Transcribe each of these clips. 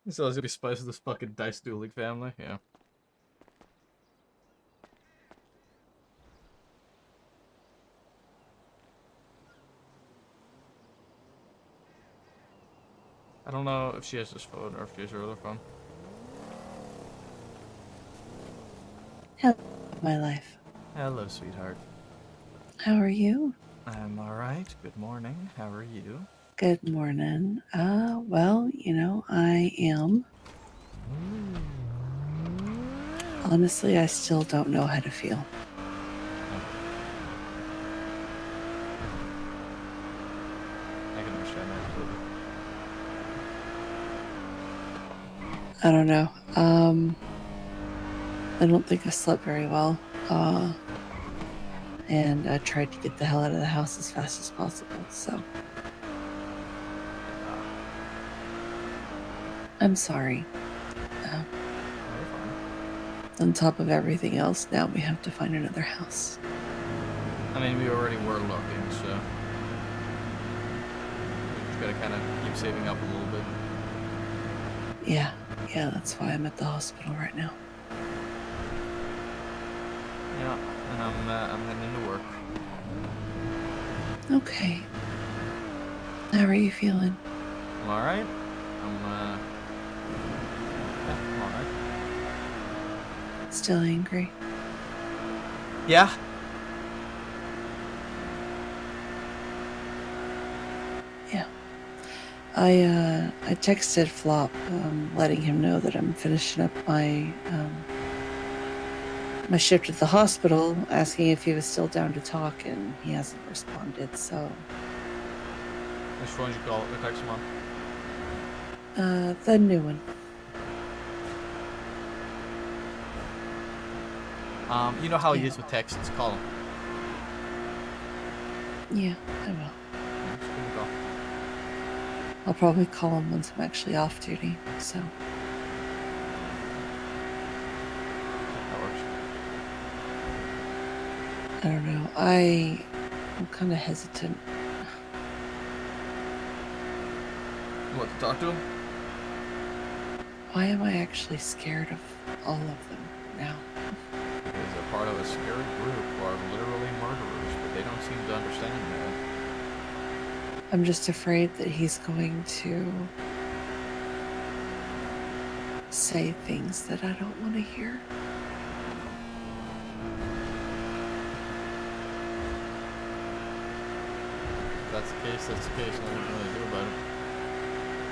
So it's gonna be Spice of this fucking dice dueling family, yeah. I don't know if she has this phone or if she has her other phone. Hello, my life. Hello, sweetheart. How are you? I'm alright. Good morning. How are you? Good morning. Well, I am. Honestly, I still don't know how to feel. Oh. I can understand that completely. I don't know. I don't think I slept very well. And I tried to get the hell out of the house as fast as possible, so. I'm sorry. Oh, you're fine. On top of everything else, now we have to find another house. I mean, we already were looking, so we just gotta kind of keep saving up a little bit. Yeah, that's why I'm at the hospital right now. Yeah, and I'm heading into work. Okay. How are you feeling? I'm alright. Yeah, I'm alright. Still angry? Yeah. Yeah. I texted Flop, letting him know that I'm finishing up my my shift at the hospital, asking if he was still down to talk, and he hasn't responded. So, Which phone did you call or text him on? the new one. You know how he Yeah, is with texts. Call him. yeah, I will. Yeah, just give him a call. I'll probably call him once I'm actually off duty. So, That works. I don't know. I'm kind of hesitant. What, to talk to him? Why am I actually scared of all of them now? Because they're part of a scary group who are literally murderers, but they don't seem to understand that. I'm just afraid that he's going to say things that I don't want to hear. If that's the case, that's the case. Nothing we can really do about it.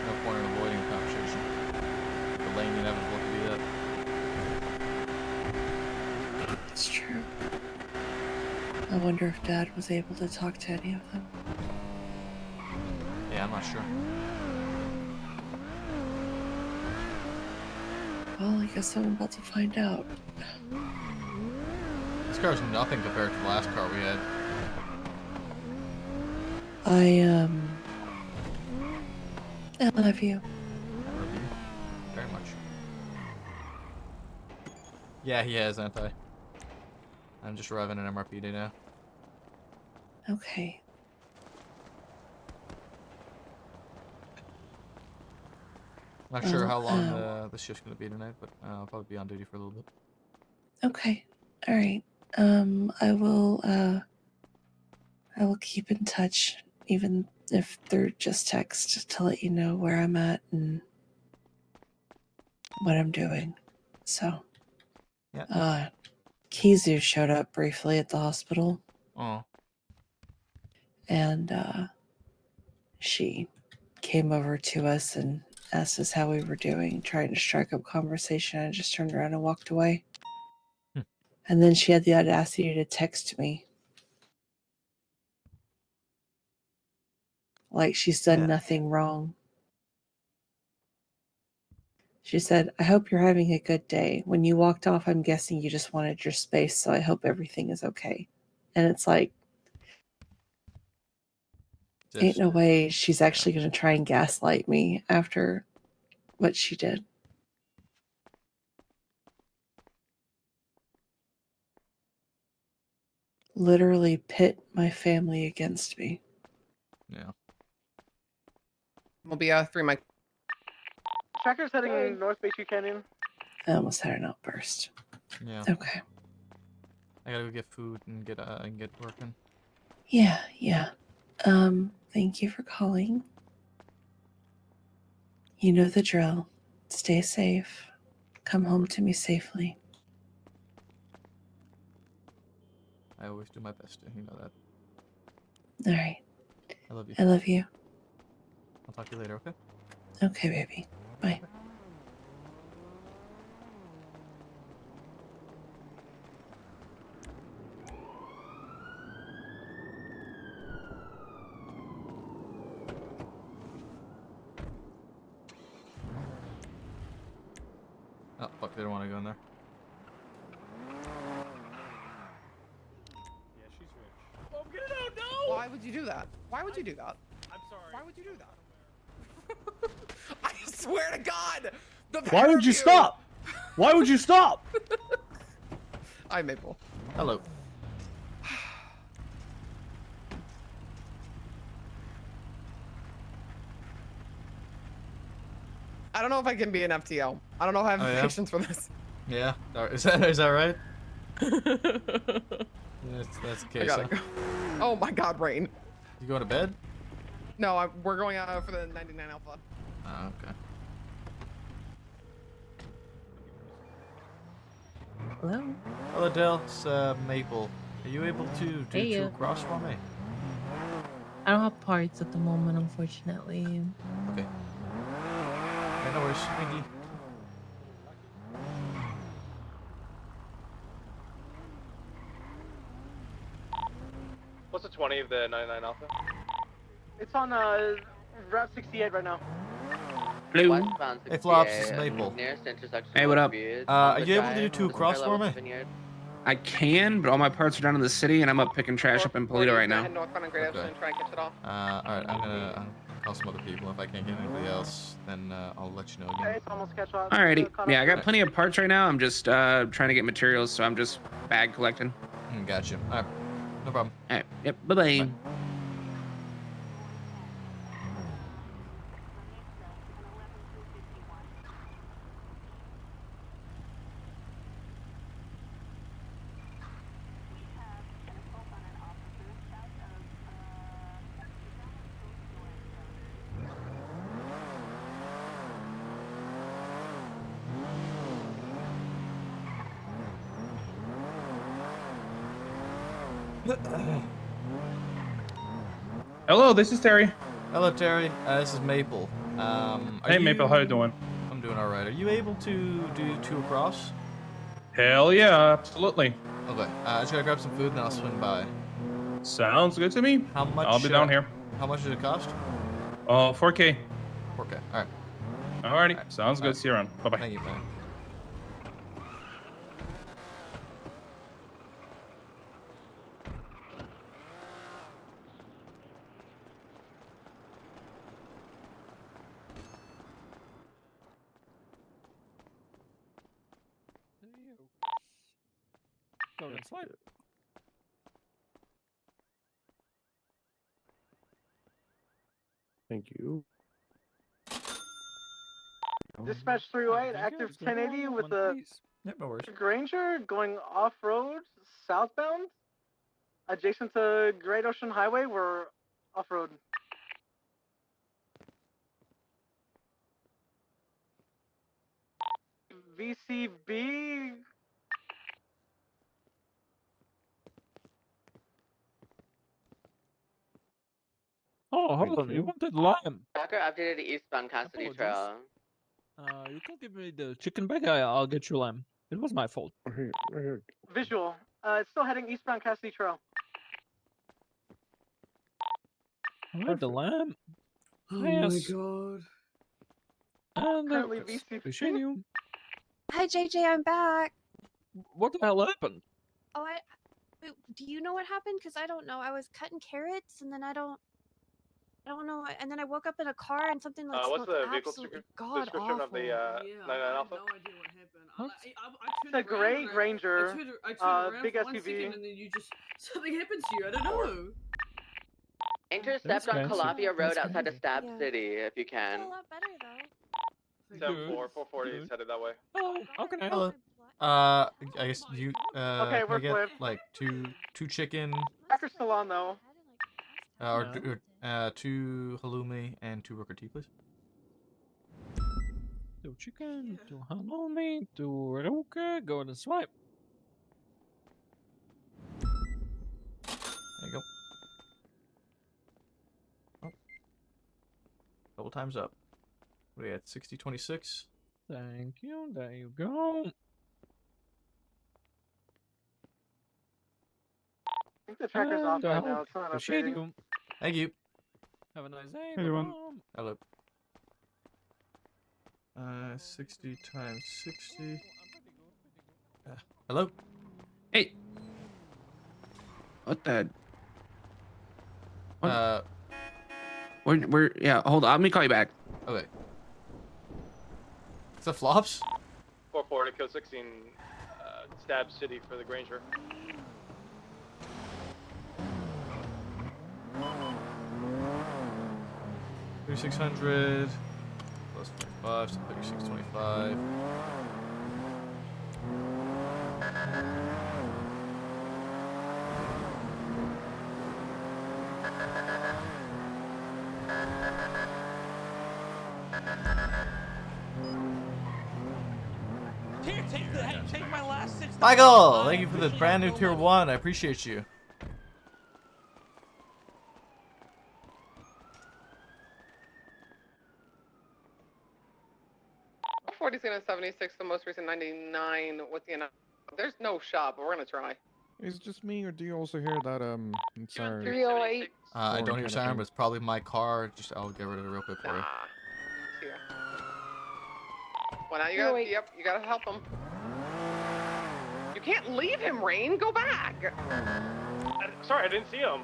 No point in avoiding the conversation. Delaying the inevitable to do that. It's true. I wonder if Dad was able to talk to any of them. Yeah, I'm not sure. Well, I guess I'm about to find out. This car's nothing compared to the last car we had. I love you. I love you very much. Yeah, he has anti. I'm just arriving at MRPD now. Okay. Not sure Well, how long the shift's gonna be tonight, but I'll probably be on duty for a little bit. okay. All right. I will keep in touch, even if they're just text, to let you know where I'm at and what I'm doing. So, Yeah. Kizu showed up briefly at the hospital, Oh. and she came over to us and asked us how we were doing, trying to strike up conversation. I just turned around and walked away. Hmm. And then she had the audacity to text me. Like she's done Yeah. nothing wrong. She said, I hope you're having a good day. When you walked off, I'm guessing you just wanted your space, so I hope everything is okay. And it's like, ain't Just no way she's actually going to try and gaslight me after what she did. Literally pit my family against me. yeah. Will be 3 mic. tracker's heading north Bayshore Canyon. I almost had an outburst. Yeah. Okay. I gotta go get food and get working. Yeah. Thank you for calling. You know the drill. Stay safe. Come home to me safely. I always do my best to, you know that. All right. I love you. I love you. I'll talk to you later, okay? Okay, baby. Bye. Oh, fuck, they don't want to go in there. Yeah, she's rich. Oh, get it out, no! Why would you do that? Why would you do that? I'm sorry. Why would you do that? I swear to God! The Why would you stop? Why would you stop? I'm Maple. Hello. I don't know if I can be an FTL. I don't know if I have Oh, yeah? patience for this. Yeah. Is that right? That's the I case. gotta Huh? go. Oh my God, Rain. You going to bed? No, we're going out for the 99 Alpha. Oh, okay. Hello? Hello, Del. It's Maple. Are you able to do Hey, two cross for me? I don't have parts at the moment, unfortunately. Okay. Yeah, no worries. Thank you. What's the 20 of the 99 Alpha? It's on Route 68 right now. Blue. Hey, Flops, it's Maple. Hey, what up? Are you able to do two cross for me? I can, but all my parts are down in the city, and I'm up picking trash up in Polito right now. Head northbound on Great Ocean Okay. and try and catch it off. Alright, I'm gonna call some other people. If I can't get anybody else, then I'll let you know again. It's almost catch up. Alrighty. Yeah, I got plenty of parts right now. I'm just trying to get materials, so I'm just bag collecting. Gotcha. Alright. No problem. Alright. Yep. Bye-bye. Bye. Hello, this is Terry. Hello, Terry. This is Maple. Hey, Maple, how you doing? I'm doing alright. Are you able to do two across? Hell yeah, absolutely. Okay. I just gotta grab some food and then I'll swing by. Sounds good to me. How much? I'll be down here. How much does it cost? 4K. 4K. Alright. Alrighty, sounds good. See you around. Bye-bye. Thank you, man. Go inside. Thank you. Dispatch 308, active 1080 with the Yep, no worries. Granger going off-road southbound adjacent to Great Ocean Highway. We're off-road. VCB. Oh, hold on. You wanted lamb. Tracker updated eastbound Cassidy Trail. You can give me the chicken back. I'll get you lamb. It was my fault. Visual. It's still heading eastbound Cassidy Trail. Alright, the lamb. Oh Yes. my god. And Currently Lucas. VC. Appreciate you. Hi, JJ, I'm back. What the hell happened? Oh, wait, do you know what happened? Because I don't know. I was cutting carrots, and then I don't know. And then I woke up in a car, and something like what's smelled the vehicle absolutely description god of the awful. 99 I Alpha? have no idea what happened. It's a gray Ranger. I turned around big for 1 SUV. second and then you just something happens to you. I don't know. Intercept That's on fancy. Calafia Road That's outside of fancy. Stab Yeah. City if you I feel can. a lot better though. Thank 10-4, you. 440 is headed that way. Oh, okay. Hello. I guess you Okay, can I we're get flipped. like two chicken, Cracker's still on though. two halloumi and 2 rooker tea, please. 2 chicken, 2 halloumi, 2 roke. Go ahead and swipe. There you go. Oh. Double times up. What are we at? 60-26. Thank you. There you go. I think the tracker's off And right now. It's not appreciate updating. you. Thank you. Have a nice day. Hey, everyone. Bye-bye. Hello. 60 times 60. Hello. Hey. What the? What? We're yeah. Hold on. Let me call you back. Okay. It's the flops. 440, kill 16, stab city for the Granger. $3,600 plus 25, so $3,625. Here, take my last 6. Michael, thank you for the brand new tier 1. I appreciate you. Forty's gonna 76, the most recent 99. What's the amount? There's no shop, but we're gonna try. Is it just me, or do you also hear that siren? 308. I don't hear kinda siren, thing? but it's probably my car. Just I'll get rid of it real quick for you. Nah. Here. Well, now you gotta, yep, you gotta help him. You can't leave him, Rain. Go back. Sorry, I didn't see him.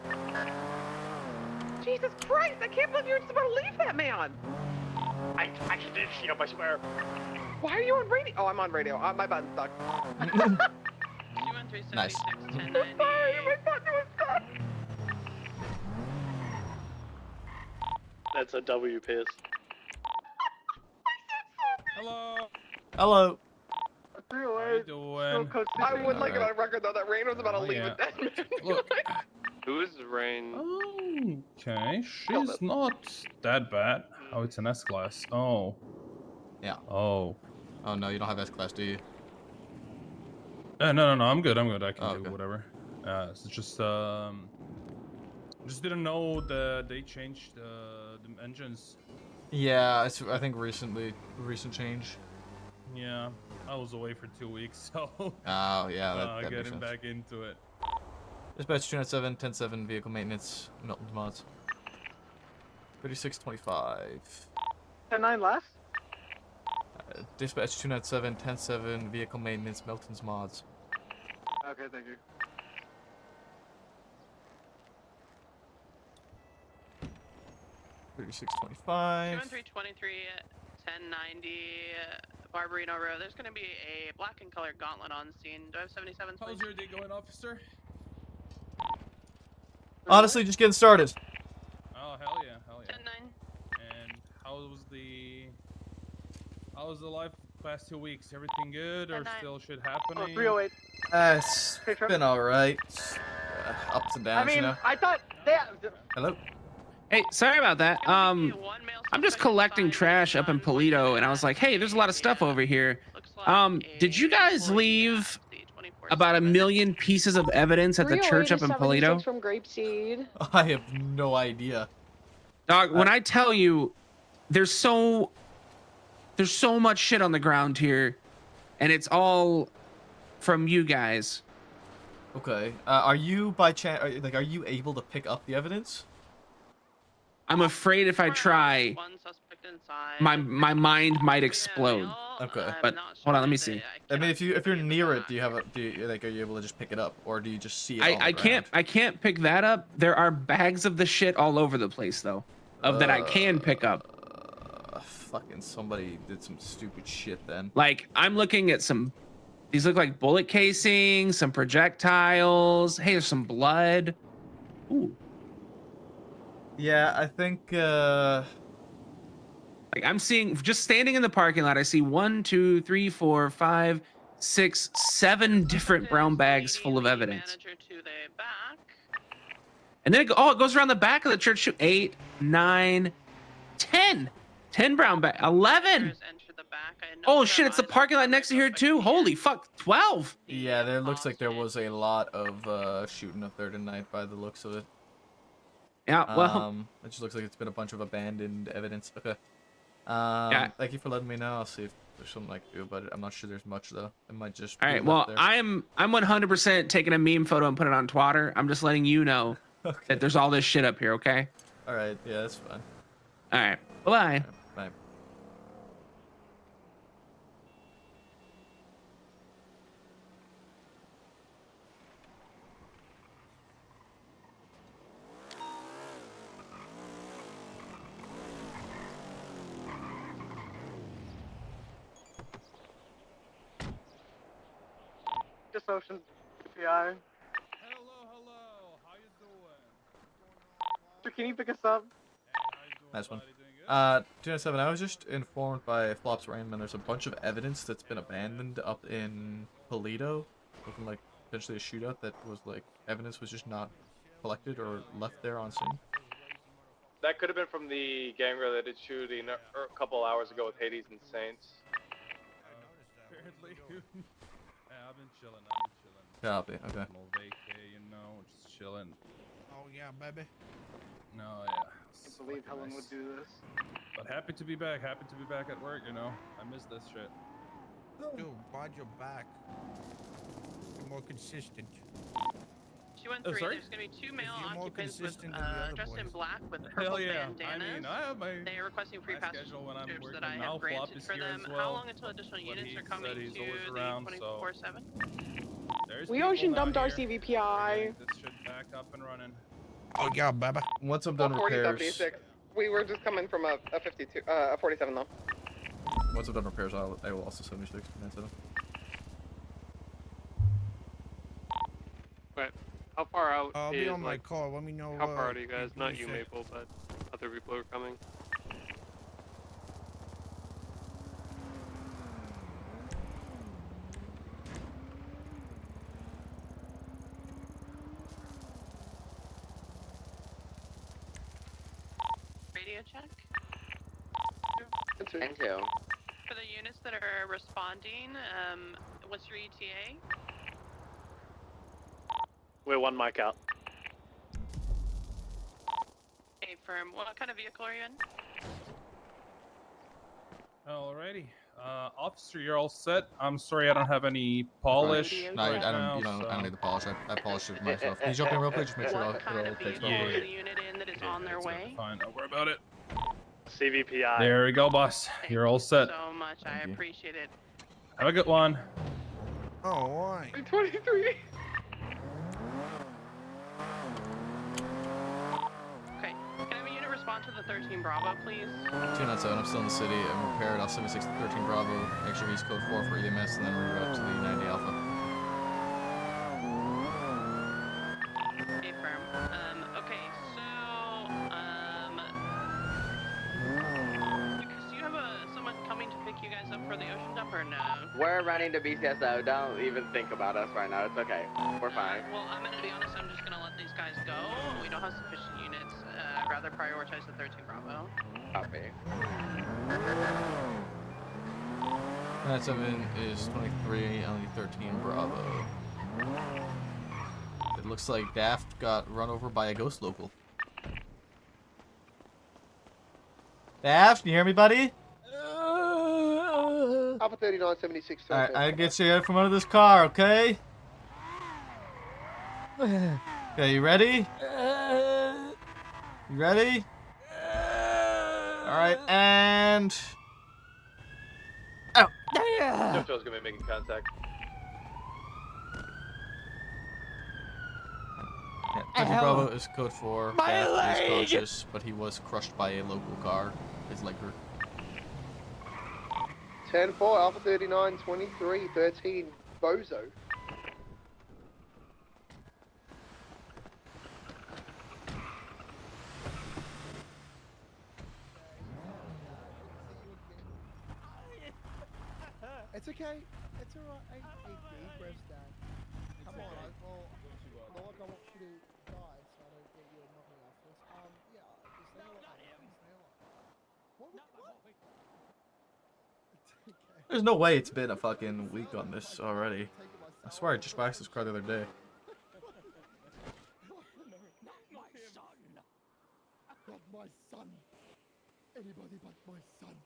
Jesus Christ! I can't believe you were just about to leave that man. I actually did see him, I swear. Why are you on radio? Oh, I'm on radio. My button's stuck. Nice. Sorry, my button was stuck. That's a W piss. Hello. Hello. 308. Doing? Code I 16. would like it on record though that Rain was about to Oh, leave yeah. with that. Look. Who is Rain? Okay, she's not that bad. Oh, it's an S-Class. Oh. Yeah. Oh. Oh no, you don't have S-Class, do you? No, I'm good. I can Oh, do okay. whatever. It's just didn't know that they changed the engines. Yeah, it's I think recent change. Yeah, I was away for 2 weeks, so Oh yeah, that makes getting sense. back into it. Dispatch 297, 10-7 vehicle maintenance, Milton's mods. 3625. 10-9 last. Dispatch 297, 10-7 vehicle maintenance, Milton's mods. Okay, thank you. $36.25. 2323 1090 Barbarino Road. There's going to be a black and colored gauntlet on scene. Do I have 77? How's your day going, officer? Honestly, just getting started. Oh, hell yeah. 10-9. And how was the life past 2 weeks? Everything good or 10-9. still shit Oh, happening? 308. It's Hey, Trevor. been alright. Ups and downs, I mean, you know? I thought they. Hello? Hey, sorry about that. I'm just collecting trash up in Polito, and I was like, hey, there's a lot of stuff over here. Did you guys leave about 1 million pieces of evidence at the church up in Polito? From Grapeseed. I have no idea. Dog, when I tell you, there's so much shit on the ground here, and it's all from you guys. Okay. Are you by chance, are you able to pick up the evidence? I'm afraid if I try, my mind might explode. Okay. But hold on, let me see. I mean, if you're near it, are you able to just pick it up, or do you just see it on the ground? I can't pick that up. There are bags of the shit all over the place though, that I can pick up. Fucking somebody did some stupid shit then. Like I'm looking at some. These look like bullet casings, some projectiles. Hey, there's some blood. Ooh. Yeah, I think. Like Like I'm seeing, just standing in the parking lot, I see 1, 2, 3, 4, 5, 6, 7 different brown bags full of evidence. Manager to the back. And then it goes around the back of the church too. 8, 9, 10. 10 brown bags. 11. Enter the back. I know Oh that shit, it's the eyes are parking lot covered, next to but here if I too. can Holy fuck, 12. Yeah, there looks like there was a lot of shooting up there tonight by the looks of it. Yeah, well. It just looks like it's been a bunch of abandoned evidence. Okay. Yeah. Thank you for letting me know. I'll see if there's something I can do about it. I'm not sure there's much though. It might just All be right, left well, there. I'm 100% taking a meme photo and put it on Twitter. I'm just letting you know that there's all this shit up here, okay? All right, yeah, that's fine. All right, bye-bye. Bye. Just Ocean PI. Hello. How you doing? Sir, can you pick us up? Nice one. 297, I was just informed by Flops Rainman there's a bunch of evidence that's been abandoned up in Polito. Looking like potentially a shootout that was like, evidence was just not collected or left there on scene. That could have been from the gang related shooting a couple hours ago with Hades and Saints. Apparently. Yeah, I've been chilling. Copy, okay. I'm on vacay, you know, just chilling. Oh yeah, baby. No, yeah. I can't believe Helen would do this. But happy to be back. Happy to be back at work, you know. I miss this shit. Dude, why'd your back? Be more consistent. She went Oh, 3. sorry? There's gonna be 2 male You're more occupants with consistent than the other dressed in boys. black with Hell purple yeah. bandanas. I mean, I have my They are requesting free my passage schedule when I'm working that I now. have Flop granted is for here them. as How well. long until additional But units he are coming said he's to always the around, 24/7? There's We people ocean down dumped our here. CVPI. This shit back up and running. Oh yeah, baby. Once I'm done 40 repairs, 76. We were just coming from a 52, a 47 though. once I'm done repairs, I will also 76. Right. How far out I'll is be on my like, call. Let me know. how far out are you guys? if Not we you, fit. Maple, but other people are coming. Radio check. Thank you. For the units that are responding, what's your ETA? We're 1 mic out. Okay, firm. What kind of vehicle are you in? Alrighty. Officer, you're all set. I'm sorry I don't have any polish. No, I right don't. now, I don't so- need the polish. I polished it myself. Can you jump in real quick? Just make sure What it kind all of takes vehicle properly. is the unit in that is on their way? Fine, don't worry about it. CVPI. There we go, boss. You're all set. So much. I Thank you. appreciate it. Have a good one. Oh, why? 23. Okay. Can I have a unit respond to the 13 Bravo, please? 297, I'm still in the city. I'm repaired. I'll 76 to 13 Bravo. Make sure he's code 4 for EMS, and then reroute to the 90 Alpha. Okay, firm. Okay, so, Lucas, do you have someone coming to pick you guys up for the ocean dump or no? We're running to BCSO. Don't even think about us right now. It's okay. We're fine. Well, I'm gonna be honest, I'm just gonna let these guys go. We don't have sufficient units. I'd rather prioritize the 13 Bravo. Copy. 297 is 23, only 13 Bravo. It looks like Daft got run over by a ghost local. Daft, can you hear me, buddy? Alpha 3976. Alright, I get you out from under this car, okay? Okay, you ready? You ready? Alright, and... Oh! Jojo's gonna be making contact. Yeah, 20 Bravo is code 4. Daft is conscious, but he was crushed by a local car. His leg hurt. 10-4, Alpha 39, 23, 13, Bozo. It's okay. It's alright. Hey, deep breaths, Dad. Come on. Well, not like I want you to die, so I don't get you nothing afterwards. Yeah, just stay alive. Stay alive. What? It's okay. There's no way it's been a fucking week on this already. I swear I just waxed this car the other day. Not my son. Anybody but my son.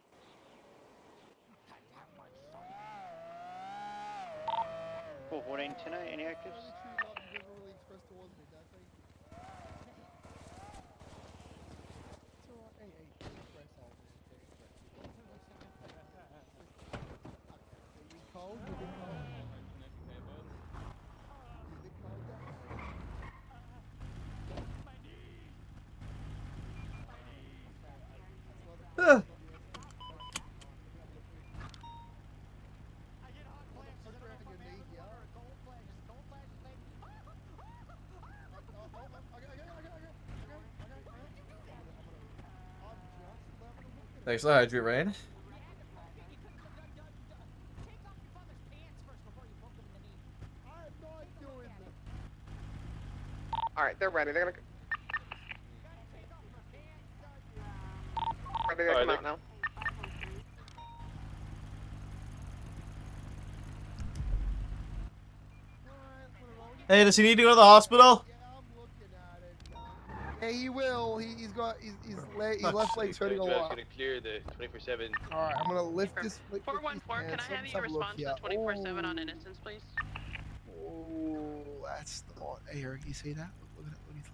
Cool, 14 tonight, any actives? Only true love you've ever really expressed towards me, Dad. Thank you. It's alright. Hey, deep breaths, old man. Deep breaths. Okay, you cold? You bit cold? You bit cold, Dad? Ah. Thanks for the hydrate, Rain. Alright, they're ready. They're gonna. Ready to come out now. Hey, does he need to go to the hospital? Yeah, he will. He's got his Oh, left leg's hurting a lot. Gonna clear the 24/7. Alright, I'm gonna lift this. 414, can I have you respond to the 24/7 on innocence, please? Oh, that's not. Hey, Eric, you see that? Look at it. Look at his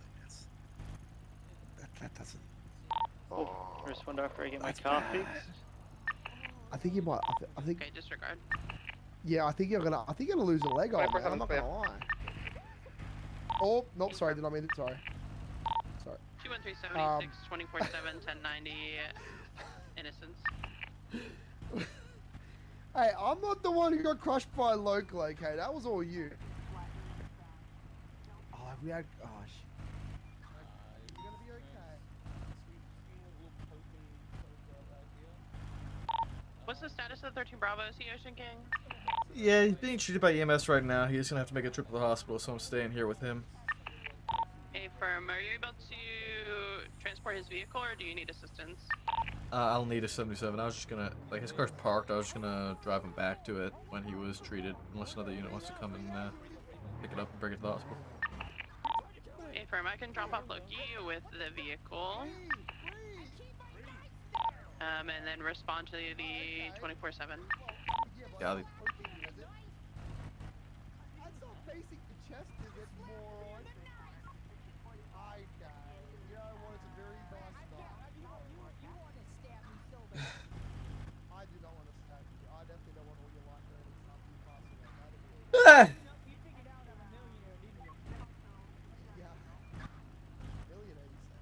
leg. That doesn't. Oh, respond after I get my that's car bad. fixed. I think you might. I think. Okay, disregard. Yeah, I think you're gonna lose a leg, old man. I'm not gonna lie. Oh, nope. Sorry, did I mean it? Sorry. 21376, 24/7, 1090, innocence. Hey, I'm not the one who got crushed by a local, okay? That was all you. Oh, we had. Oh, shit. You're gonna be okay. What's the status of the 13 Bravo? Is he Ocean King? Yeah, he's being treated by EMS right now. He's gonna have to make a trip to the hospital, so I'm staying here with him. Hey, firm, are you able to transport his vehicle or do you need assistance? I'll need a 77. I was just gonna, like, his car's parked. I was just gonna drive him back to it when he was treated, unless another unit wants to come and pick it up and bring it to the hospital. Hey, firm, I can drop off Loki with the vehicle. And then respond to the 24/7. Yeah, That's not basic the chest, is it, moron? Okay. You know what? It's a very nice night. I do not want to stab you. I definitely don't want all your life earnings after you pass away. That'd be... Yeah. Millionaire, you said.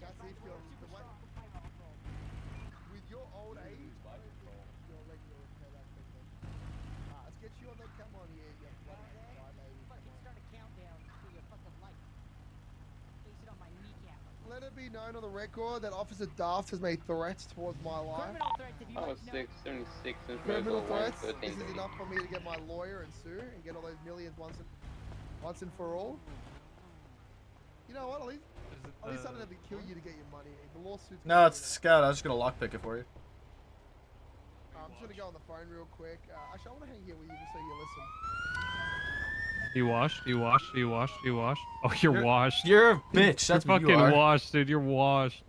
That's if you're the way. With your old age, I don't think your leg will repair that quickly. Let's get you on the come on here, you bloody guy, baby. Start a countdown to your fucking life. Face it on my kneecap. Let it be known on the record that Officer Daft has made threats towards my life. Oh, 676 and Criminal threats. 13. This is enough for me to get my lawyer and sue and get all those millions once and for all. You know what? At least I don't have to kill you to get your money. The lawsuit's. No, it's the scout. I was just gonna lockpick it for you. I'm just gonna go on the phone real quick. Actually, I want to hang here with you just so you listen. You washed? You washed? You washed? You washed? Oh, you're washed. You're a bitch. That's you're what you fucking are. washed, dude. You're washed.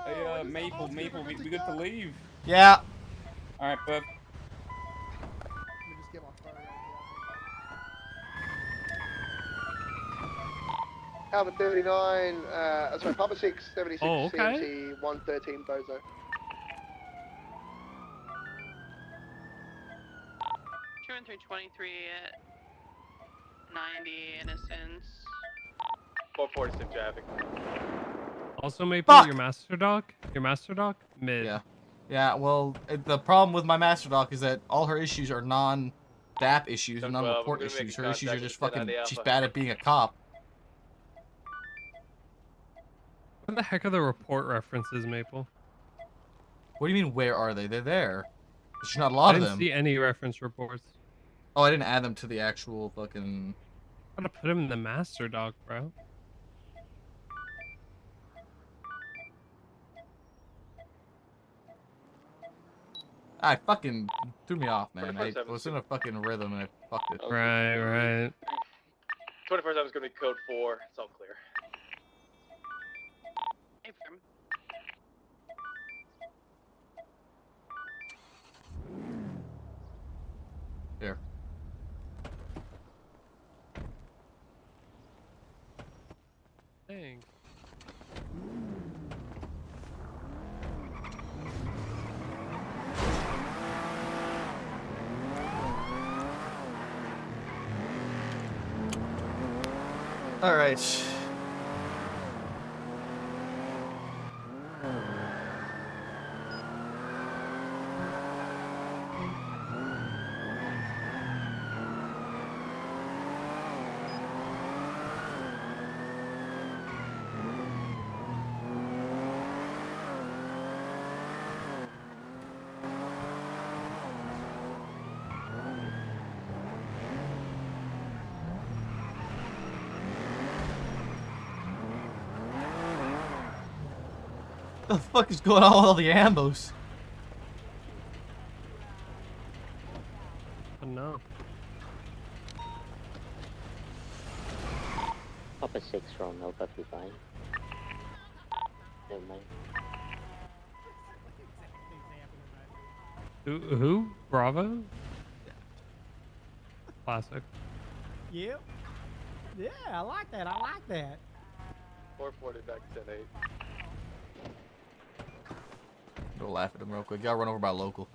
Hey, Maple, we good to leave? Yeah. All right, perfect. Let me just get my phone out here. Alpha 39, sorry, Papa 6, 76, Oh, okay. CMT 113, Bozo. 21323, 90, innocence. 446 traffic. Also, Maple, your master dog? Your master dog? Mid. Yeah. Yeah, well, the problem with my master doc is that all her issues are non-DAP issues and non-report issues. Her issues are just fucking. She's bad at being a cop. What the heck are the report references, Maple? What do you mean? Where are they? They're there. There's not a lot I of didn't them. see any reference reports. Oh, I didn't add them to the actual fucking. I'm gonna put him in the master doc, bro. I fucking threw me off, man. I 24/7 was in a fucking rhythm and I fucked it. Right. 24/7 is gonna be code 4. It's all clear. Affirm. Here. Dang. All right. What the fuck is going on with all the ambos? Oh no. Papa 6 from no perfectly fine. Never mind. Who? Bravo? Classic. Yep. Yeah, I like that. I like that. 440 back 10-8. Go laugh at him real quick. Got run over by a local.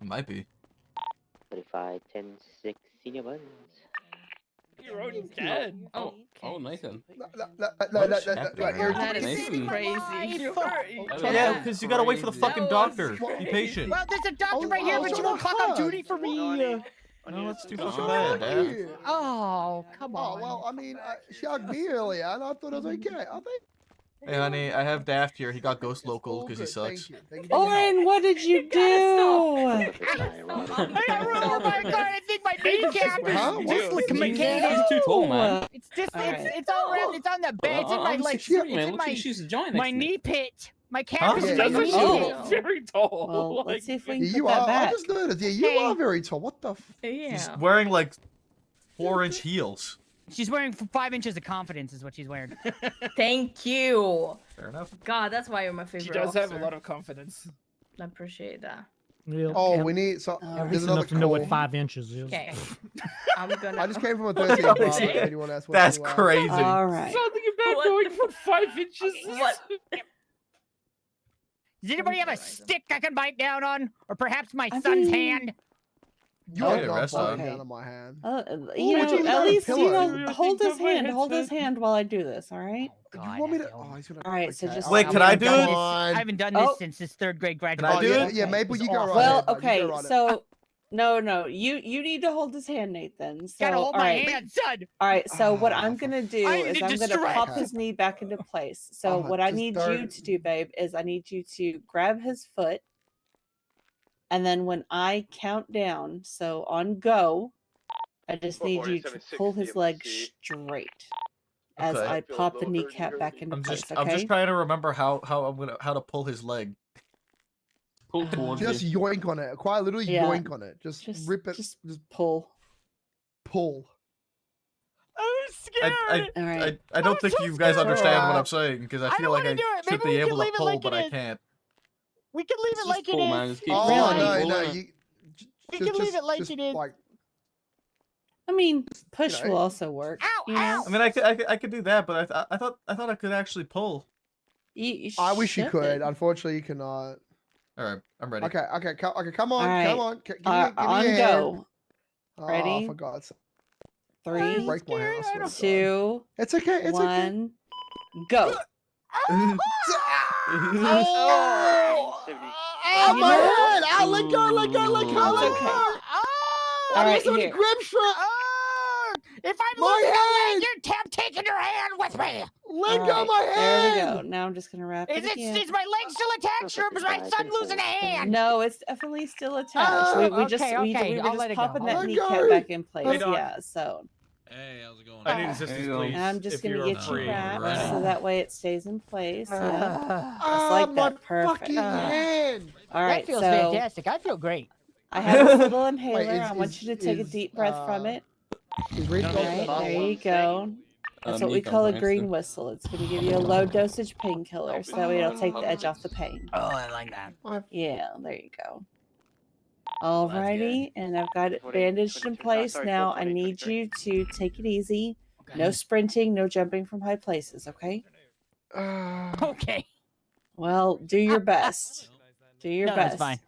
It might be. 45, 10, 6, senior buttons. You're already dead. Oh, Nathan. That is Nathan. crazy. Yeah, because you gotta wait for the fucking doctor. Be patient. Well, there's a doctor right here, but you won't clock out duty for me. No, that's too fucking bad, Dad. Oh, come on. Oh, well, I mean, she hugged me earlier, and I thought it was okay. I think. Hey, honey, I have Daft here. He got ghost local because he sucks. Oren, what did you do? Oh my god, I think my kneecap is dislocated. He's too tall, man. It's just, it's all around, it's on the bed, it's in my, like, it's in my knee pit. My calf is very tall. Well, let's see if we can You put that are. back. I just noticed. Yeah, you are very tall. What the? He's wearing like 4-inch heels. She's wearing 5 inches of confidence is what she's wearing. Thank you. Fair enough. God, that's why you're my favorite. She does have a officer. lot of confidence. I appreciate that. Oh, we need so. At There's least another enough to know what call. 5 inches is. Okay. I'm gonna. I just came from a 13 bar. If anyone else wants That's to, crazy. All right. Something about going for 5 inches. What? Does anybody have a stick I can bite down on? Or perhaps my son's hand? You Oh, are yeah, not rest biting on. down on my hand. You would you know, need at a least, you pillow? know, hold his hand. Hold his hand while I do this, all right? You want me to? Oh, he's gonna. All right, so okay, just- Wait, can I do it? I haven't done this since his 3rd grade graduation. I do yeah, it? yeah, Maple, you go right Well, ahead, bud. You okay, go right so no, you need to hold his hand, Nathan. So, Gotta hold all my right. hand, son. All right, so what I'm for gonna do I is need I'm to gonna distract pop her. his knee back into place. So Oh, what I just need you don't- to do, babe, is I need you to grab his foot, and then when I count down, so on go, I just need you to 440, pull his leg 76, straight as Okay. I I feel a pop the little kneecap back hurty-gurty. into I'm place. just Okay. I'm just trying to remember how to pull his leg. Pull towards Just you. yoink on it. Quite literally Yeah. yoink on it. Just rip it. Just Just pull. pull. I'm scared. All right. I don't think you guys understand what I'm saying because I I feel don't like wanna I do it. should Maybe be we can able to leave it pull, like but it I is. can't. We can leave it Just like pull, it man. is. Just keep Oh Really? no, pulling no, it. you. We can leave it like just it is. Like, I mean, push know. will also work. Ow, you know? ow. I mean, I could do that, but I thought I could actually pull. You I wish you should. could. Unfortunately, you cannot. All right, I'm ready. Okay, okay, come on, All right. come on. Give me On a hand. go. Oh, Ready? for God's sake. 3, Break my house. 2, It's okay. It's okay. 1, go. Oh! You my know- head! Ah, let go! Let go! Let go! It's Let okay. go! All right, Somebody here. grip strap. If I'm My losing a head! leg, you're taking your hand with me. Let All go right, my there we head! go. Now I'm just gonna wrap it again. Is my leg still attached, or is my son losing a hand? No, it's definitely still attached. we okay, just we okay, were I'll just let it popping go. that Let kneecap go. back in place. Hey, Doc. Yeah, so Hey, how's it going? I need assistance, please. I'm just if gonna you're get free. you wrapped Ready. so that way it stays in place. Yeah, just Ah, like my that. Perfect. fucking hand! All right, That feels so fantastic. I feel great. I have this little inhaler. Wait, I want you to take a deep breath from it. Is Reed All going right, to there you go. That's what we Nico, call a thanks, green dude. whistle. It's going to give you a low dosage painkiller, so that way it'll take the edge off the pain. Oh, I like that. Yeah, there you go. Alrighty, and I've got it bandaged in place. Now I need you to take it easy. No sprinting, no jumping from high places, okay? Okay. Well, do your best. Do your No, best. that's fine.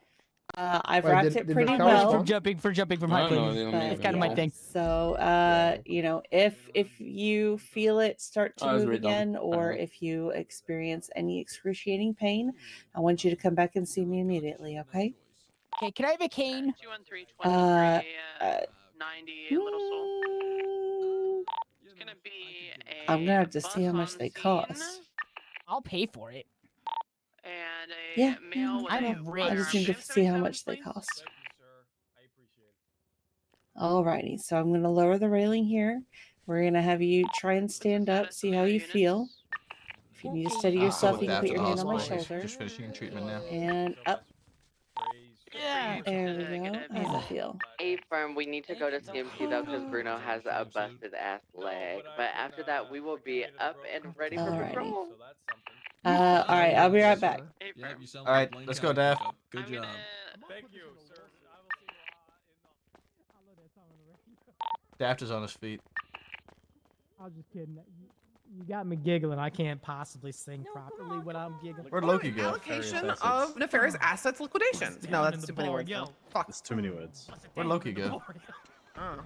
I've Wait, wrapped did it the pretty cows well. For jumping from high I know, places. they don't But, need That's kind of my yeah, thing. So, you know, if you feel it start to I was move really dumb. again, or Alright. if you experience any excruciating pain, I want you to come back and see me immediately, okay? Okay, can I have a cane? 213, Uh, 90 Little Soul. It's gonna be a I'm gonna have to bus see how much on they scene cost. I'll pay for it. and a Yeah, male with I'm a rich. I firearm. just need Do you to have see how 77s, much they please? cost. Alrighty, so I'm gonna lower the railing here. We're gonna have you try and stand up, see how you feel. If you need to steady I'm still yourself, you looked can put after your the hand on my hospital. He's shoulder. just finishing your treatment now. And up. Yeah. There we go. How's it feel? Hey, firm, we need to go to CMC though, because Bruno has a busted ass leg. But after that, we will be up and ready for Alrighty. patrol. Alright, I'll be right back. Yep, you sound All right, like a let's Blaine go, County Dav. pickup. Good I'm job. gonna. Thank you, sir. Daft is on his feet. I was just kidding. You got me giggling. I can't possibly sing properly when I'm giggling. Where'd Loki go? Allocation of nefarious assets liquidation. No, that's too many words. though. Fuck. It's too many words. Where'd Loki go? Oh.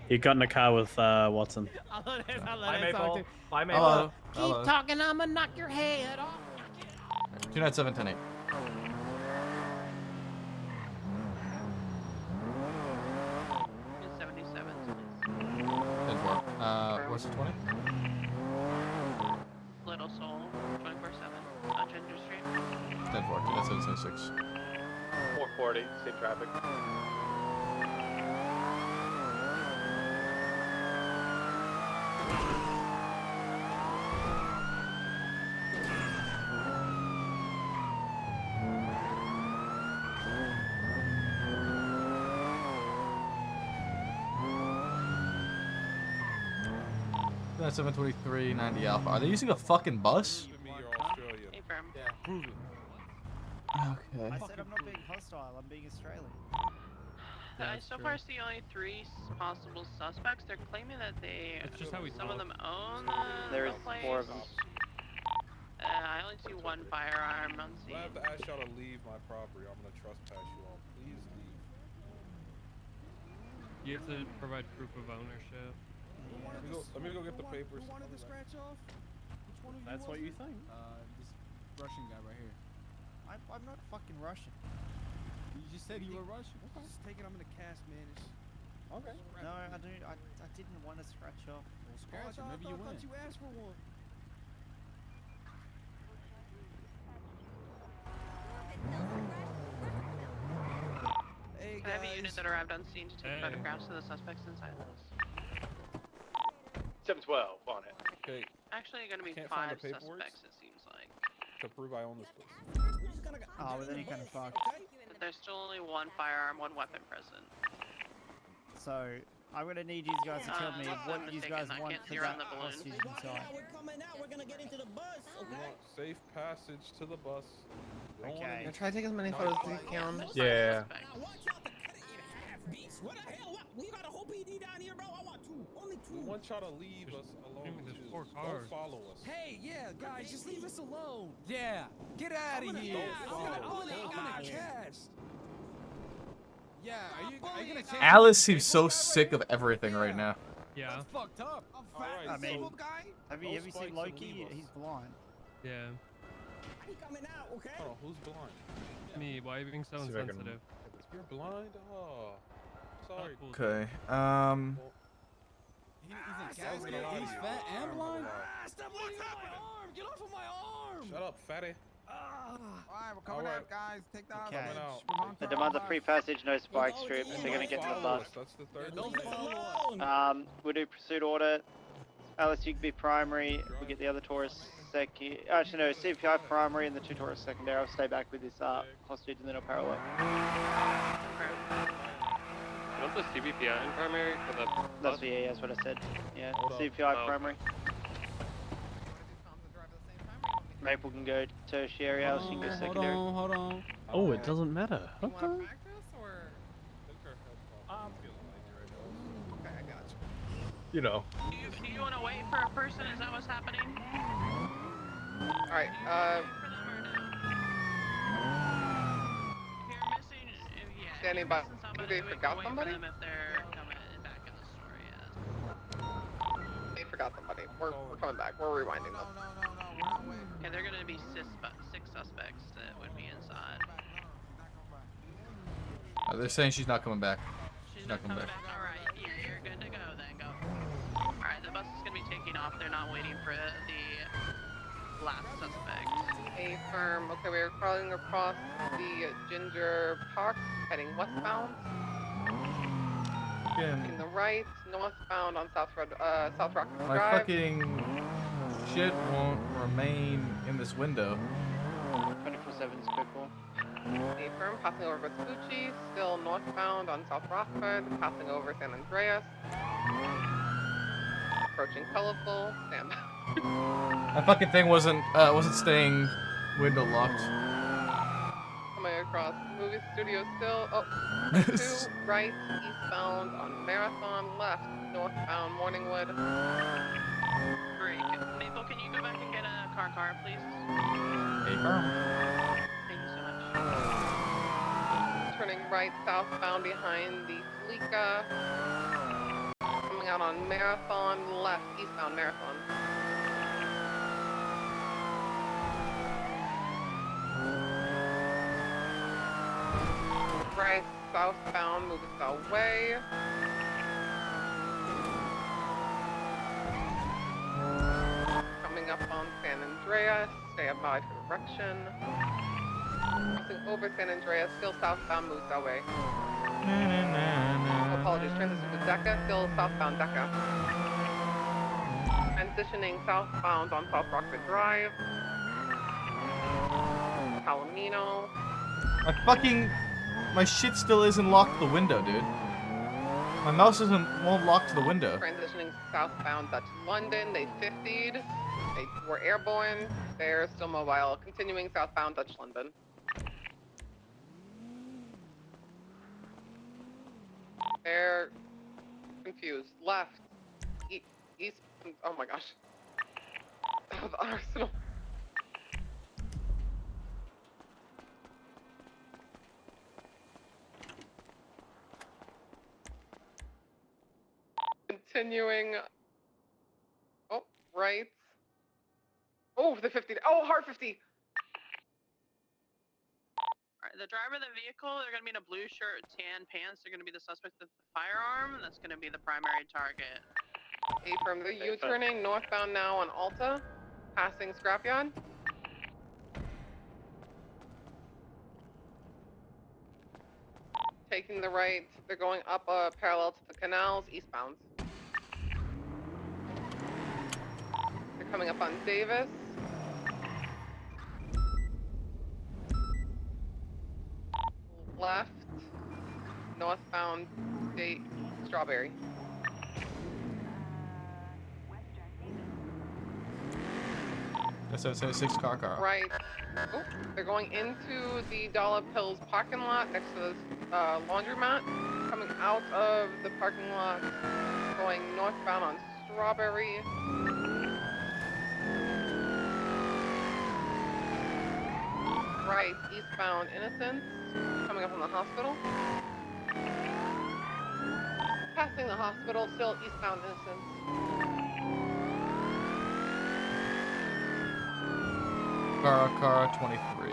He got in a car with Watson. I love that song Bye, Maple. too. Bye, Maple. Hello. Keep Hello. talking, I'ma knock your head off. 297 77,10 4. What's the 20? Little Soul, 24/7, Ginger Street. 10 4. 297 76. 440, same traffic. That's 723 90 Alpha. Are they using a fucking bus? Hey, firm. Okay. I said I'm not being hostile, I'm being Australian. I so far see only 3 possible suspects. They're claiming that some of them own There's the place. 4 of them. I only see 1 firearm on scene. I have to ask y'all to leave my property. I'm gonna trespass you all. Please leave. You have to provide proof of ownership. Let me go get the papers. Who wanted the scratch off? Which one of That's what you think. This Russian guy right here. I'm not fucking Russian. You just said you were Russian. Okay. Just take it. I'm gonna cast manage. Okay. No, I don't. I didn't want to scratch off. Well, scratch it. Maybe you win. I thought you asked for one. Hey Can I have a unit guys. that arrived on scene to take photographs of the suspects inside this? 712 on it. Okay, Actually, going to be Can't find 5 the paperwork? suspects, it seems like. to prove I own this place. Oh, well then you kind of fucked. But there's still only 1 firearm, 1 weapon present. So I'm gonna need you guys to tell me what you guys want for that hostage inside. We want safe passage to the bus. We don't want Okay. any- Try to take as many photos as you can. Yeah. We want y'all to leave us alone. There's too. 4 Don't cars. follow us. Hey, yeah, guys, just leave us alone. Yeah, get out of here. I'm gonna cast. Yeah, are you gonna change? Alice seems so sick of everything right now. Yeah. That's fucked up. A fat I mean, disabled guy? Have you seen Loki? He's blind. Yeah. I ain't coming out, okay? Oh, who's blind? Me, why are you being so See if I can- insensitive? You're blind? Oh, sorry. Okay. He's in I was casket. gonna lie to He's you. fat I'm and not blind. gonna lie. Stop looking at my arm! Get off of my arm! Shut up, fatty. Alright, we're coming out, guys. Take the Okay. Coming out. We're on The to demands our of free passage, no spike strips. They're gonna get to the bus. That's the third Don't thing. follow him. We'll do pursuit order. LSU can be primary. We get the other tourists second. Actually, no, CPI primary and the 2 tourists secondary. I'll stay back with this hostage and then I'll parallel. You want the CBPI in primary for the That's that's what I said. Yeah, Hold up. CPI primary. Maple can go tertiary, Alice can go secondary. Hold on. Oh, it doesn't matter. Okay. You know. Do you want to wait for a person? Is that what's happening? Alright, If you're missing, yeah. Standing if by. you're missing somebody, They we forgot can wait somebody? for them if they're coming back in the story. They forgot somebody. We're coming back. We're rewinding them. Yeah, they're gonna be 6 suspects that would be inside. They're saying she's not coming back. She's not coming back. All right, yeah, you're good to go then. Go. All right, the bus is gonna be taking off. They're not waiting for the last suspect. A firm. Okay, we're crawling across the Ginger Park, heading westbound. In the right, northbound on South Rockland My Drive. fucking shit won't remain in this window. 24/7 is critical. A firm passing over Vespucci, still northbound on South Rockford, passing over San Andreas. Approaching Colorful, stand by. That fucking thing wasn't staying window locked. Coming across movie studio still. Oh, 2 right, eastbound on Marathon, left, northbound Morningwood. Great. Maple, can you go back and get a car, please? Hey, firm. Thank you so much. Turning right southbound behind the Fleeca. Coming out on Marathon, left, eastbound Marathon. Right, southbound, moving south way. Coming up on San Andreas, stand by for direction. Crossing over San Andreas, still southbound, moves that way. Oh, apologies, transition to Deca, still southbound Deca. Transitioning southbound on South Rockford Drive. Palomino. My shit still isn't locked to the window, dude. My mouse won't lock to the window. Transitioning southbound Dutch London, they 50'd. They were airborne. They're still mobile. Continuing southbound Dutch London. They're confused. Left. East. Oh my gosh. The Arsenal. Continuing. Oh, right. Oh, the 50. Oh, hard 50. Alright, the driver of the vehicle, they're gonna be in a blue shirt, tan pants. They're gonna be the suspect with the firearm. That's gonna be the primary target. A from the U-turning northbound now on Alta, passing Scrapyard. Taking the right, they're going up parallel to the canals, eastbound. They're coming up on Davis. Left, northbound, State, Strawberry. That's 776 car. Right. Oh, they're going into the Dollar Pills parking lot next to the laundromat. Coming out of the parking lot, going northbound on Strawberry. Right, eastbound Innocence. Coming up on the hospital. Passing the hospital, still eastbound Innocence. Cara 23.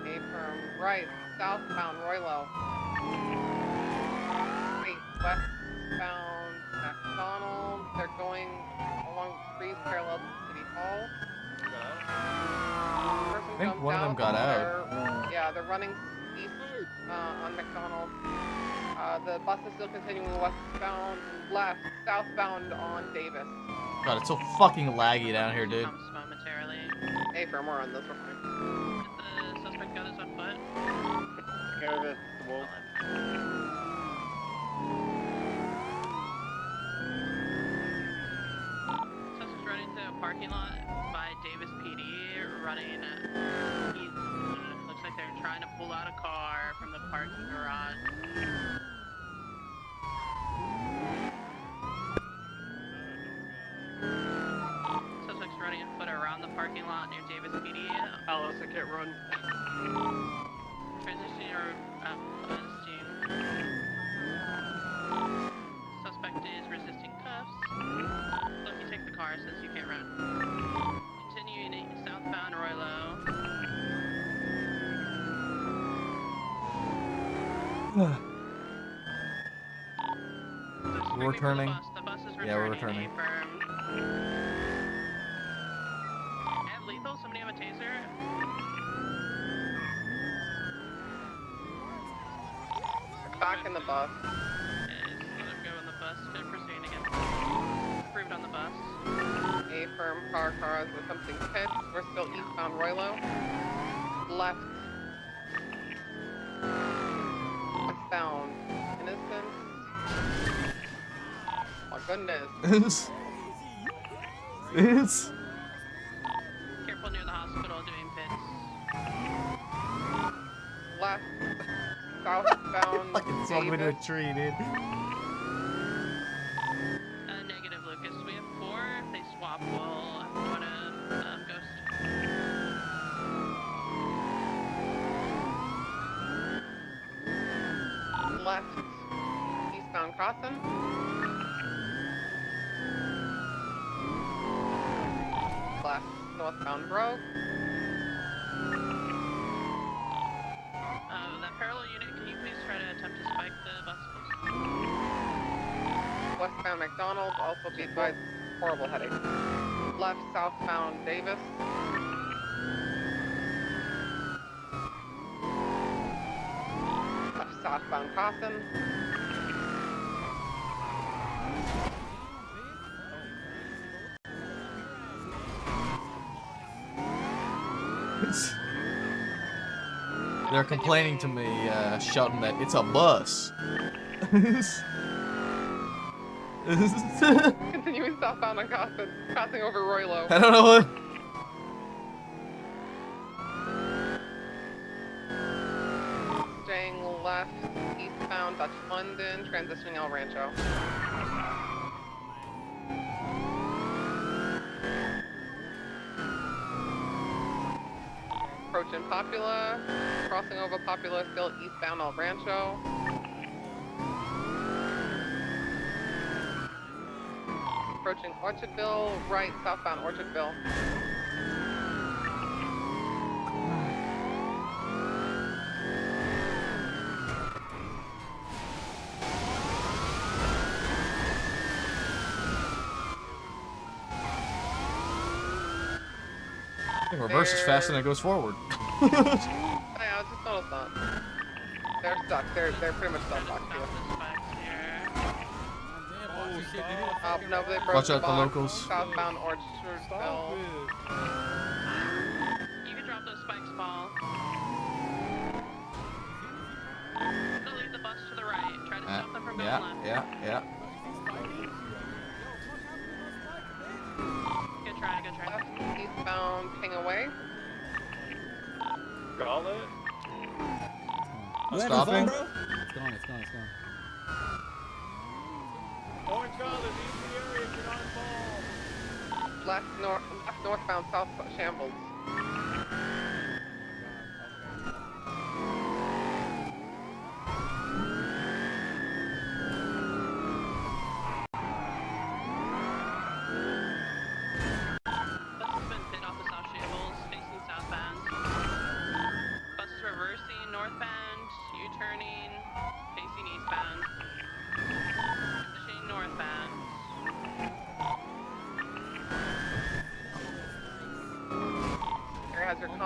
Affirm. Right, southbound Roylo. Wait, westbound McDonald. They're going along trees parallel to City Hall. I think one of them got out. Yeah, they're running east on McDonald. The bus is still continuing westbound, left, southbound on Davis. God, it's so fucking laggy down here, dude. Comes momentarily. Affirm, we're on this one. The suspect got us on foot. Go over the wall. Suspect's running to a parking lot by Davis PD, running. Looks like they're trying to pull out a car from the parking garage. Suspect's running afoot around the parking lot near Davis PD. Alice, I can't run. Transitioning or resisting. Suspect is resisting cuffs. So if you take the car since you can't run. Continuing southbound Roylo. We're returning. The bus is returning. Yeah, we're returning. Affirmed. And lethal, somebody have a taser? Back in the bus. Let him go in the bus. Proceeding again. Approved on the bus. Affirm, car is attempting pits. We're still eastbound Roylo. Left. Westbound Innocence. Oh my goodness. It's Careful near the hospital doing pits. Left. Southbound fucking throw him into a Davis. tree, dude. Negative, Lucas. We have 4. If they swap, we'll go to Ghost. Left. Eastbound Crossing. Left. Northbound Brogue. That parallel unit, can you please try to attempt to spike the bus, please? Westbound McDonald, also be advised, horrible headache. Left, southbound Davis. Left, southbound Cawson. They're complaining to me, shouting that it's a bus. Continuing southbound on Cawson, crossing over Roylo. I don't know what. Staying left, eastbound Dutch London, transitioning El Rancho. Approaching Popula, crossing over Popula, still eastbound El Rancho. Approaching Orchardville, right, southbound Orchardville. It reverses faster than it goes forward. Yeah, I just noticed that. They're stuck. They're pretty much stuck back here. No, they broke Watch out, the box. locals. Southbound Orchardville. You can drop those spikes, Paul. I'm gonna leave the bus to the right. Try to stop them from going left. Yeah. Good try, good try. Left, eastbound, ping away. Gauntlet? Stopping? It's gone. Orange Gauntlet, leave the area if you're not involved. Left, northbound, south shambles.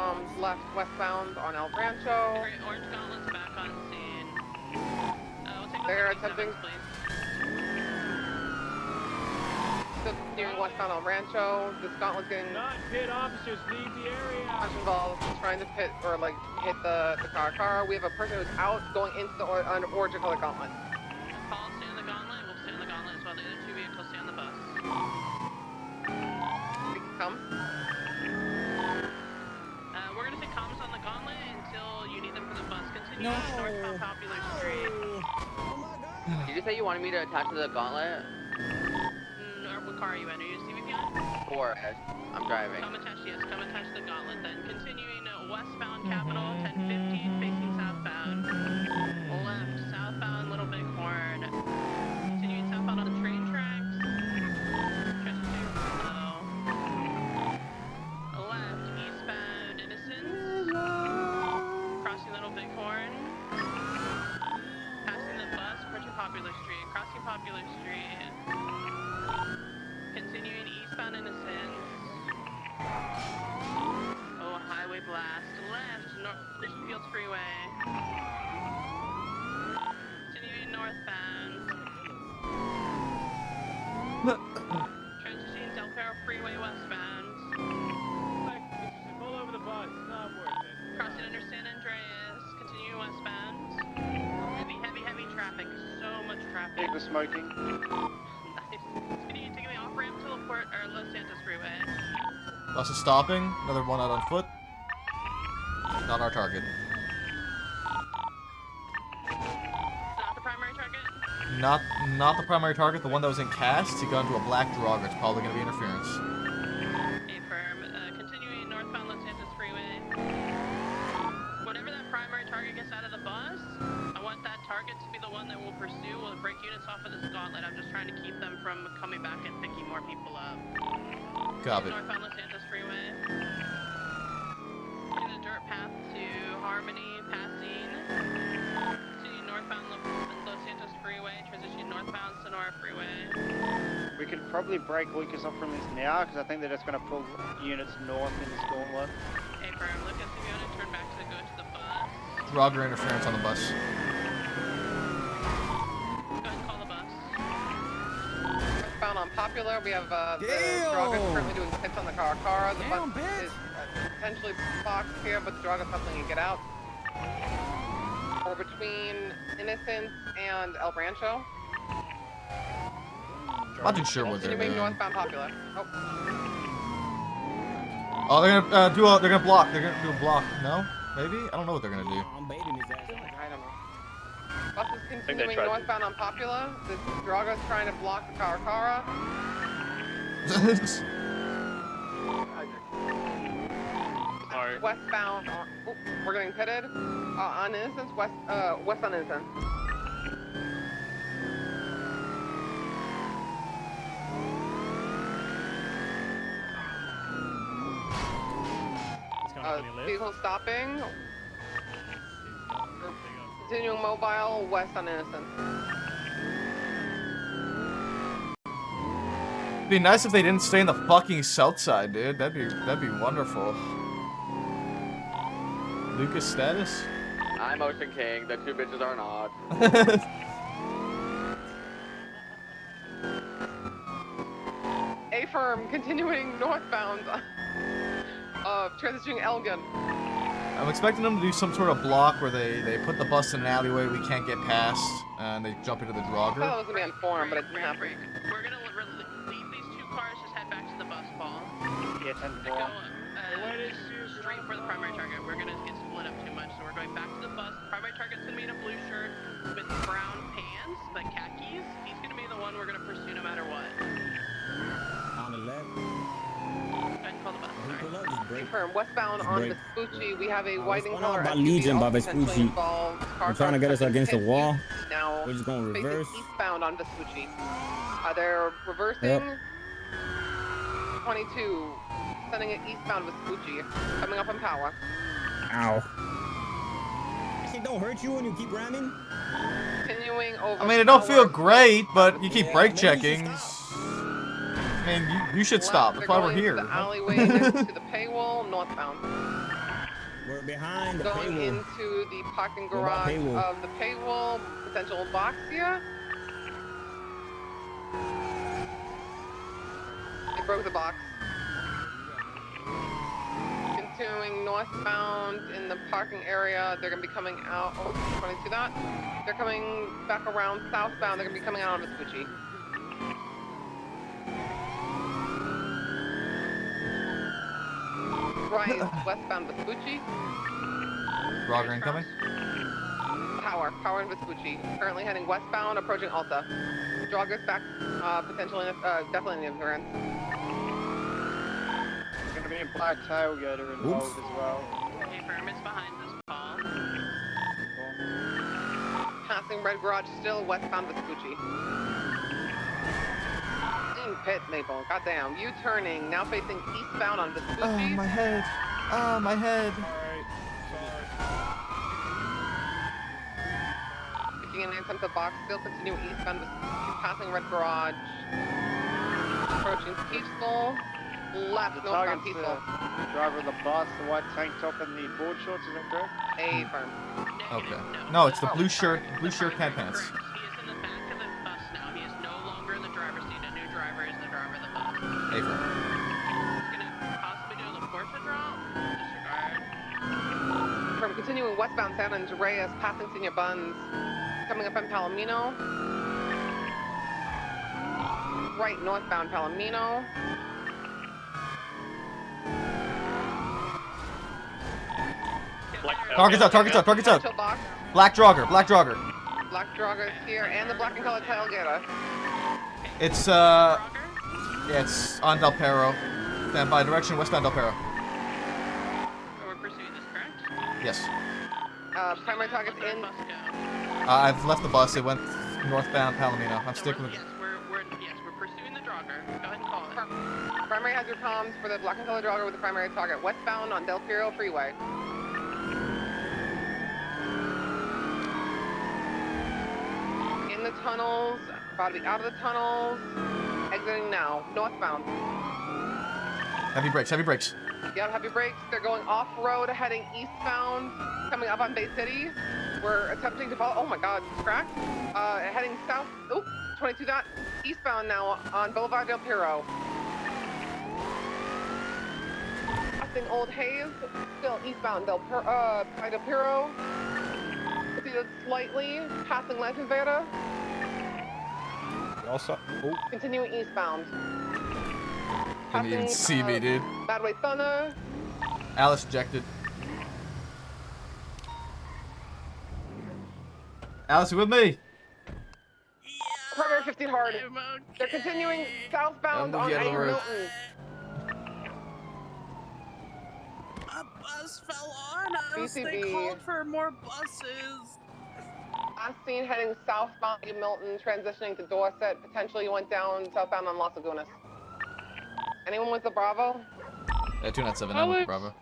comms left westbound on El Rancho. Great, orange gauntlets back on scene. We'll take the They're 77s, attempting. please. Still continuing westbound El Rancho. This gauntlet's getting. Not hit officers, leave the area. Much involved trying to hit or like hit the car. We have a person who's out going into the orange color gauntlet. Paul, stay on the gauntlet. We'll stay on the gauntlet as well. The other two vehicles stay on the bus. Come. We're gonna take comms on the gauntlet until you need them for the bus. Continue northbound Popular Street. Did you say you wanted me to attach to the gauntlet? What car are you in? Are you a CVP on? 4. I'm driving. Come attach, yes, come attach the gauntlet then. Continuing westbound Capitol, 1015, facing southbound. Left, southbound Little Bighorn. Continuing southbound on the train tracks. Transiting below. Left, eastbound Innocence. Crossing Little Bighorn. Passing the bus, approaching Popular Street. Crossing Popular Street. Continuing eastbound Innocence. Oh, highway blast. Left, North Fields Freeway. Continuing northbound. Transitioning Del Perro Freeway westbound. Pull over the bus. It's not worth it. Crossing under San Andreas. Continuing westbound. Heavy traffic. So much traffic. Vehicle smoking. Nice. Continuing taking the off-ramp to Los Santos Freeway. Bus is stopping. Another one out on foot. Not our target. Not the primary target? Not the primary target. The one that was in cast. He got into a black drogger. It's probably going to be interference. Affirm. Continuing northbound Los Santos Freeway. Whenever that primary target gets out of the bus, I want that target to be the one that we'll pursue. We'll break units off of this gauntlet. I'm just trying to keep them from coming back and picking more people up. Copy. Northbound Los Santos Freeway. Taking the dirt path to Harmony, passing. Continuing northbound Los Santos Freeway, transitioning northbound Sonora Freeway. We could probably break Lucas off from this now, because I think they're just going to pull units north in this gauntlet. Affirm. Lucas, if you want to turn back to go to the bus. Drogger interference on the bus. Go ahead and call the bus. Westbound on Popular, we have the Draga currently doing hits on the car. The bus is potentially blocked here, but the Draga's helping you get out. Or between Innocence and El Rancho. Not too sure what they're Continuing doing. northbound Popular. Oh, they're gonna they're gonna block. They're gonna do a block. No, maybe. I don't know what they're gonna do. I'm baiting his ass. I don't know. Bus is continuing northbound on Popular. The Draga's trying to block the Caracara. Westbound on, we're getting pitted. On Innocence, west on Innocence. Vehicle stopping. Continuing mobile west on Innocence. It'd be nice if they didn't stay in the fucking south side, dude. That'd be wonderful. Lucas status? I'm Ocean King. The two bitches are not. A-firm continuing northbound. Transitioning Elgin. I'm expecting them to do some sort of block where they put the bus in an alleyway we can't get past, and they jump into the I Drogger. thought it was gonna be on forum, but it didn't happen. We're gonna leave these two cars, just head back to the bus, Paul. Yeah, 10-4. Go straight for the primary target. We're gonna get split up too much, so we're going back to the bus. The primary target's gonna be in a blue shirt with brown pants, like khakis. He's gonna be the one we're gonna pursue no matter what. On the left. Go ahead and call the bus. Confirm. Westbound on Vespucci, we have a white and color by SUV Legion by also Vespucci. potentially involved. They're trying to get us against the wall. Now We're just going to facing reverse. eastbound on Vespucci. They're reversing. Yep. 22, sending it eastbound Vespucci, coming up on Power. Ow. This shit don't hurt you when you keep ramming? Continuing over. I mean, it don't feel great, but you keep brake checking. I mean, you should stop. That's why we're here. The alleyway next to the paywall, northbound. We're behind the Going paywall. into the parking What about garage paywall? of the paywall, potential box here. They broke the box. Continuing northbound in the parking area, they're gonna be coming out. Oh, 22 that. They're coming back around southbound. They're gonna be coming out of Vespucci. Right, westbound Vespucci. Roger incoming. Power in Vespucci. Currently heading westbound, approaching Alta. Joggers back, potentially, definitely in the interference. There's gonna be a black tailgater involved as well. Affirm is behind this Paul. Passing red garage, still westbound Vespucci. Pit Maple, goddamn. U-turning, now facing eastbound on Vespucci. Oh, my head. Oh, my head. Making an attempt at box, still continue eastbound Vespucci, passing red garage. Approaching Peaceful. Left, The northbound target's Peaceful. the driver of the bus, the white tank top, and the board shorts. Is that correct? A firm. Okay. No, it's the blue shirt, pant pants. He is in the back of the bus now. He is no longer in the driver's seat. A new driver is the driver of the bus. A firm. He's gonna possibly do the Porsche drop. Disregard. From continuing westbound San Andreas, passing Senior Buns. Coming up on Palomino. Right, northbound Palomino. Target's out, target's out, target's out. Potential box. Black jogger, black jogger. Black Drago is here, and the black and colored tailgater. It's, yeah, it's on Del Perro. Stand by, direction westbound Del Perro. We're pursuing this, correct? Yes. Primary target's in. I've left the bus, it went northbound Palomino. I'm sticking with... Yes, we're pursuing the jogger. Go ahead and call it. Primary has your comms for the black and colored Drago with the primary target. Westbound on Del Perro Freeway. In the tunnels, about to be out of the tunnels. Exiting now, northbound. Heavy brakes, heavy brakes. Yeah, heavy brakes. They're going off-road, heading eastbound, coming up on Bay City. We're attempting to follow. Oh my God, crack. Heading south. Oop, 22 dot. Eastbound now on Boulevard Del Perro. Passing Old Hayes, still eastbound Del Perro. See that slightly. Passing Lantern Verde. Also, oh. Continuing eastbound. Didn't even see me, dude. Badway Thunder. Alice ejected. Alice, you with me? Primary 15 hard. They're continuing southbound on yellow A road. Milton. A bus fell on us. They BCB. called for more buses. Last seen heading southbound A Milton, transitioning to Dorset. Potentially went down southbound on Las Lagunas. Anyone with the Bravo? 297, with Bravo.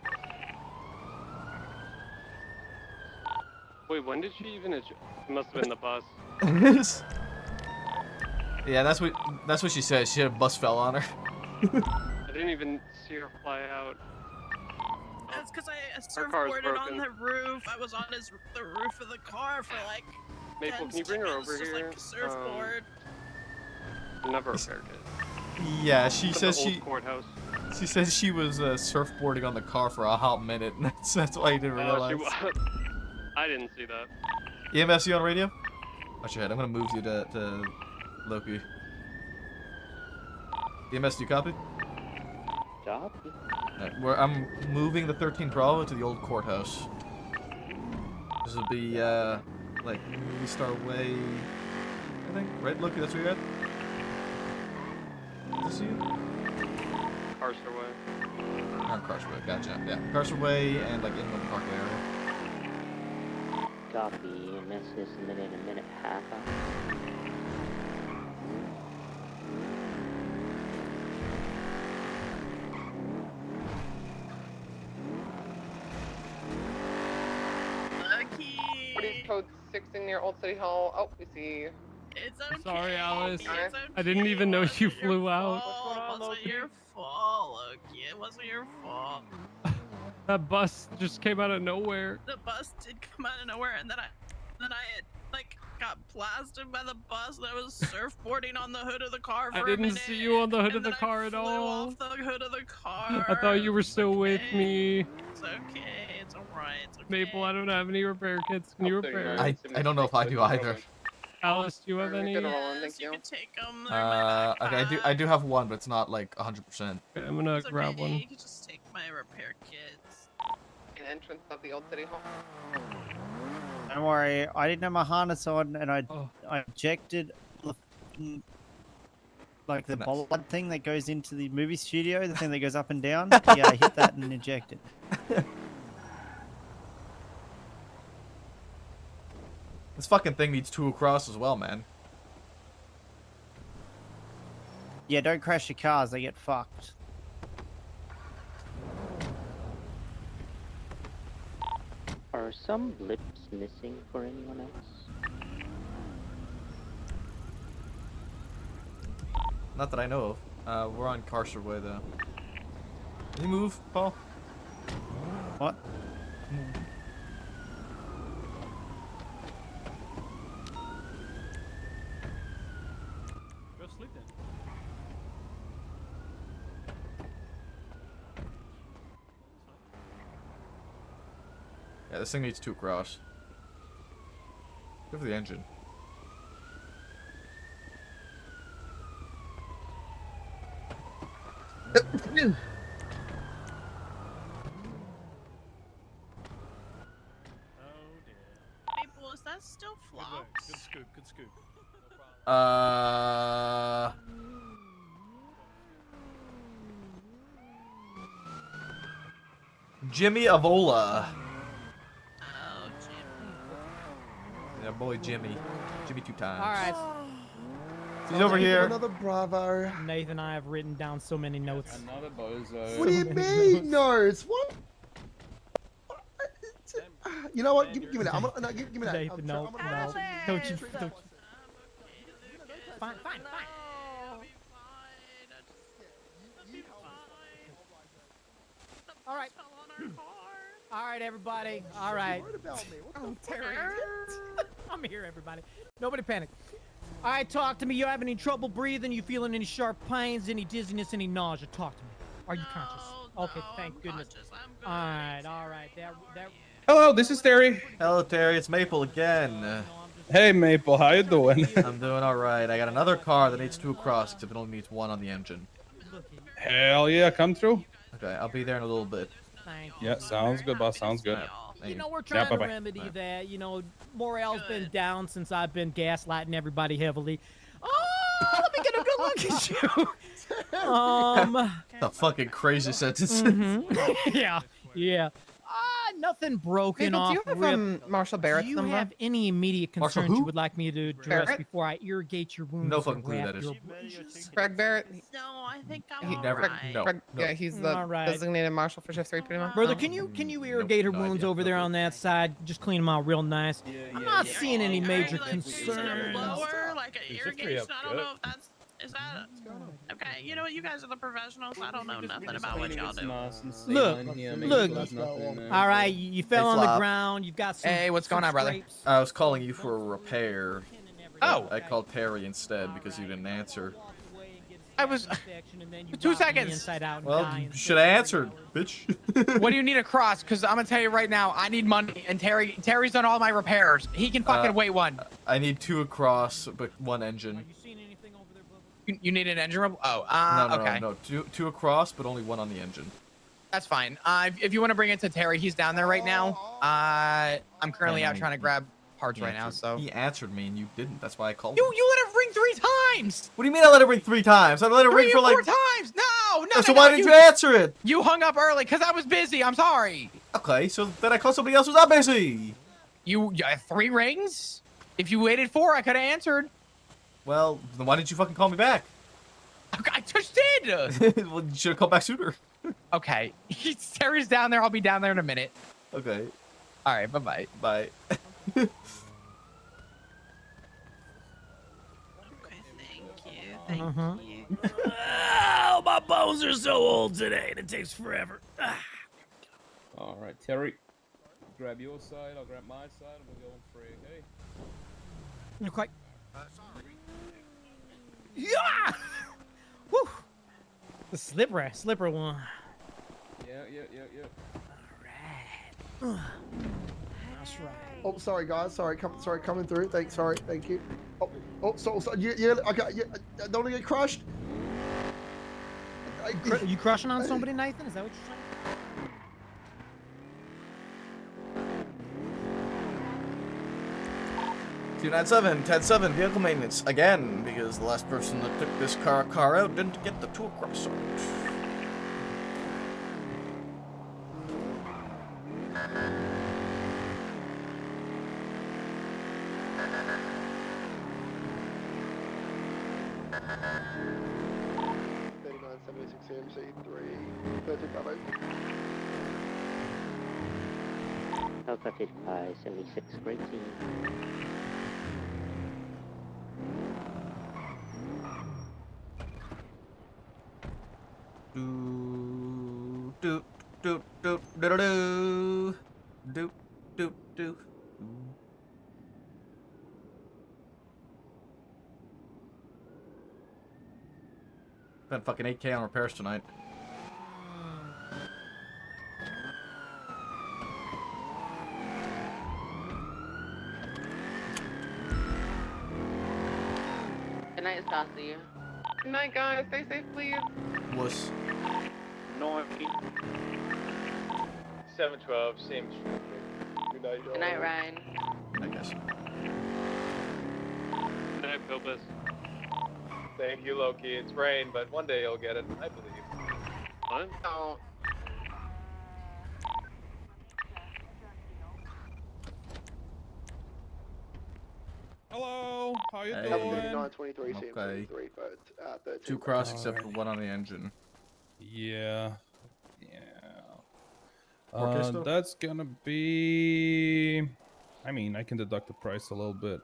Wait, when did she even It must have been the bus. Yeah, that's what she said. She had a bus fell on her. I didn't even see her fly out. That's because I Her car's surfboarded on broken. the roof. I was on the roof of the car for like Maple, 10 can you bring her seconds, over just here? like a surfboard. Never repaired it. Yeah, she It's at says the old she. courthouse. She says she was surfboarding on the car for a hot minute, and that's why you didn't realize. I didn't see that. EMS, you on radio? Watch your head. I'm gonna move you to Loki. EMS, do you copy? Copy. I'm moving the 13 Bravo to the old courthouse. This will be like Movie Star Way, I think. Right, Loki? That's where you're at. Is this you? Carcer Way. Oh, Carcer Way. Gotcha. Yeah, Carcer Way and like Inland Park area. Copy. EMS is submitted in a minute and a half. Lucky. What is code 6 in near Old City Hall? Oh, we see. It's okay. Sorry, Alice. It's okay. I didn't even know you It wasn't flew your out. fault. It wasn't your fault, Loki. It wasn't your fault. That bus just came out of nowhere. The bus did come out of nowhere, and then I had, like, got blasted by the bus. And I was surfboarding on the hood of the car for I a didn't minute. see you on the hood of and the then car I at flew all. off the hood of the car. I thought you were still with me. It's okay. It's alright. It's okay. Maple, I don't have any repair kits. Can you repair? I don't know if I do either. Alice, do you have any? Yes, you can take them. Okay, I do have one, but it's not like 100%. Okay, I'm gonna It's grab okay. one. You can just take my repair kits. An entrance of the old city hall. Don't worry, I didn't have my harness on, and I ejected like the bollard thing that goes into the movie studio, the thing that goes up and down. Yeah, I hit that and ejected. This fucking thing needs 2 across as well, man. Yeah, don't crash your cars; they get fucked. Are some blips missing for anyone else? Not that I know of. We're on Carcer Way, though. Can you move, Paul? What? Go sleep then. Yeah, this thing needs 2 across. Go for the engine. Maple, is that still flops? Good scoop. Good scoop. Jimmy Avola. Oh, Jimmy. Yeah, boy Jimmy. Jimmy 2 times. All right. He's over here. Another Bravo. Nathan and I have written down so many notes. Another bozo. What do you mean notes? What? You know what? Give me that. No, give me that. Nathan, no. Don't you. Fine. All right. All right, everybody. All right. Oh, Terry. I'm here, everybody. Nobody panic. All right, talk to me. You having any trouble breathing? You feeling any sharp pains, any dizziness, any nausea? Talk to me. Are you conscious? Okay, thank goodness. All right. Hello, this is Terry. Hello, Terry. It's Maple again. Hey, Maple, how you doing? I'm doing alright. I got another car that needs 2 across, except it only needs 1 on the engine. Hell yeah, come through. Okay, I'll be there in a little bit. Yeah, sounds good, boss. Sounds good. You know, we're trying to remedy that. You know, morale's been down since I've been gaslighting everybody heavily. Oh, let me get a good look at you. The fucking crazy sentence. Yeah. Nothing broken Maple, off. do you have Marshall Barrett's Do you number? have any immediate Marshall concerns who? you would like me to address Barrett? before I irrigate your wounds? No and fucking clue who wrap that is. your- Greg Barrett. No, I think I'm He, Never- alright. no. Greg, yeah, he's the All right. designated marshal for Shift 3, pretty much. Brother, can you irrigate her no wounds idea. over there on that side? Just clean them out real nice. I'm not seeing any major Like, using a concerns. blower, like an Shift 3 irrigation. up I don't good. know if that's. Is that okay? You know what? You guys are the professionals. I don't know nothing about what y'all do. Look. All right, you fell on the Flop. ground. You've got some. Hey, what's going some on, brother? scrapes. I was calling you for a repair. Oh. I called Terry instead because you didn't answer. I was. 2 seconds. Well, you should have answered, bitch. What do you need across? Because I'm gonna tell you right now, I need money, and Terry's done all my repairs. He can fucking wait one. I need 2 across, but 1 engine. You need an engine? Oh, okay. No. Two across, but only 1 on the engine. That's fine. If you want to bring it to Terry, he's down there right now. I'm currently out trying to grab parts right now, so. He answered me and you didn't. That's why I called You him. let him ring 3 times! What do you mean I let it ring 3 times? I let it ring for like 4 times! No! So why didn't you answer it? You hung up early because I was busy. I'm sorry. Okay, so then I called somebody else who's not busy. You 3 rings? If you waited 4, I could have answered. Well, then why didn't you fucking call me back? I just did! Well, you should have called back sooner. Okay. Terry's down there. I'll be down there in a minute. Okay. Alright, bye-bye. Bye. Okay, thank you. Oh, my bones are so old today. It takes forever. All right, Terry. Grab your side. I'll grab my side, and we'll go on free. Okay. Okay. Sorry. Yeah. Woo. The slipper one. Yeah. That's right. Oh, sorry, guys. Sorry, coming through. Thank you. Oh, so yeah. Okay, yeah. I don't want to get crushed. Are you crushing on somebody, Nathan? Is that what you're saying? $297, 10-7, vehicle maintenance again, because the last person that took this car out didn't get the 2 across on it. Alpha 55, 76, great team. Do. Spent fucking 8K on repairs tonight. Good night, Stassi. Good night, guys. Stay safe, please. Was 712, same. Good night, y'all. Good night, Ryan. I guess. Good night, Pilbus. Thank you, Loki. It's rain, but one day you'll get it. I believe. What? No. Hello, how you Hey. doing? 23, Okay. 23, but 13. 2 cross except for 1 on the engine. Yeah. 4K still? That's gonna be. I mean, I can deduct the price a little bit.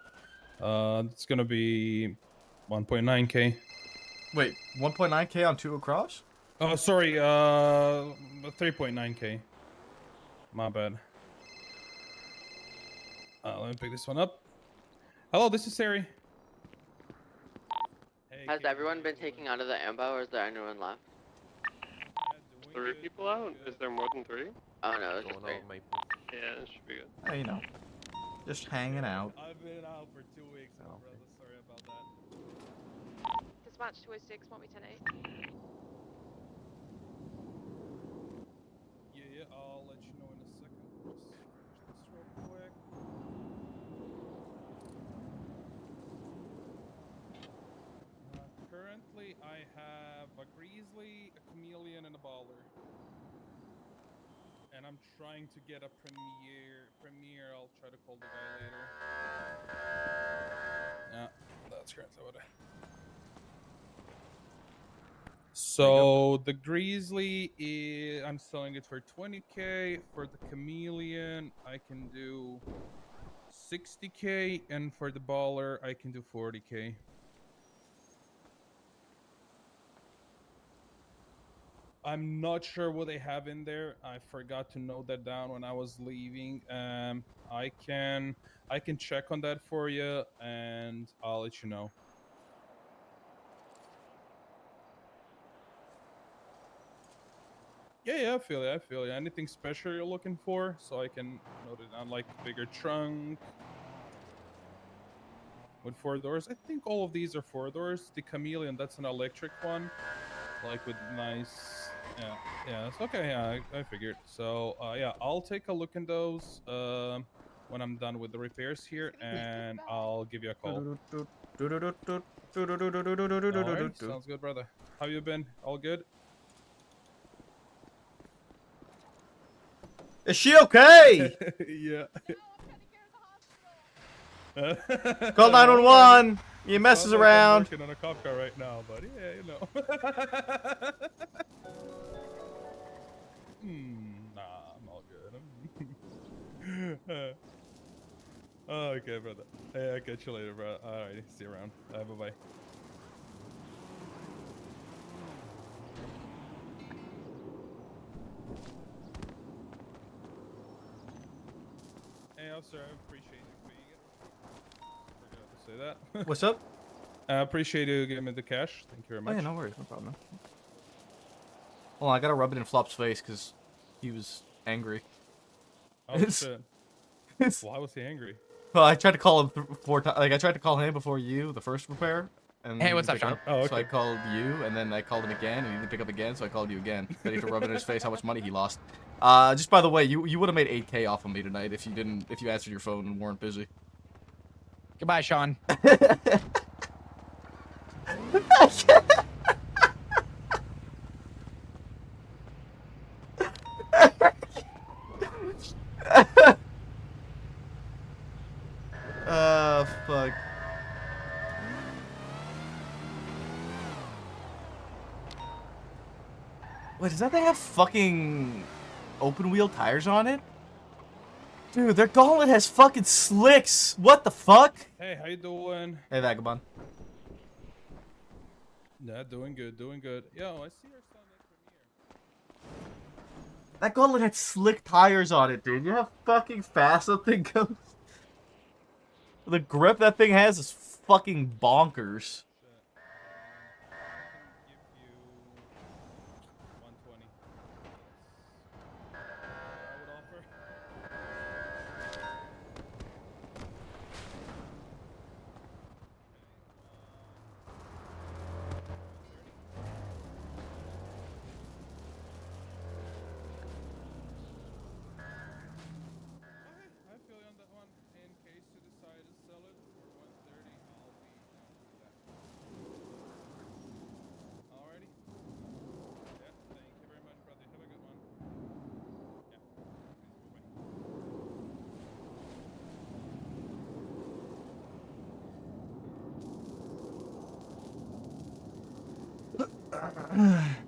It's gonna be 1.9K. Wait, 1.9K on 2 across? Oh, sorry. 3.9K. My bad. Let me pick this one up. Hello, this is Sari. Has everyone been taken out of the ambo, or is there anyone left? 3 people out? Is there more than 3? Oh no, it's just 3. Yeah, it should be good. Hey, you know, just hanging out. I've been out for 2 weeks, my brother. Sorry about that. Dispatch 206, want me 10-8. Yeah, I'll let you know in a second. Just finish this real quick. Currently, I have a Grizzly, a Chameleon, and a Baller. And I'm trying to get a Premier. I'll try to call the guy later. Yeah, that's currently what I... So the Grizzly is, I'm selling it for 20K. For the Chameleon, I can do 60K, and for the Baller, I can do 40K. I'm not sure what they have in there. I forgot to note that down when I was leaving. I can check on that for you, and I'll let you know. Yeah, I feel you. Anything special you're looking for, so I can note it down, like bigger trunk with 4 doors. I think all of these are 4 doors. The Chameleon, that's an electric one, like with nice. Yeah, it's okay. Yeah, I figured. So, yeah, I'll take a look in those when I'm done with the repairs here, and I'll give you a call. Alright, sounds good, brother. How you been? All good? Is she okay? Yeah. Call 911. He messes around. I'm working on a cop car right now, but yeah, you know. Nah, I'm all good. Okay, brother. Hey, I'll catch you later, bro. Alright, see you around. Bye-bye. officer. I appreciate you paying it. Forgot to say that. What's up? I appreciate you giving me the cash. Thank you very Oh much. yeah, no worries, no problem. Hold on, I gotta rub it in Flop's face because he was angry. Oh shit. Why was he angry? Well, I tried to call him 4 times. Like I tried to call him before you, the first repair. And Hey, he what's didn't up, pick Sean? Oh, So I okay. called you, and then I called him again, and he didn't pick up again, so I called you again. Then he had to rub it in his face how much money he lost. Just by the way, you would have made 8K off of me tonight if you answered your phone and weren't busy. Goodbye, Sean. Fuck. Wait, does that thing have fucking open wheel tires on it? Dude, their gauntlet has fucking slicks. What the fuck? Hey, how you doing? Hey, Vagabond. Yeah, doing good, doing good. Yo, I see our son at Premiere. That gauntlet had slick tires on it, dude. You know how fucking fast that thing goes? The grip that thing has is fucking bonkers. I feel you on that one. In case you decide to sell it for 130, I'll be down to do that. Alrighty. Yeah, thank you very much, brother. Have a good one. Yeah. Bye-bye.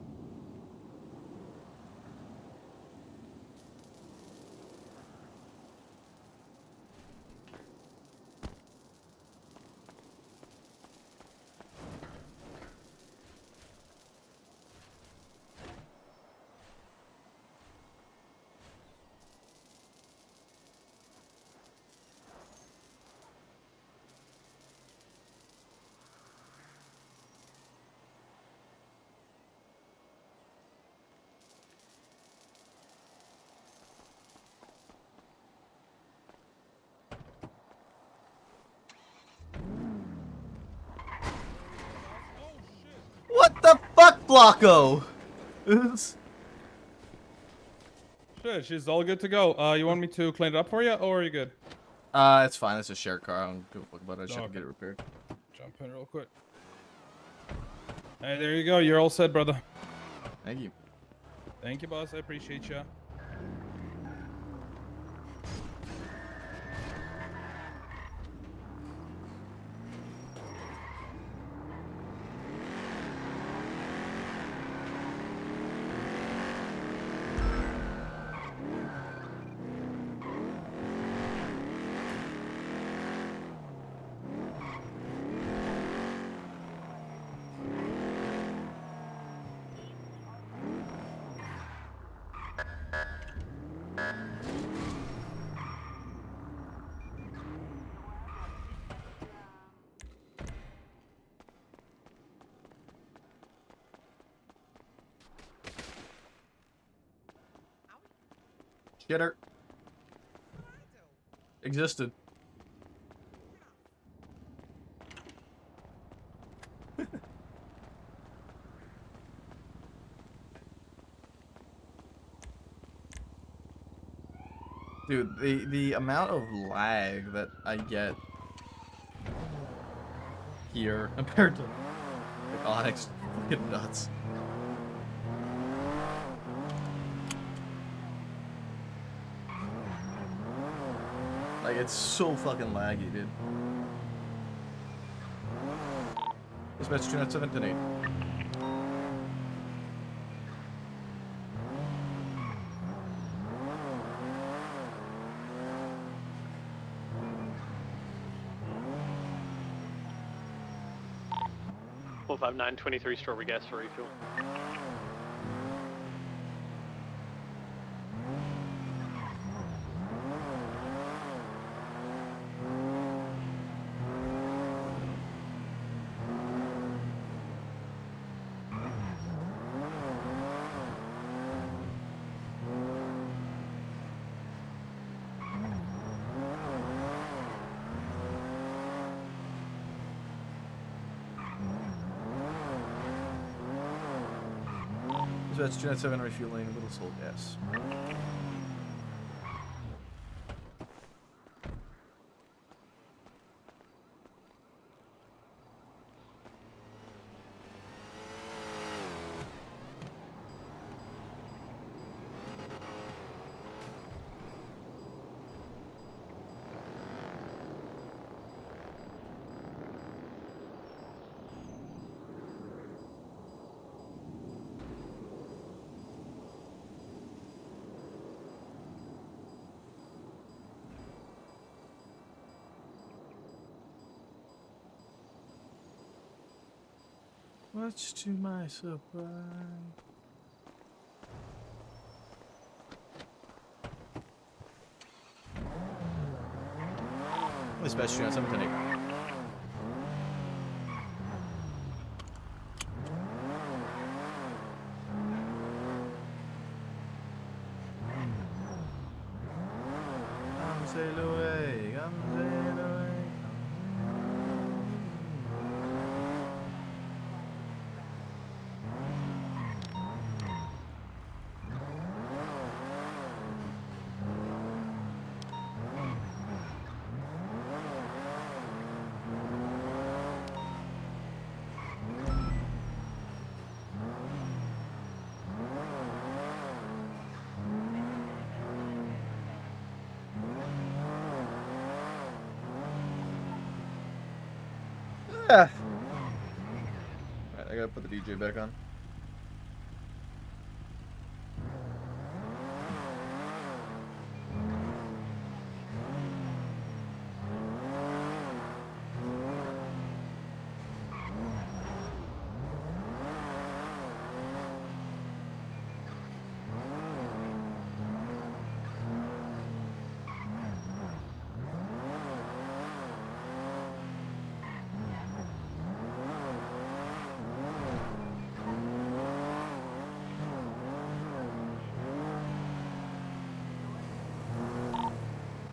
What the fuck, Blocko? Shit, she's all good to go. You want me to clean it up for you, or are you good? It's fine. It's a shared car. I don't give a fuck about it. I just have to get it repaired. Jump in real quick. Hey, there you go. You're all set, brother. Thank you. Thank you, boss. I appreciate you. Shitter. Existed. Dude, the amount of lag that I get here compared to like Onyx, fucking nuts. Like, it's so fucking laggy, dude. This match 297 to 8. Four 559 23 strawberry gas for refuel. That's 297 refueling, Little Soul gas. Much to my surprise. This best 297 today. Come sail away, come sail away. Alright, I gotta put the DJ back on.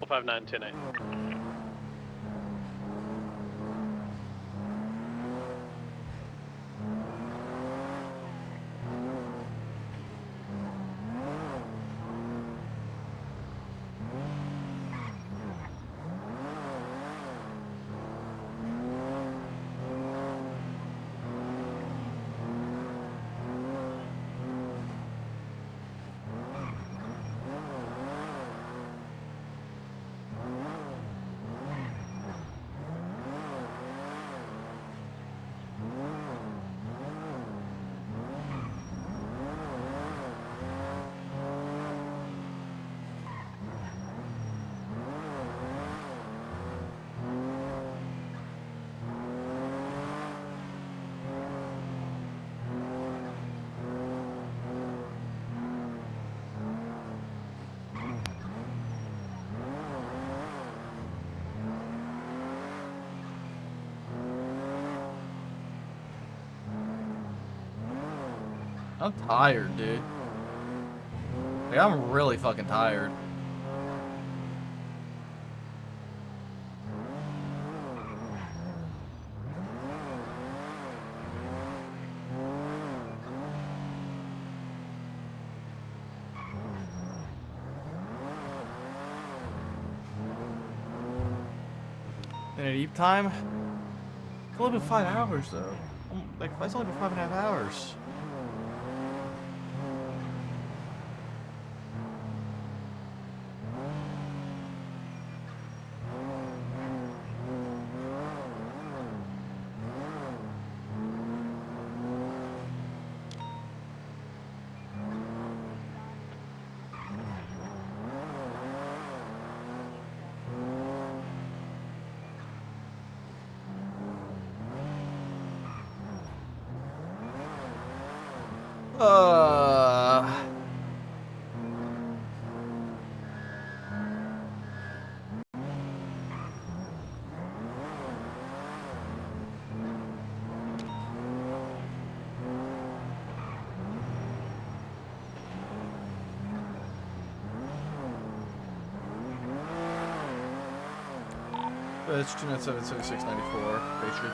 Five nine 10 8. I'm tired, dude. Like, I'm really fucking tired. And at eat time? It's only been 5 hours, though. Like, it's only been 5.5 hours. It's 297-7694, Patriot.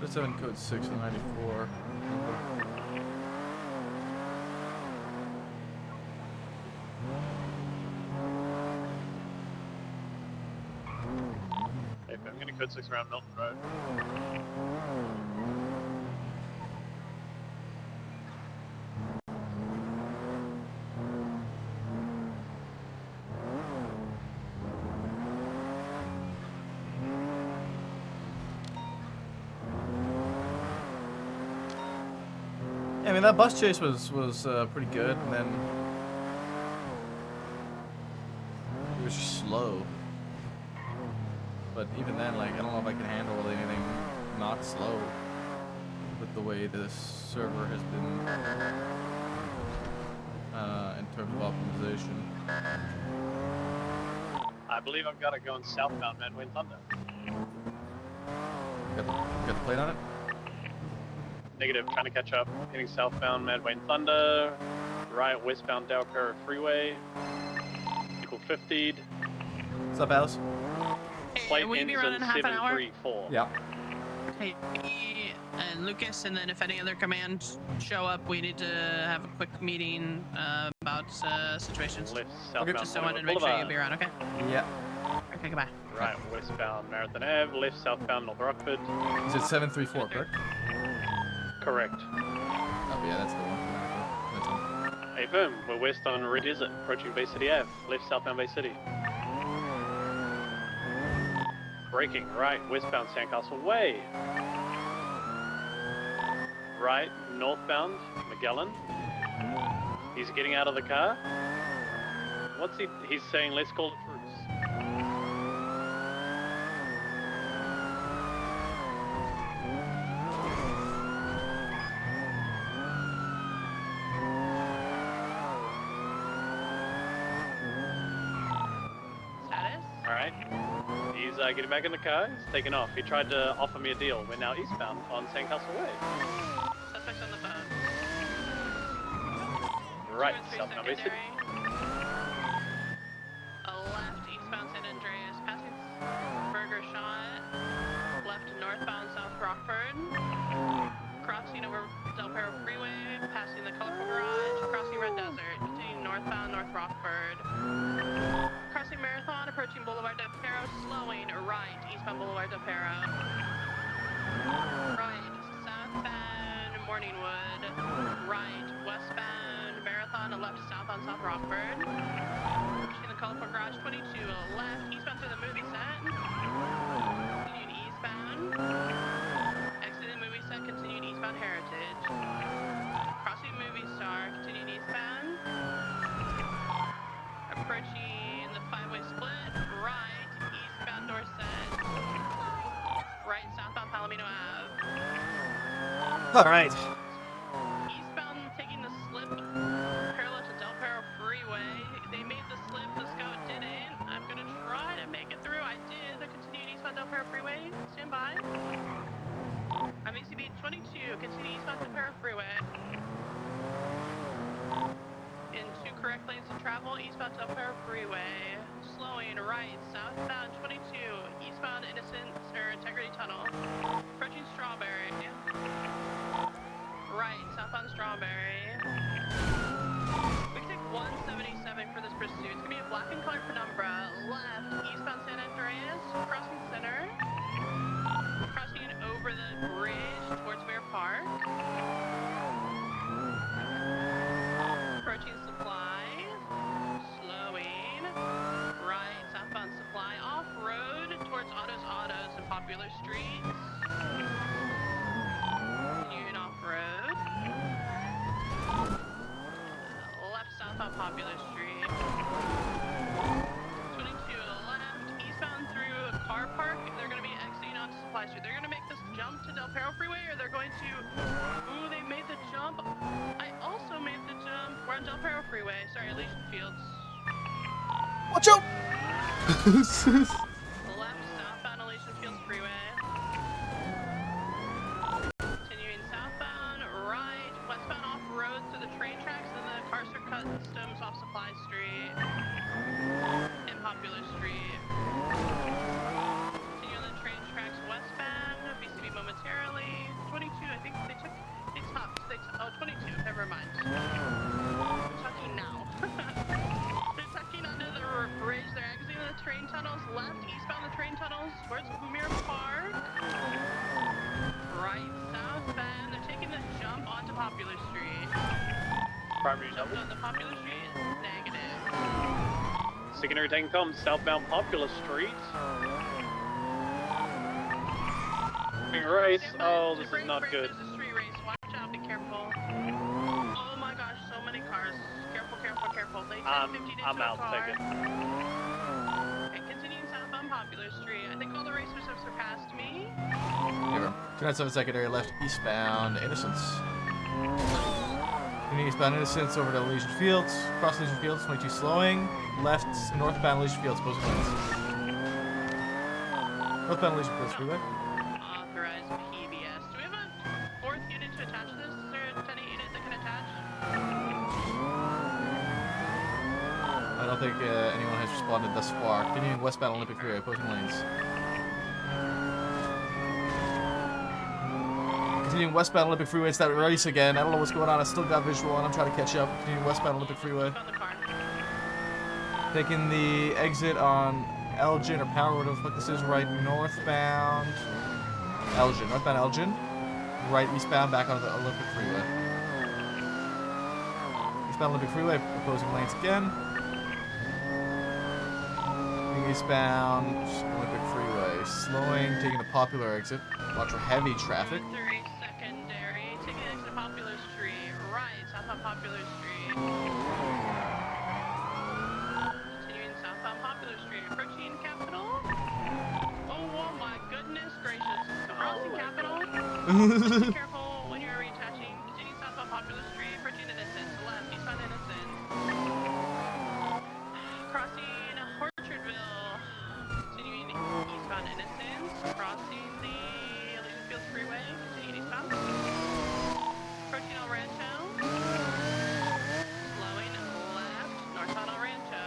7 code 6 and 94. Hey, I'm gonna code 6 around Milton Road. Yeah, I mean that bus chase was pretty good, and then it was just slow. But even then, like I don't know if I can handle anything not slow with the way this server has been in terms of optimization. I believe I've got it going southbound Medway and Thunder. Got the plate on it? Negative, trying to catch up. Hitting southbound Medway and Thunder. Right, westbound Del Perro Freeway. Equal 50'd. What's up, Alice? Plate will you be running half an hour? 734. Yeah. Hey, me and Lucas, and then if any other commands show up, we need to have a quick meeting about situations. Lift southbound Just so I wanted to Hollywood make sure you'd Boulevard. be around, okay? Yeah. Okay, goodbye. Right, westbound Marathon Ave. Left southbound North Rockford. Is it 734, correct? Correct. Oh yeah, that's the one. That's one. Hey, boom. We're west on Red Desert, approaching Bay City Ave. Left southbound Bay City. Braking right, westbound Sandcastle Way. Right, northbound Magellan. He's getting out of the car. What's he? He's saying, let's call it truce. Status? Alright. He's getting back in the car. He's taking off. He tried to offer me a deal. We're now eastbound on Sandcastle Way. Suspects on the phone. Right, southbound Bay City. A left, eastbound San Andreas, passing Burger Shot. Left, northbound South Rockford. Crossing over Del Perro Freeway, passing the Colorful Garage, crossing Red Desert, continuing northbound North Rockford. Crossing Marathon, approaching Boulevard Del Perro, slowing right, eastbound Boulevard Del Perro. Right, southbound Morningwood. Right, westbound Marathon, left south on South Rockford. Approaching the Colorful Garage, 22, left, eastbound through the movie set. Continuing eastbound. Exiting movie set, continuing eastbound Heritage. Crossing Movie Star, continuing eastbound. Approaching the 5-way split, right, eastbound Dorset. Right, southbound Palomino Ave. Alright. Eastbound taking the slip parallel to Del Perro Freeway. They made the slip, the scout didn't. I'm gonna try to make it through. I did. They're continuing eastbound Del Perro Freeway. Stand by. I'm ACB 22, continuing eastbound Del Perro Freeway. In 2 correct lanes to travel, eastbound Del Perro Freeway. Slowing right, southbound 22, eastbound Integrity Tunnel. Approaching Strawberry. Right, southbound Strawberry. We can take 177 for this pursuit. It's gonna be a black and colored penumbra. Left, eastbound San Andreas, crossing center. Crossing over the bridge towards Bear Park. Approaching Supply. Slowing. Right, southbound Supply. Off-road towards Autos and Popular Streets. Continuing off-road. Left, southbound Popular Street. 22 left, eastbound through a car park. They're going to be exiting onto Supply Street. They're going to make this jump to Del Perro Freeway, or they're going to... Ooh, they made the jump. I also made the jump. We're on Del Perro Freeway. Sorry, Elysian Fields. Watch out! Left, southbound Elysian Fields Freeway. Continuing southbound, right, westbound off-road to the train tracks, and the cars are customs off Supply Street and Popular Street. Continue on the train tracks westbound, BCB momentarily. tunnels, left, eastbound the train tunnels. Where's Humir Park? Right, southbound. They're taking the jump onto Popular Street. Primary Jump double. on the Popular Street, negative. Secondary taking comms, southbound Popular Street. Being race. Oh, this is not good. There's a street race. Watch out, be careful. Oh my gosh, so many cars. Careful, careful, careful. They 10-50 into I'm a out. car. Take it. And continuing southbound Popular Street. I think all the racers have surpassed me. Here, 297 secondary left eastbound Innocence. Continuing eastbound Innocence over to Legion Fields. Cross Legion Fields, 22 slowing. Left northbound Legion Fields, opposing lanes. Northbound Legion Fields freeway. Authorized PBS. Do we have a fourth unit to attach this? Is there a 10-8 unit that can attach? I don't think anyone has responded thus far. Continuing westbound Olympic Freeway, opposing lanes. Continuing westbound Olympic Freeway, it's that race again. I don't know what's going on. I still got visual and I'm trying to catch up. Continuing westbound Olympic Freeway. Taking the exit on Elgin or Power, whatever the fuck this is, right northbound Elgin. Northbound Elgin. Right eastbound back onto the Olympic Freeway. Eastbound Olympic Freeway, opposing lanes again. Eastbound Olympic Freeway. Slowing, taking the Popular exit. Watch for heavy traffic. 3 secondary. Taking the exit to Popular Street. Right, southbound Popular Street. Continuing southbound Popular Street. Approaching Capitol. Oh my goodness gracious. Crossing Capitol. Be careful when you're reattaching. Continuing southbound Popular Street. Approaching Innocence. Left, eastbound Innocence. Crossing Orchardville. Continuing eastbound Innocence. Crossing the Legion Fields Freeway. Continuing eastbound. Approaching El Rancho. Slowing left. Northbound El Rancho.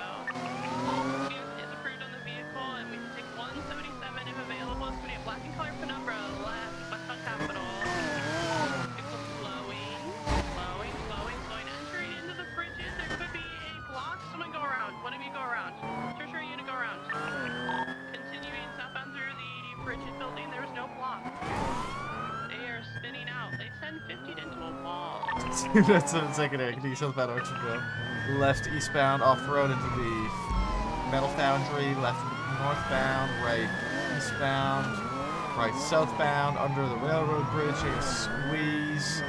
Use is approved on the vehicle, and we can take 177 if available. It's going to be a black and colored penumbra. Left, westbound Capitol. Vehicle slowing. Entering into the bridges. There could be a block. Someone go around. One of you go around. Tertiary unit go around. Continuing southbound through the bridges building. There was no block. They are spinning out. They 10-50 into a wall. That's 7 secondary. Continuing southbound Orchardville. Left eastbound off-road into the Metal Foundry. Left northbound. Right eastbound. Right southbound. Under the railroad bridge. Take a squeeze.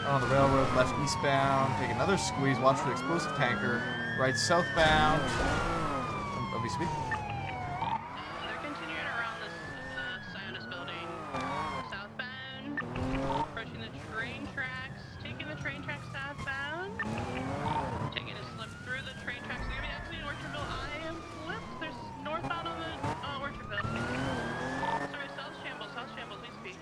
On the railroad. Left eastbound. Take another squeeze. Watch for the explosive tanker. Right southbound. OBSB. They're continuing around this Sionis building. Southbound. Approaching the train tracks. Taking the train tracks southbound. Taking a slip through the train tracks. They're going to be exiting Orchardville. I am flipped. There's northbound on the Orchardville. Sorry, South Shambles, we speak.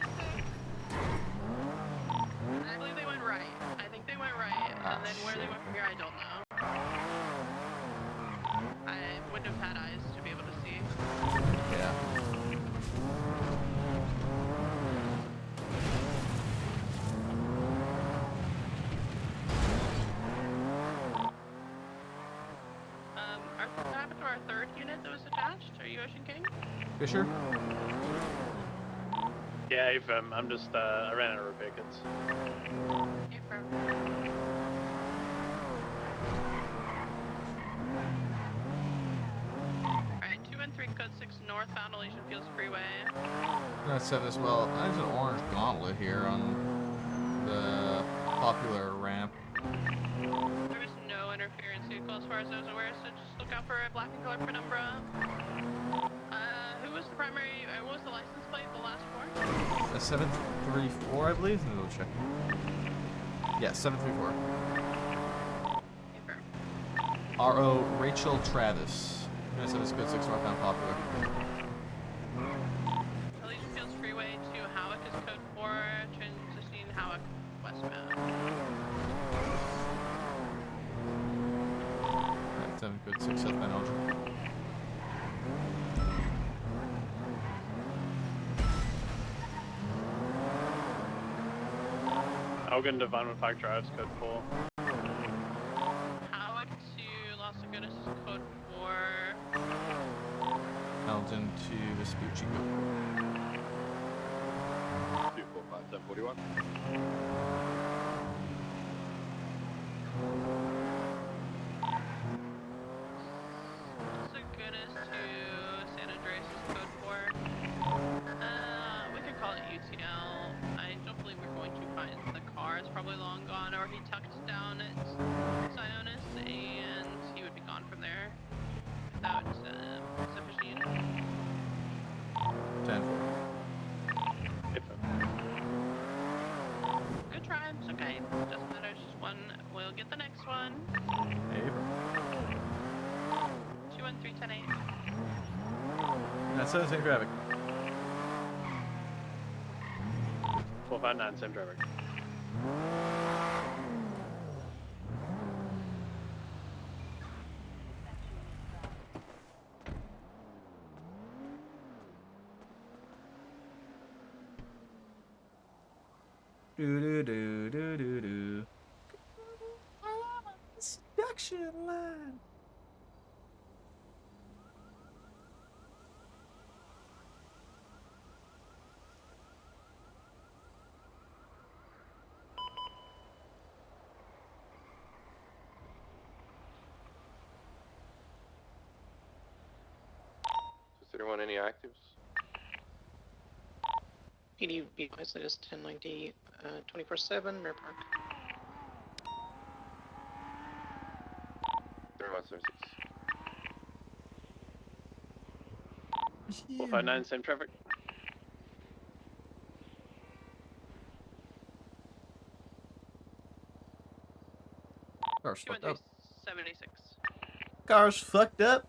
I believe they went right. I think they went right. And then where they went from here, I don't know. I wouldn't have had eyes to be able to see. Yeah. What happened to our third unit that was attached? Are you Ocean King? Fisher? Yeah, I'm just, I ran out of pickets. Alright, 213 code 6 northbound Elysian Fields Freeway. That's 7 as well. There's an orange gauntlet here on the Popular ramp. There is no interference vehicle as far as I was aware, so just look out for a black and colored penumbra. Who was the primary, what was the license plate, the last four? A 734, I believe. Let me go check. Yeah, 734. R.O. Rachel Travis. That's good 6 northbound Popular. Elysian Fields Freeway to Howick is code 4, transitioning Howick westbound. Alright, 7 good 6 southbound Elgin. Elgin to Vinewood Park Drive's code 4. Howick to Las Lagunas is code 4. turns into Vespucci. Go. 245, 1041. So good as to San Andreas code 4. We could call it UTL. I don't believe we're going to find the car. It's probably long gone, or he tucked down at Sionis, and he would be gone from there without sufficient units. 10-4. Good try. It's okay. Doesn't matter. It's just one. We'll get the next one. Hey, 213-10-8. That's the same traffic. 459, same traffic. Do. Seduction line. Does anyone any actives? PD be latest 1090, 24/7, Mirror Park. 3176. 459, same traffic. Car's fucked up. 76. Car's fucked up.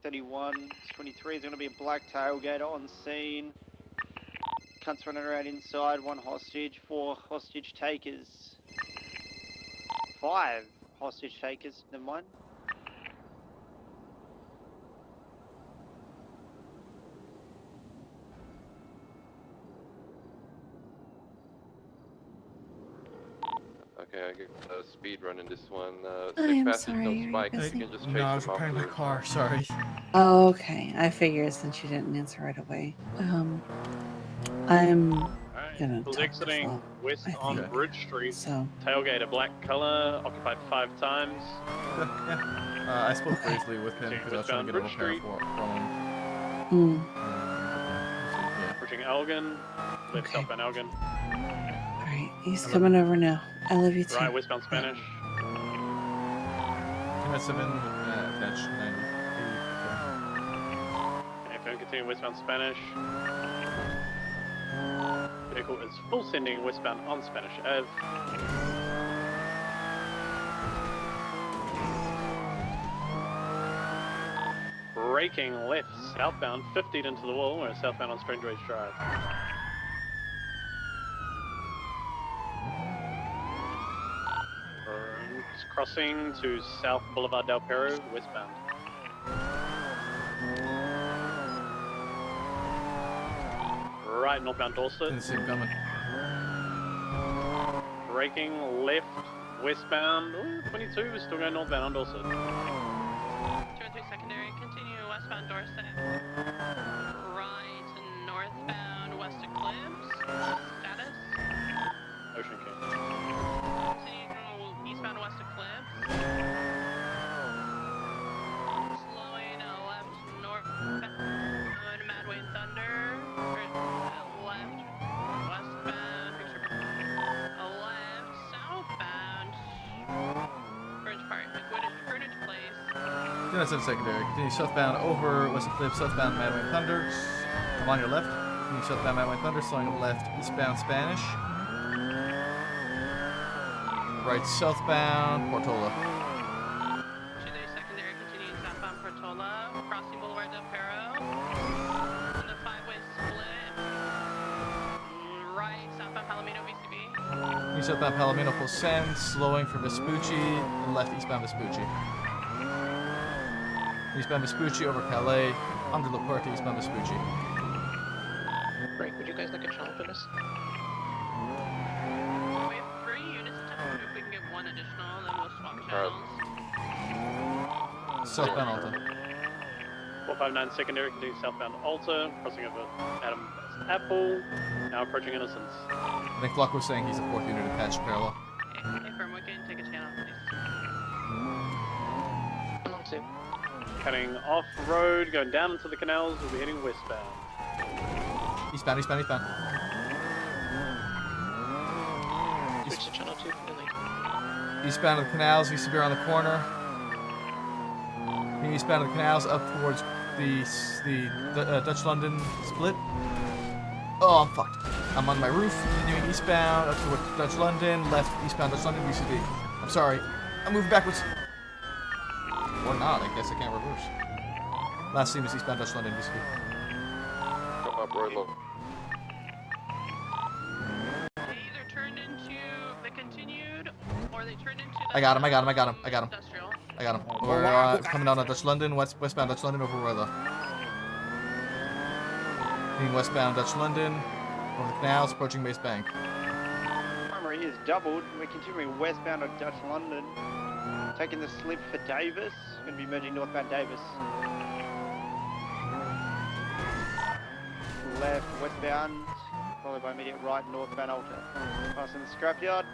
$231.23 is going to be a black tailgate on scene. Cunts running around inside, 1 hostage, 4 hostage takers. 5 hostage takers, never mind. Okay, I get speed running this one. I Six am passes, sorry, no you're spikes. busy? You can just chase No, I was them off repairing my the car. Sorry. Oh, okay. I figured since you didn't answer right away. I'm gonna Who's talk to exiting Flo, west I on think. Bridge Street. So, Tailgate a black color, occupied 5 times. I spoke briefly with him because I was trying to get a Westbound repair Bridge from him. Approaching Elgin, left Okay. southbound Elgin. alright, he's coming over now. I love you too. Right, westbound Spanish. 297 dash 90. Okay, phone continue westbound Spanish. Vehicle is full sending westbound on Spanish Ave. Braking left southbound, 50 into the wall. We're southbound on Strange Ways Drive. Crossing to South Boulevard Del Perro, westbound. Right, northbound Dorset. Didn't see him coming. Braking left, westbound. Ooh, 22 is still going northbound on Dorset. 213 secondary, continue westbound Dorset. Right, northbound West Eclipse. Status. Ocean King. Continue eastbound West Eclipse. Slowing left northbound Madway and Thunder. Left westbound, left southbound Bridge Park, Greenwich Place. 297 secondary. Continue southbound over West Eclipse, southbound Madway and Thunder. I'm on your left. Continue southbound Madway and Thunder, slowing left eastbound Spanish. Right southbound Portola. 230 secondary, continuing southbound Portola, crossing Boulevard Del Perro. And the 5-way split. Right, southbound Palomino VCB. Continue southbound Palomino full send, slowing for Vespucci, and left eastbound Vespucci. Eastbound Vespucci over Calais, under La Puerta, eastbound Vespucci. Frank, would you guys like a challenge for this? We have 3 units to if we can get one additional, then we'll swap channels. Southbound Alta. 459 secondary, continue southbound Alta, crossing over Adam West Apple, now approaching Innocence. I think Flock was saying he's a 4th unit attached parallel. Hey, firm, we can take a channel, please. Cutting off road, going down into the canals, we'll be heading westbound. Eastbound, eastbound, eastbound. Switch to channel 2 for me. Eastbound of the canals, used to be around the corner. Eastbound of the canals up towards the Dutch London split. Oh, I'm fucked. I'm on my roof, continuing eastbound up towards Dutch London, left eastbound Dutch London, UCB. I'm sorry. I'm moving backwards. Or not, I guess I can't reverse. Last scene was eastbound Dutch London, UCB. Come up, Royal. They either turned into the continued, or they turned into the I got him. industrial. I got him. We're coming down on Dutch London, westbound Dutch London over Royal. Heading westbound Dutch London, over the canals, approaching Base Bank. Primary is doubled. We're continuing westbound of Dutch London. Taking the slip for Davis. Going to be merging northbound Davis. Left westbound, followed by immediate right northbound Alta. Passing the scrapyard.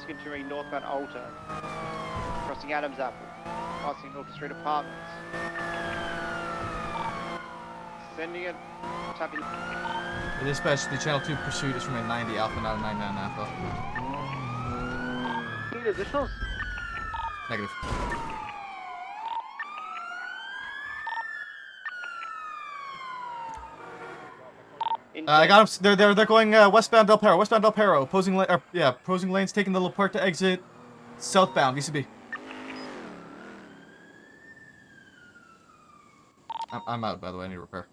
Continuing northbound Alta. Crossing Adams Apple. Passing Milk Street Apartments. Sending it. Tapping. The dispatch, the channel 2 pursuit is from a 90 Alpha, not a 99 Alpha. Need additionals? Negative. I got them. They're going westbound Del Perro. Westbound Del Perro. Opposing lanes, taking the La Puerta exit. Southbound VCB. I'm out, by the way. I need repair.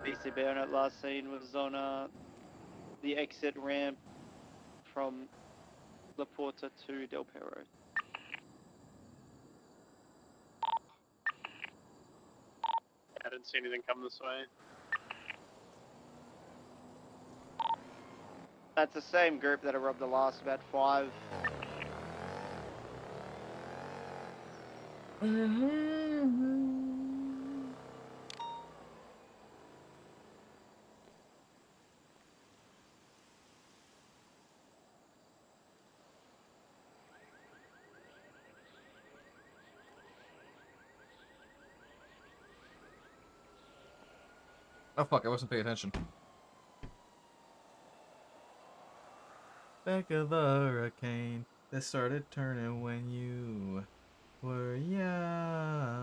BC Bayonet last scene was on the exit ramp from La Porta to Del Perro. I didn't see anything come this way. That's the same group that I robbed the last about 5. Oh fuck, I wasn't paying attention. Back of a hurricane that started turning when you were young.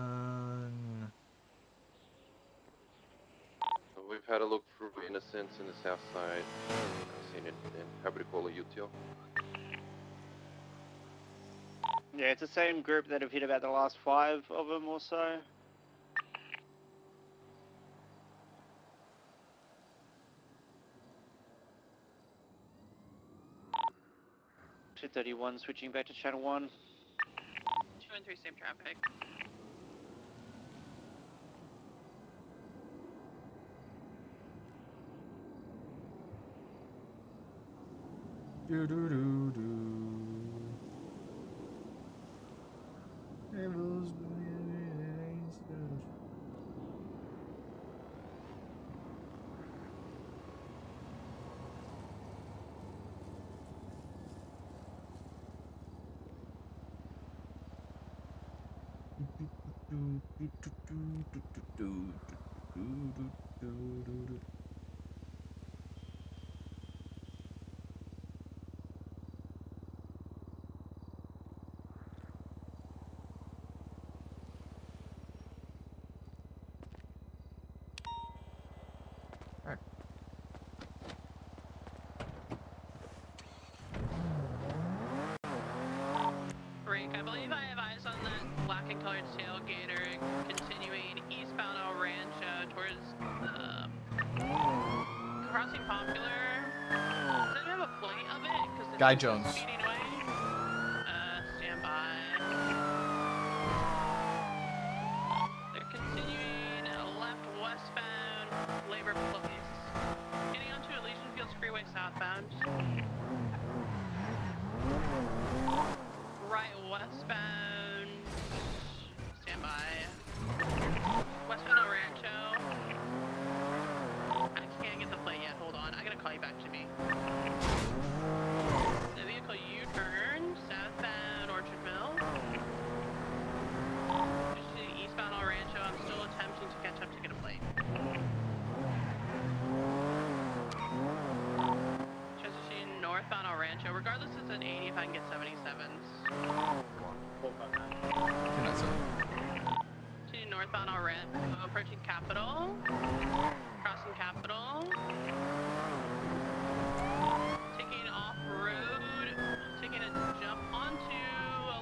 We've had a look through Innocence in the south side. I've seen it in Cabricolo UTO. Yeah, it's the same group that have hit about the last 5 of them or so. .231 switching back to channel 1. 2 and 3 same traffic. Do do do do. Rick, I believe I have eyes on that black and colored tailgater continuing eastbound El Rancho towards crossing Popular. Does it have a plate of it? Because Guy Jones. Speeding away. Stand by. They're continuing left westbound Labor Place. Getting onto Elysian Fields Freeway southbound. Right westbound. Stand by. Westbound El Rancho. I can't get the plate yet. Hold on. I gotta call you back, Jimmy. The vehicle U-turn southbound Orchardville. Just eastbound El Rancho. I'm still attempting to catch up to get a plate. Transitioning northbound El Rancho. Regardless, it's an 80 if I can get 77s. Continuing northbound El Rancho. Approaching Capitol. Crossing Capitol. Taking off-road. Taking a jump onto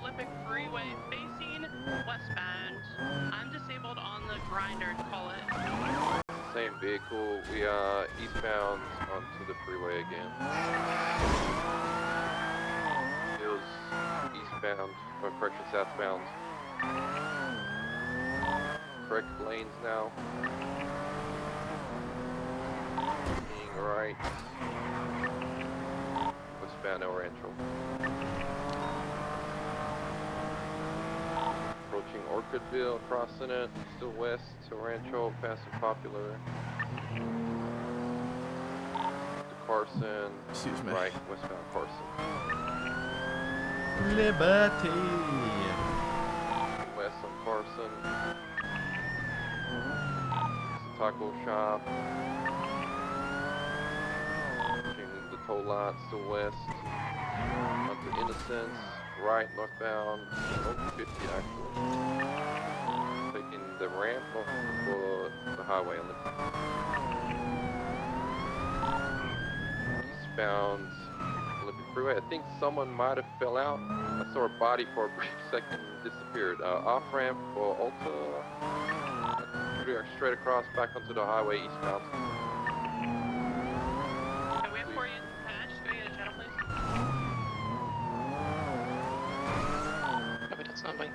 Olympic Freeway facing westbound. I'm disabled on the grinder, call it. Same vehicle. We are eastbound onto the freeway again. It was eastbound, or correction, southbound. Correct lanes now. Being right. Westbound El Rancho. Approaching Orchardville, crossing it, still west to Rancho, passing Popular. To Carson. Excuse me. Right, westbound Carson. Liberty. West on Carson. It's a taco shop. Approaching the toll lot, still west. Onto Innocence. Right, northbound, over 50 actually. Taking the ramp for the highway on the eastbound Olympic Freeway. I think someone might have fell out. I saw a body for a brief second, disappeared. Off ramp for Ulta. Straight across back onto the highway eastbound. Can we have 4 units patched? Can we get a channel, please? Copy that, standby.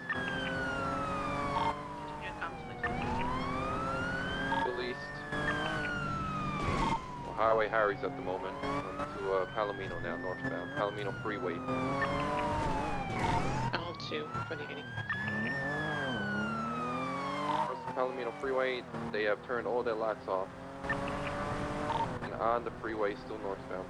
Continue comms, please. Still east. Well, Highway Harry's at the moment. To Palomino now, northbound. Palomino Freeway. L2, 2080. Across the Palomino Freeway, they have turned all their lights off. And on the freeway, still northbound.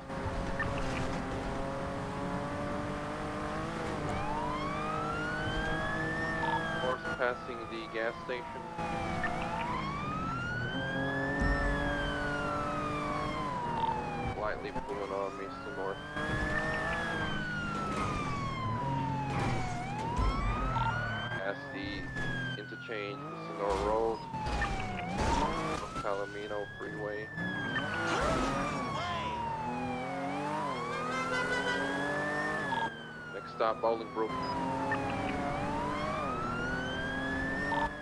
Horse passing the gas station. Lightly pulling on me, still north. Past the interchange, Sonora Road. Palomino Freeway. Next stop, Bolingbrook.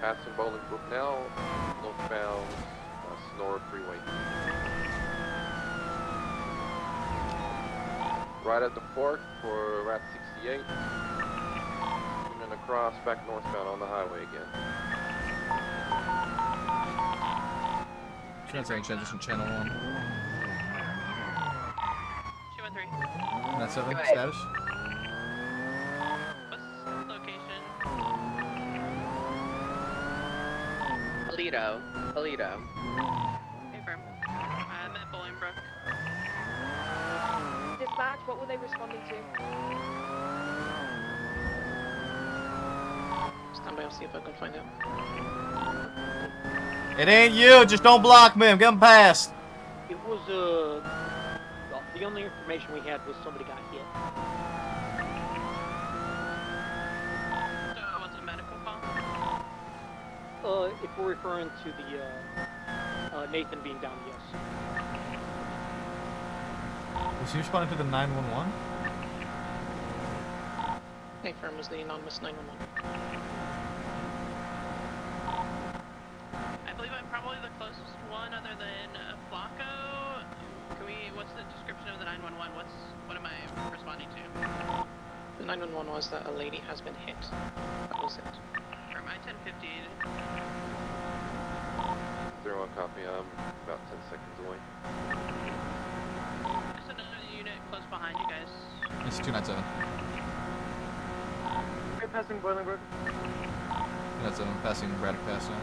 Passing Bolingbrook now, northbound Sonora Freeway. Right at the fork for Route 68. And then across back northbound on the highway again. Transition channel 1. 213. That's 7. Status. What's location? Toledo. Confirm. I'm at Bolingbrook. Dispatch, what were they responding to? Standby, I'll see if I can find out. It ain't you. Just don't block me. I'm getting past. It was, well, the only information we had was somebody got hit. So, what's a medical call? If we're referring to the, Nathan being down, yes. Was he responding to the 911? Hey, firm was the anonymous 911. I believe I'm probably the closest one other than Flacco. Can we, what's the description of the 911? What am I responding 911 was that a lady has been hit. That was it. From my 1050. 01 copy, I'm about 10 seconds away. There's another unit close behind you guys. It's 297. We're passing Bolingbrook. 297, passing Braddock Pass now.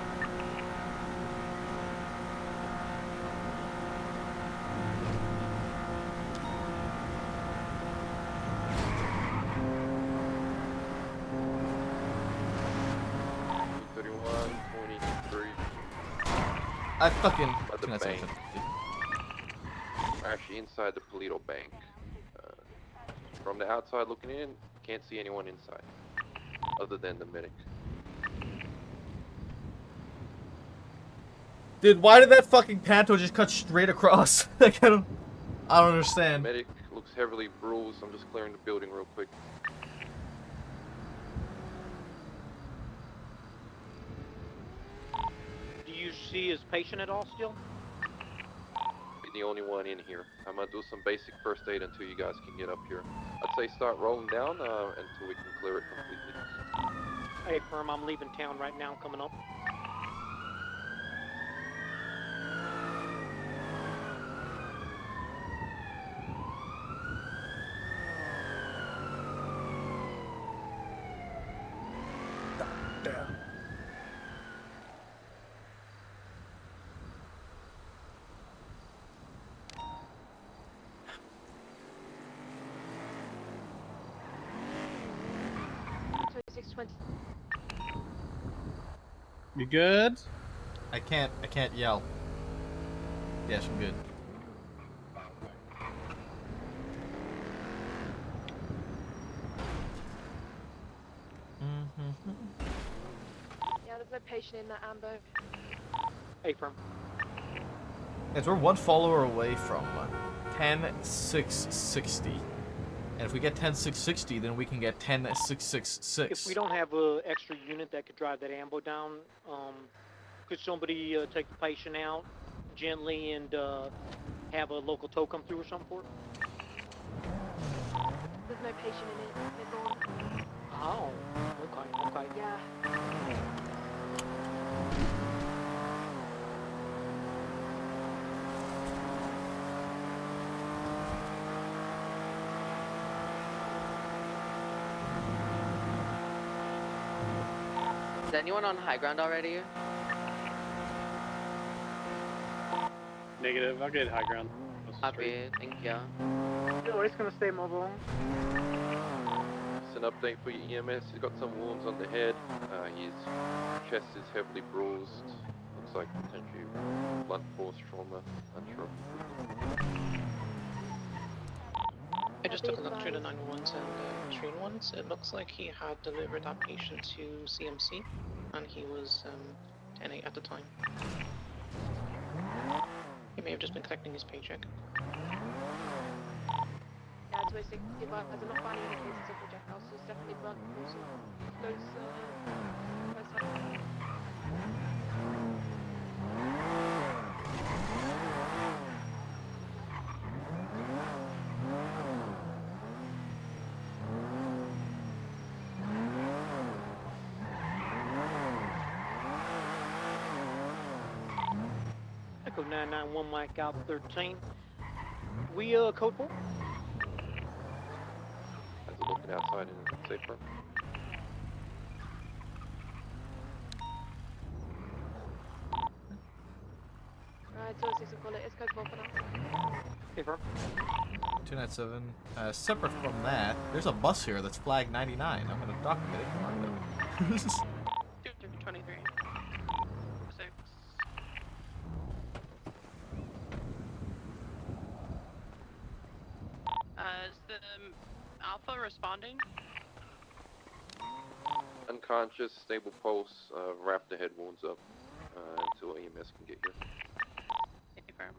I fucking... By the bank. We're actually inside the Polito Bank. From the outside looking in, can't see anyone inside. Other than the medic. Dude, why did that fucking Panto just cut straight across? Like, I don't understand. Medic looks heavily bruised. I'm just clearing the building real quick. Do you see his patient at all still? Be the only one in here. I'm gonna do some basic first aid until you guys can get up here. I'd say start rolling down until we can clear it completely. Hey, firm, I'm leaving town right now, coming up. You good? I can't yell. Yes, I'm good. Yeah, there's no patient in that ambo. Hey, firm. Guys, we're one follower away from 10,660. And if we get 10,660, then we can get 10,666. If we don't have an extra unit that could drive that ambo down, could somebody take the patient out gently and have a local tow come through or something for it? There's no patient in it. They're gone. Oh, okay. Yeah. Is anyone on high ground already? Negative, I'll get high ground. Copy, thank you. We're just gonna stay mobile. It's an update for your EMS. He's got some wounds on the head. His chest is heavily bruised. Looks like potentially blunt force trauma. Unsure. I just took a look through the 911s and train ones. It looks like he had delivered that patient to CMC, and he was 10-8 at the time. He may have just been collecting his paycheck. Yeah, it's basically, if I'm not finding any cases of projectiles, so it's definitely blunt force. Those, Echo 991 Mike out 13. We code 4? As we're looking outside in a safe room. Alright, so it's a bullet. It's code 4 for now. Paper. 297. Separate from that, there's a bus here that's flagged 99. I'm gonna document it. Mark that. 23. 6. Is the Alpha responding? Unconscious, stable pulse, wrap the head wounds up until EMS can get here. Confirm.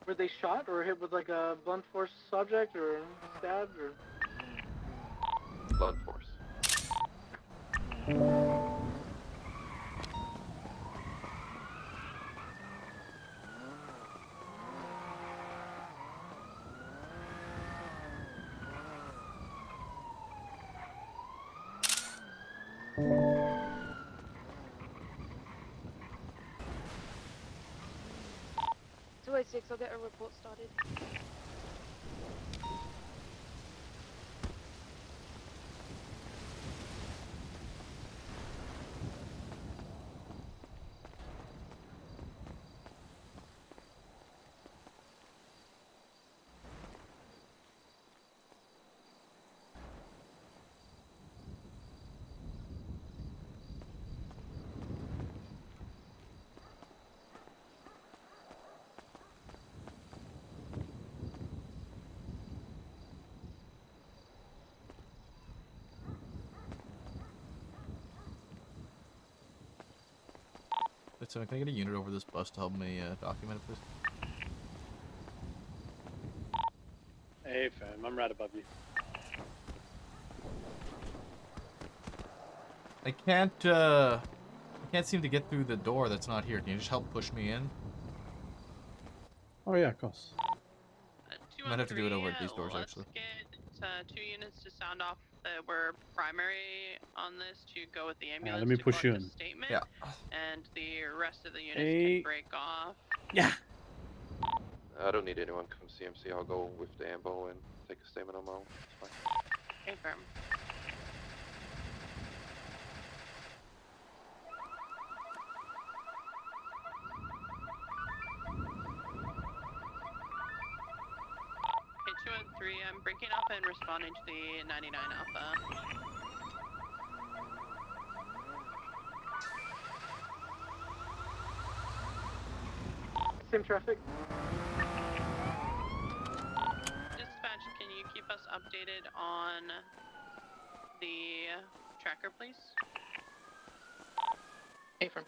Were they shot or hit with like a blunt force object or stabbed or? Blunt force. .286, I'll get a report started. Wait, so can I get a unit over this bus to help me document it, please? Hey, fam, I'm right above you. I can't seem to get through the door that's not here. Can you just help push me in? Oh yeah, of course. Might have to do it over at these doors, let's actually. get 2 units to sound off that were primary on this to go with the ambulance let me to push you collect a in. statement. Yeah. And the rest of the units Hey. can break off. Yeah. I don't need anyone come CMC. I'll go with the ambo and take a statement on my own. It's fine. Affirm. Okay, 2 and 3, I'm breaking up and responding to the 99 Alpha. Same traffic. Dispatch, can you keep us updated on the tracker, please? Affirm.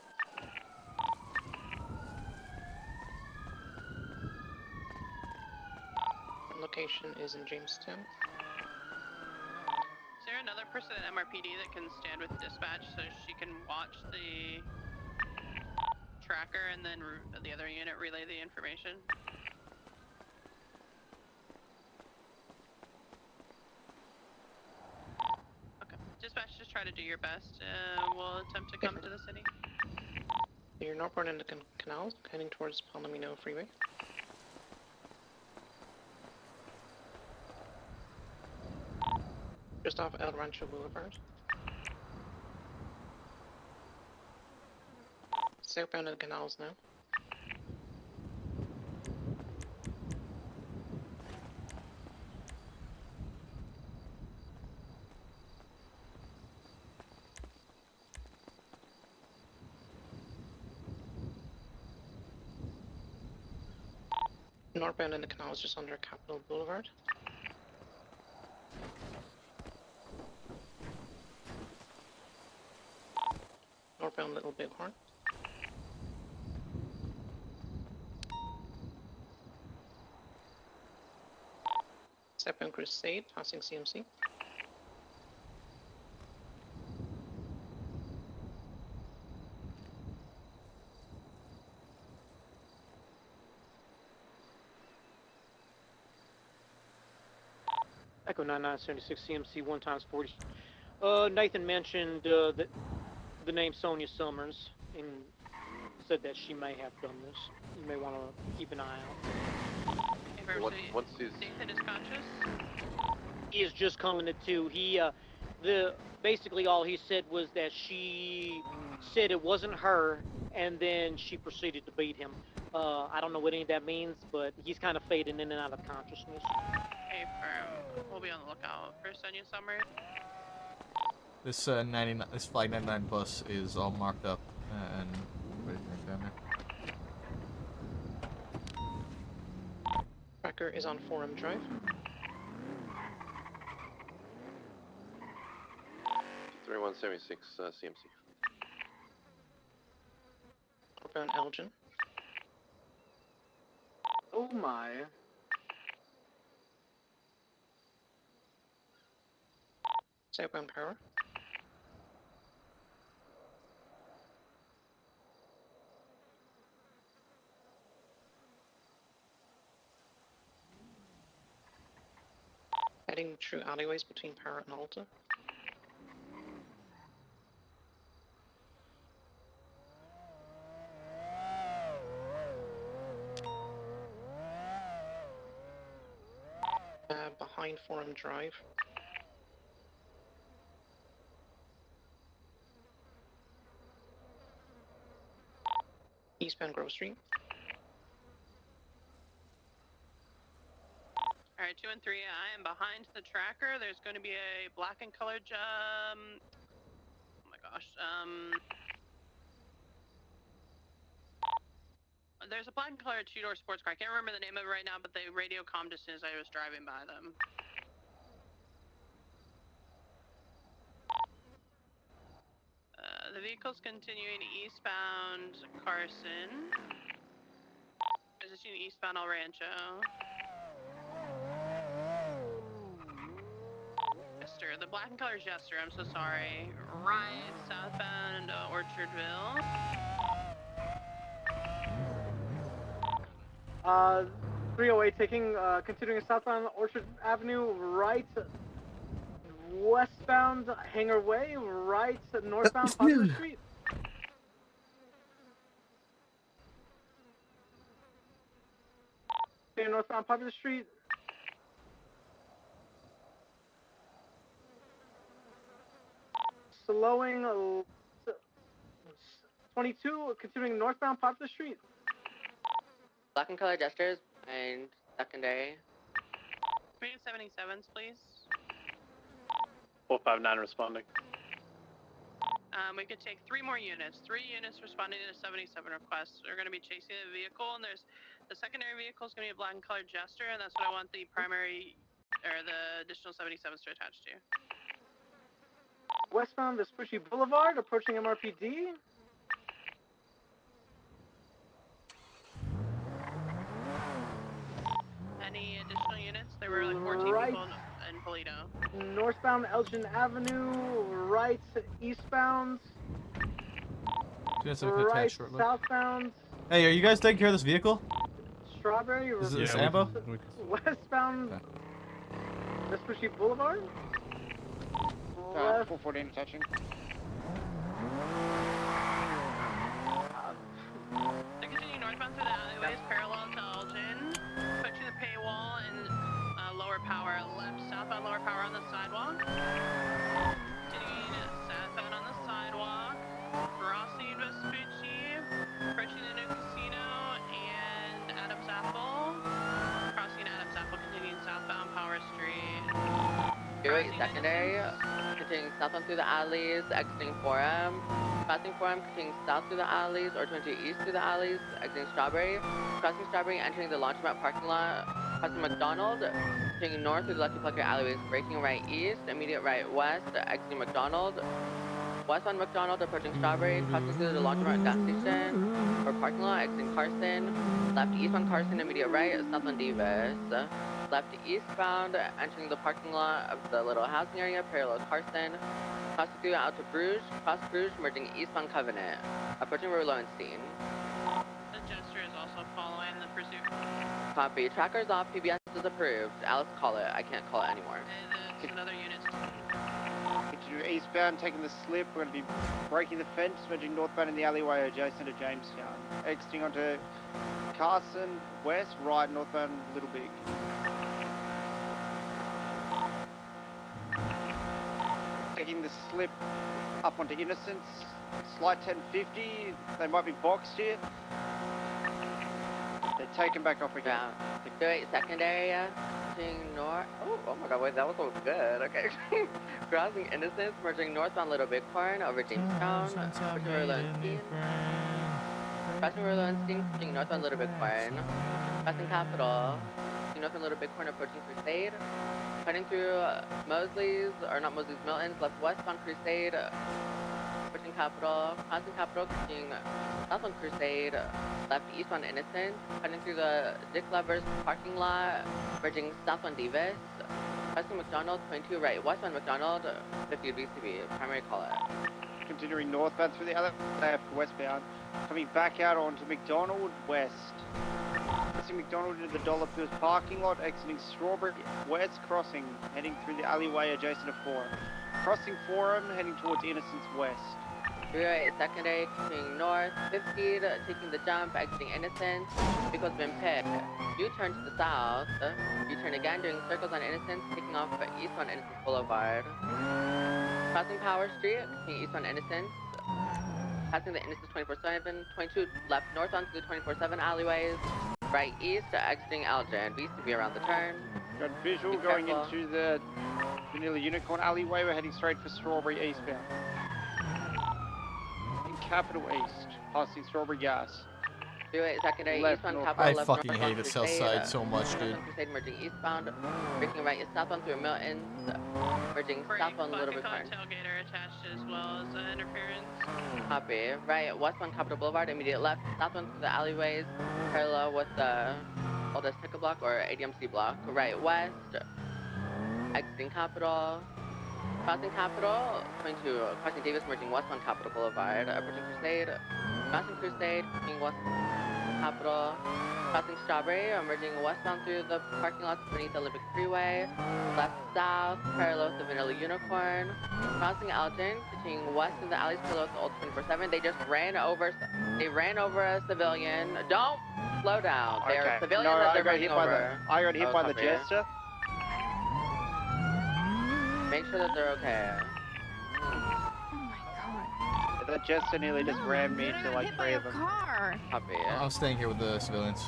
Location is in Jamestown. Is there another person at MRPD that can stand with dispatch so she can watch the tracker and then the other unit relay the information? Okay. Dispatch, just try to do your best. We'll attempt to come to the city. You're northbound in the canal, heading towards Palomino Freeway. Just off El Rancho Boulevard. Southbound in the canals now. Northbound in the canals just under Capitol Boulevard. Northbound Little Bighorn. Southbound Crusade, passing CMC. Echo 9976 CMC 1 times 40. Nathan mentioned that the name Sonia Summers and said that she may have done this. You may want to keep an eye out. Once he's... Nathan is conscious? He is just coming to 2. He, basically all he said was that she said it wasn't her, and then she proceeded to beat him. I don't know what any of that means, but he's kind of fading in and out of consciousness. Affirm. We'll be on the lookout for Sonia Summers. This this Flag 99 bus is all marked up and ready to take down there. Tracker is on Forum Drive. .3176 CMC. Northbound Elgin. Oh my. Southbound Power. Heading through alleyways between Power and Alta. 9 Forum Drive. Eastbound Grove Street. Alright, 2 and 3, I am behind the tracker. There's going to be a black and colored, oh my gosh, there's a black and colored two-door sports car. I can't remember the name of it right now, but they radio commed as soon as I was driving by them. The vehicle's continuing eastbound Carson. Position eastbound El Rancho. Jester, the black and color Jester, I'm so sorry. Right, southbound Orchardville. 308 taking, continuing southbound Orchard Avenue, right, westbound Hangar Way, right, northbound Popular Street. Okay, northbound Popular Street. Slowing 22, continuing northbound Popular Street. Black and color gestures and secondary. 377s, please. 459 responding. We could take 3 more units. 3 units responding to 77 requests. We're going to be chasing the vehicle, and there's the secondary vehicle is going to be a black and colored Jester, and that's what I want the primary or the additional 77s to attach to. Westbound Vespucci Boulevard, approaching MRPD. Any additional units? There were like 14 Right. people in Polito. Northbound Elgin Avenue, right, eastbound. Right, southbound. Hey, are you guys taking care of this vehicle? Strawberry. Is this ambo? Westbound Vespucci Boulevard. Left. 414 touching. They're continuing northbound through the alleyways, parallel to Elgin. Approaching the paywall and lower power. Left, southbound lower power on the sidewalk. Continuing southbound on the sidewalk. Crossing Vespucci. Approaching the new casino and Adams Apple. Crossing Adams Apple, continuing southbound Power Street. 08 secondary, continuing southbound through the alleys, exiting Forum. Crossing Forum, continuing south through the alleys, or 22 east through the alleys, exiting Strawberry. Crossing Strawberry, entering the laundromat parking lot. Crossing McDonald, continuing north through the Lucky Plucker alleyways, braking right east, immediate right west, exiting McDonald. Westbound McDonald, approaching Strawberry, crossing through the laundromat gas station, or parking lot, exiting Carson. Left eastbound Carson, immediate right, southbound Davis. Left eastbound, entering the parking lot of the little housing area, parallel Carson. Crossing through out to Bruges, cross Bruges, merging eastbound Covenant. Approaching Roy Lowenstein. The Jester is also following the pursuit. Copy. Tracker's off, PBS is approved. Alice, call it. I can't call it anymore. There's another unit. Continue eastbound, taking the slip. We're going to be breaking the fence, merging northbound in the alleyway adjacent to Jamestown. Exiting onto Carson, west, right, northbound Little Big. Taking the slip up onto Innocence, slight 1050. They might be boxed here. They're taken back off again. Yeah. 08 secondary, merging north. Oh my god, wait, that was so good. Okay. Crossing Innocence, merging northbound Little Bighorn over Jamestown. Approaching Roy Lowenstein. Crossing Roy Lowenstein, merging northbound Little Bighorn. Crossing Capitol. Northbound Little Bighorn, approaching Crusade. Heading through Mosley's, or not Mosley's, Milton's, left westbound Crusade. Approaching Capitol. Crossing Capitol, continuing southbound Crusade. Left eastbound Innocence. Heading through the Dick Lovers parking lot. Merging southbound Davis. Crossing McDonald, 22 right, westbound McDonald, 50 BCB, primary call out. Continuing northbound through the other left, westbound. Coming back out onto McDonald, west. Crossing McDonald into the Dollar Pills parking lot, exiting Strawberry, west crossing, heading through the alleyway adjacent to Forum. Crossing Forum, heading towards Innocence west. 308 secondary, continuing north, 50, taking the jump, exiting Innocence. Vehicle's been pit. U-turn to the south. U-turn again, doing circles on Innocence, taking off east on Innocence Boulevard. Crossing Power Street, continuing east on Innocence. Passing the Innocence 24/7, 22 left north onto the 24/7 alleyways. Right east, exiting Elgin. East to be around the turn. Got visual Be going careful. into the Vanilla Unicorn alleyway. We're heading straight for Strawberry eastbound. In Capital East, passing Strawberry Gas. 2-8 secondary, Left, east on north. Capital, I left fucking north on hate the Crusade. south side so much, North dude. on Crusade merging eastbound. Breaking right is south on through Milton. Merging south on Little Big Barn. Tailgater attached as well as interference. Copy. Right, west on Capitol Boulevard, immediate left, south on through the alleyways, parallel with the oldest ticket block or ADMC block. Right west, exiting Capitol. Crossing Capitol, crossing Davis, merging west on Capitol Boulevard. Approaching Crusade, crossing Crusade, coming west Capitol. Crossing Strawberry, merging westbound through the parking lots beneath the Olympic Freeway. Left south, parallel with the Vanilla Unicorn. Crossing Elgin, continuing west through the alleys parallel with the old 24/7. They just ran over a civilian. Don't slow down. They are civilians No, that I they're got running hit by over. the. I got hit by the copy. Jester. Make sure that they're okay. That Jester nearly just rammed me into like 3 of them. Copy. I'm staying here with the civilians.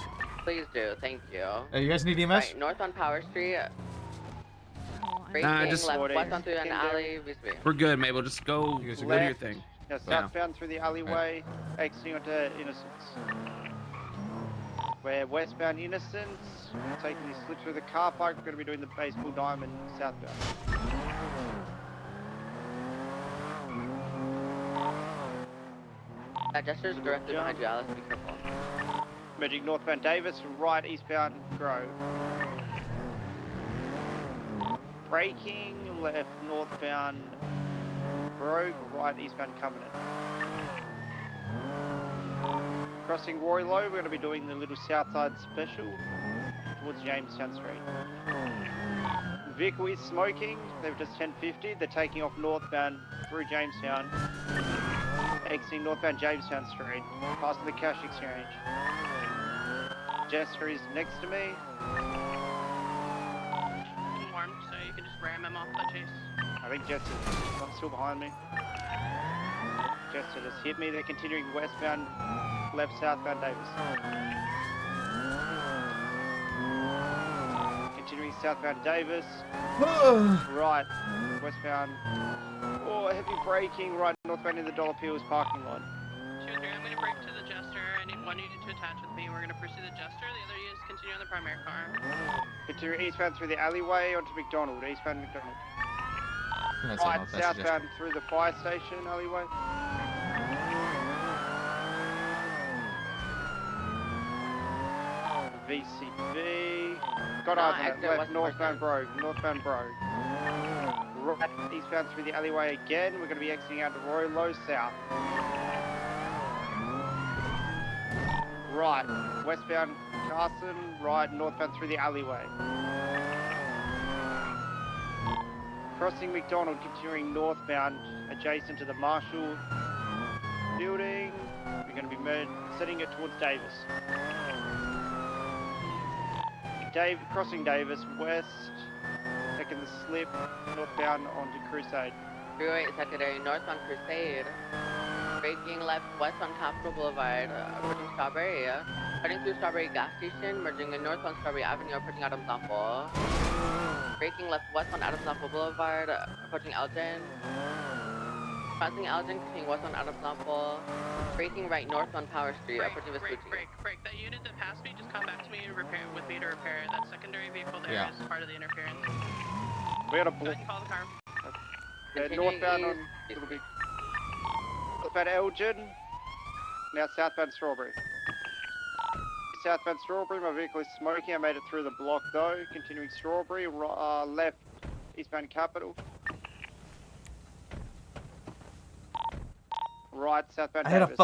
Please do, thank you. Hey, you guys need EMS? Right, north on Power Street. Breaking just- left west on through an alley. We're good, Mabel. Just go do your Left. thing. Now southbound through the alleyway, exiting onto Innocence. We're westbound Innocence, taking this slip through the car park. We're going to be doing the baseball diamond southbound. That gesture's directly behind you, Alice. Be careful. Merging northbound Davis, right eastbound Grove. Braking left northbound Grove, right eastbound Covenant. Crossing Roylow, we're going to be doing the little Southside special towards Jamestown Street. The vehicle is smoking. They've just 1050. They're taking off northbound through Jamestown. Exiting northbound Jamestown Street, passing the cash exchange. Jester is next to me. Warm, so you can just ram him off the chase. I think Jester's still behind me. Jester just hit me. They're continuing westbound, left southbound Davis. Continuing southbound Davis. Right, westbound. Oh, heavy braking right northbound in the Dollar Pills parking lot. I'm going to break to the Jester. I need one unit to attach with me. We're going to pursue the Jester. The other units continue on the primary car. Continue eastbound through the alleyway onto McDonald. Eastbound McDonald. That's Right, all, that's southbound through the fire station alleyway. VCB. Got eyes on it. Left, northbound Brogue. Northbound Brogue. Right, eastbound through the alleyway again. We're going to be exiting out to Royal Low South. Right, westbound Carson. Right, northbound through the alleyway. Crossing McDonald, continuing northbound, adjacent to the Marshall building. We're going to be setting it towards Davis. Crossing Davis, west, taking the slip, northbound onto Crusade. 308 secondary, north on Crusade. Braking left west on Capitol Boulevard, approaching Strawberry. Cutting through Strawberry gas station, merging in north on Strawberry Avenue, approaching Adams Apple. Braking left west on Adams Apple Boulevard, approaching Elgin. Crossing Elgin, continuing west on Adams Apple. Braking right north on Power Street, approaching Vespucci. Break. That unit that passed me, just come back to me and repair with me to repair it. That secondary vehicle there is part of the interference. We got a Go ahead and call the car. northbound on Little Big. Northbound Elgin. Now southbound Strawberry. Southbound Strawberry, my vehicle is smoking. I made it through the block though. Continuing Strawberry, left, eastbound Capital. Right, southbound I had a Davis.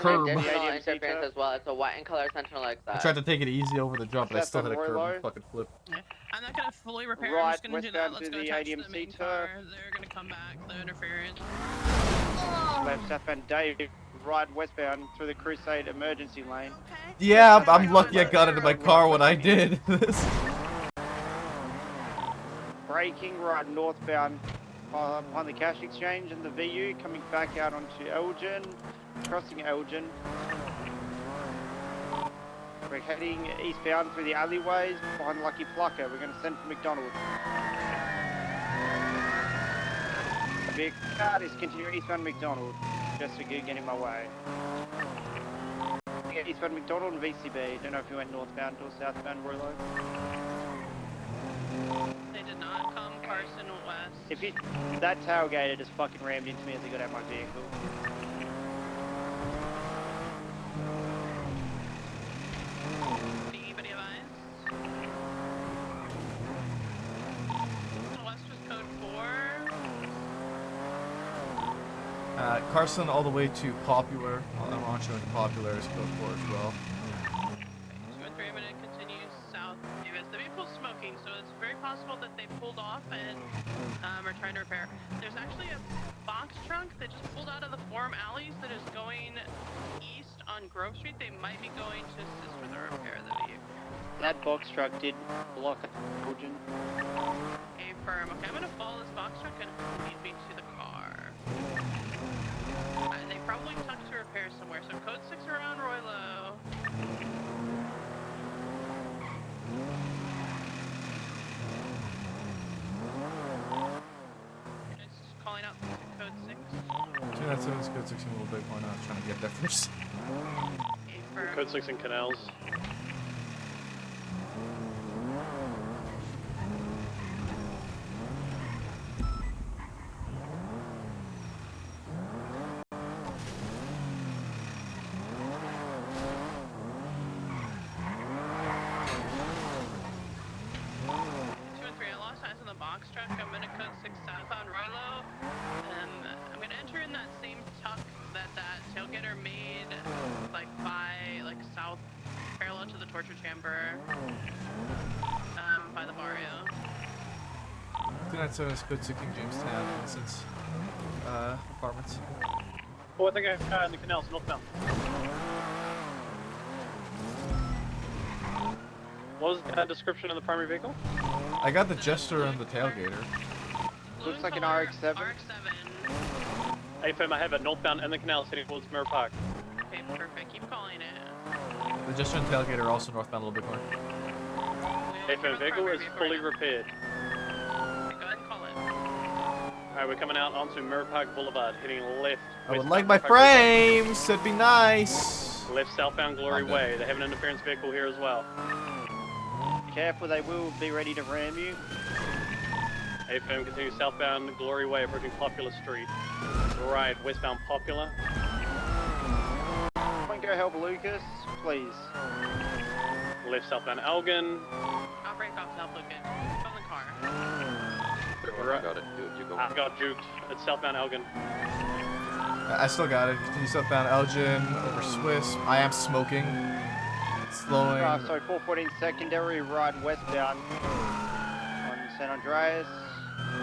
curb. Additional interference as well. It's a white and color Sentinel I exit. tried to take it easy over the jump, but I still hit a curb and fucking flipped. I'm not gonna fully repair. I'm Right, just gonna do that. westbound Let's to go the attach to the ADMC main turf. car. They're gonna come back. The interference. Left southbound Dave. Right westbound through the Crusade emergency lane. Yeah, I'm lucky I got into my car when I did this. Braking right northbound behind the cash exchange and the VU, coming back out onto Elgin, crossing Elgin. We're heading eastbound through the alleyways behind Lucky Plucker. We're going to send for McDonald. Vic card is continuing eastbound McDonald, just to get in my way. Eastbound McDonald and VCB. Don't know if you went northbound or southbound Roylo. They did not come Carson West. If you, that tailgater just fucking rammed into me as I got out of my vehicle. Anybody advised? West was code 4. Carson all the way to Popular. I'm launching into Popular is code 4 as well. 2 and 3, I'm gonna continue south. Davis. The vehicle's smoking, so it's very possible that they pulled off and are trying to repair. There's actually a box truck that just pulled out of the Forum alleys that is going east on Grove Street. They might be going to assist with the repair of the vehicle. That box truck did block Elgin. A firm. Okay, I'm gonna follow this box truck and lead me to the car. They probably tucked to repair somewhere. So code 6 around Roylo. Just calling out code 6. 297 is code 6 a little bit more now. I was trying to get there first. Code 6 in Canals. box truck. I'm gonna code 6 southbound Roylo. I'm gonna enter in that same tuck that tailgater made, like south, parallel to the torture chamber, by the barrio. 297 is code 6 in Jamestown, since apartments. Oh, I think I in the canals, northbound. What was the description of the primary vehicle? I got the Jester and the tailgater. Looks like an RX-7. Hey, fam, I have a northbound in the canals heading towards Mirror Park. Okay, perfect. Keep calling it. The Jester and tailgater are also northbound a little bit more. Hey, fam, vehicle is fully repaired. Okay, go ahead and call it. Alright, we're coming out onto Mirror Park Boulevard, heading left. I would like my frames! It'd be nice! Left southbound Glory Way. They have an interference vehicle here as well. Careful, they will be ready to ram you. AFM continue southbound Glory Way, approaching Popular Street. Right, westbound Popular. Point go help Lucas, please. Left southbound Elgin. I'll break off to help Lucas. Go in the car. Right. Got it, dude. You go. I got juked. It's southbound Elgin. I still got it. Continue southbound Elgin, over Swiss. I am smoking. Slowing. So 414 secondary, right westbound on San Andreas.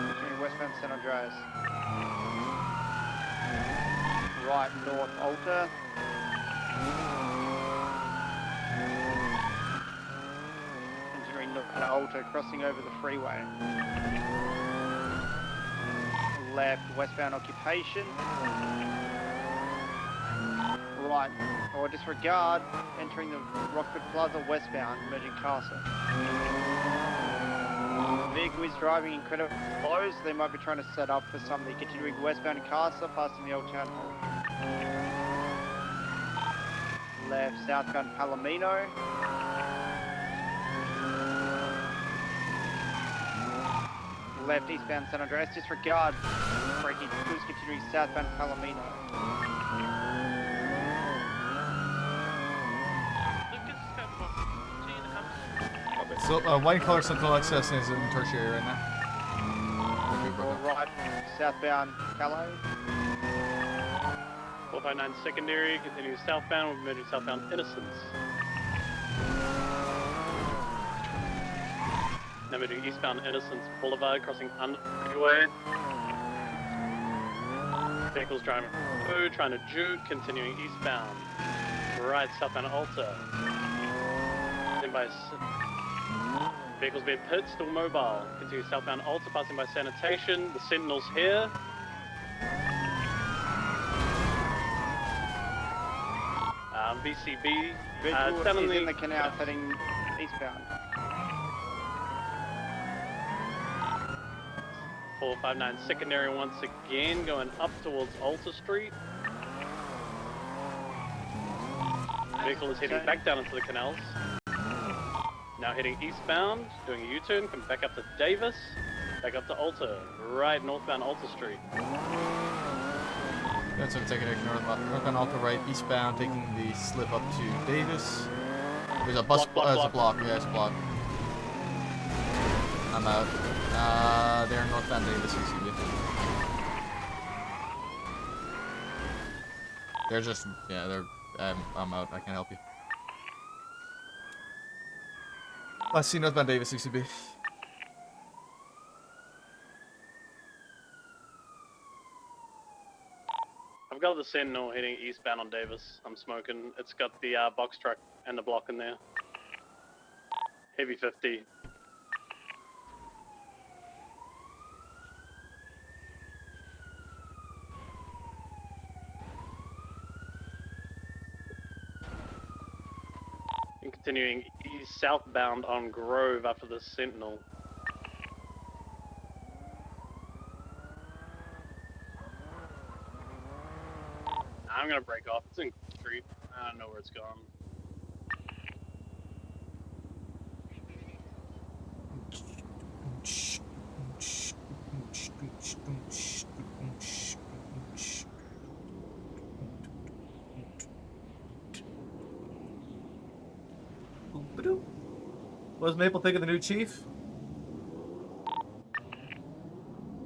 Continuing westbound San Andreas. Right north Alta. Continuing north Alta, crossing over the freeway. Left westbound Occupation. Right, or disregard, entering the Rockford Plaza westbound, merging Castle. The vehicle is driving incredibly close, they might be trying to set up for something. Continuing westbound Castle, passing the old town hall. Left southbound Palomino. Left eastbound San Andreas, disregard, braking crews continuing southbound Palomino. So, white color Sentinel XS is in tertiary right now. Right, southbound Calais. 459 secondary, continuing southbound, we're moving southbound Innocence. Now moving eastbound Innocence Boulevard, crossing under the freeway. Vehicles driving through, trying to juke, continuing eastbound. Right, southbound Alta. Then by vehicles being pit, still mobile. Continue southbound Alta, passing by sanitation. The Sentinel's here. VCB. Visual is in the canal heading eastbound. 459 secondary once again, going up towards Alta Street. Vehicle is heading back down into the canals. Now heading eastbound, doing a U-turn, come back up to Davis, back up to Alta, right northbound Alta Street. That's what I'm taking northbound Alta right, eastbound, taking the slip up to Davis. There's a bus, there's a block, yeah, it's a block. I'm out. They're northbound Davis, UCB. They're just, yeah, they're, I'm out, I can't help you. I see northbound Davis, UCB. I've got the Sentinel heading eastbound on Davis. I'm smoking. It's got the box truck and the block in there. Heavy 50. And continuing east southbound on Grove after the Sentinel. I'm gonna break off. It's in Street. I don't know where it's gone. What does Maple think of the new chief?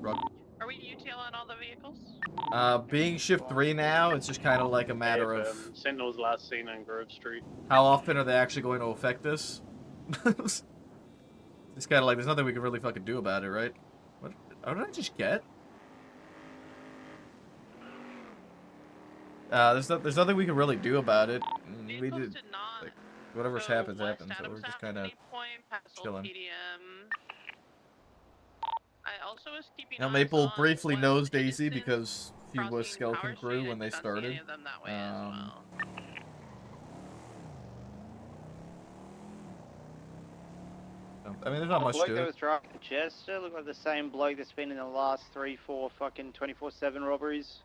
Are we UTLing all the vehicles? Being shift 3 now, it's just kind of like a matter of Sentinel's last seen on Grove Street. how often are they actually going to affect us. It's kind of like there's nothing we can really fucking do about it, right? What did I just get? There's nothing we can really do about it. We did like whatever's happens happens. So we're just kind of chilling. I also was keeping Now Maple briefly knows Daisy because he was skeleton crew when they started. I mean, there's not much bloke to that it. was driving the Jester looked like the same bloke that's been in the last 3-4 fucking 24/7 robberies.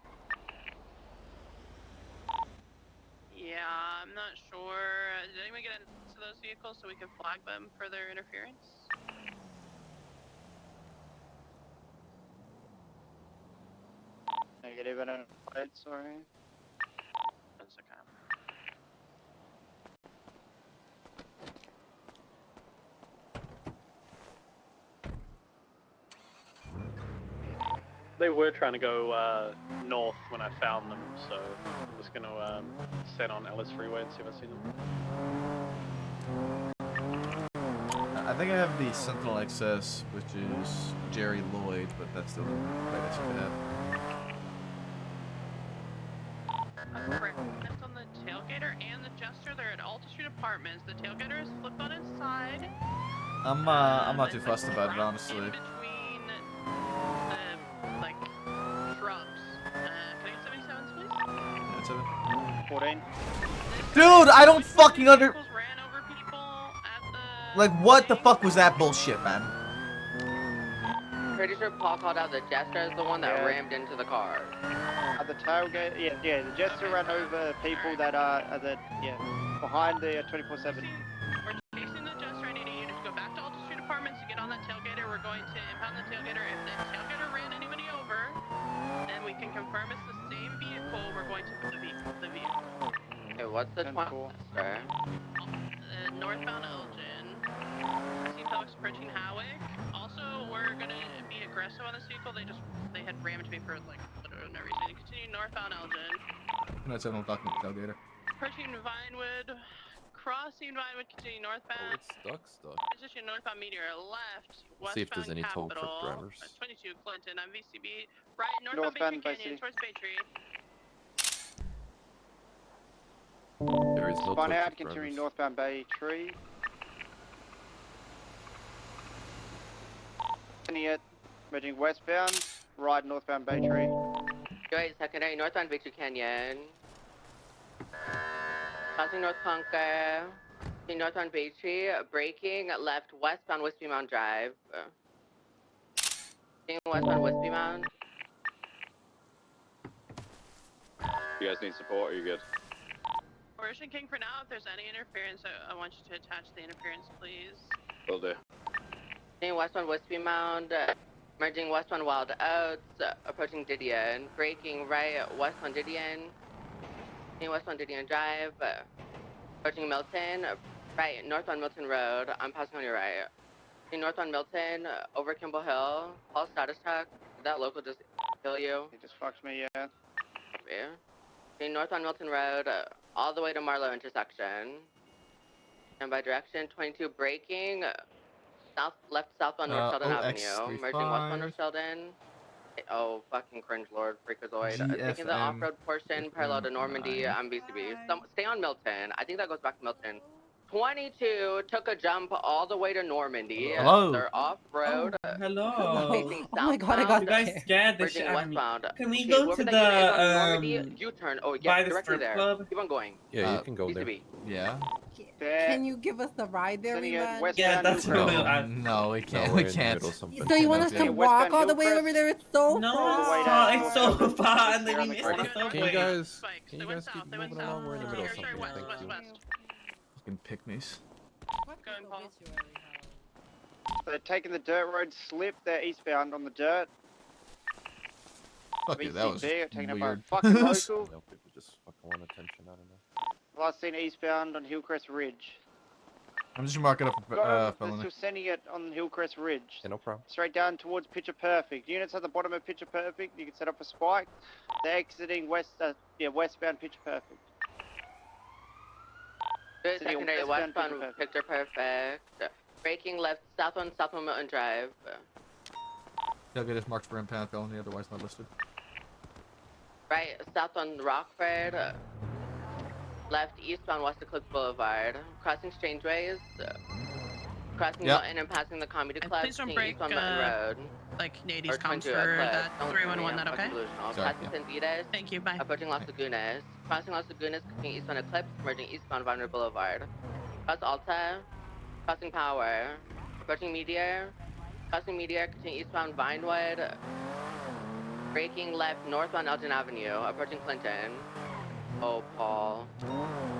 Yeah, I'm not sure. Did anyone get into those vehicles so we can flag them for their interference? Negative, I don't know. Sorry. That's okay. They were trying to go north when I found them, so I'm just going to set on Ellis Freeway and see if I see them. I think I have the Sentinel XS, which is Jerry Lloyd, but that's the right I should have. Correct. That's on the tailgater and the Jester. They're at Alta Street Apartments. The tailgater is flipped on its side. I'm not too fussed about it, honestly. Between the like shrubs. Can I get 77s, please? That's it. 14. Dude, I don't fucking Like, what the fuck was that bullshit, man? Pretty sure Paul called out the Jester as the one that rammed into the car. At the tailgate, yeah, the Jester ran over people that are behind the 24/7. We're chasing the Jester. I need a unit to go back to Alta Street Apartments to get on that tailgater. We're going to impound the tailgater. If the tailgater ran anybody over, then we can confirm it's the same vehicle. We're going to put the vehicle. Hey, what's the 24? Northbound Elgin. Seems like it's approaching Howick. Also, we're gonna be aggressive on this vehicle. They had rammed me for like literally no reason. Continue northbound Elgin. Tonight's on document tailgater. Approaching Vinewood, crossing Vinewood, continuing northbound. Stuck. Position northbound meteor left, Let's see if there's westbound any tow truck Capital, drivers. 22 Clinton, I'm VCB, right northbound Northbound Bay Bay Tree Canyon, City. towards Bay Tree. There is no tow Spun out, truck continuing drivers. northbound Bay Tree. It, merging westbound, right northbound Bay Tree. Right, secondary, northbound Bay Tree Canyon. Crossing North Conquer. Northbound Bay Tree, braking left westbound Wispy Mound Drive. Westbound Wispy Mound. You guys need support, or are you good? Origin King for now, if there's any interference, I want you to attach the interference, please. Will do. Westbound Wispy Mound, merging westbound Wild Oats, approaching Didion, braking right westbound Didion, westbound Didion Drive, approaching Milton, right northbound Milton Road, I'm passing on your right. Northbound Milton, over Kimball Hill, all status check, did that local just kill you? He just fucked me, yeah. Yeah. Northbound Milton Road, all the way to Marlow intersection. And by direction, 22 braking, left southbound North Sheldon Avenue, merging westbound North Sheldon. Oh, fucking cringe lord, freakazoid. Taking the off-road portion parallel to Normandy, I'm BCB. Stay on Milton. I think that goes back to Milton. 22 took a jump all the way to Normandy. Hello. They're off-road. Hello. Facing Oh my god, I got southbound, you guys scared the shit merging out of me. westbound. Can we Okay, go whoever to that unit is on the Normandy, U-turn. Oh, yeah, by the directly strip there. club? Keep on going. Yeah, you can go there. BCB. Yeah. Can you give us the ride there, Reman? Yeah, that's really No, we can't. No, we we're in the can't. middle of something. So you want us to walk all the way over there? It's so No, far. it's so far, and then we missed the Can you subway. guys keep moving along? We're in the middle of something. Thank you. Fucking picnics. Going, Paul. They're taking the dirt road slip, they're eastbound on the dirt. Fuck you, that was taken up by a weird. fucking local. No, people just fucking want attention. I don't know. Last seen eastbound on Hillcrest Ridge. I'm just marking up for They're felony. still sending it on Hillcrest Ridge. Yeah, no problem. Straight down towards Picture Perfect. Units at the bottom of Picture Perfect, you can set up a spike. They're exiting westbound Picture Perfect. Good Sending secondary, westbound westbound Picture Perfect. Braking left southbound Milton Drive. Tailgate is marked for impound felony, otherwise not listed. Right southbound Rockford. Left eastbound West Eclipse Boulevard. Crossing Strangeways. Crossing Milton and passing the Comedy Club. Please don't taking break, eastbound Milton Road. like, Canadian Or comms 22 for Eclipse. that Don't 311, worry, that I'm okay? delusional. Sorry, Passing Centvitas. Thank you, bye. Approaching Las Lagunas. Crossing Las Lagunas, continuing eastbound Eclipse, merging eastbound Vinewood Boulevard. Cross Alta. Crossing Power. Approaching Meteor. Crossing Meteor, continuing eastbound Vinewood. Braking left northbound Elgin Avenue. Approaching Clinton. Oh, Paul.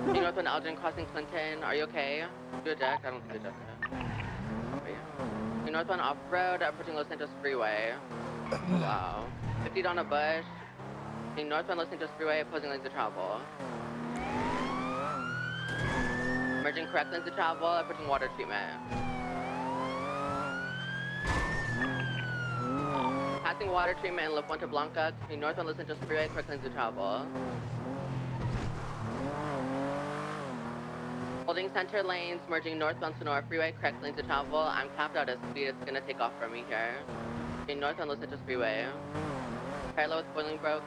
Northbound Elgin, crossing Clinton. Are you okay? Good, Jack? I don't think you're Jack. Northbound off-road, approaching Los Santos Freeway. Wow. 50 down a bush. Northbound Los Santos Freeway, opposing lanes of travel. Merging correct lanes of travel, approaching water treatment. Passing water treatment in La Fuente Blanca, northbound Los Santos Freeway, correct lanes of travel. Holding center lanes, merging northbound Sonora Freeway, correct lanes of travel. I'm capped out at speed, it's gonna take off from me here. Northbound Los Santos Freeway. Parallel with Bolingbroke.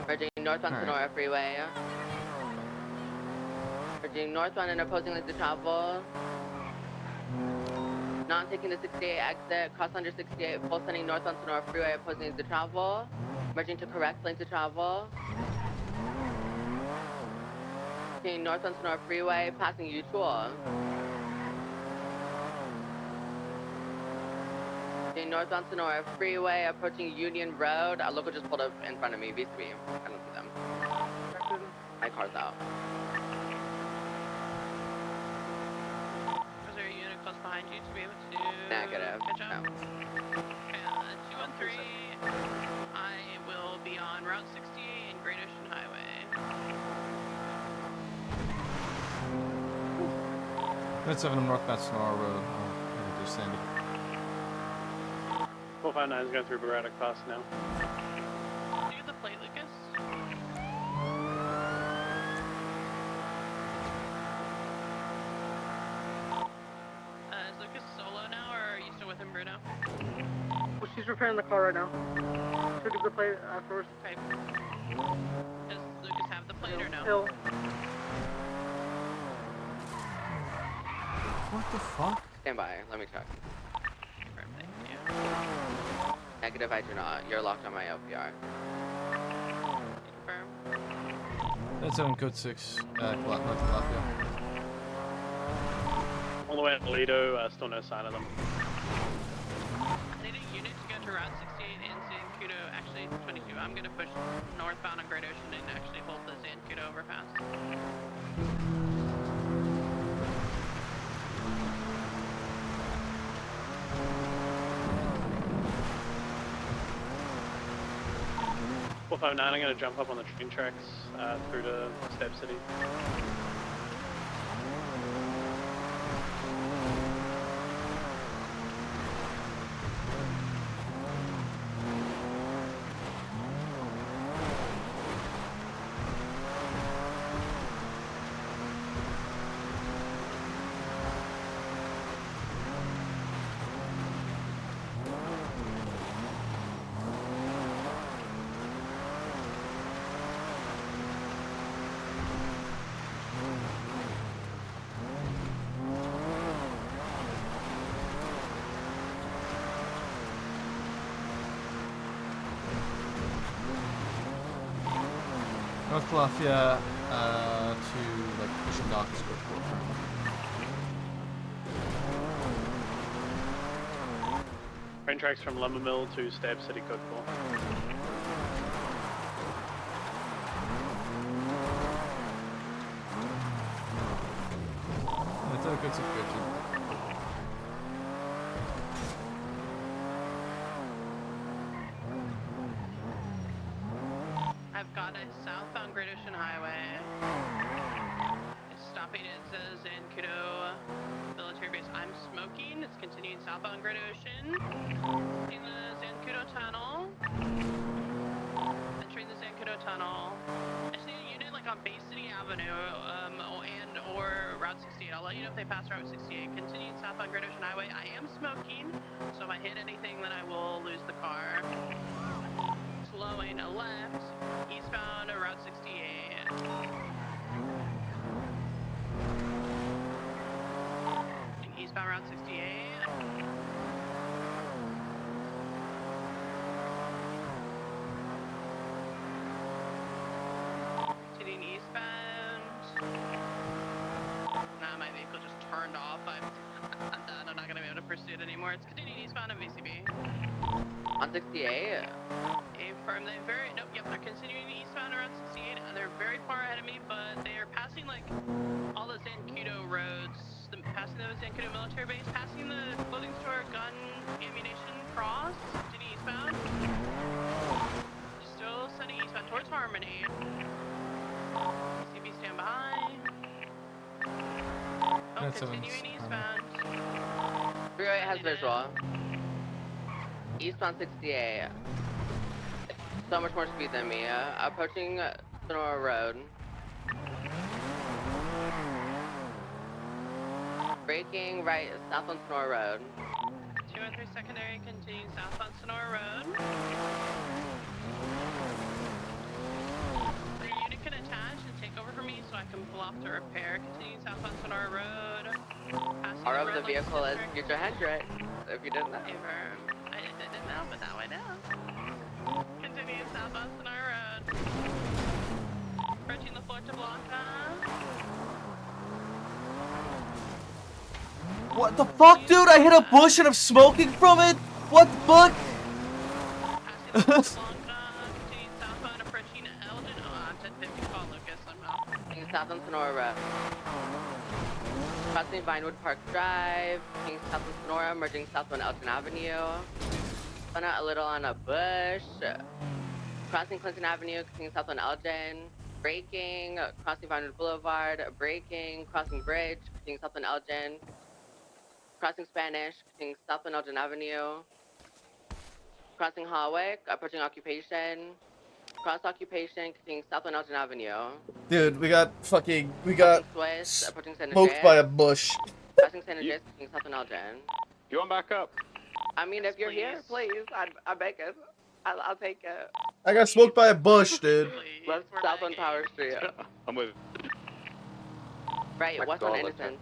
Merging northbound Sonora Freeway. Merging northbound and opposing lanes of travel. Not taking the 68 exit, cross under 68, full sending northbound Sonora Freeway, opposing lanes of travel. Merging to correct lanes of travel. Northbound Sonora Freeway, passing Utool. Northbound Sonora Freeway, approaching Union Road. A local just pulled up in front of me, VCB. I don't see them. My car's out. Was there a unit close behind you to be able to Negative. catch up? No. Okay, 213. I will be on Route 68 and Great Ocean Highway. That's 7 northbound Sonora Road. I think there's Sandy. 459 is going through Braddock Pass now. Do you get the plate, Lucas? Nothing, Bruno. Well, she's repairing the car right now. She'll give the plate afterwards. Okay. Does Lucas have the plate or no? Hill. What the fuck? Stand by. Let me check. Confirm, thank you. Negative, I do not. You're locked on my LPR. Confirm. That's 7 code 6. North Lafayette. On the way to Toledo, still no sign of them. I need a unit to go to Route 68 and Zancudo. Actually, 22. I'm gonna push northbound on Great Ocean and actually hold the Zancudo overpass. Wolf 09, I'm gonna jump up on the train tracks through to Step City. North Lafayette to like Fishing Dock is good. Train tracks from Lumber Mill to Stab City Code 4. That's a good subscription. I've got a southbound Great Ocean Highway. It's stopping at Zancudo military base. I'm smoking. It's continuing southbound Great Ocean. In the Zancudo tunnel. Entering the Zancudo tunnel. I just need a unit like on Bay City Avenue and or Route 68. I'll let you know if they pass Route 68. Continuing southbound Great Ocean Highway. I am smoking, so if I hit anything, then I will lose the car. Slowing left, eastbound Route 68. Eastbound Route 68. Continuing eastbound. Nah, my vehicle just turned off. I'm done. I'm not gonna be able to pursue it anymore. It's continuing eastbound on VCB. On 68? Affirm. They're continuing eastbound around 68. They're very far ahead of me, but they are passing like all the Zancudo roads, passing the Zancudo military base, passing the clothing store, gun, ammunition, cross, continuing eastbound. Still sending eastbound towards Harmony. CB stand by. Oh, continuing eastbound. 308 has visual. Eastbound 68. So much more speed than me. Approaching Sonora Road. Braking right south on Sonora Road. 213 secondary, continuing south on Sonora Road. The unit can attach and take over for me so I can pull off to repair. Continuing south on Sonora Road. Our of the vehicle is future Hendrick, if you didn't know. I didn't know, but now I know. Continuing south on Sonora Road. Approaching the Fuerte Blanca. What the fuck, dude? I hit a bush and I'm smoking from it? What the fuck? Southbound approaching Elgin. Oh, I'm 1050. Call Lucas somehow. South on Sonora Road. Crossing Vinewood Park Drive. King south on Sonora, merging south on Elgin Avenue. Spun out a little on a bush. Crossing Clinton Avenue, continuing south on Elgin. Braking, crossing Vinewood Boulevard. Braking, crossing Bridge, continuing south on Elgin. Crossing Spanish, continuing south on Elgin Avenue. Crossing Hawick, approaching Occupation. Cross Occupation, continuing south on Elgin Avenue. Dude, we got Swiss, approaching San smoked Andreas. by a bush. Crossing San Andreas, continuing south on Elgin. You want back up? I mean, if you're here, please, I beg it. I'll take it. I got smoked by a bush, dude. Left south on Power Street. I'm with. Right, west on McDonald's, Innocence.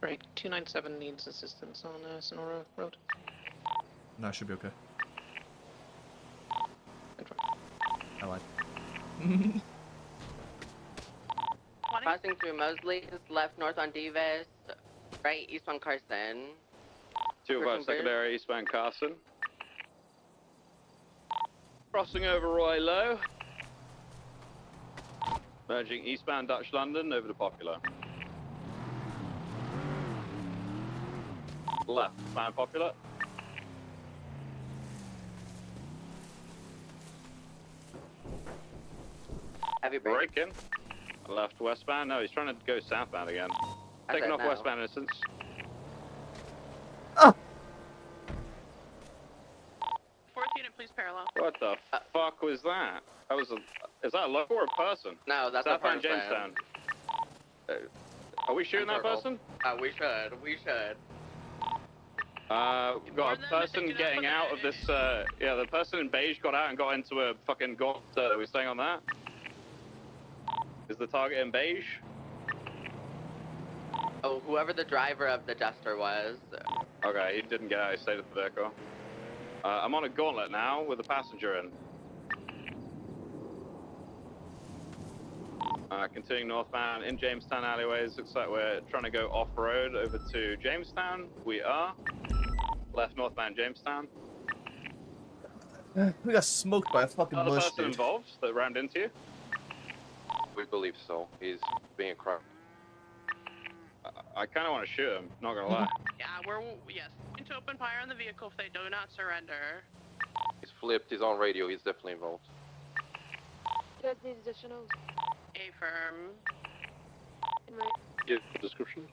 Right, 297 needs assistance on Sonora Road. No, I should be okay. I lied. Crossing through Mosley's, left north on Davis, right east on Carson. 205 secondary, eastbound Carson. Crossing over Roy Low. Merging eastbound Dutch London over to Popular. Left, bound Popular. Heavy brake. Braking. Left westbound. No, he's trying to go southbound again. Taking off westbound Innocence. 4th unit, please parallel. What the fuck was that? That was a. Is that a local or a person? No, that's southbound a person. Jamestown. Are we shooting that person? We should. We should. We've got a person getting out of this. Yeah, the person in beige got out and got into a fucking gaunt. Are we staying on that? Is the target in beige? Oh, whoever the driver of the Jester was. Okay, he didn't get out. He stayed at the vehicle. I'm on a gauntlet now with a passenger in. Continuing northbound in Jamestown alleyways. Looks like we're trying to go off-road over to Jamestown. We are. Left northbound Jamestown. We got smoked by a fucking Another bush, person dude. involved that rammed into you? We believe so. He's being crushed. I kind of want to shoot him, not gonna lie. Yeah, yes. Into open fire on the vehicle if they do not surrender. He's flipped, he's on radio, he's definitely involved. You guys need additionals. Affirm. Give the description.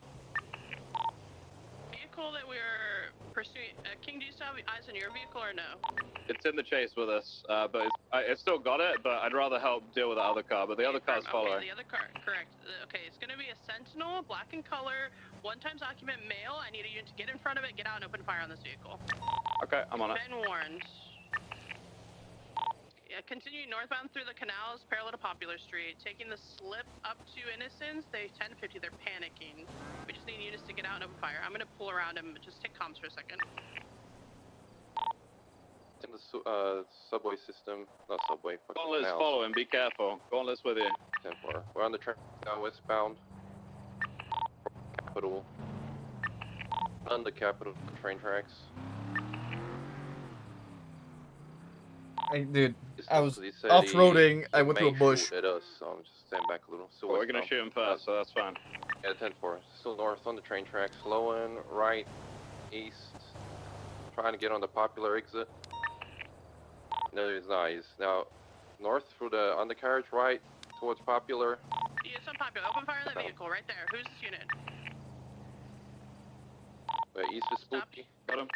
Vehicle that we're pursuing. King, do you still have eyes on your vehicle or no? It's in the chase with us, but it's still got it, but I'd rather help deal with the other car, but the other car's following. Okay, the other car, correct. Okay, it's gonna be a Sentinel, black in color, 1x occupant male. I need a unit to get in front of it, get out and open fire on this vehicle. Okay, I'm on it. Been warned. Yeah, continuing northbound through the canals, parallel to Popular Street, taking the slip up to Innocence. They 1050, they're panicking. We just need units to get out and open fire. I'm gonna pull around him, just take comms for a second. In the subway system, not subway. Gauntlet's following, be careful. Gauntlet's with you. 10-4. We're on the train now, westbound. Capital. On the Capital train tracks. Hey, dude, I was He said off-roading. I he went through a may bush. shoot at us, so I'm just standing back a little. So we're gonna shoot him first, so that's fine. Yeah, 10-4. Still north on the train tracks, slowing right, east. Trying to get on the Popular exit. No, he's not. He's now north through the undercarriage, right towards Popular. Yeah, it's on Popular. Open fire on the vehicle, right there. Who's this unit? East Vespucci. Got him.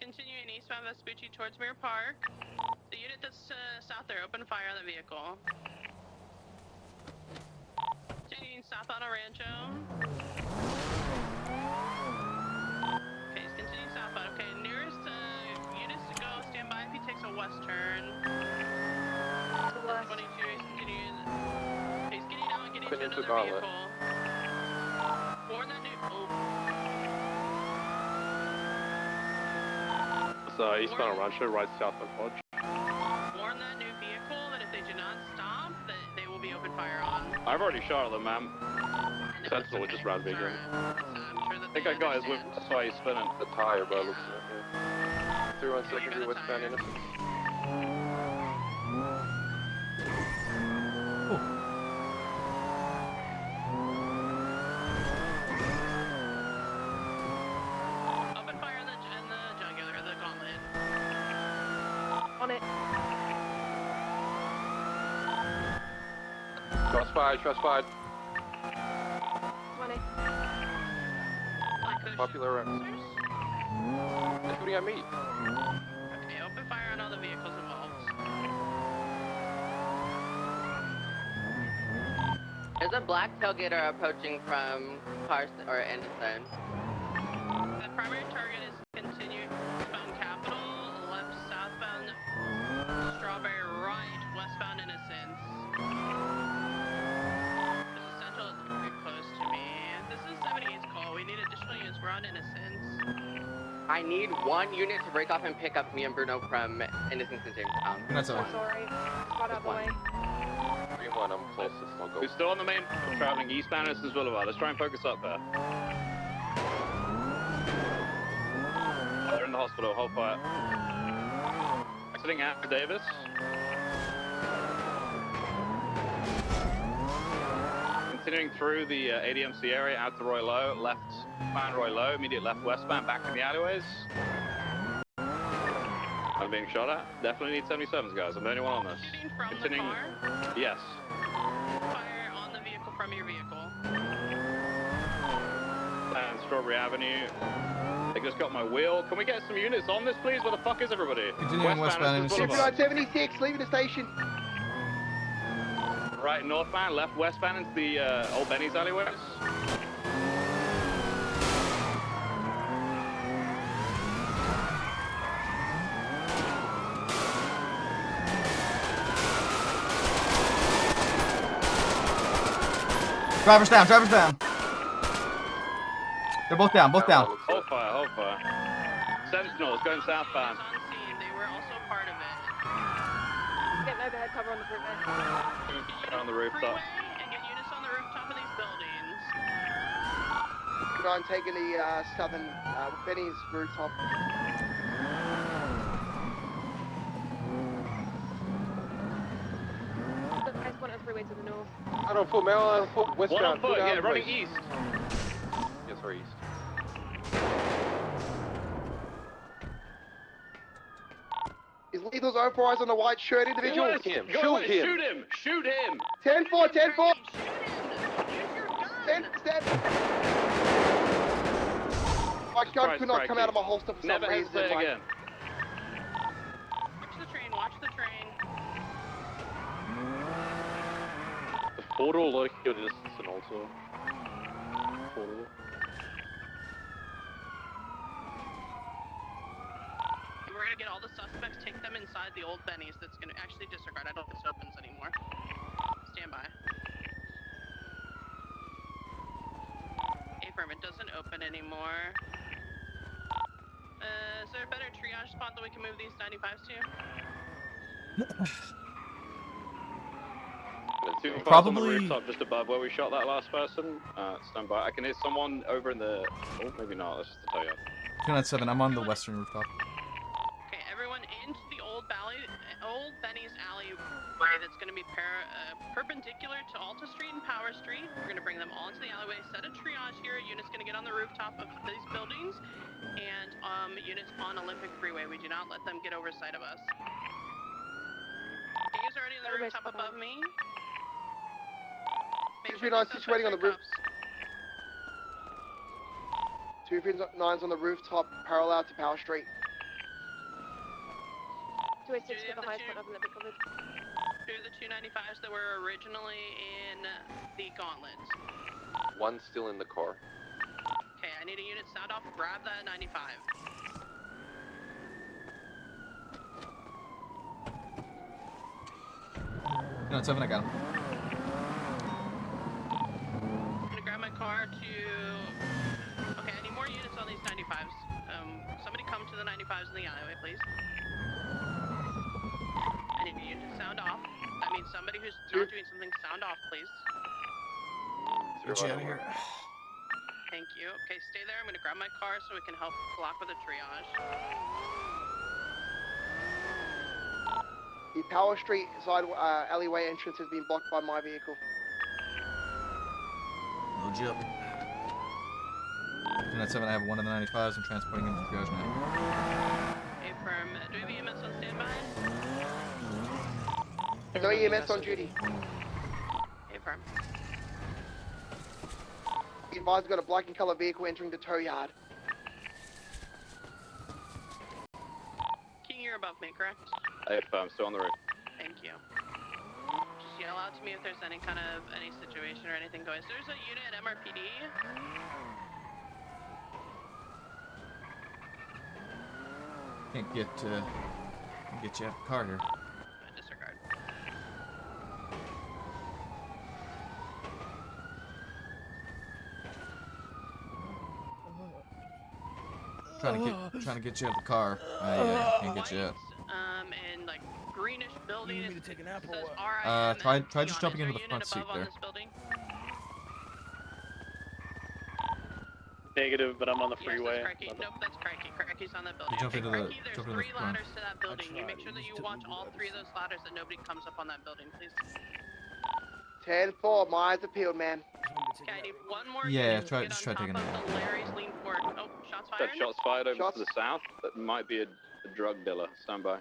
Continuing eastbound Vespucci towards Mirror Park. The unit that's south there, open fire on the vehicle. Continuing south on Rancho. Okay, he's continuing southbound. Okay, nearest units to go, stand by if he takes a west turn. 22, he's continuing. He's getting out and getting into another vehicle. Warn that new. Oh. So eastbound Rancho, right south of Hodge. Warn that new vehicle that if they do not stop, that they will be open fire on. I've already shot at them, ma'am. Sentinel just ran vehicle. I think I got his whip, that's why he's spinning. The tire, by looks of it, yeah. 3-1 secondary westbound Innocence. Open fire in the jugular, the gauntlet. On it. Trust fired, trust fired. On it. Popular. They're shooting at me. Okay, open fire on all the vehicles involved. There's a black tailgater approaching from Carson or Anderson. The primary target is continue southbound Capital, left southbound Strawberry, right westbound Innocence. This is Central is very close to me. This is 78's call. We need additional units. We're on Innocence. I need 1 unit to break off and pick up me and Bruno from Innocence and Jamestown. That's all. Sorry. Just got out of the way. 3-1, I'm closest. I'll go. We're still on the main traveling eastbound Innocence Boulevard. Let's try and focus up there. They're in the hospital. Hold fire. Exiting after Davis. Continuing through the ADMC area out to Roy Low, left bound Roy Low, immediate left westbound back in the alleyways. I'm being shot at. Definitely need 77s, guys. I'm the only one on this. Shooting from Continuing. the car. Yes. Fire on the vehicle from your vehicle. And Strawberry Avenue. They just got my wheel. Can we get some units on this, please? Where the fuck is everybody? Continuing westbound Innocence Innocence. Boulevard. 76, leaving the station. Right northbound, left westbound into the Old Benny's alleyways. Driver's down, driver's down. They're both down, both down. Hold fire, hold fire. Sentinels going southbound. On scene. They were also part of it. Getting overhead cover on the freeway. On the rooftop. Freeway and get units on the rooftop of these buildings. I'm taking the southern Benny's rooftop. There's one on the freeway to the north. I don't foot, Maryland, foot, westbound. One on foot, down, yeah, running please. east. Yes, we're east. Is Lethal's overrise on the white shirt individual? Yes, him, go shoot ahead, him. Shoot him! Shoot him! 10-4, 10-4. 10 step. My gun Christ, could not come crikey. out of my holster for some Never reason. hesitate Like, again. Watch the train. Watch the train. The photo like your distance and also photo. We're gonna get all the suspects, take them inside the old Benny's. That's gonna actually disregard. I don't think this opens anymore. Stand by. Affirm, it doesn't open anymore. Is there a better triage spot that we can move these 95s to? Two fast on the Probably- rooftop just above where we shot that last person. Stand by. I can hear someone over in the... Oh, maybe not. That's just the Toyota. 297, I'm on the western rooftop. Okay, everyone into the old Benny's alleyway that's going to be perpendicular to Alta Street and Power Street. We're going to bring them all into the alleyway, set a triage here. Units going to get on the rooftop of these buildings, and units on Olympic Freeway. We do not let them get over sight of us. You guys already on the rooftop above me? Make sure 239 the situating on the roof. suspects 239's on the rooftop, parallel to Power Street. 286 for the highest point of Olympic coverage. Through the 295s that were originally in the gauntlet. One still in the car. Okay, I need a unit sound off. Grab that 95. No, 7, I got him. I'm gonna grab my car to... Okay, I need more units on these 95s. Somebody come to the 95s in the alleyway, please. I need a unit to sound off. That means somebody who's not doing something, sound off, please. Get you out of here. Thank you. Okay, stay there. I'm gonna grab my car so we can help block with a triage. The Power Street side alleyway entrance has been blocked by my vehicle. No jump. 297, I have one of the 95s. I'm transporting him to triage now. Affirm. Do we have EMS on standby? No EMS on duty. Affirm. Be advised, we've got a black and colour vehicle entering the tow yard. King, you're above me, correct? If I'm still on the roof. Thank you. Just just yell out to me if there's any situation or anything going. There's a unit at MRPD. Can't get you out of the car here. Disregard. Trying to get you out of the car. Yeah, can't get you out. And like greenish building. You need me to take a nap or what? Try just jumping into the front seat there. Negative, but I'm on the Yes, freeway. that's Crikey. Nope, that's Crikey. Crikey's on that building. You jump into the Crikey, there's jump into the 3 front. ladders to that building. You make sure that you watch all 3 of those ladders that nobody comes up on that building, please. 10-4, my eyes are peeled, man. Okay, I need one more Yeah, unit try to get just on try top taking it. of the Larry's lean forward. Oh, shots fired? Shots fired over Shots. to the south. That might be a drug dealer. Stand by.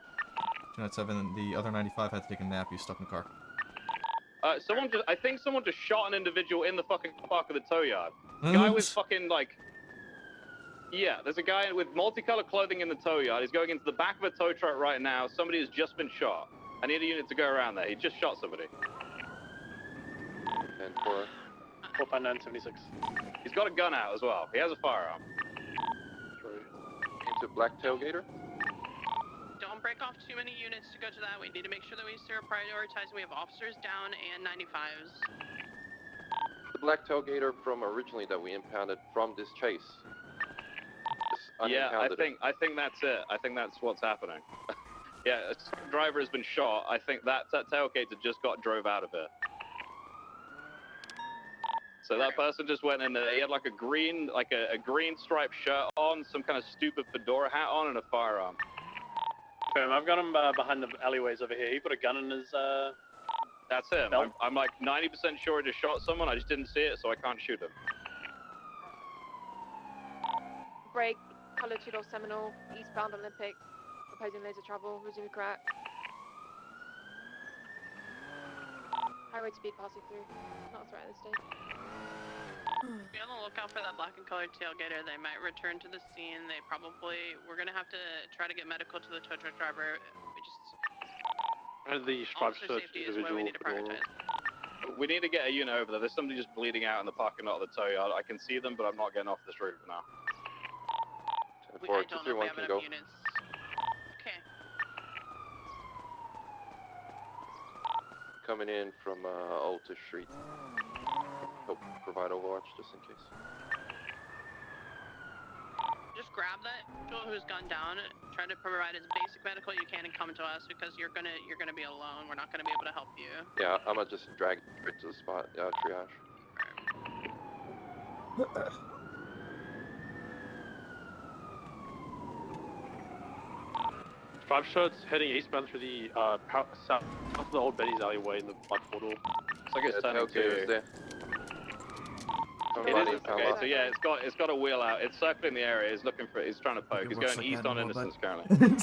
297. The other 95 had to take a nap. He's stuck in the car. I think someone just shot an individual in the fucking park of the tow yard. Guy with fucking like. Yeah, there's a guy with multicolored clothing in the tow yard. He's going into the back of a tow truck right now. Somebody has just been shot. I need a unit to go around there. He just shot somebody. 10-4. 45976. He's got a gun out as well. He has a firearm. Into black tailgater. Don't break off too many units to go to that. We need to make sure that we start prioritizing. We have officers down and 95s. The black tailgater from originally that we impounded from this chase. Yeah, I think that's it. I think that's what's happening. Yeah, a driver has been shot. I think that tailgater just got drove out of it. So that person just went in there. He had like a green striped shirt on, some kind of stupid fedora hat on, and a firearm. I've got him behind the alleyways over here. He put a gun in his. That's him. I'm like 90% sure he just shot someone. I just didn't see it, so I can't shoot him. Break, Color 2 Seminole, eastbound Olympic, opposing laser trouble, resume crack. Highway speed passing through, not a threat at this stage. Be on the lookout for that black and colored tailgater. They might return to the scene. We're gonna have to try to get medical to the tow truck driver. The striped Officer shirt safety is what we need to prioritize. We need to get a unit over there. There's somebody just bleeding out in the parking lot of the tow yard. I can see them, but I'm not getting off this roof now. I don't know if we have enough units. Okay. Coming in from Alta Street. Help provide overwatch just in case. Just grab that individual who's gone down. Try to provide as basic medical you can and come to us because you're gonna be alone. We're not gonna be able to help you. Yeah, I'm gonna just drag it to the spot. Triage. Striped shirts heading eastbound through the south of the old Betty's alleyway in the black portal. It's like it's turning to. There. It is, okay, so yeah, it's got a wheel out. It's circling the area. He's looking for it. He's trying to poke. He's going east on Innocence currently. You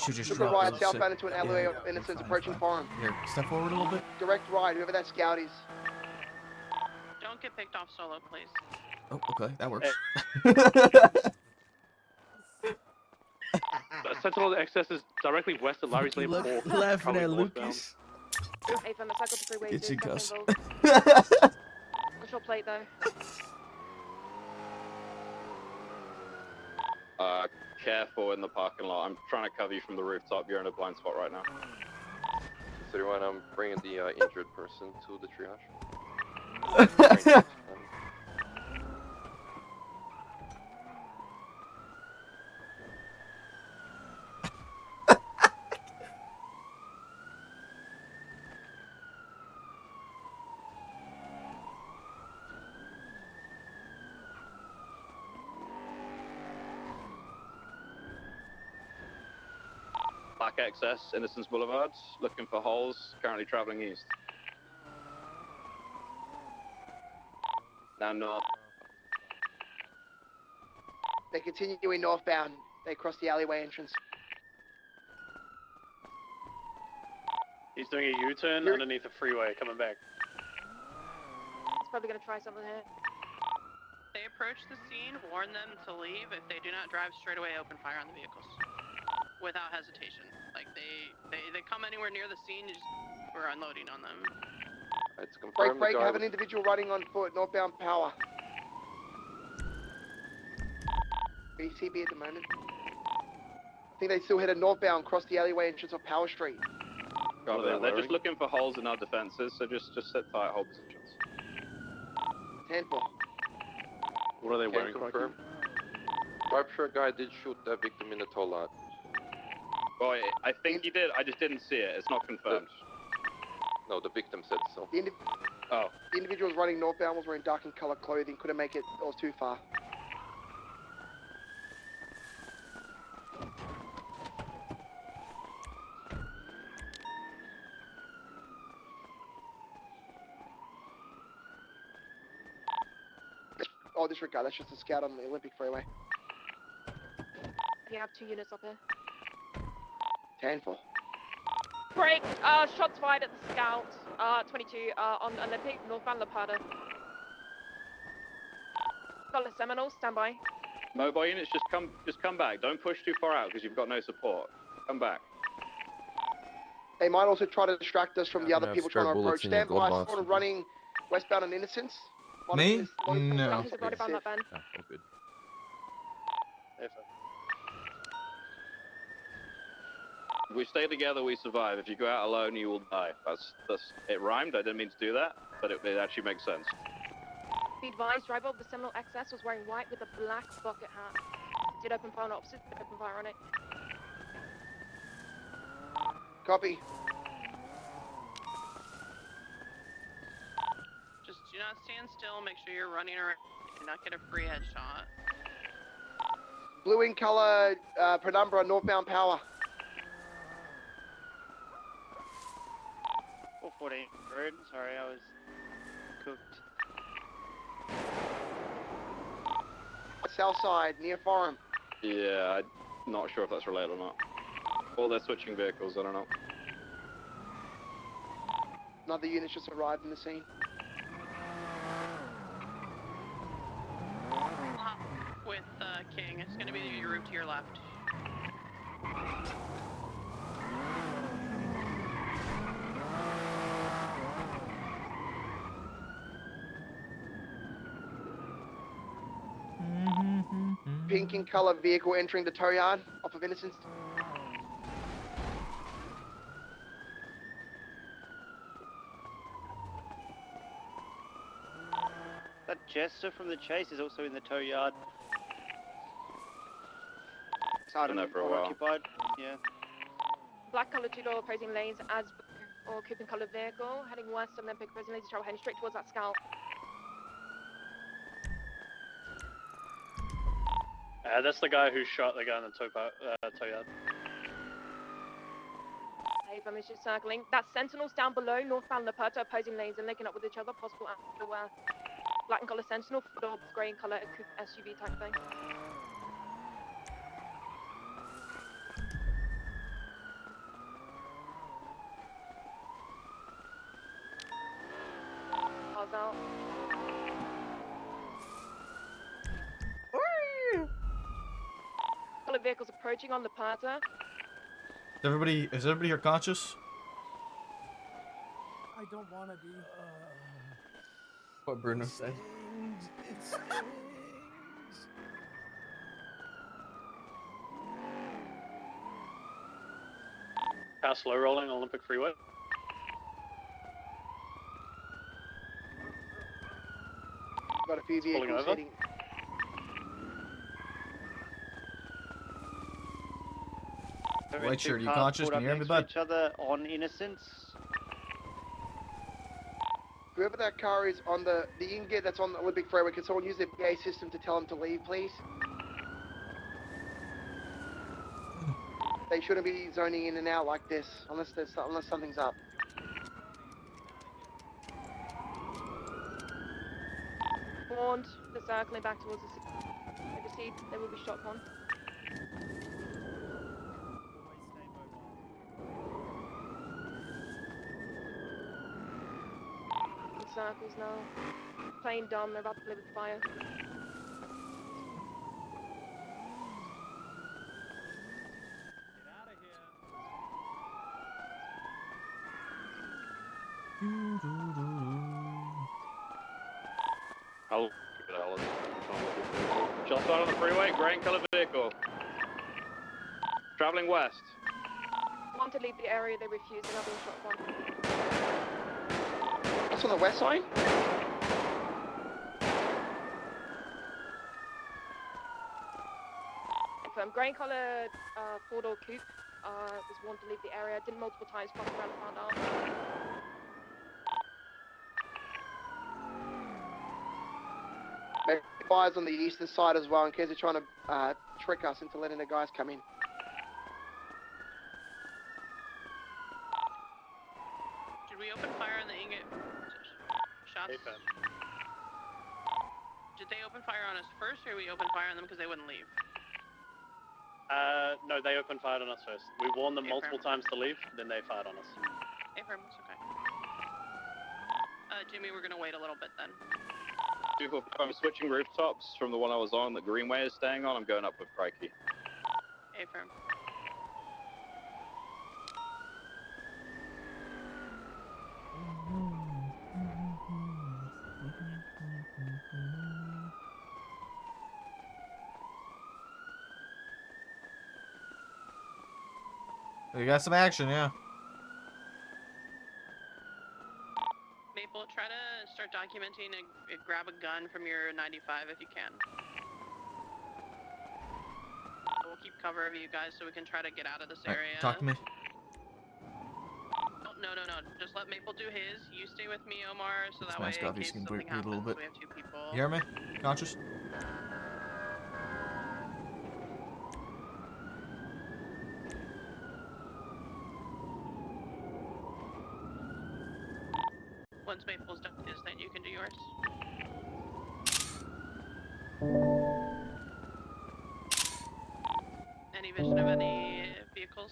should just Super drop ride those, southbound into an alleyway of Innocence approaching farm. Here, step forward a little bit. Direct ride, whoever that scout is. Don't get picked off solo, please. Oh, okay, that works. Sentinel XS is directly west of Larry's Lane 4. Laughing at Lucas. Hey, fam, I cycled the freeway. Get you, cuss. Control plate though. Careful in the parking lot. I'm trying to cover you from the rooftop. You're in a blind spot right now. 31, I'm bringing the injured person to the triage. Black XS, Innocence Boulevard, looking for holes, currently traveling east. Now north. They're continuing northbound. They cross the alleyway entrance. He's doing a U-turn underneath the freeway, coming back. He's probably gonna try something here. They approach the scene, warn them to leave. If they do not drive straight away, open fire on the vehicles. Without hesitation. Like, they come anywhere near the scene, we're unloading on them. It's confirmed Break, the guy have an was... individual running on foot, northbound power. BCB at the moment. I think they still headed northbound, across the alleyway entrance of Power Street. Got that. They're just looking for holes in our defenses, so just sit tight, hold positions. 10-4. What are they Can confirm. I'm sure a guy did shoot that victim in the toll lot. Well, I think he did. I just didn't see it. It's not confirmed. No, the victim said so. Oh. The individual was running northbound, was wearing dark in color clothing, couldn't make it, it was too far. Oh, disregard, that's just a scout on the Olympic Freeway. You have 2 units up here. 10-4. Break, shots fired at the scout, 22, on Olympic, northbound La Plata. Got a Seminole, stand by. Mobile units, just come back. Don't push too far out because you've got no support. Come back. They might also try to distract us from the other people trying to approach. in your Stand gold by, box. someone running westbound on Innocence. Me? No. He's right about that bend. Oh, all good. If we stay together, we survive. If you go out alone, you will die. That's it rhymed. I didn't mean to do that, but it actually makes sense. Be advised, driver of the Seminole XS was wearing white with a black bucket hat. Did open fire on opposite, did open fire on it. Copy. Just do not stand still. Make sure you're running around. Do not get a free headshot. Blue in color, penumbra, northbound power. 414 road. Sorry, I was cooked. South side, near Forum. Yeah, I'm not sure if that's related or not. Or they're switching vehicles. I don't know. Another unit just arrived in the scene. With King, it's going to be your route to your left. Pink in color vehicle entering the tow yard off of Innocence. That Jester from the chase is also in the tow yard. Been there for a while. Occupied. Yeah. Black colored two-door opposing lanes as or coupe in colored vehicle, heading west Olympic prison lazy travel, heading straight towards that scout. That's the guy who shot the guy in the tow yard. Hey, I'm just circling. That's Sentinels down below, northbound Laperta, opposing lanes and linking up with each other. Possible underwear. Black and color Sentinel, four-door, grey in color, coupe SUV type thing. Cars out. Colored vehicles approaching on Laperta. Is everybody here conscious? I don't want to be. What Bruno said. It stings. How slow rolling on Olympic Freeway? Got a few Pulling vehicles over. heading. White shirt, you Cars conscious? pulled Can up you hear me, next to bud? each other on Innocence. Whoever that car is on the inget that's on the Olympic Freeway, can someone use their PA system to tell them to leave, please? They shouldn't be zoning in and out like this, unless something's up. Warned, they're circling back towards the city. They proceed, they will be shot upon. In circles now. Playing dumb, they're about to play with fire. I'll just out on the freeway, grain colored vehicle. Traveling west. Want to leave the area, they refuse, and I'll be shot one. That's on the west side? Confirm. Grey coloured four-door coupe was warned to leave the area. Didn't multiple times, fucked around and found out. Maybe fires on the eastern side as well in case they're trying to trick us into letting the guys come in. Should we open fire on the ingot shots? Did they open fire on us first, or we open fire on them because they wouldn't leave? No, they opened fire on us first. We warned them multiple times to leave, then they fired on us. Affirm, it's okay. Jimmy, we're gonna wait a little bit then. I'm switching rooftops from the one I was on that Greenway is staying on. I'm going up with Crikey. Affirm. You got some action, yeah. Maple, try to start documenting and grab a gun from your 95 if you can. We'll keep cover of you guys so we can try to get out of this area. Talk to me. Oh, no. Just let Maple do his. You stay with me, Omar, so that way Mask in off, you case can something breathe a little happens, bit. we have two people. You hear me? Conscious? Once Maple's done his, then you can do yours. Any vision of any vehicles?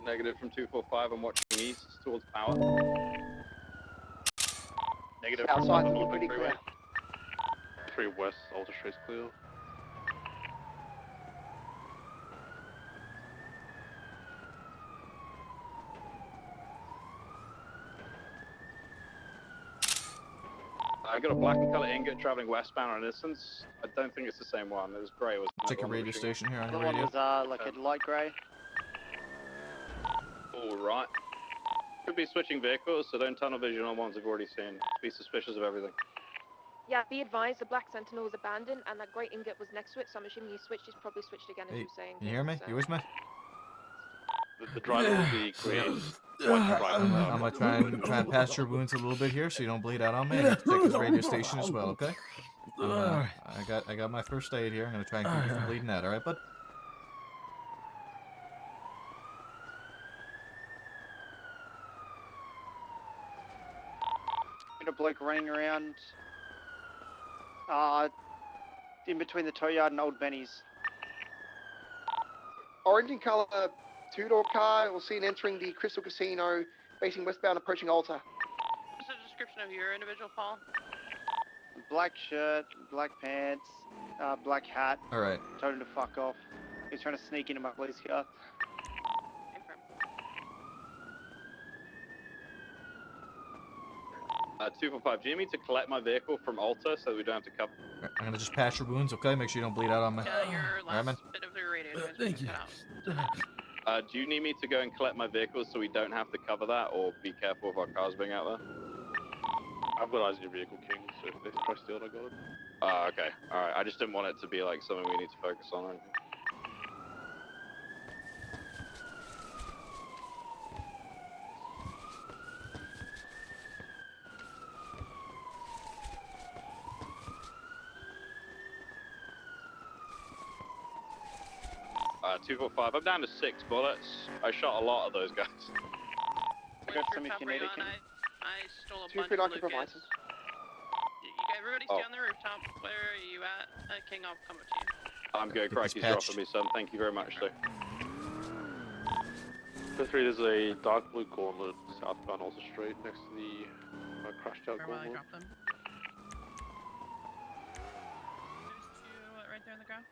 Negative from 245. I'm watching east towards power. Negative. Outside looking pretty clear. 3 west, Alder Straight's clear. I got a black and color ingot traveling westbound on Innocence. I don't think it's the same one. It was grey. It was Check your radio station here on The your one radio. was like a light grey. All right. Could be switching vehicles, so don't tunnel vision on ones I've already seen. Be suspicious of everything. Yeah, be advised, the black sentinel was abandoned, and that grey ingot was next to it, so I'm assuming he switched. He's probably switched again, as Hey, you were saying. can you hear me? So. You with me? The driver will be green. I'm gonna try and pass your wounds a little bit here, so you don't bleed out on me. I have to check his radio station as well, okay? I got my first aid here. I'm gonna try and keep you from bleeding out. All right, bud? Got a bloke running around in between the tow yard and Old Benny's. Orange in colour, two-door car. We'll see it entering the Crystal Casino, facing westbound, approaching Alta. What's the description of your individual, Paul? Black shirt, black pants, black hat. All right. Told him to fuck off. He's trying to sneak into my police car. Affirm. 245. Do you need me to collect my vehicle from Alta so that we don't have to cover? I'm gonna just patch your wounds, okay? Make sure you don't bleed out on me. Your All right, man. last bit of your radio transmission Thank you. cut out. Do you need me to go and collect my vehicle so we don't have to cover that, or be careful of our cars being out there? I've got eyes on your vehicle, King, so if they try to steal it, I got it. Oh, okay. Alright, I just didn't want it to be like something we need to focus on or anything. Uh, 245. I'm down to 6 bullets. I shot a lot of those guys. I got some if you need it, King. I stole a 2 bunch feet of I can provide Lucas. some. Everybody stay on the rooftop. Where are you at? King, I'll come with you. I'm good. Crikey's patched. dropping me some. Thank you very much, sir. Fifth Street is a dark blue gauntlet, southbound also straight next to the crashed out Farewell, I gauntlet. dropped them. There's two right there on the ground.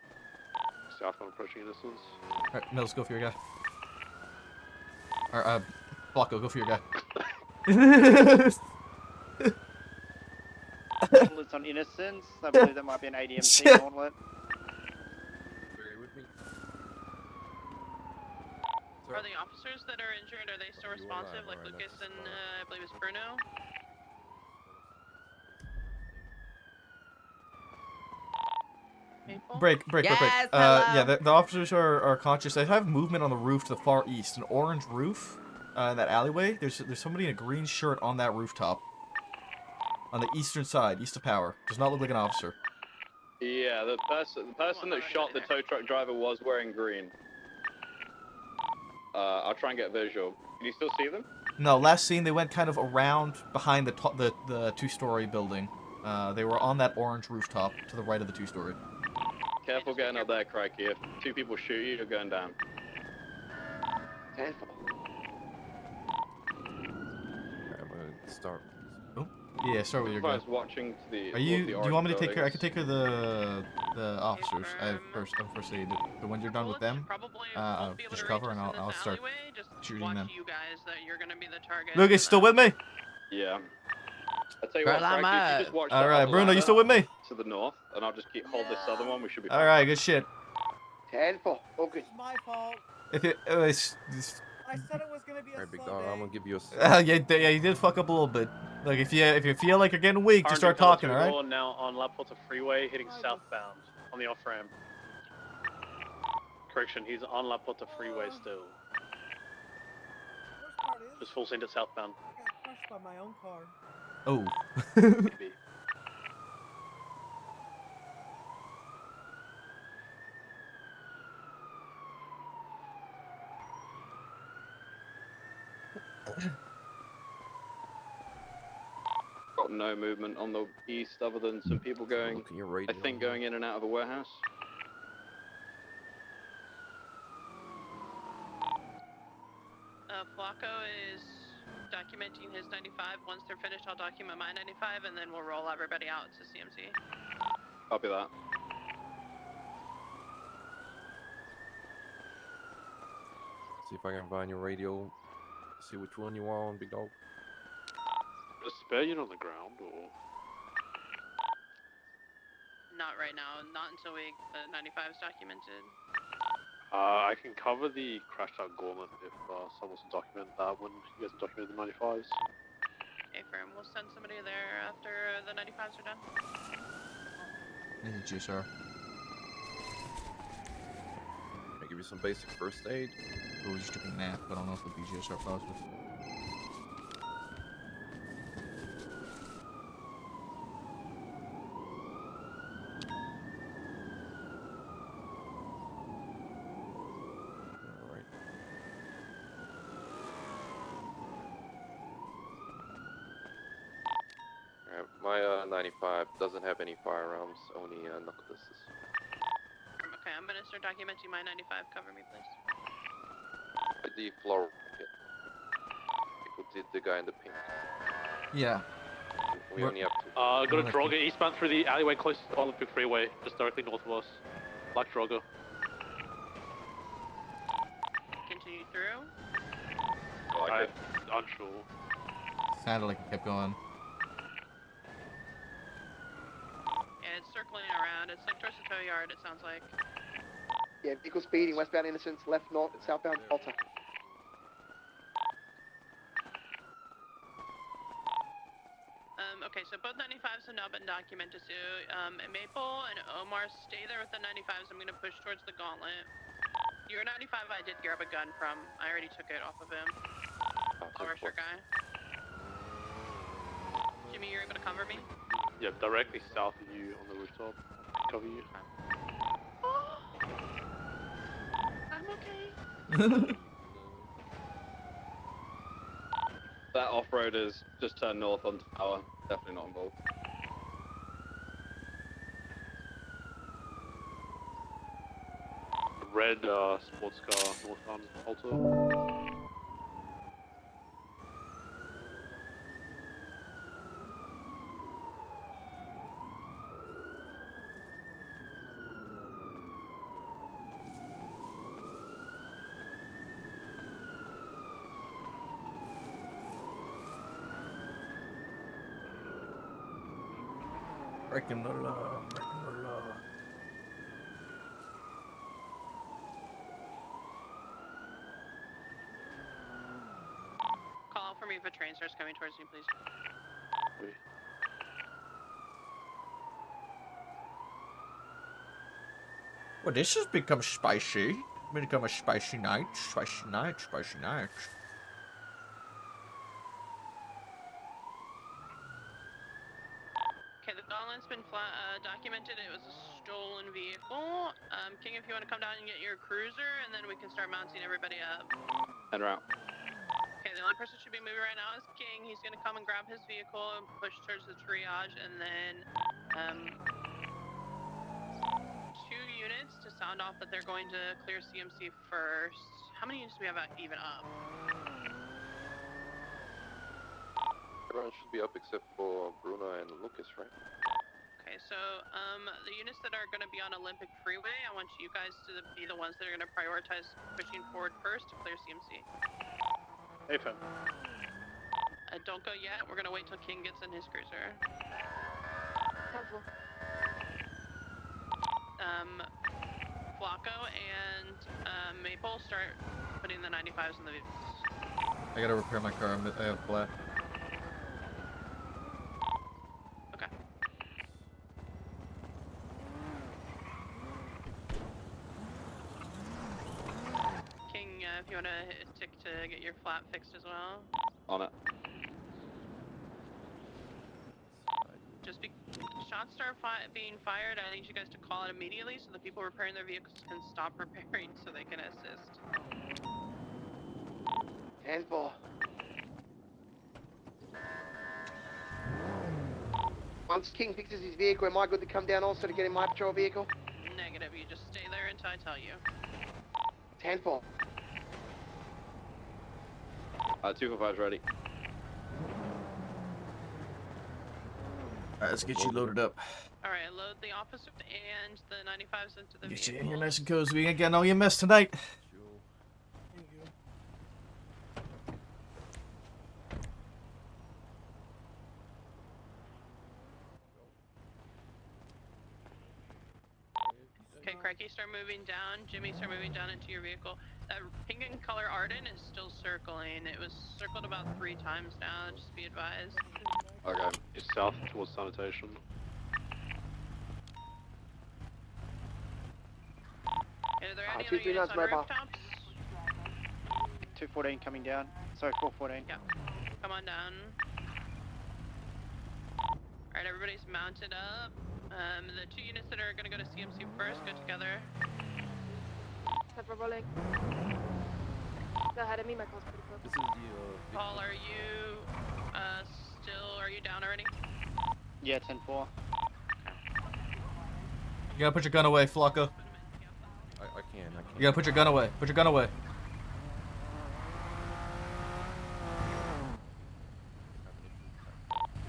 Southbound approaching Innocence. All right, Mills, go for your guy. Or Flocko, go for your guy. Gauntlets on Innocence. I believe that might be an ADMC gauntlet. Are the officers that are injured, are they still responsive, like Lucas and I believe it's Bruno? Break. Yes, Yeah, the officers are conscious. They have movement on the roof to the far east, an orange roof, in that alleyway. There's somebody in a green shirt on that rooftop, on the eastern side, east of power. Does not look like an officer. Yeah, the person that shot the tow truck driver was wearing green. I'll try and get visual. Can you still see them? No, last scene they went kind of around behind the two-story building. They were on that orange rooftop to the right of the two-story. Careful getting up there, crikey. If two people shoot you, you're going down. Careful. I'm gonna start. Oh, yeah, start with your guy. Supervisor's watching to the. Are you? towards the Do you want me to orange take care? I can buildings. take care of the officers. I have first aid. But when you're done with them, just cover and I'll start shooting them. You guys that you're gonna be the target. Lucas, still with me? Yeah. I'll tell you what, Frankie, if you just watch All right, the Bruno, you still with me? to the north, and I'll just hold this other one. We should be fine. All right, good shit. 10-4. Okay. It's my fault. If it, it's I said it was gonna be a Alright, big slow dog, day. I'm gonna give you a. yeah, you did fuck up a little bit. Like if you feel like you're getting weak, just start talking, all right? Now on La Porta Freeway, heading southbound on the off ramp. Correction, he's on La Porta Freeway still. Just full send it southbound. I got crushed by my own car. Oh. Maybe. Got no movement on the east other than some people going. I think going in and out of a warehouse. Flacco is documenting his 95. Once they're finished, I'll document my 95, and then we'll roll everybody out to CMC. Copy that. See if I can find your radio. See which one you want, big dog. A spare unit on the ground, or? Not right now. Not until the 95 is documented. I can cover the crashed out gauntlet if someone wants to document that when you guys have documented the 95s. Okay, firm. We'll send somebody there after the 95s are done. This is GSR. Can I give you some basic first aid? Oh, just took a nap, but I don't know if it'll be GSR positive. My 95 doesn't have any firearms, only knuckledusts. Okay, I'm gonna start documenting my 95. Cover me, please. The floor. People did the guy in the pink. Yeah. We only have two. Got a Droga eastbound through the alleyway close to the Olympic Freeway, just directly north of us. Black Droga. Continue through. I'm unsure. Sounded like it kept going. Yeah, it's circling around. It's like towards the tow yard, it sounds like. Yeah, vehicle speeding, westbound Innocence, left north, southbound Alta. Okay, so both 95s have now been documented. So, Maple and Omar, stay there with the 95s. I'm gonna push towards the gauntlet. Your 95, I did grab a gun from. I already took it off of him. Overshirt guy. Jimmy, you're able to cover me? Yeah, directly south of you on the rooftop. Cover you. I'm okay. That off-roader's just turned north on tower. Definitely not involved. Red sports car northbound Alta. Breaking the law. Breaking the law. Call for me if a train starts coming towards me, please. Well, this has become spicy. Become a spicy night. Spicy night. Spicy night. Okay, the Dawnland's been documented. It was a stolen vehicle. King, if you want to come down and get your cruiser, and then we can start mounting everybody up. En route. Okay, the only person should be moving right now is King. He's gonna come and grab his vehicle and push towards the triage, and then 2 units to sound off that they're going to clear CMC first. How many units do we have even up? Everyone should be up except for Bruno and Lucas, right? Okay, so the units that are going to be on Olympic Freeway, I want you guys to be the ones that are going to prioritize pushing forward first to clear CMC. Hey, fam. Don't go yet. We're going to wait till King gets in his cruiser. Helpful. Flacco and Maple start putting the 95s in the vehicles. I gotta repair my car. I have flat. Okay. King, if you want to tick to get your flat fixed as well. On it. Just be shots start being fired, I need you guys to call it immediately so the people repairing their vehicles can stop repairing so they can assist. 10-4. Once King fixes his vehicle, am I good to come down also to get in my patrol vehicle? Negative, you just stay there until I tell you. 10-4. 245's ready. Alright, let's get you loaded up. Alright, load the officer and the 95s into the Get you vehicle. in here nice and cozy. We ain't getting all your mess tonight. Okay, Craigie, start moving down. Jimmy, start moving down into your vehicle. That pink and color Arden is still circling. It was circled about 3 times now, just be advised. Okay. It's south towards sanitation. Are there any other 239's units on mobile. rooftops? 214 coming down. Sorry, 414. Yeah. Come on down. Alright, everybody's mounted up. The 2 units that are gonna go to CMC first, go together. Step rolling. Go ahead of me, my car's pretty close. This is the Paul, are you are you down already? Yeah, 10-4. You gotta put your gun away, Flocko. I can't. You gotta put your gun away. Put your gun away.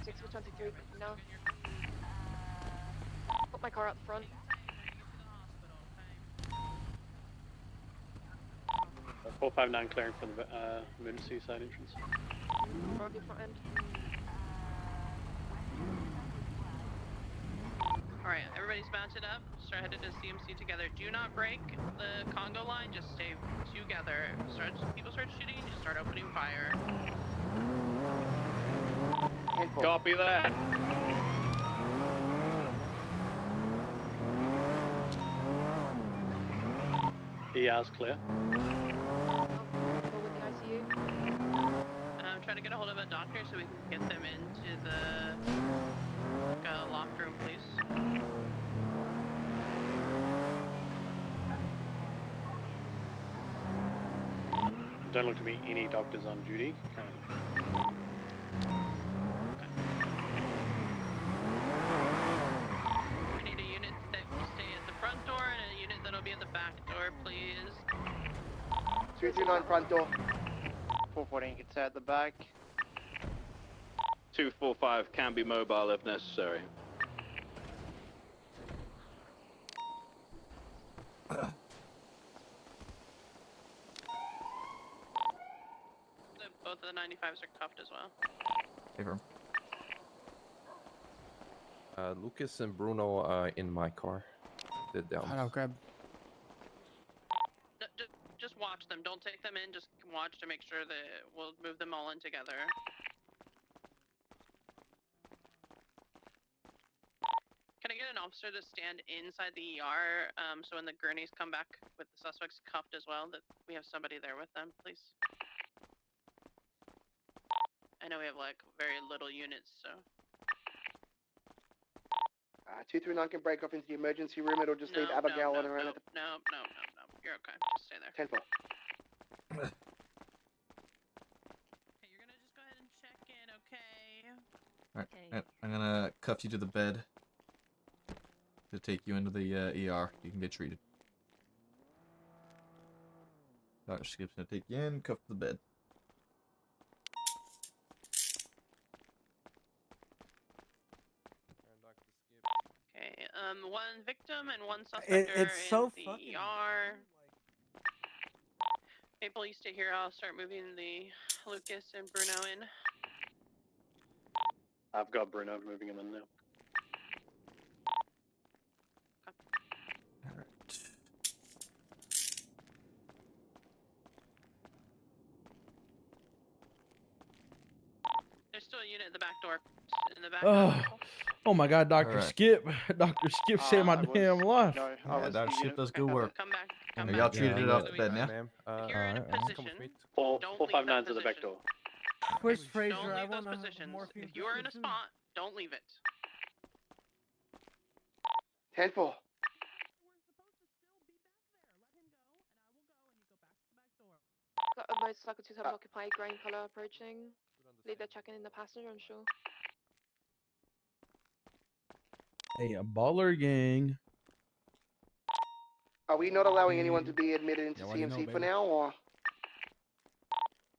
Six for 23. No. Put my car out the front. 459 clearing from the emergency side entrance. Rocky front end. Alright, everybody's mounted up. Start headed to CMC together. Do not break the Congo line, just stay together. People start shooting, just start opening fire. Copy that. ER's clear. Go with the ICU. I'm trying to get a hold of a doctor so we can get them into the locked room, please. Don't look to be any doctors on duty currently. We need a unit that will stay at the front door and a unit that'll be at the back door, please. 229 front door. 414 gets out the back. 245 can be mobile if necessary. Both of the 95s are cuffed as well. Hey, firm. Lucas and Bruno are in my car. They're down. I'll grab. Just watch them. Don't take them in. Just watch to make sure that we'll move them all in together. Can I get an officer to stand inside the ER so when the gurneys come back with the suspects cuffed as well, that we have somebody there with them, please? I know we have like very little units, so. 239 can break off into the emergency room. It'll just leave Abigail and around at the... No. You're okay. Just stay there. 10-4. Okay, you're gonna just go ahead and check in, okay? Alright, I'm gonna cuff you to the bed to take you into the ER. You can get treated. Dr. Skip's gonna take you in, cuff to the bed. Okay, one victim and one suspect are It's so in the fucking ER. Maple, you stay here. I'll start moving the Lucas and Bruno in. I've got Bruno moving him in now. There's still a unit in the back door. In the back. Oh my God, Dr. Alright. Skip. Dr. Skip saved my damn life. Yeah, Dr. Skip does good work. Come back. Are y'all treated it off the bed now? If you're in a position, All don't 459's at the back door. Where's Fraser? Don't I leave those want positions. morphine If you are in a prescription. spot, don't leave it. 10-4. Got a motorcycle 27 occupied, grey in colour approaching. Believe they're checking in the passenger, I'm sure. Hey, a baller gang. Are we not allowing anyone to be admitted into what do you CMC know, for baby? now, or...?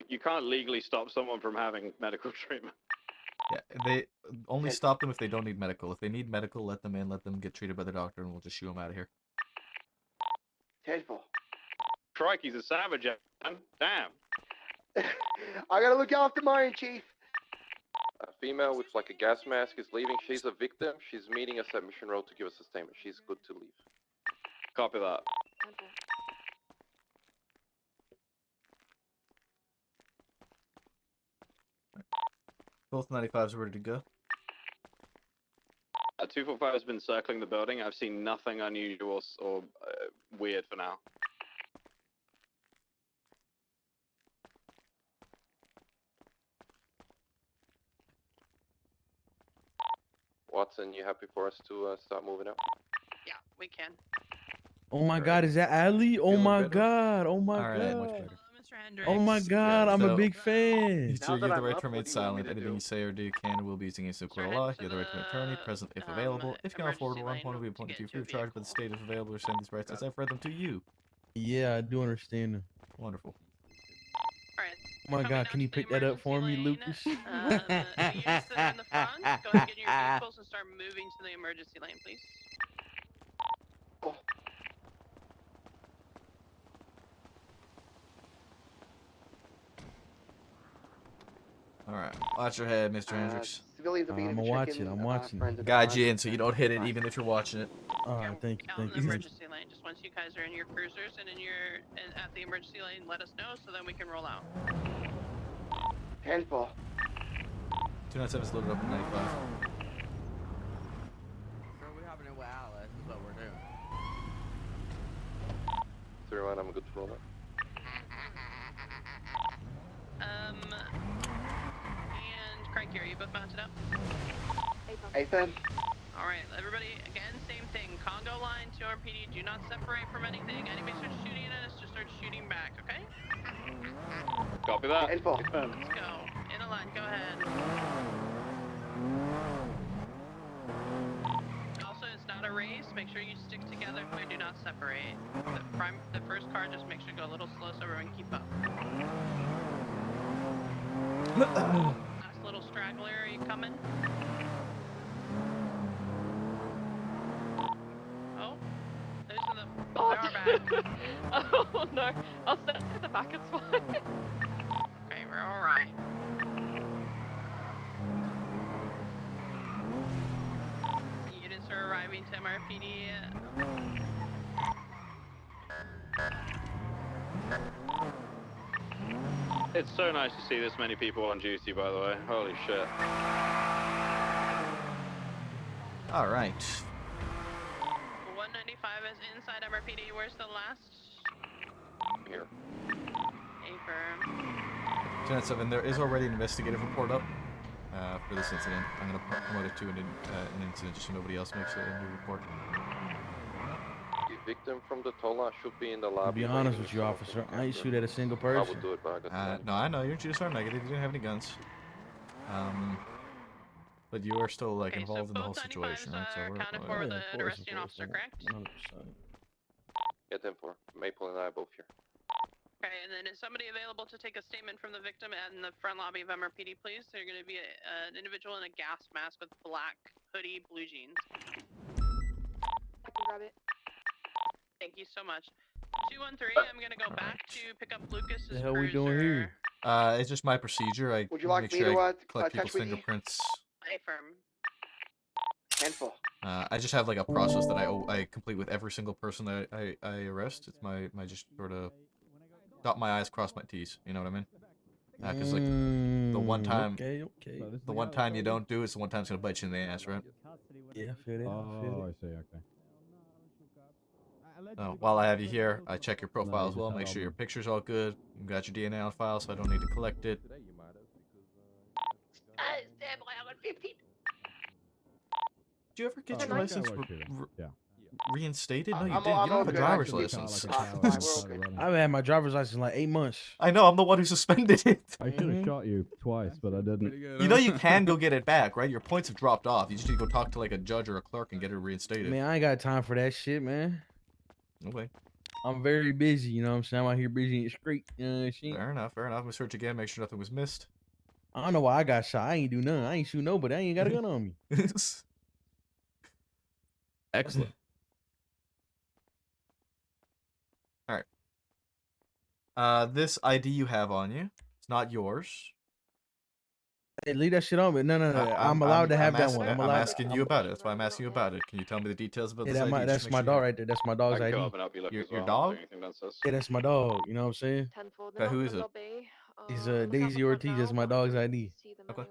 You can't legally stop someone from having medical treatment. Yeah, they only stop them if they don't need medical. If they need medical, let them in, let them get treated by the doctor, and we'll just shoo them out of here. 10-4. Crikey's a savage, man. Damn. I gotta look after mine, Chief. A female with like a gas mask is leaving. She's a victim. She's meeting us at Mission Road to give us a statement. She's good to leave. Copy that. 10-4. Both 95s are ready to go. 245 has been circling the building. I've seen nothing unusual or weird for now. Watson, you happy for us to start moving out? Yeah, we can. Oh my God, is that Ali? Oh my better? God. Oh my Alright. God. Mr. Hendricks. Oh my God, I'm a So- big fan. Sir, you have the right to remain silent. Anything you say or do can and will be used against the court of law. You have the right to an attorney, present if available. If you cannot afford one, one will be appointed to you free of charge by the state if available, or send these rights as I've read them to you. Yeah, I do understand. Wonderful. Alright. Oh my God, can you pick that up for me, Lucas? The units that are in the front, go ahead and get in your vehicles and start moving to the emergency lane, please. Alright. Watch your head, Mr. Hendricks. Civilians are being I'm watching. I'm watching. Guide you in so you don't hit it even if you're watching it. Alright, thank you. Out in Thank the you. emergency lane. Just once you guys are in your cruisers and at the emergency lane, let us know so then we can roll out. 10-4. 297 is loaded up in 95. So we're having it with Alice, is what we're doing. 3-1, I'm good to roll out. And Craig, are you both mounted up? Ethan. Alright, everybody, again, same thing. Congo line to RPD, do not separate from anything. Anybody starts shooting at us, just start shooting back, okay? Copy that. 10-4. Let's go. In a line, go ahead. Also, it's not a race. Make sure you stick together. We do not separate. The first car, just make sure to go a little slow so everyone can keep up. Last little straggler, are you coming? Oh, those are the. Oh, They are back. oh no, I'll set to the back, it's fine. Okay, we're alright. driving to MRPD. It's so nice to see this many people on duty, by the way. Holy shit. All right. 195 is inside MRPD. Where's the last? Here. Affirm. 10-7, there is already an investigative report up for this incident. I'm going to promote it to an incident just so nobody else makes a new report. The victim from the Tola should be in the To lobby. be honest waiting with you, for officer, someone I ain't to shoot at a single I person. would do it, but I got the money. No, I know, you're just are negative. You didn't have any guns. But you are still, like, Okay, so involved in the whole both 95s situation, right? So are we're... accounted we're- for with Yeah, an of course, arresting officer, correct? 100%. Get them for Maple and I both here. Okay, and then is somebody available to take a statement from the victim in the front lobby of MRPD, please? They're going to be an individual in a gas mask with black hoodie, blue jeans. I can grab it. Thank you so much. 213, I'm going to go back to pick up Lucas's The hell we cruiser. doing here? it's just my procedure. I Would you like make me sure to, I collect attach people's with you? fingerprints. Affirm. 10-4. I just have, like, a process that I complete with every single person that I arrest. It's my just sort of dot my I's, cross my T's. You know what I mean? Because, like, the one time... Okay. The one time you don't do it, it's the one time it's going to bite you in the ass, right? Yeah, I feel that. Oh, I see, okay. While I have you here, I check your profile as well, make sure your picture's all good. You got your DNA on file, so I don't need to collect it. Stand by, I'm at 15. Did you ever get Oh, your nice. license reinstated? No, you I'm didn't. all You don't have a good. driver's Actually, license. we're okay. I haven't had my driver's license in like 8 months. I know, I'm the one who suspended it. I should have shot you twice, but I didn't. You know you can go get it back, right? Your points have dropped off. You just need to go talk to, like, a judge or a clerk and get it reinstated. Man, I ain't got time for that shit, man. Okay. I'm very busy, you know what I'm saying? I'm out here busy in the street, you know what I'm saying? Fair enough, fair enough. I'm gonna search again, make sure nothing was missed. I don't know why I got shot. I ain't do nothing. I ain't shoot nobody. I ain't got a gun on me. Excellent. Alright. This ID you have on you, it's not yours. Hey, leave that shit on me. No. I'm allowed to have that one. I'm asking you about it. That's why I'm asking you about it. Can you tell me the details about Yeah, this ID? that's my dog right there. That's my dog's I can ID. go up and help you look as well. Your dog? Anything downstairs. Yeah, that's my dog. You know what I'm saying? 10-4, Okay, who is it? He's Daisy Ortiz. That's my dog's ID. Okay.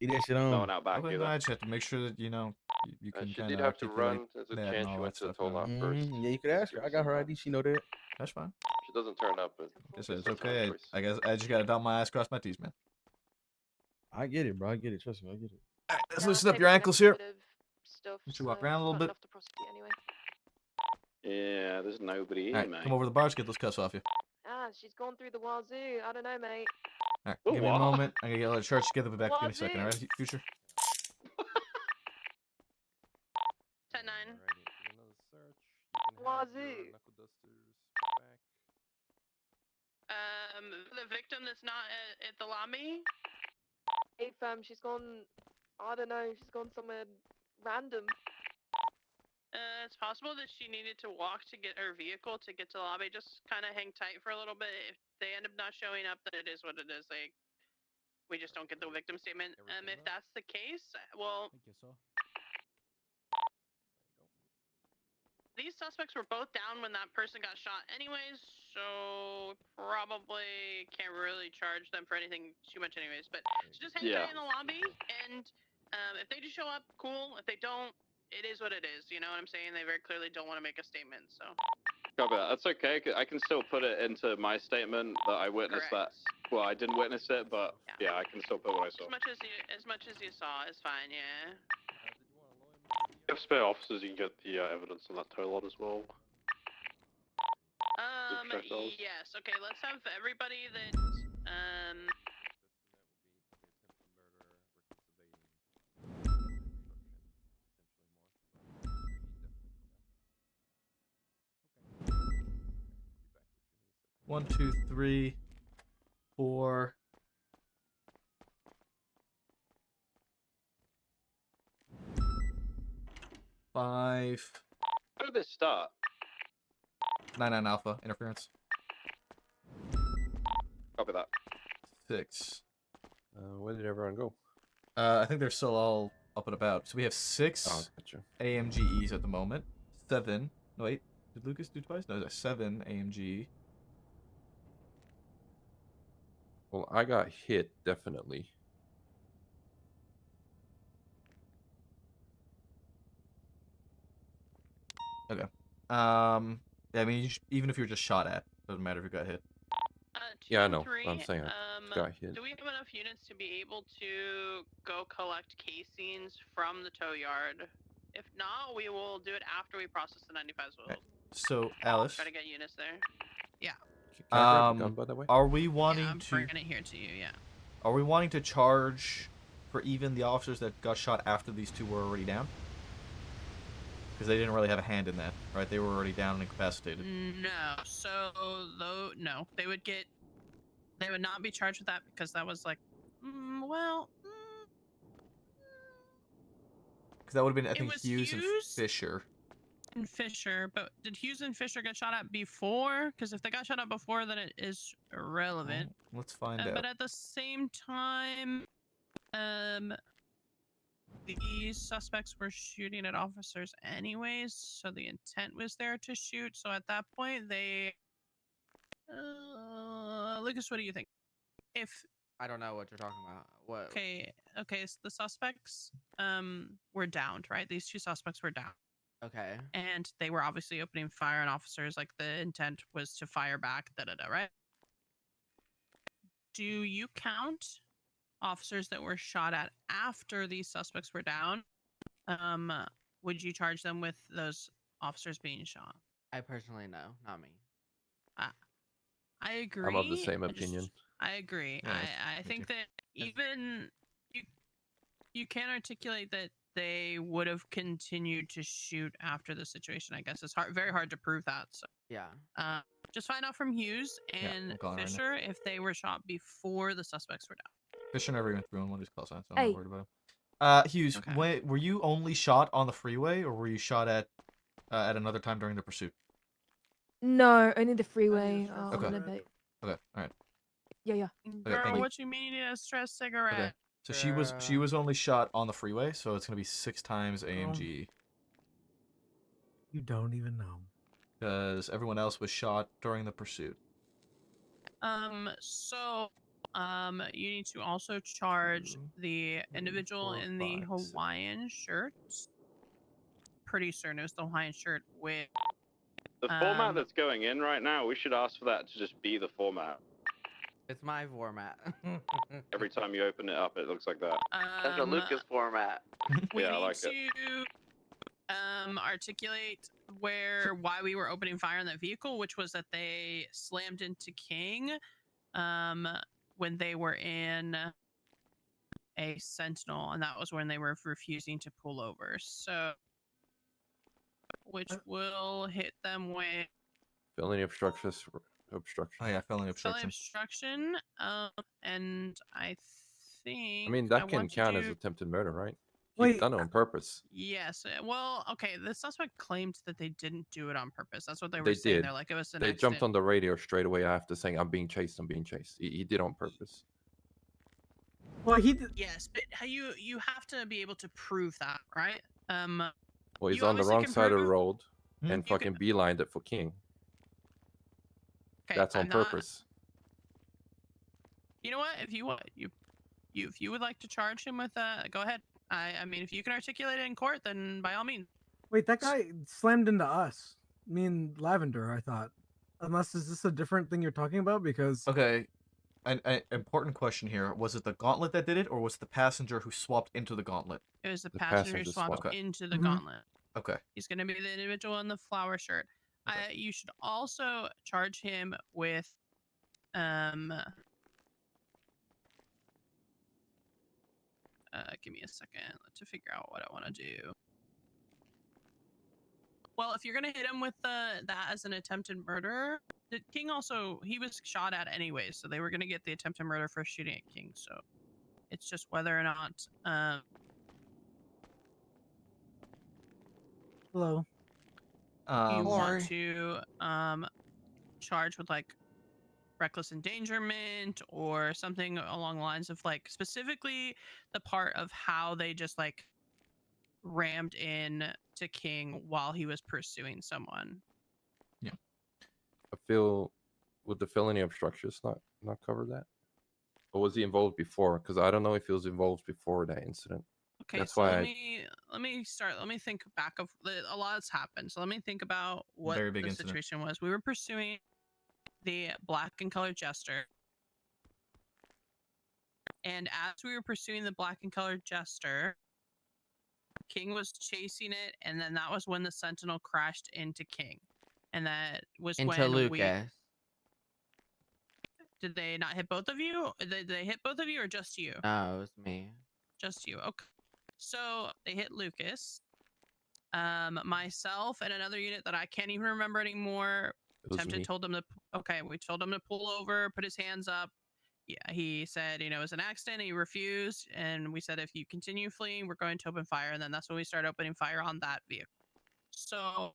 Leave that shit on. No one out back Okay, either. no, I just have to make sure that, you know, you can She kind did of have to articulate run. There's a that and chance she all went that to the stuff. Tola now. first. Yeah, you could ask her. I got her ID. She know that. That's fine. She doesn't turn up, but It's that's her okay. choice. I guess I just gotta dot my I's, cross my T's, man. I get it, bro. I get it. Trust me, I get it. Alright, let's loosen up your ankles here. Let you walk around a little bit. Anyway. Yeah, there's nobody here, Alright, mate. come over to the bars, get those cuffs off you. Ah, she's gone through the wazoo. I don't know, mate. Alright, Oh, give me a what? moment. I'm gonna get all the shirts together, but back in a Wazoo. second, alright, future? 10-9. Wazoo. The victim that's not at the lobby? Hey, fam, she's gone. I don't know. She's gone somewhere random. It's possible that she needed to walk to get her vehicle to get to the lobby. Just kind of hang tight for a little bit. If they end up not showing up, then it is what it is. Like, we just don't get the victim statement. If that's the case, well, these suspects were both down when that person got shot anyways, so probably can't really charge them for anything too much anyways. But so just hang tight in the lobby, and if they do show up, cool. If they don't, it is what it is. You know what I'm saying? They very clearly don't want to make a statement, so. Copy that. That's okay. I can still put it into my statement that I witnessed that. Well, I didn't witness it, but yeah, I can still put what I saw. As much as you saw is fine, yeah. If you have spare officers, you can get the evidence on that tow lot as well. Yes. Okay, let's have everybody that, One, two, 3, 4. 5. How did this start? 9 alpha interference. Copy that. 6. Where did everyone go? I think they're still all up and about. So we have 6 gotcha. AMGEs at the moment. 7. No, wait. Did Lucas do twice? No, there's 7 AMG. Well, I got hit, definitely. Okay. Yeah, I mean, even if you're just shot at, doesn't matter if you got hit. Yeah, I know. 3, I'm saying I got hit. do we have enough units to be able to go collect casings from the tow yard? If not, we will do it after we process the 95 soils. So, Alice, Try to get units there. Yeah. Can I grab the gun, by the way? are we wanting I'm to? bringing it here to you. Yeah. Are we wanting to charge for even the officers that got shot after these 2 were already down? Because they didn't really have a hand in that, right? They were already down and incapacitated. No. So though, no, they would not be charged with that because that was like, well. Because that would have been, I It think, was Hughes and Hughes Fisher. and Fisher, but did Hughes and Fisher get shot at before? Because if they got shot at before, then it is irrelevant. Let's find out. But at the same time, these suspects were shooting at officers anyways, so the intent was there to shoot. So at that point, they. Lucas, what do you think? If I don't know what you're talking about. What? okay, so the suspects were downed, right? These 2 suspects were down. Okay. And they were obviously opening fire on officers. Like the intent was to fire back. Right? Do you count officers that were shot at after these suspects were down? Would you charge them with those officers being shot? I personally know, not me. I agree. I'm of the same opinion. I agree. Yeah, I think that even you can articulate that they would have continued to shoot after the situation. I guess it's very hard to prove that. So Yeah. just find out from Hughes and I'm calling right now. Fisher if they were shot before the suspects were down. Fisher never even threw in one of these call signs, so I'm Hey. not worried about him. Hughes, Okay. were you only shot on the freeway, or were you shot at another time during the pursuit? No, only the freeway. Okay. On the bit. Okay, all right. Yeah. Girl, thank you. what you mean you need a stress cigarette? Okay. So she was only shot on the freeway, so it's gonna be 6 times AMG. You don't even know. Because everyone else was shot during the pursuit. So you need to also charge the individual in the Hawaiian shirt. Pretty certain it was the Hawaiian shirt with The format that's going in right now, we should ask for that to just be the format. It's my format. Every time you open it up, it looks like that. That's a Lucas format. we Yeah, I need like it. to articulate why we were opening fire on that vehicle, which was that they slammed into King when they were in a Sentinel, and that was when they were refusing to pull over. So which will hit them with Felony obstruction. Oh yeah, felony felony obstruction. obstruction. And I think I mean, that can want to count as do- attempted murder, right? Wait. You've done it on purpose. Yes. Well, okay. The suspect claimed that they didn't do it on purpose. That's what they were They saying. did. They're like, it was an They accident. jumped on the radio straight away after saying, "I'm being chased. I'm being chased." He did on purpose. Well, he did. Yes, but you have to be able to prove that, right? Well, he's you on the obviously wrong can side of the prove- road Hmm? and fucking beelined it for King. Okay, That's on I'm not- purpose. You know what? If you want, if you would like to charge him with go ahead. I mean, if you can articulate it in court, then by all means. Wait, that guy slammed into us. Me and Lavender, I thought. Unless, is this a different thing you're talking about? Because Okay, an important question here: was it the gauntlet that did it, or was it the passenger who swapped into the gauntlet? It was the The passenger passenger swapped swap. into the Mhm. gauntlet. Okay. He's going to be the individual in the flower shirt. You should also charge him with give me a second to figure out what I want to do. Well, if you're going to hit him with that as an attempted murder, the King also, he was shot at anyway, so they were going to get the attempted murder for shooting at King, so it's just whether or not hello. you want to charge with like reckless endangerment or something along the lines of like specifically the part of how they just like rammed in to King while he was pursuing someone. I feel with the felony obstruction, it's not cover that. Or was he involved before? Because I don't know if he was involved before that incident. Okay, That's so why let me start. Let me think back of a lot's happened. So let me think about what Very big the incident. situation was. We were pursuing the black and colored jester, and as we were pursuing the black and colored jester, King was chasing it, and then that was when the sentinel crashed into King, and that was Into when Lucas. Did they not hit both of you? Did they hit both of you or just you? No, it was me. Just you. Okay. So they hit Lucas. Myself and another unit that I can't even remember anymore. It was me. Told him to. Okay, we told him to pull over, put his hands up. Yeah, he said, it was an accident. He refused, and we said if you continue fleeing, we're going to open fire. And then that's when we started opening fire on that vehicle. So,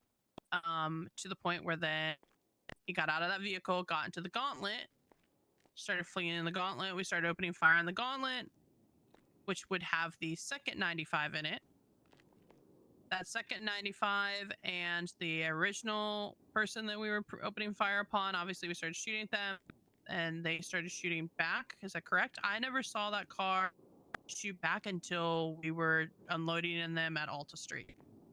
to the point where then he got out of that vehicle, got into the gauntlet, started fleeing in the gauntlet. We started opening fire on the gauntlet, which would have the second 95 in it. That second 95 and the original person that we were opening fire upon, obviously we started shooting at them and they started shooting back. Is that correct? I never saw that car shoot back until we were unloading in them at Alta Street.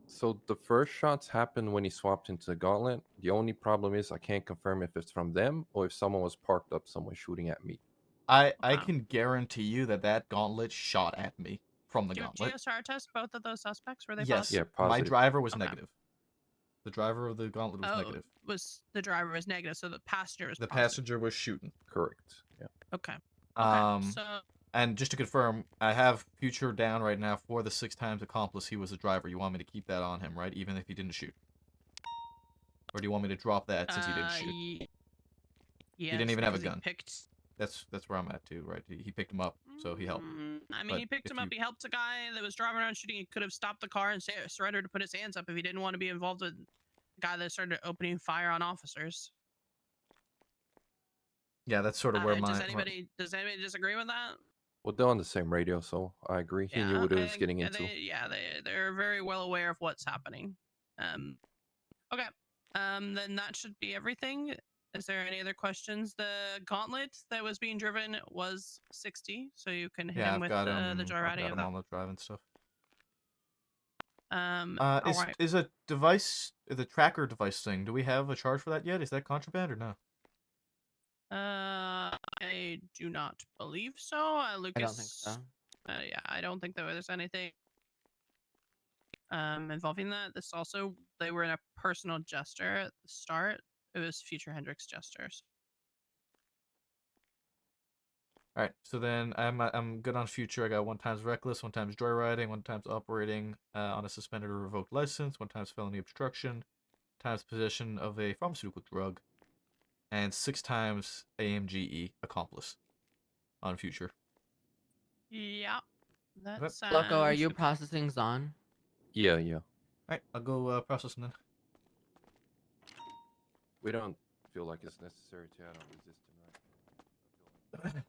So the first shots happened when he swapped into the gauntlet. The only problem is I can't confirm if it's from them or if someone was parked up somewhere shooting at me. I can guarantee you that gauntlet shot at me from the gauntlet. GSR test both of those suspects? Were they Yes. positive? Yeah, positive. My driver was Okay. negative. The driver of the gauntlet was negative. The driver was negative, so the passenger was The positive. passenger was shooting. Correct. Yeah. Okay. So and just to confirm, I have future down right now for the 6 times accomplice. He was the driver. You want me to keep that on him, right? Even if he didn't shoot, or do you want me to drop that since he didn't shoot? Yes, he didn't even have a gun. Picked... That's where I'm at too, right? He picked him up, so he helped. I mean, But he picked if him up. He helped a guy that was driving around shooting. He could have stopped the car and surrendered to put his hands up if he didn't want to be involved with the guy that started opening fire on officers. Yeah, that's sort of where Does anybody disagree with that? Well, they're on the same radio, so I agree. He knew what he was getting into. They're very well aware of what's happening. Okay. Then that should be everything. Is there any other questions? The gauntlet that was being driven was 60, so you can hit him with the joyriding of that. On the driving stuff. All right. Is a device, the tracker device thing, do we have a charge for that yet? Is that contraband or no? I do not believe so. Lucas, I don't think so. Yeah, I don't think that there's anything involving that. This also, they were in a personal jester at the start. It was future Hendrix jesters. All right, so then I'm good on future. I got 1 times reckless, 1 times joyriding, 1 times operating on a suspended or revoked license, 1 times felony obstruction, times possession of a pharmaceutical drug, and 6 times AMGE accomplice on future. Yeah, that's Loco, are you processing Zon? Yeah. All right, I'll go process them then. We don't feel like it's necessary to add on resistant, right?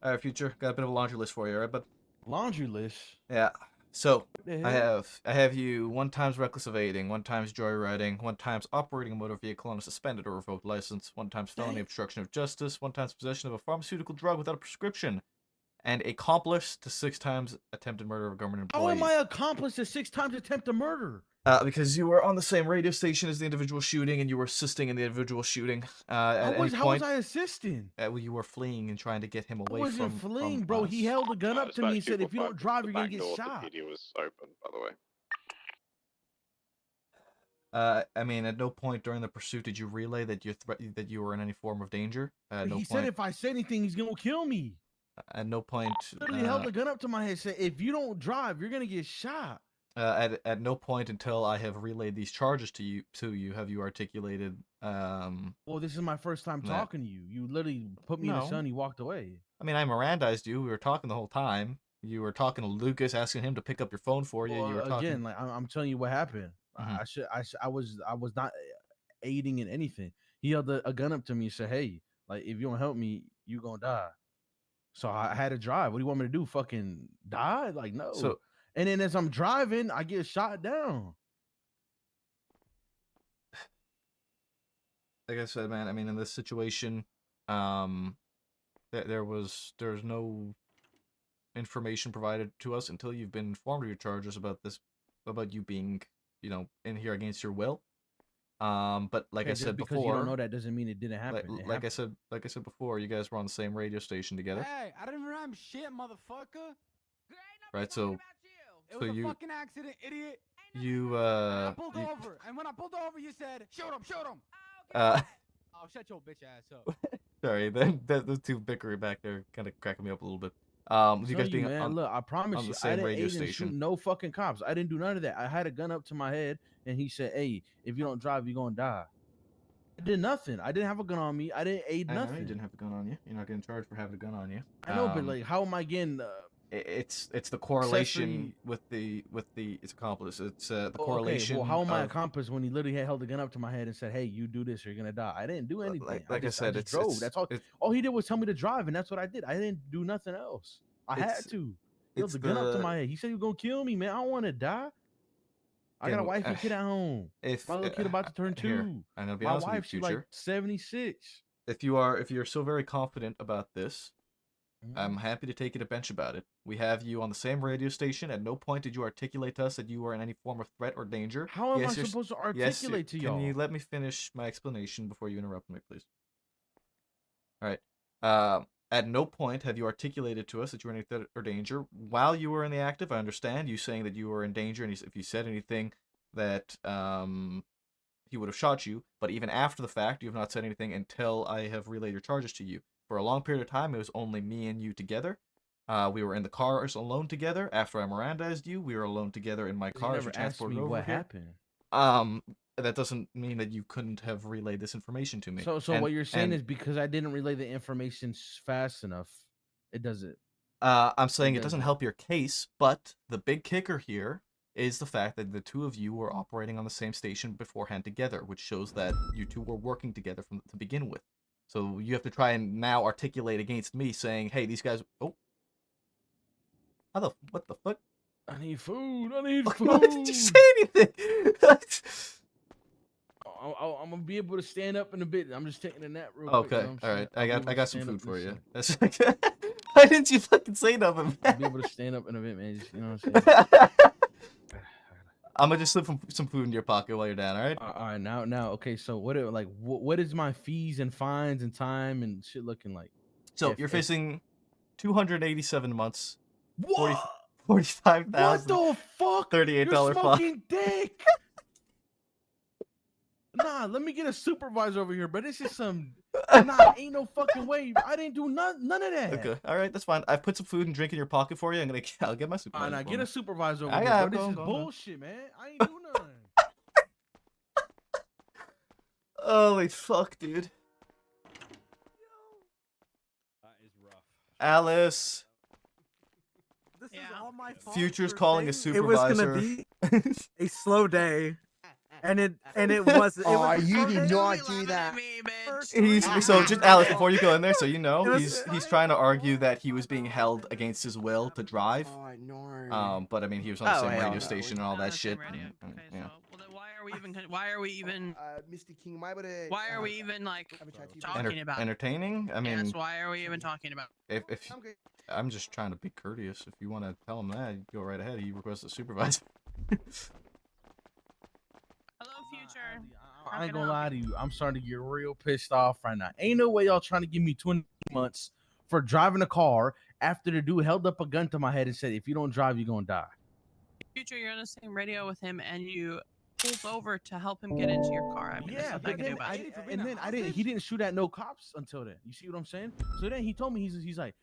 All right, future. Got a bit of a laundry list for you, all right, bud? Laundry list? Yeah. So the I hell? have you 1 times reckless evading, 1 times joyriding, 1 times operating a motor vehicle on a suspended or revoked license, 1 times felony obstruction of justice, 1 times possession of a pharmaceutical drug without a prescription, and accomplice to 6 times attempted murder of a government How employee. am I accomplice to 6 times attempted murder? Because you were on the same radio station as the individual shooting, and you were assisting in the individual shooting. How was I assisting? Well, you were fleeing and trying to get him away I wasn't from fleeing, bro. us. He held a gun up to me and said, "If you don't drive, you're gonna get shot." The PD was open, by the way. I mean, at no point during the pursuit did you relay that that you were in any form of danger. He said if I say anything, he's gonna kill me. At no point. Literally held the gun up to my head, said, "If you don't drive, you're gonna get shot." At no point until I have relayed these charges to you have you articulated. Well, this is my first time talking to you. You literally put me in the sun. You walked away. I mean, I Mirandized you. We were talking the whole time. You were talking to Lucas, asking him to pick up your phone for you. Well, You were talking. again, like I'm telling you what happened. Mhm. I was not aiding in anything. He held a gun up to me and said, "Hey, like if you don't help me, you gonna die." So I had to drive. What do you want me to do? Fucking die? Like no. So- and then as I'm driving, I get shot down. Like I said, man, I mean, in this situation, there's no information provided to us until you've been informed of your charges about you being, in here against your will. But like Okay, I just said because before, you don't know that doesn't mean it didn't happen. It like I happened. said before, you guys were on the same radio station together, Hey, I didn't rhyme shit, motherfucker. right? So, It was a fucking accident, idiot. you I pulled over, and when I pulled over, you said, "Shoot him, shoot him." Oh, shut your bitch ass up. Sorry, the two bickering back there kind of cracking me up a little bit. You guys being man, on, look, I promise on you, the I same didn't radio aid and shoot station. no fucking cops. I didn't do none of that. I had a gun up to my head, and he said, "Hey, if you don't drive, you're gonna die." I did nothing. I didn't have a gun on me. I didn't aid I know nothing. you didn't have a gun on you. You're not getting charged for having a gun on you. I know, but like, how am I getting? It's the correlation with the its accomplice. It's the correlation. Okay, well, how am I of- accomplice when he literally had held the gun up to my head and said, "Hey, you do this, or you're gonna die"? I didn't do anything. like I said, I just drove. That's all. it's- All he did was tell me to drive, and that's what I did. I didn't do nothing else. I had It's- to. He held it's the gun up to the- my head. He said, "You're gonna kill me, man. I don't want to die. I got a Again, wife and kid at home. If My little kid about to turn 2. here, I'm gonna be My honest with you, wife, she Future. like 76. If you're so very confident about this, I'm happy to take you to bench about it. We have you on the same radio station. At no point did you articulate to us that you were in any form of threat or danger. How am I you're- supposed to yes, you're- articulate to y'all? Can you let me finish my explanation before you interrupt me, please? All right. At no point have you articulated to us that you were in any threat or danger while you were in the active. I understand you saying that you were in danger, and if you said anything that he would have shot you. But even after the fact, you have not said anything until I have relayed your charges to you. For a long period of time, it was only me and you together. We were in the cars alone together. After I Mirandized you, we were alone together in my car as we never asked transported me over what here. happened. That doesn't mean that you couldn't have relayed this information to me. So And- what you're saying and, is because I didn't relay the information fast enough, it doesn't. I'm saying it doesn't. doesn't help your case, but the big kicker here is the fact that the two of you were operating on the same station beforehand together, which shows that you two were working together to begin with. So you have to try and now articulate against me saying, hey, these guys... Oh. What the fuck? I need food. I need food. Why did you say anything? I'm gonna be able to stand up in a bit. I'm just taking a nap real quick. Okay, You know what I'm all right. saying? I got some stand food up for in a you. second. Why didn't you fucking say nothing, I'll man? be able to stand up in a bit, man. Just, you know what I'm saying? I'm gonna just slip some food in your pocket while you're down, all right? All right, now, okay. So what is my fees and fines and time and shit looking like? So you're facing 287 months. 45,000. What the fuck? $38 You're fine. smoking dick. Nah, let me get a supervisor over here, but this is some. Nah, ain't no fucking way. I didn't do none of that. Okay, all right, that's fine. I've put some food and drink in your pocket for you. I'll get my supervisor. Now for get me. a supervisor over I here, got bro. it, This is go on. bullshit, man. I ain't do nothing. Holy fuck, dude. That is rough. Alice. This is all my fault. Future's for calling a saying It was supervisor. gonna be a slow day, and it was. It Oh, was a you slow did day. not do that. He's so just Alice. Before you go in there, so you know, It was- he's trying to argue that he was being held against his will to drive. Oh, no. But I mean, he was on the Oh, same hell radio no. station and all that shit. Yeah. Well, then why are we even? Why are we even? Mr. King, am I able to? Why are we even like talking Enter- about? entertaining? I mean, yes. Why are we even talking about? if I'm just trying to be courteous. If you want to tell him that, you go right ahead. He requests a supervisor. Hello, future. I ain't gonna lie to you. I'm starting to get real pissed off right now. Ain't no way y'all trying to give me 20 months for driving a car after the dude held up a gun to my head and said, "If you don't drive, you're gonna die." Future, you're on the same radio with him, and you pulled over to help him get into your car. I mean, there's Yeah, nothing but I can do then about it. I didn't. He didn't shoot at no cops until then. You see what I'm saying? So then he told me he's like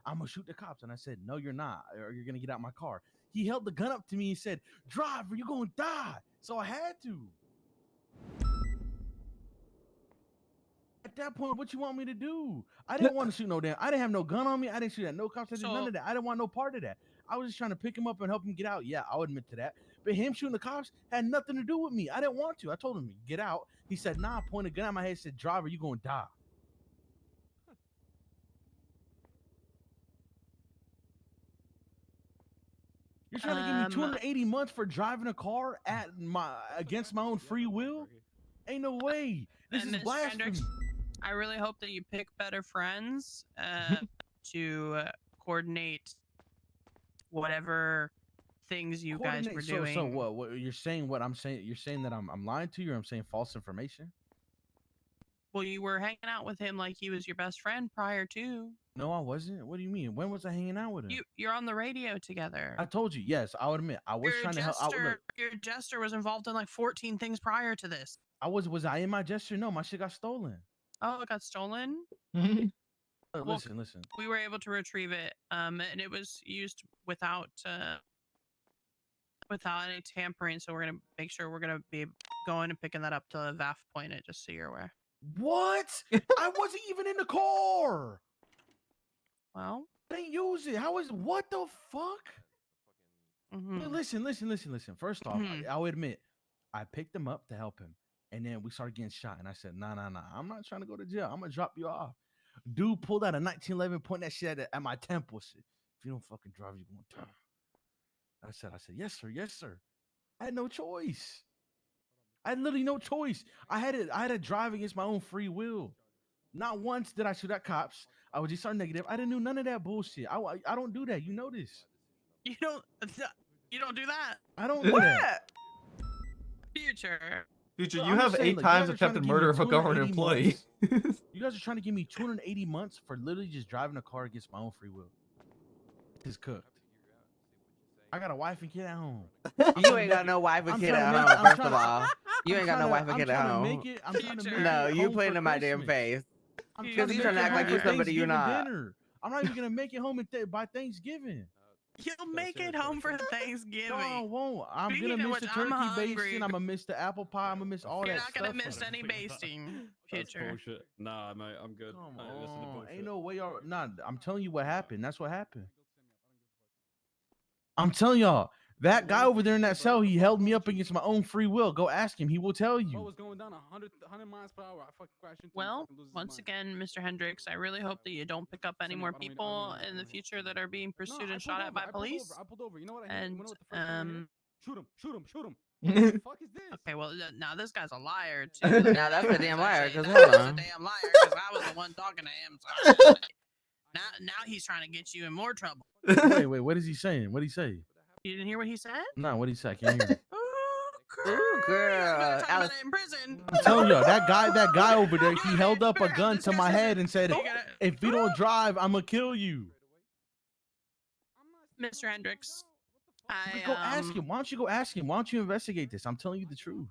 I'm gonna shoot the cops, and I said no, you're not, or you're gonna get out my car. He held the gun up to me and said, "Drive, or you're gonna die." So I had to. At that point, what you want me to do? I didn't want to shoot no damn. I didn't have no gun on me. I didn't shoot at no cops. I did none of that. I didn't want no part of that. I was just trying to pick him up and help him get out. Yeah, I'll admit to that. But him shooting the cops had nothing to do with me. I didn't want to. I told him, get out. He said, nah, pointed a gun at my head, said, driver, you gonna die. You're trying to give me 280 months for driving a car against my own free will? Ain't no way. This is Mr. blasphemy. Hendricks, I really hope that you pick better friends to coordinate whatever things you guys were doing. So what? You're saying what I'm saying? You're saying that I'm lying to you, or I'm saying false information? Well, you were hanging out with him like he was your best friend prior to. No, I wasn't. What do you mean? When was I hanging out with him? You're on the radio together. I told you. Yes, I would admit I was trying to help out. Your jester was involved in like 14 things prior to this. Was I in my gesture? No, my shit got stolen. Oh, it got stolen? Listen. We were able to retrieve it, and it was used without any tampering. So we're gonna make sure we're gonna be going and picking that up to VAF point it, just so you're aware. What? I wasn't even in the car. Well, they didn't use it. What the fuck? Listen. First off, I'll admit, I picked him up to help him, and then we started getting shot. And I said, nah. I'm not trying to go to jail. I'm gonna drop you off. Dude pulled out a 1911, pointing that shit at my temple. Said, if you don't fucking drive, you gonna die. I said, yes, sir. I had no choice. I had literally no choice. I had to drive against my own free will. Not once did I shoot at cops. I was just negative. I didn't do none of that bullshit. I don't do that. You know this. You don't do that. I don't do that. Future, you have 8 times attempted murder of a government employee. You guys are trying to give me 280 months for literally just driving a car against my own free will. It's cooked. I got a wife and kid at home. You ain't got no wife and kid at home, first of all. You ain't got no wife and kid at home. I'm trying to make No, it you home playing for in my damn Christmas. face. I'm Because you trying to act like you somebody you're not. Dinner. I'm not even gonna make it home by Thanksgiving. You'll make it home for Thanksgiving. No, I won't. I'm Speaking gonna of miss which, the I'm turkey hungry. basting. I'm gonna miss the apple pie. I'm gonna miss all You're that not stuff. gonna miss any basting. Future. Bullshit. Nah, mate, I'm good. Come I ain't listening to on, bullshit. ain't no way. Nah, I'm telling you what happened. That's what happened. I'm telling y'all, that guy over there in that cell, he held me up against my own free will. Go ask him. He will tell What you. was going down 100 miles per hour? I fucking crashed into him, Well, fucking lose his once mind. again, Mr. Hendricks, I really hope that you don't pick up any more people in the future that are being pursued and shot at by police. I pulled over. You know what I hit? And You know what the first thing I hit? Shoot him. What the fuck is this? Okay, well now this guy's a liar too. Now that's a damn liar. Cause That's hold a on. damn liar because I was the one talking to him. So now he's trying to get you in more trouble. Wait, what is he saying? What did he say? You didn't hear what he said? No, what did he say? I can't hear. Ooh, girl. Talk about it in prison. I'm telling y'all, that guy over there, he held up a gun to my head and said, if you don't drive, I'm gonna kill you. Mr. Hendricks, Go ask him. Why don't you go ask him? Why don't you investigate this? I'm telling you the truth.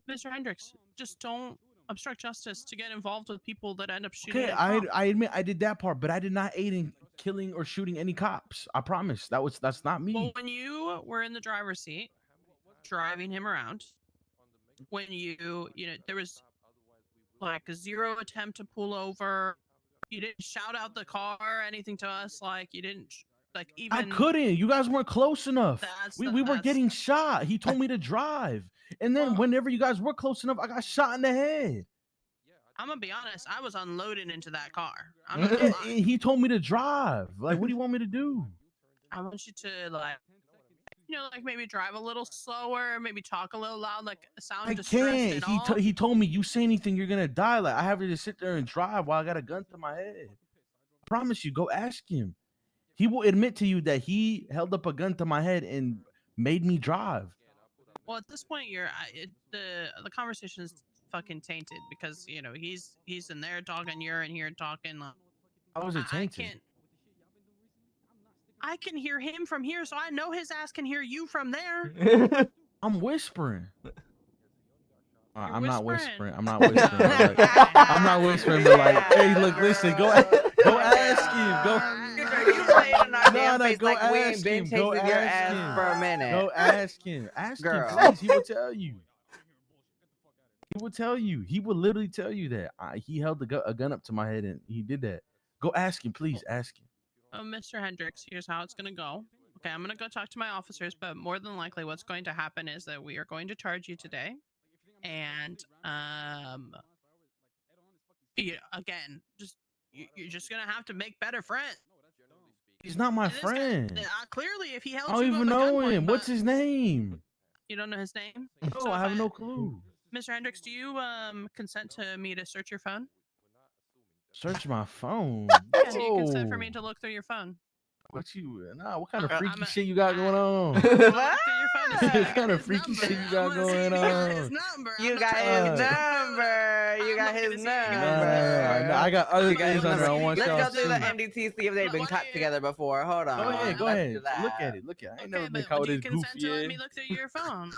Mr. Hendricks, just don't obstruct justice to get involved with people that end up shooting. Okay, at I admit I did that part, but I did not aid in killing or shooting any cops. I promise. That's not me. Well, when you were in the driver's seat, driving him around, when there was like a 0 attempt to pull over, you didn't shout out the car or anything to us, like you didn't even. I couldn't. You guys weren't close enough. We were that's- getting shot. He told me to drive, and then whenever you guys were close enough, I got shot in the head. I'm gonna be honest, I was unloading into that car. I'm not gonna lie. He told me to drive. Like, what do you want me to do? I want you to maybe drive a little slower, maybe talk a little loud, like sound I distressed can't. at all. He told me, you say anything, you're gonna die. Like, I have to just sit there and drive while I got a gun to my head. I promise you. Go ask him. He will admit to you that he held up a gun to my head and made me drive. Well, at this point, the conversation is fucking tainted because he's in there talking, you're in here talking. How was it tainted? I can hear him from here, so I know his ass can hear you from there. I'm whispering. I'm not whispering. whispering. I'm not whispering. I'm not whispering. But like, hey, look, listen. Go ask him. You playing in our damn face go like we ask ain't been him. Go chasing your ask ass him. for a minute. Go ask him. Ask Girl. him, please. He will tell you. He will tell you. He will literally tell you that he held a gun up to my head and he did that. Go ask him, please. Ask him. Mr. Hendricks, here's how it's gonna go. Okay, I'm gonna go talk to my officers, but more than likely, what's going to happen is that we are going to charge you today, and again, you're just gonna have to make better friends. He's not my friend. Clearly, if he held I don't you even up at know gunpoint, him. What's but his name? you don't know his name? No, So I if have no clue. Mr. Hendricks, do you consent to me to search your phone? Search my phone. Yeah, do you consent for Whoa. me to look through your phone? What you? Nah. What kind of I'm freaky shit you got going on? Look through your phone to see if I What kind got of his freaky number. shit you I got wanna see if going you got his on? number. You I'm got not trying to his look at number. You got his number. Nah, I got other You got his things under. I number. want Let's y'all go to through the see. MDT, see if they've been caught together before. Hold on. Go ahead. Go Let's ahead. do that. Look at it. Look at it. I ain't never been but caught would with you this consent to goofy let ass. me look through your phone?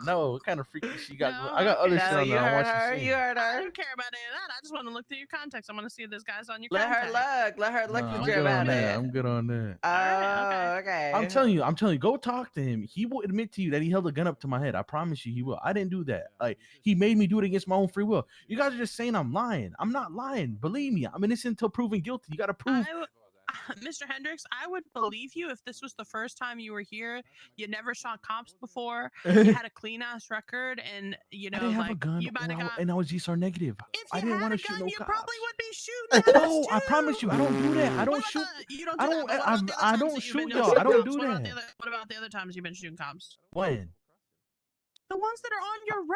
No, what kind of freaky shit you got going? No, I got other shit No, on you there. I want heard her. you to see. You heard I her. don't care about any of that. I just want to look through your contacts. I want to see if this guy's on your Let her contact. look. Let her look Nah, since I'm you're good on about that. it. I'm good on that. Oh, okay. I'm telling you, go talk to him. He will admit to you that he held a gun up to my head. I promise you he will. I didn't do that. Like, he made me do it against my own free will. You guys are just saying I'm lying. I'm not lying. Believe me, I'm innocent until proven guilty. You gotta prove. Mr. Hendricks, I would believe you if this was the first time you were here. You never shot cops before. You had a clean ass record, and you know, I didn't have a like gun, you might have got. and I was GSR negative. I didn't want to shoot no You cops. probably would be shooting. No, I promise you, I don't do that. I don't shoot. You don't. I Do don't. That, but what about the other I times don't that you've been shoot doing y'all. I don't cops? do What about that. what about the other times you've been shooting cops? When? The ones that are on your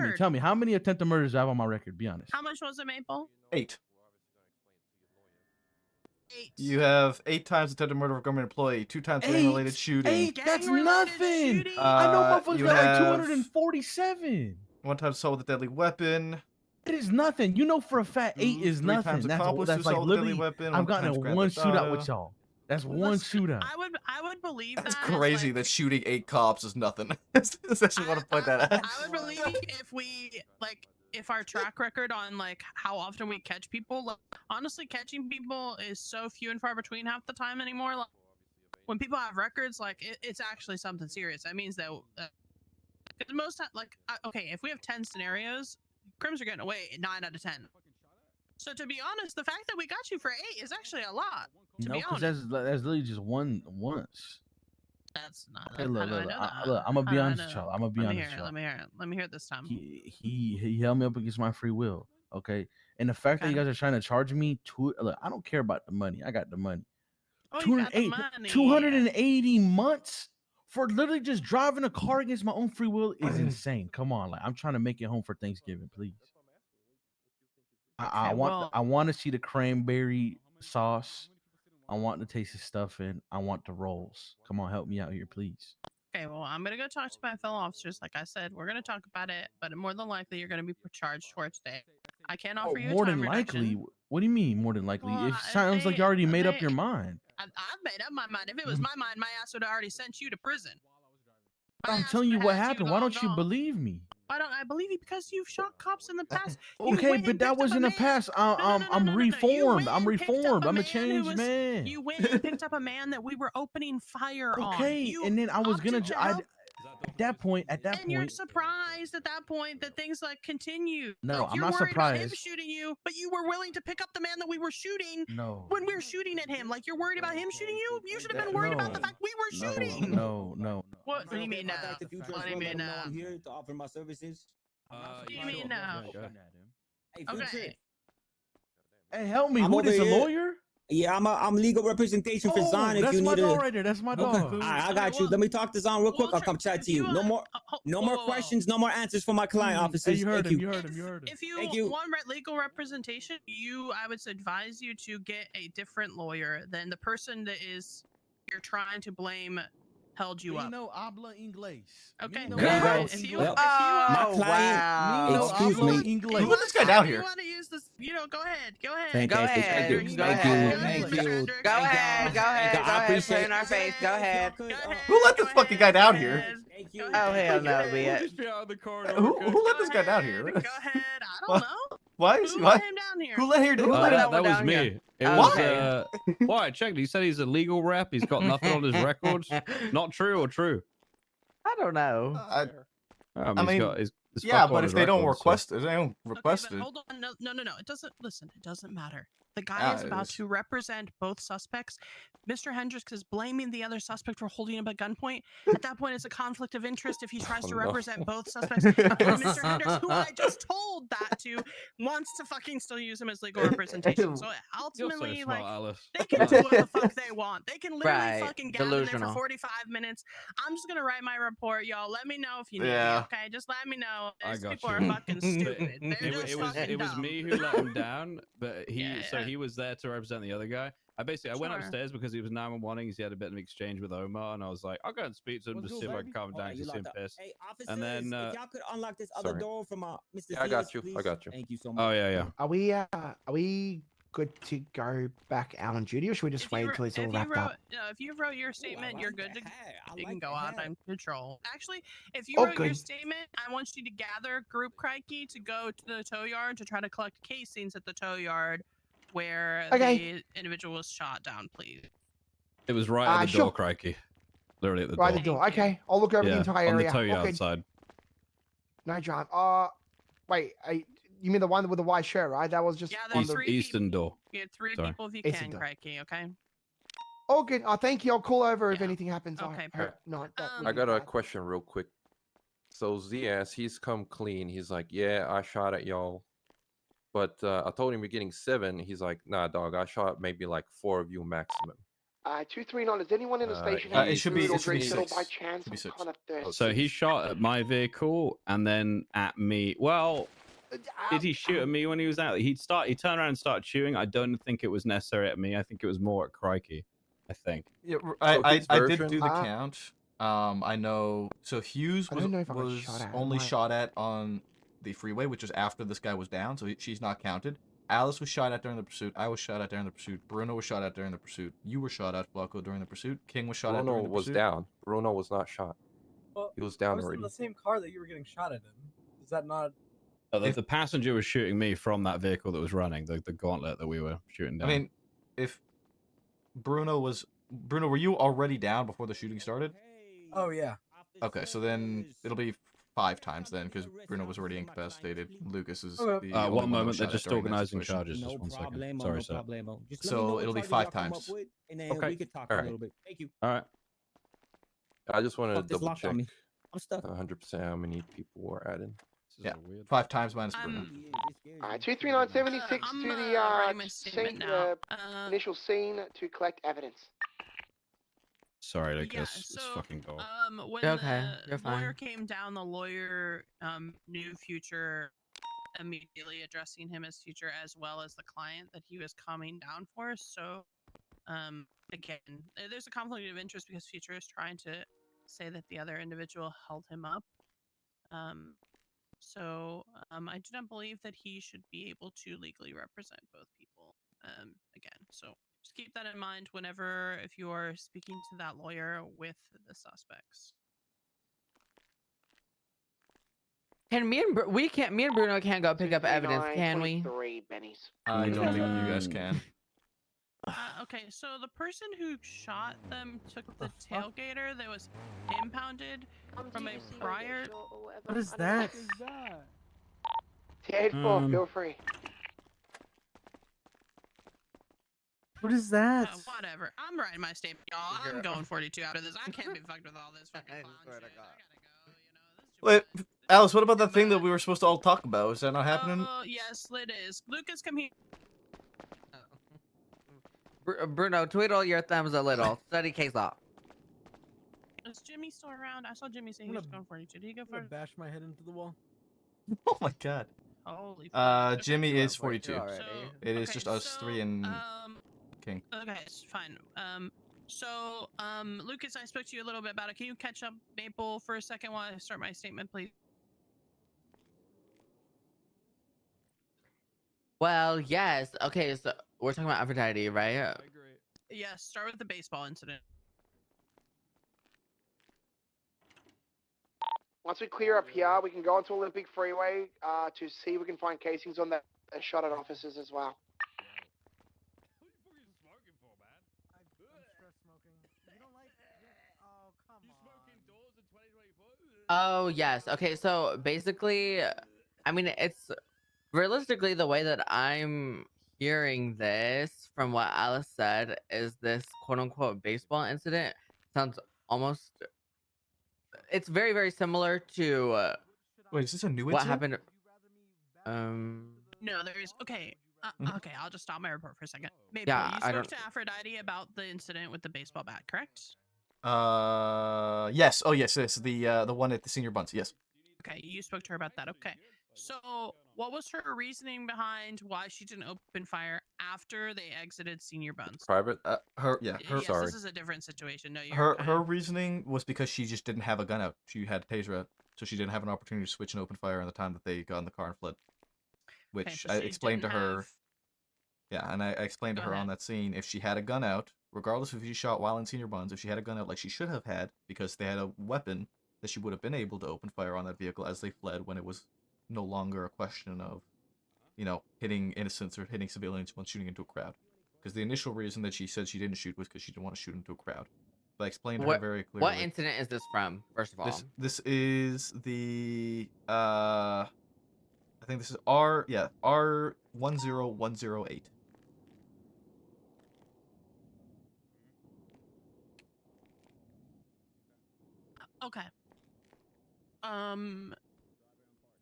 record. Tell me, how many attempted murders do I have on my record? Be honest. How much was it, Maple? 8. 8. You have 8 times attempted murder of a government employee, 2 times gang-related shooting. 8? That's nothing. I know motherfuckers you got like have 247. 1 time assault with a deadly weapon. It is nothing. You know for a fact 8 is 3 nothing. times That's accomplice to like assault with a deadly literally. weapon. I've 1 gotten times in grand one theft shootout auto. with y'all. That's one shootout. I would believe That's that. crazy that shooting 8 cops is nothing. I just want to point that out. I would believe if our track record on like how often we catch people. Like, honestly, catching people is so few and far between half the time anymore. Like, when people have records, like it's actually something serious. That means that most time, like okay, if we have 10 scenarios, crims are getting away 9 out of 10. So to be honest, the fact that we got you for 8 is actually a lot. To No, be because honest, that's literally just once. that's not. Okay, How look, do I look, know look, that? look, I'm gonna be How do I honest, know? y'all. I'm gonna be Let me honest, hear it. y'all. Let me hear it. Let me hear it this time. He held me up against my free will. Okay, and the fact that you guys are trying to charge me look, I don't care about the money. I got the money. Oh, you got the money. 280 months for literally just driving a car against my own free will is insane. Come on, like I'm trying to make it home for Thanksgiving, please. I want to see the cranberry sauce. I want to taste the stuffing. I want the rolls. Come on, help me out here, please. Okay, well, I'm gonna go talk to my fellow officers. Like I said, we're gonna talk about it, but more than likely, you're gonna be charged for it today. I can't offer you a More time than likely. reduction. What do you mean more than likely? Well, It sounds like you already made up your mind. I've made up my mind. If it was my mind, my ass would have already sent you to prison. I'm telling you what happened. Why don't you believe me? Why don't I believe you? Because you've shot cops in the past. Okay, but that was in the past. I'm reformed. I'm reformed. I'm a changed man. You went and picked up a man that we were opening fire on. Okay, and then I was gonna. At that point, and you're surprised at that point that things like continue. No, like, I'm you're not worried about him surprised. shooting you, but you were willing to pick up the man that we were shooting. No. When we were shooting at him, like you're worried about him shooting you. You should have been worried about the fact we were shooting. No. What do you mean now? What do you mean now? I'm here to offer my services. What do you mean now? Hey, Okay. Hey, help me. I'm Who over is a here. lawyer? Yeah, I'm legal representation for Zion. If that's you my need dog a, right there. That's my Okay. dog. All right, I got you. Let me talk to Zion real quick. I'll come chat to you. No more, no more questions. No more answers for my client, officers. Hey, you heard Thank him. You heard him. You heard him. If you, Thank you. want legal representation, I would advise you to get a different lawyer than the person that you're trying to blame held you up. No habla inglés. Okay. There you go. If you, Well, if you, my client, excuse me. Who let this guy down here? You want to use this? Go ahead. Go ahead. Fantastic. Thank you. Thank you. Go ahead. Go ahead. Go I ahead. appreciate Put in our face. Go ahead. Who let this fucking guy down here? Oh hell no, bitch. Just be out of the corridor. Who let this guy down here? Go ahead. I don't know. Why is Who why? let him down here? Who let him? Who let him? That was me. here? It was well, I checked. He said he's a legal rep. He's got nothing on his records. Not true or true? I don't know. I He's mean, got his yeah, fuck but on if his they don't records, request it, they don't Okay, request but it. hold on. No. It doesn't. Listen. It doesn't matter. The guy is it about is. to represent both suspects. Mr. Hendricks is blaming the other suspect for holding him at gunpoint. At that point, it's a conflict of interest if he tries to no. represent both suspects. And Mr. Hendricks, who I just told that to, wants to fucking still use him as legal representation. So You're so ultimately, smart, like, Alice. they can do what the fuck they want. They can literally Right, fucking gab in there for delusional. 45 minutes. I'm just gonna write my report, y'all. Let me know if you need Yeah. me, okay? Just let me know. I These got people you. are fucking But stupid. They're just fucking it was dumb. me who let him down, but so Yeah. he was there to represent the other guy. I went Sure. upstairs because he was 911. He had a bit of an exchange with Omar, and I was like, I'll go and speak to him to see if I can calm him down. 'Cause he seemed pissed. Hey, officers, And then, if y'all could unlock this other sorry. door from Mr. Yeah, I got Zias, you. please. I got you. Thank you so much. Oh yeah. Are we good to go back out on duty, or should we just wait until it's all wrapped up? If you wrote your statement, you're good to you can go out on patrol. Actually, if you Oh, wrote your good. statement, I want you to gather group crikey to go to the tow yard to try to collect casings at the tow yard where the individual was shot down, please. It was right at the sure. door, crikey. Literally at the Right door. at the door. Okay, I'll look over the Yeah, entire on the area. tow yard Okay. side. No drama. Wait, you mean the one with the white shirt, right? That was just on the Eastern door. You had 3 Sorry. people if you Eastern can, door. crikey, okay? Oh, good. Thank you. I'll call over if anything happens. Okay, I hope not. That would I be got a bad. question real quick. So Zias, he's come clean. He's like, yeah, I shot at y'all, but I told him we're getting 7. He's like, nah, dog, I shot maybe like 4 of you maximum. 239. Is anyone in the station it having should be- food or it should be drinks at all 6. by chance? Should be I'm 6. kind of thirsty. So he shot at my vehicle and then at me. Well, did he shoot at me when he was out? He turned around and started shooting. I don't think it was necessary at me. I think it was more at Crikey. I think. Yeah, So I his did version- do the count. I know. So Hughes I was, don't know if I got shot at. only Might- shot at on the freeway, which was after this guy was down, so she's not counted. Alice was shot at during the pursuit. I was shot at during the pursuit. Bruno was shot at during the pursuit. You were shot at, Flacco, during the pursuit. King was shot at Bruno during the was pursuit. down. Bruno was not shot. Well, He was I down was already. in the same car that you were getting shot at in. Is that not? The passenger was shooting me from that vehicle that was running, the gauntlet that we were shooting down. I mean, if Bruno, were you already down before the shooting started? Oh yeah. Okay, so then it'll be 5 times then, because Bruno was already incapacitated. Lucas is Okay. the only one that was moment, they're shot at just during that organizing situation. charges. Just 1 second. Sorry, sir. Just let me So know what it'll be charges 5 y'all come up times. with, and then Okay. we could talk All a right. little bit. Thank you. All right. I just wanted Fuck, to this double locked on check me. I'm stuck. 100% how many people were added. Yeah, 5 times minus Bruno. 239 76 I'm, to the writing my statement now. initial scene to collect evidence. Sorry, Yeah, Lucas. It's so fucking dog. when You're okay. the You're fine. lawyer came down, the lawyer knew Future, immediately addressing him as Future as well as the client that he was coming down for. So again, there's a conflict of interest because Future is trying to say that the other individual held him up. So I do not believe that he should be able to legally represent both people. Again, so just keep that in mind whenever if you are speaking to that lawyer with the suspects. Can me and me and Bruno can't go pick up evidence, can we? 23 bennies. I don't think you guys can. Okay, so the person who shot them took the tailgater that was impounded from a prior. What is that? 10-4, feel free. What is that? Whatever. I'm writing my statement, y'all. I'm going 42 after this. I can't be fucked with all this fucking clown shit. Wait, Alice, what about that thing that we were supposed to all talk about? Is that not happening? Oh, yes, it is. Lucas, come here. Bruno, twiddle your thumbs a little. Study case off. Is Jimmy still around? I saw Jimmy say he was going 42. Did he go I'm gonna for? bash my head into the wall. Oh my god. Holy fuck. Okay. Jimmy is 42. So, It is okay, just us so, 3 and King. Okay, it's fine. So, Lucas, I spoke to you a little bit about it. Can you catch up Maple for a second while I start my statement, please? Well, yes. Okay, so we're talking about Aphrodite, right? Yes, start with the baseball incident. Once we clear up here, we can go onto Olympic Freeway to see if we can find casings on that shot at officers as well. Oh, yes. Okay, so basically, I mean, it's realistically the way that I'm hearing this from what Alice said, is this quote unquote baseball incident sounds almost. It's very, very similar to Wait, is this a new what incident? happened. No, there's okay. Mhm. Okay, I'll just stop my report for a second. Maybe Yeah, you I spoke don't. to Aphrodite about the incident with the baseball bat, correct? Yes. Oh, yes. It's the one at the senior buns. Yes. Okay, you spoke to her about that. Okay. So, what was her reasoning behind why she didn't open fire after they exited senior buns? Private. Her Yes, Sorry. this is a different situation. No, you're okay. her reasoning was because she just didn't have a gun out. She had a taser out, so she didn't have an opportunity to switch and open fire in the time that they got in the car and fled. Which so I she explained to didn't her. have- Yeah, and I explained to Go her on ahead. that scene, if she had a gun out, regardless if she shot while in senior buns, if she had a gun out like she should have had, because they had a weapon, that she would have been able to open fire on that vehicle as they fled when it was no longer a question of, hitting innocents or hitting civilians when shooting into a crowd. Because the initial reason that she said she didn't shoot was because she didn't want to shoot into a crowd. So I explained to her very clearly. What incident is this from? First of all, This is the I think this is R101008. Okay.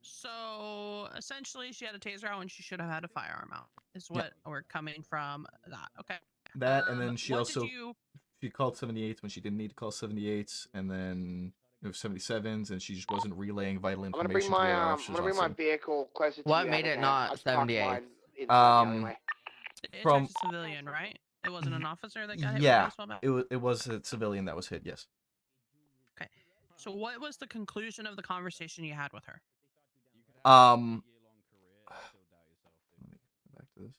So essentially, she had a taser out when she should have had a firearm out. Is what we're coming from that. Okay. That, and then she what also did you? she called 78s when she didn't need to call 78s, and then it was 77s, and she just wasn't relaying vital I'm gonna bring information to the other my officers I'm gonna bring on my vehicle closer to What you. made it I not just parked 78? mine inside the alleyway. It's From- a civilian, right? It wasn't an officer that got hit with a Yeah, baseball bat. it was a civilian that was hit. Yes. Okay. So what was the conclusion of the conversation you had with her? Let me go back to this.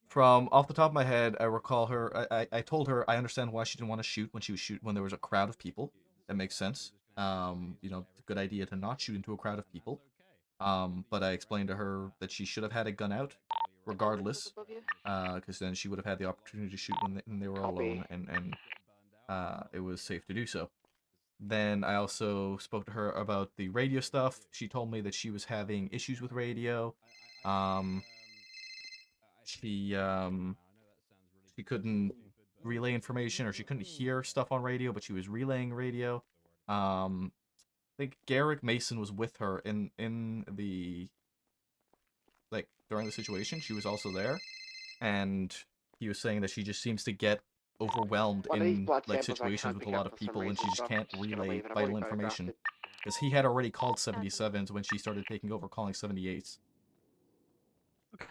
From off the top of my head, I recall her. I told her I understand why she didn't want to shoot when there was a crowd of people. That makes sense. It's a good idea to not shoot into a crowd of people. But I explained to her that she should have had a gun out, regardless, because then she would have had the opportunity to shoot when they were alone, and it was safe to do so. Then I also spoke to her about the radio stuff. She told me that she was having issues with radio. She couldn't relay information, or she couldn't hear stuff on radio, but she was relaying radio. I think Garrick Mason was with her in the during the situation. She was also there, and he was saying that she just seems to get overwhelmed in situations with a lot of people, and she just can't relay vital information. Because he had already called 77s when she started taking over calling 78s. Okay.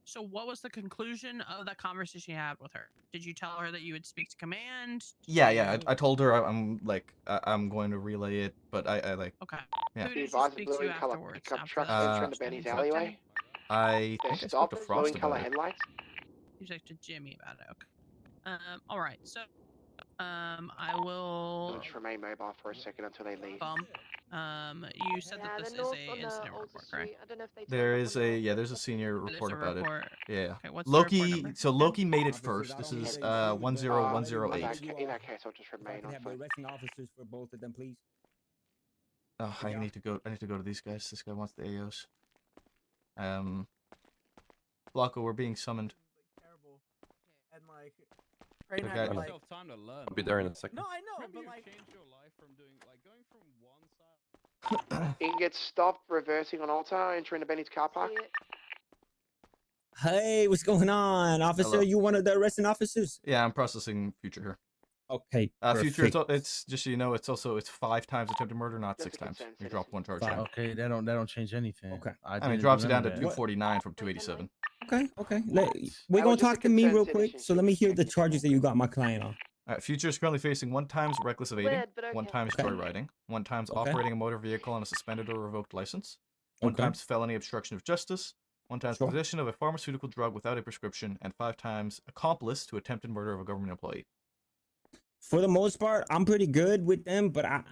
So what was the conclusion of that conversation you had with her? Did you tell her that you would speak to command? Yeah. I told her I'm going to relay it, but I Okay. Yeah. Who did you speak to afterwards? Pickup After truck that? entering the Benny's alleyway. I They're think I spoke to stopped, Frost glowing color about it. headlights. You spoke to Jimmy about it. Okay. All right. So, I will. Just remain mobile for a second until they leave. You said that this is a incident report, correct? I don't know if they There is there's a senior report a about report. it. Yeah. Okay, what's the report Loki. number? So Loki made it first. This is 10108. In that case, I'll just remain on have the foot. arresting officers for both of them, please. Oh, I need to go to these guys. This guy wants the AOs. Blanco, we're being summoned. And like, Crane Okay. had to, like, Time to learn. I'll be there in a second. no, I know, but like, You can get stopped reversing on Alta, entering the Benny's car park. Hey, what's going on, officer? Hello. You one of the arresting officers? Yeah, I'm processing Future here. Okay. Future. perfect. It's just so you know, it's 5 times attempted murder, not 6 times. You drop 1 charge down. Okay, that don't change anything. Okay. I mean, didn't it drops it down to remember that. 249 from 287. Okay. was We're gonna just a talk to me real consent quick. issue. So let me hear the charges that you got my client on. Alright, Future is currently facing 1 times reckless evading, Weird, but 1 okay. times Okay. joyriding, 1 times Okay. operating a motor vehicle on a suspended or revoked license, 1 Okay. times felony obstruction of justice, 1 times Sure. possession of a pharmaceutical drug without a prescription, and 5 times accomplice to attempted murder of a government employee. For the most part, I'm pretty good with them, but I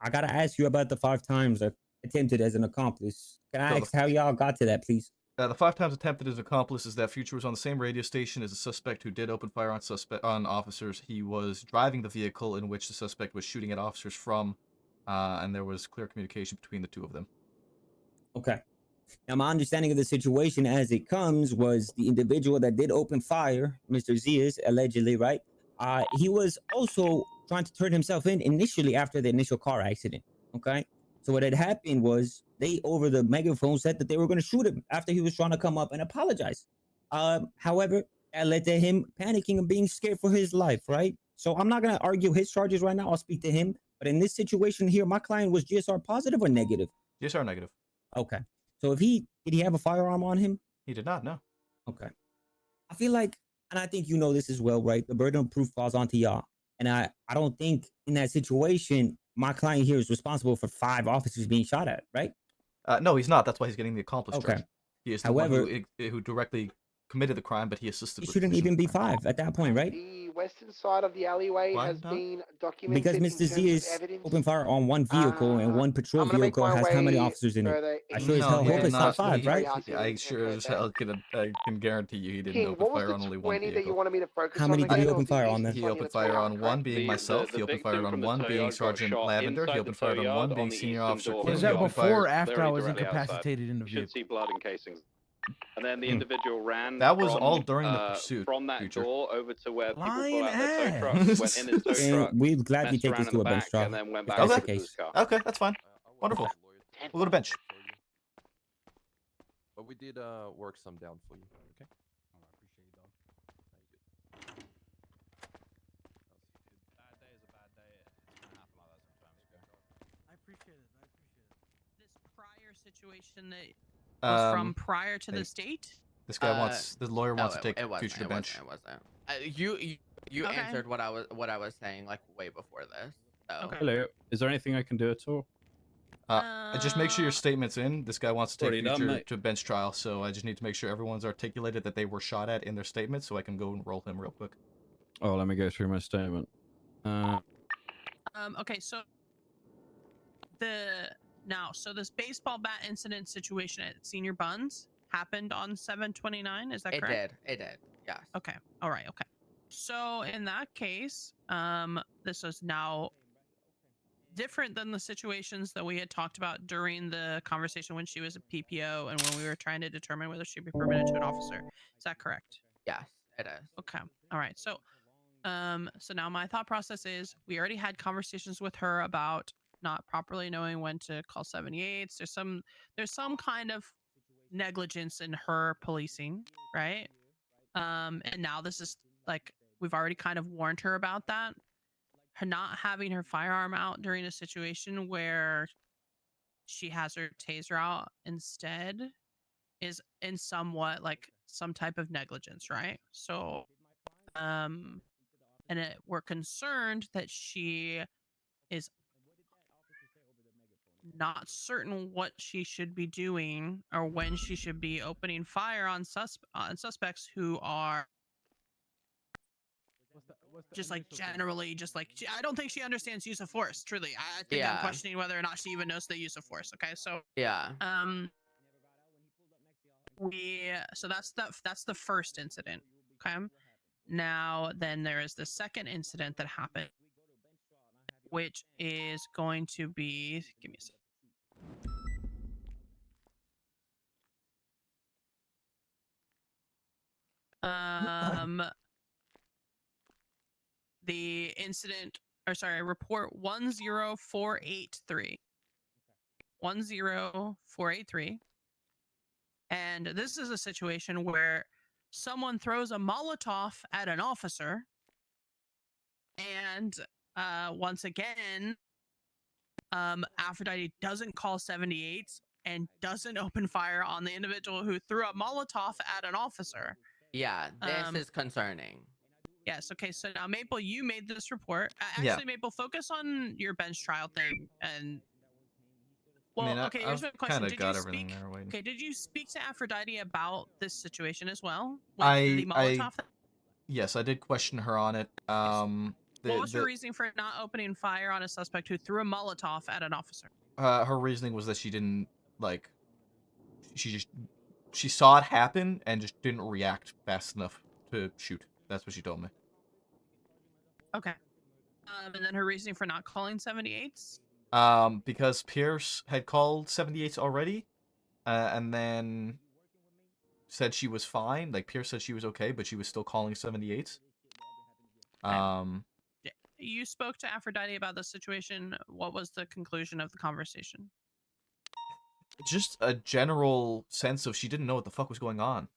gotta ask you about the 5 times I attempted as an accomplice. Can I So ask how y'all got to that, please? The 5 times attempted as accomplice is that Future was on the same radio station as a suspect who did open fire on officers. He was driving the vehicle in which the suspect was shooting at officers from, and there was clear communication between the two of them. Okay. Now, my understanding of the situation as it comes was the individual that did open fire, Mr. Zias, allegedly, right? He was also trying to turn himself in initially after the initial car accident. Okay. So what had happened was they, over the megaphone, said that they were going to shoot him after he was trying to come up and apologize. However, that led to him panicking and being scared for his life, right? So I'm not going to argue his charges right now. I'll speak to him. But in this situation here, my client was GSR positive or negative? GSR negative. Okay. So if did he have a firearm on him? He did not, no. Okay. I feel like, and I think you know this as well, right? The burden of proof falls onto y'all. And I don't think in that situation, my client here is responsible for 5 officers being shot at, right? No, he's not. That's why he's getting the accomplice Okay. charge. He is the However, one who directly committed the crime, but he assisted it with shouldn't commission even of the be crime. 5 at that point, right? The western side of the alleyway Why has not? been Because documented in Mr. terms Z of is evidence. open fire on 1 vehicle and 1 patrol I'm gonna make vehicle my has how many way officers in it? further I sure as east hell he hope did it's not. not 5, He- right? I sure as hell I can guarantee you he didn't King, open what was fire the on only 1 20 that you vehicle. wanted me to focus How on many did he again? Or open was the fire on eastern then? He side opened of the fire on Toyard, one correct? being myself. He opened fire on one being Sergeant Lavender. He opened fire on one being Senior Officer King. Was He that opened before fire. or after I was directly outside. incapacitated in the You vehicle? should see blood in casings. And then the Hmm. individual ran That was from, all during the pursuit, from that Future. door over to where people Lying got out their tow ass. trucks, went in his tow And truck, we'd gladly messed take around this in to the a bench back, trial and then went if back that's over the to his case. car. Okay, that's fine. Wonderful. We'll go to bench. But we did work some down for you. Okay. Oh, I appreciate you, dog. Bad day is a bad day. It's gonna happen like that sometimes. Okay. I appreciate it. I appreciate it. This prior situation that was from prior to hey, this date? This guy wants the lawyer No, wants to take it wasn't. Future to It bench. wasn't. It wasn't. You Okay. answered what I was saying like way before this. So. Okay. Hello. Is there anything I can do at all? Just make sure your statement's in. This guy wants to take Already done, Future mate. to bench trial, so I just need to make sure everyone's articulated that they were shot at in their statement, so I can go and roll him real quick. Oh, let me go through my statement. Okay, so so this baseball bat incident situation at Senior Buns happened on 7/29, is that correct? It did. Yes. Okay. All right, okay. So in that case, this is now different than the situations that we had talked about during the conversation when she was a PPO and when we were trying to determine whether she'd be permitted to an officer. Is that correct? Yes, it is. Okay. All right. So so now my thought process is we already had conversations with her about not properly knowing when to call 78s. There's some kind of negligence in her policing, right? And now this is like we've already kind of warned her about that. Her not having her firearm out during a situation where she has her taser out instead is in somewhat like some type of negligence, right? So we're concerned that she is not certain what she should be doing or when she should be opening fire on suspects who are just like generally just like I don't think she understands use of force. Truly, I think I'm questioning whether or not she even knows the use of force. Okay, so yeah, so that's the first incident. Okay, now then there is the second incident that happened, which is going to be give me a second. The incident, or sorry, report 10483. 10483. And this is a situation where someone throws a Molotov at an officer. And once again, Aphrodite doesn't call 78s and doesn't open fire on the individual who threw a Molotov at an officer. Yeah, this is concerning. Yes. Okay. So now, Maple, you made this report. Actually, Yeah. Maple, focus on your bench trial thing. And I mean, okay. Here's my question: kinda Did got you everything speak? there waiting. Okay. Did you speak to Aphrodite about this situation as well? With the Molotov. Yes, I did question her on it. What was her reasoning for not opening fire on a suspect who threw a Molotov at an officer? Her reasoning was that she didn't like. She saw it happen and just didn't react fast enough to shoot. That's what she told me. Okay. And then her reasoning for not calling 78s? Because Pierce had called 78s already. and then said she was fine. Like Pierce said she was okay, but she was still calling 78s. You spoke to Aphrodite about the situation. What was the conclusion of the conversation? Just a general sense of she didn't know what the fuck was going on,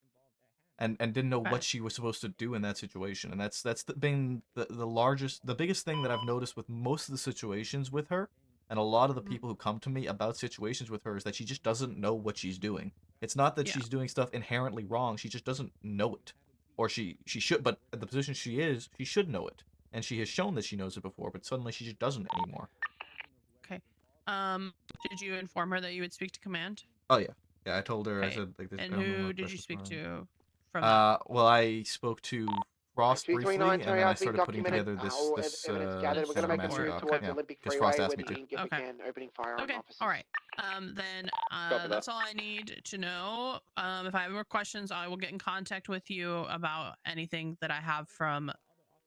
and didn't know Okay. what she was supposed to do in that situation. And that's been the biggest thing that I've noticed with most of the situations with her, and a lot of the people who come to me about situations with her, is that she just doesn't know what she's doing. It's not that she's doing stuff inherently wrong; she just doesn't know it, or she should. But at the position she is, she should know it, and she has shown that she knows it before. But suddenly she just doesn't anymore. Okay. Did you inform her that you would speak to command? Oh yeah, yeah. I told her. I Okay. said like this. And I don't know who what did you questions speak were. to from that? Well, I spoke to Frost briefly, 239 and then I Toyota being started putting documented. together this All evidence gathered. We're going to make a master move doc. towards Yeah, Olympic because Freeway Frost asked where me the to. Inca began opening fire on officers. All right. Then that's all I need to know. If I have more questions, I will get in contact with you about anything that I have from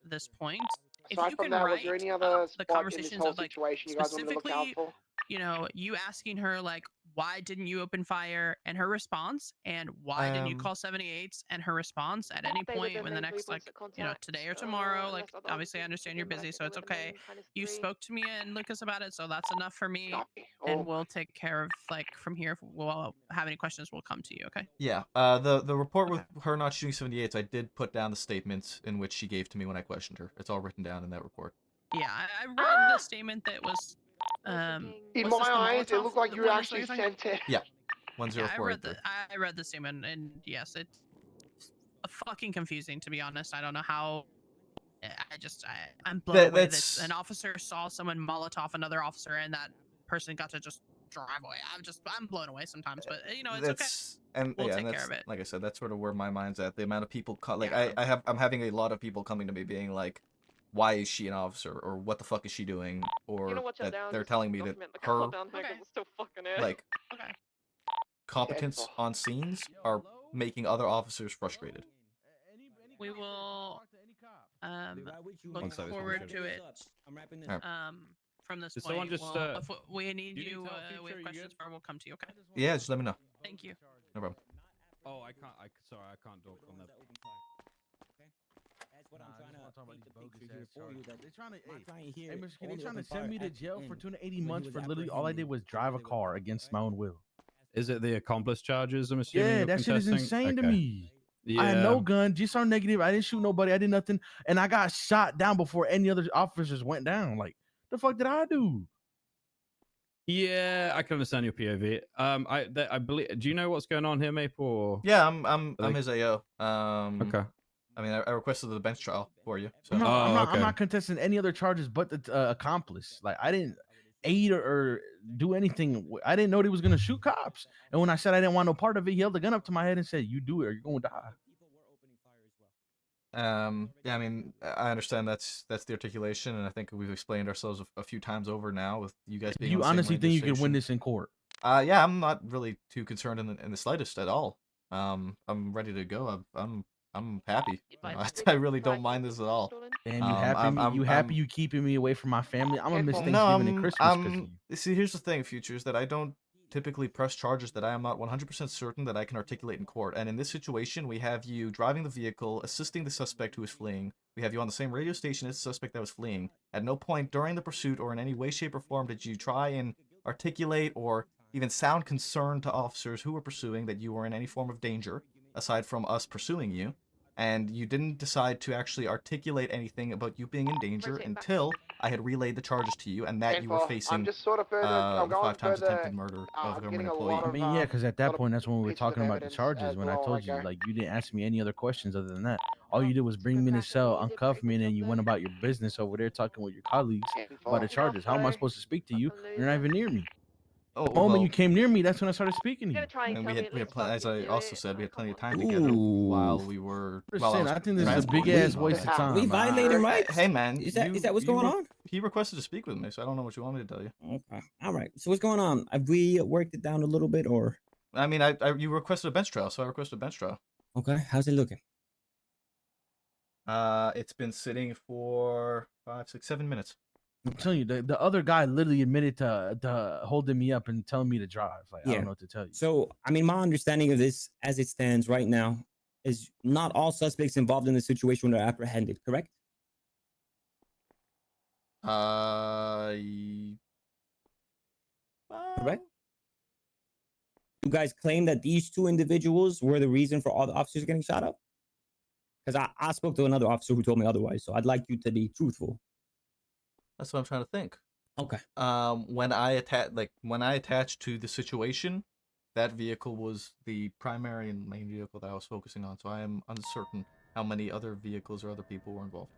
this point. If Aside you from can that, was write there any other the spot in this conversations whole of like situation you guys want me to look out specifically, for? you know, you asking her like, why didn't you open fire, and her response, and why didn't you call 78s, and her response at any They were point the in the main three next, like, points of you know, contact, today or tomorrow. Like, unless other obviously I officers understand came you're in, but I busy, think so they it's were the okay. main kind of You three. spoke to me and Lucas about it, so that's enough for me. Copy. And we'll take care of, like, from here. If we'll have any questions, we'll come to you. Okay. Yeah. The report with her not shooting 78s, I did put down the statements in which she gave to me when I questioned her. It's all written down in that report. Yeah, I read the statement that was. In was this my the eyes, it Molotov looked like you one that's actually what you're sent it. Yeah. Yeah, I read 10483. I read the statement, and yes, it's fucking confusing, to be honest. I don't know how. I'm blown away that an officer saw someone Molotov another officer, and that person got to just drive away. I'm blown away sometimes, but you know, it's okay. And We'll yeah, take and care that's of it. like I said, that's sort of where my mind's at. The amount of people I'm having a lot of people coming to me being like, why is she an officer, or what the fuck is she doing, or You know what, that down, they're just telling me that document the her call down here 'cause it's still fucking it. like competence on scenes are making other officers frustrated. We will look One second, forward to it. I'm wrapping this. From this Did point, someone just, if we need you need you, to tell we have Future you questions good? for, we'll come to you. Okay. Yeah, just let me know. Thank you. No problem. Oh, I can't. Sorry, I can't talk on that. That's what I'm trying to talk about paint these the bogus picture here ass for you. That They're trying to, my client here hey, Mr. King, only they're trying to opened send fire me to at the jail for end 280 when he months was for literally all I did apprehended was before drive a they were car against my own will. Is it the accomplice charges? I'm assuming. Yeah, you're that shit is contesting? insane to Okay. me. Yeah. I had no gun, just on negative. I didn't shoot nobody. I did nothing, and I got shot down before any other officers went down. Like, the fuck did I do? Yeah, I can understand your POV. I believe. Do you know what's going on here, Maple? Or... Yeah, I'm his AO. Okay. I mean, I requested the bench trial for you. So. I'm not contesting any other charges but the accomplice. Like, I didn't aid or do anything. I didn't know he was gonna shoot cops. And when I said I didn't want no part of it, he held the gun up to my head and said, "You do it, or you're gonna die." Yeah, I mean, I understand that's the articulation, and I think we've explained ourselves a few times over now with you guys being. You on the same honestly radio think you could win station. this in court? Yeah, I'm not really too concerned in the slightest at all. I'm ready to go. I'm happy. I really don't mind this at all. Damn, you happy? You happy? You keeping me away from my family? I'm gonna miss Thanksgiving and Christmas because of you. See, here's the thing, Futures, that I don't typically press charges that I am not 100% certain that I can articulate in court. And in this situation, we have you driving the vehicle, assisting the suspect who is fleeing. We have you on the same radio station as the suspect that was fleeing. At no point during the pursuit or in any way, shape, or form did you try and articulate or even sound concerned to officers who were pursuing that you were in any form of danger, aside from us pursuing you. And you didn't decide to actually articulate anything about you being in danger until I had relayed the charges to you, and that you were facing I'm just sort of further. I'm the 5 going times further. attempted murder of a I'm government getting a employee. lot I of. mean, yeah, because at that point, that's when we were pieces of talking about the evidence charges. as When I well, told you, okay. like, you didn't ask me any other questions other than that. All you did was bring me in the cell, uncuff me, and then you went about your business over there talking with your colleagues about the charges. How am I supposed to speak to you? You're not even near me. Oh, The moment well, you came near me, that's when I started speaking to you. and we had as I also said, we had plenty of time together while we were. While I think this is a big ass waste of time. We violating rights? Hey man, Is that what's going on? He requested to speak with me, so I don't know what you want me to tell you. Okay. All right. So what's going on? Have we worked it down a little bit, or? I mean, you requested a bench trial, so I requested a bench trial. Okay. How's it looking? It's been sitting for 5, 6, 7 minutes. I'm telling you, the other guy literally admitted to holding me up and telling me to drive. Like, I Yeah. don't know what to tell you. So, I mean, my understanding of this as it stands right now is not all suspects involved in the situation were apprehended, correct? Correct? You guys claim that these two individuals were the reason for all the officers getting shot up? Because I spoke to another officer who told me otherwise, so I'd like you to be truthful. That's what I'm trying to think. Okay. When I attached to the situation, that vehicle was the primary and main vehicle that I was focusing on. So I am uncertain how many other vehicles or other people were involved.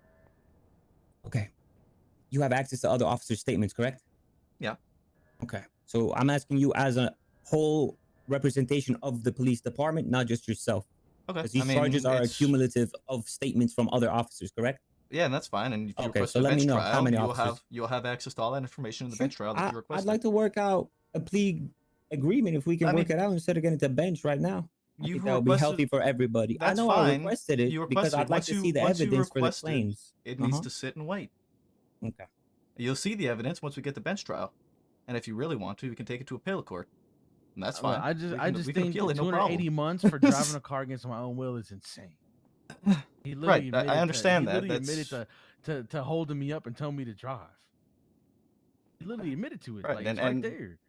Okay. You have access to other officers' statements, correct? Yeah. Okay. So I'm asking you as a whole representation of the police department, not just yourself. Okay. Because these I mean, charges are it's- accumulative of statements from other officers, correct? Yeah, and that's fine. And if you Okay, request so a let me bench know how trial, many you'll officers. have access to all that information in the bench trial that you I'd requested. like to work out a plea agreement if we can I work mean, it out instead of getting to bench right now. I you think that would be requested- healthy for everybody. I That's know I fine. requested it You because requested I'd it. like Once to you- see the once you evidence for the request it, claims. It needs to sit and wait. Okay. You'll see the evidence once we get the bench trial, and if you really want to, we can take it to appellate court, and that's Look, fine. I just we can think appeal it, no 280 problem. months for driving a car against my own will is insane. He literally Right, I understand that. admitted to holding me up and telling me to drive. He literally admitted to it. Right, Like, and- it's right and- there.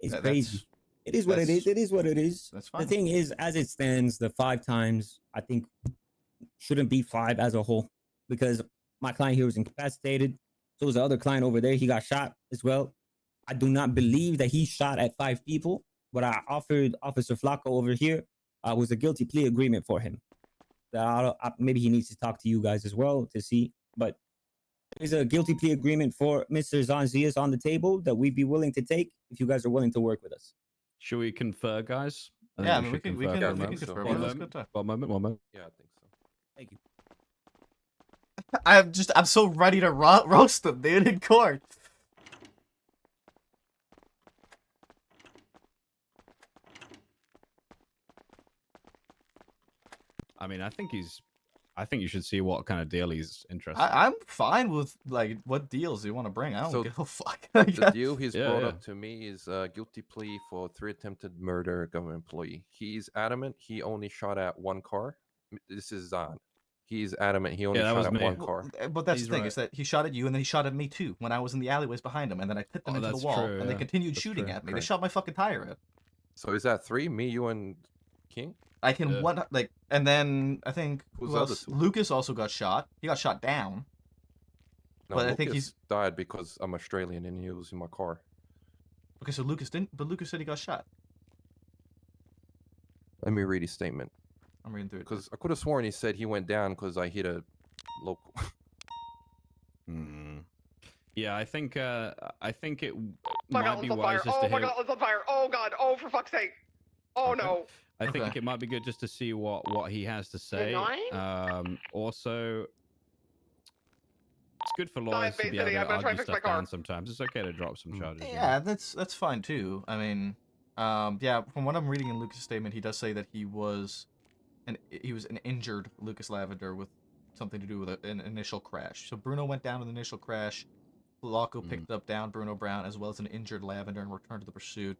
It's That's- crazy. It is what it is. It is what it is. That's The fine. thing is, as it stands, the 5 times I think shouldn't be 5 as a whole because my client here was incapacitated. So was the other client over there. He got shot as well. I do not believe that he shot at 5 people. What I offered Officer Flacco over here was a guilty plea agreement for him. Maybe he needs to talk to you guys as well to see. But there's a guilty plea agreement for Mr. Zanzias on the table that we'd be willing to take if you guys are willing to work with us. Should we confer, guys? Yeah, I think mean, we should can confer for a moment. confer. One Let's moment, go time. one moment. Yeah, I think so. Thank you. I'm so ready to roast them, dude, in court. I mean, I think you should see what kind of deal he's interested in. I'm fine with like what deals you want to bring. I don't So give a fuck. the deal he's Yeah, brought yeah. up to me is a guilty plea for 3 attempted murder of government employee. He's adamant he only shot at 1 car. This is Zahn. He's adamant he only that shot was at me. 1 car. But that's He's the thing right. is that he shot at you and then he shot at me too when I was in the alleyways behind him, and then I put them Oh, into the that's wall true, and they yeah. continued That's shooting true. at me. They Correct. shot my fucking tire out. So is that 3? Me, you, and King? I can Yeah. one like, and then I think Who's who the other else? 2? Lucas also got shot. He got shot down. No, But I Lucas think he's died because I'm Australian and he was in my car. okay. So Lucas didn't, but Lucas said he got shot. Let me read his statement. I'm reading through it. Because I could have sworn he said he went down because I hit a local. Yeah, I think it My might God, be it's on wise fire. just Oh to my hear. God, it's on fire. Oh God. Oh, for fuck's sake. Oh Okay. no. I think Okay. it might be good just to see what he has to say. Also, it's good for lawyers to Bay be able City, to I'm gonna try argue and fix my stuff car. down sometimes. It's okay to drop some charges. you know? Yeah, that's fine too. I mean, yeah, from what I'm reading in Lucas' statement, he does say that he was an injured Lucas Lavender with something to do with an initial crash. So Bruno went down in the initial crash. Flacco picked up down Bruno Brown as well as an injured Lavender and returned to the pursuit.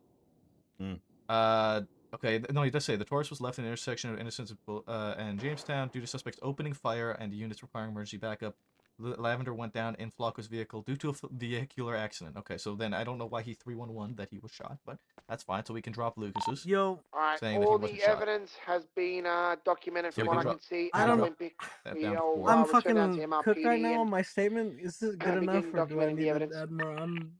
Okay, no, he does say the Taurus was left in the intersection of Innocence and Jamestown due to suspects opening fire and units requiring emergency backup. Lavender went down in Flacco's vehicle due to a vehicular accident. Okay, so then I don't know why he 311 that he was shot, but that's fine. So we can drop Lucas's. Yo, Alright, saying that he all wasn't the shot. evidence has been documented So from we what can I drop- can see. I don't know. Olympic. That We down to all 4. I'm return down to fucking MRPD cooked right now and on my statement. Is this good begin enough, or do I documenting the need to evidence. add more on?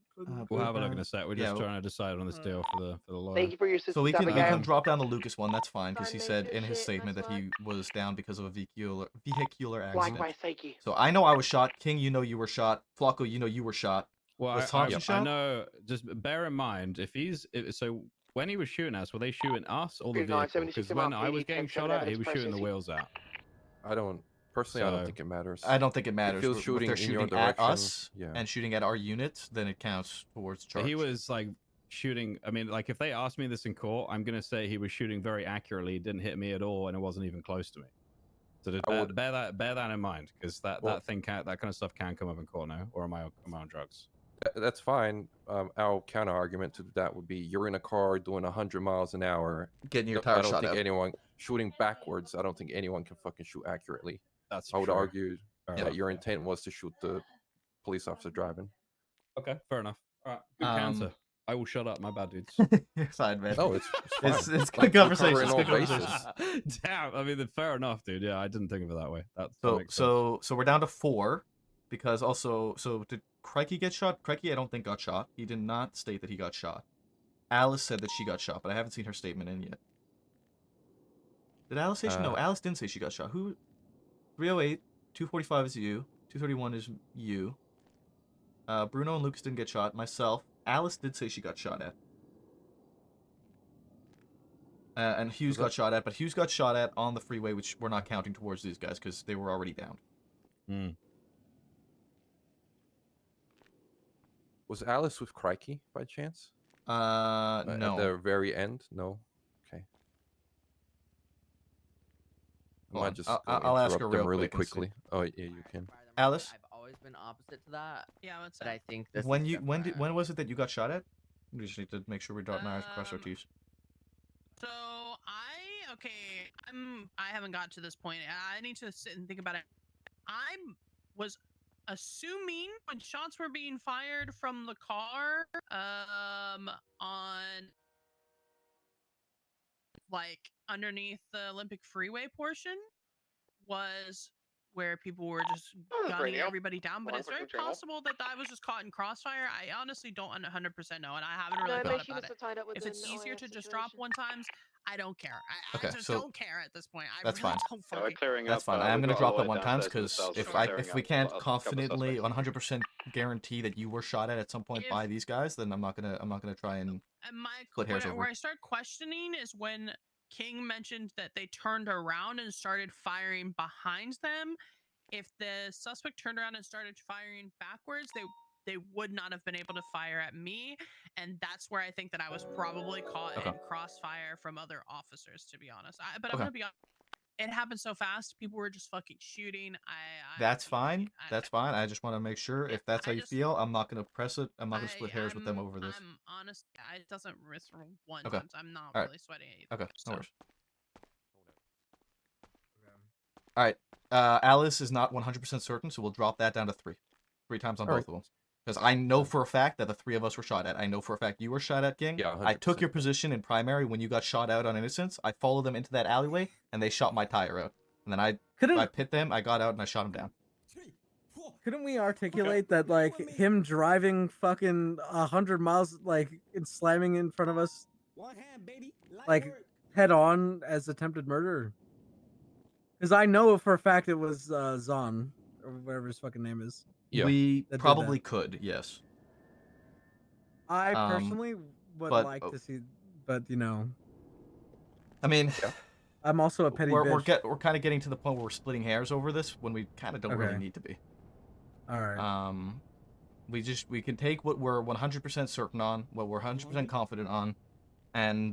We'll have a look in a sec. We're just Yeah, trying to decide on this deal for the lawyer. Thank you for your So we assistance, can Abigail. drop down the Lucas one. That's fine because he Fine, said mate, in his shit, statement nice that he was down because of a vehicular Like accident. my psyche. So I know I was shot. King, you know you were shot. Flacco, you know you were shot. Well, Was Thompson I shot? know. Just bear in mind so when he was shooting us, were they shooting us or the vehicle? 976 Because when I MRPD, was getting 10-7 shot at, he evidence was shooting the processing. wheels out. I don't personally. I don't So- think it matters. I don't think it matters. If he was If shooting they're in your shooting at direction, us yeah. and shooting at our unit, then it counts towards But charge. he was like shooting. I mean, like if they asked me this in court, I'm gonna say he was shooting very accurately, didn't hit me at all, and it wasn't even close to me. So just bear that in mind, because that kind of stuff can come up in court now. Or am I on drugs? That's fine. Our counter argument to that would be: you're in a car doing 100 miles an hour, getting your I tire don't shot think out. anyone shooting backwards. I don't think anyone can fucking shoot accurately. That's I would true. argue Fair that enough. your intent was to shoot the police officer driving. Okay, fair enough. All right, good counter. I will shut up. My bad, dudes. You're fine, man. No, it's fine. It's good conversation. It's all good conversation. bases. Damn. I mean, fair enough, dude. Yeah, I didn't think of it that way. That So makes sense. so we're down to 4, because also did Crikey get shot? Crikey, I don't think got shot. He did not state that he got shot. Alice said that she got shot, but I haven't seen her statement in yet. Did Alice say she? No, Alice didn't say she got shot. Who? 308, 245 is you. 231 is you. Bruno and Lucas didn't get shot. Myself. Alice did say she got shot at. And Hughes got shot at, but Hughes got shot at on the freeway, which we're not counting towards these guys because they were already downed. Was Alice with Crikey by chance? No. At the very end? No. Okay. I Hold on. might just I'll ask her interrupt them real really quick and see. quickly. Oh yeah, you can. Alice, I've always been opposite to that. Yeah, what's But I think this when is you different. when was it that you got shot at? We just need to make sure we dot our I's and cross our T's. So I haven't got to this point. I need to sit and think about it. I was assuming when shots were being fired from the car, on like underneath the Olympic Freeway portion, was where people were just gunning everybody down. But it's very possible that I was just caught in crossfire. I honestly don't 100% know, and I haven't really thought about it. If it's easier to just drop one times, I don't care. I Okay, just so don't care at this point. I that's really fine. don't fucking care. That's fine. I am going to drop that one times because if we can't confidently 100% guarantee that you were shot at some point by these guys, then I'm not gonna try and split hairs over. Where I start questioning is when King mentioned that they turned around and started firing behind them. If the suspect turned around and started firing backwards, they would not have been able to fire at me, and that's where I think that I was probably caught in crossfire from other officers, to be honest. But I'm gonna be honest, it happened so fast. People were just fucking shooting. That's fine. That's fine. I just want to make sure if that's how you feel, I'm not gonna press it. I'm not gonna split hairs with them over this. I'm honest. It doesn't risk one Okay. times. I'm not All right. really sweating it either. Okay. No worries. All right. Alice is not 100% certain, so we'll drop that down to 3 times on All both of them. Because I know for a fact that the 3 of us were shot at. I know for a fact you were shot at, King. Yeah, I took your position in primary when you got shot out on Innocence. I followed them into that alleyway, and they shot my tire out. And then I pit them, I got out, and I shot them down. Couldn't we articulate that, like, him driving fucking 100 miles, like, and slamming in front of us, like, head on as attempted murder? Because I know for a fact it was Zahn, or whatever his fucking name is. Yeah. We that did probably that. could, yes. I personally would like to see, but you know. I mean, I'm also a petty we're bitch. we're kind of getting to the point where we're splitting hairs over this when we kind of don't really Okay. need to be. All right. We can take what we're 100% certain on, what we're 100% confident on, and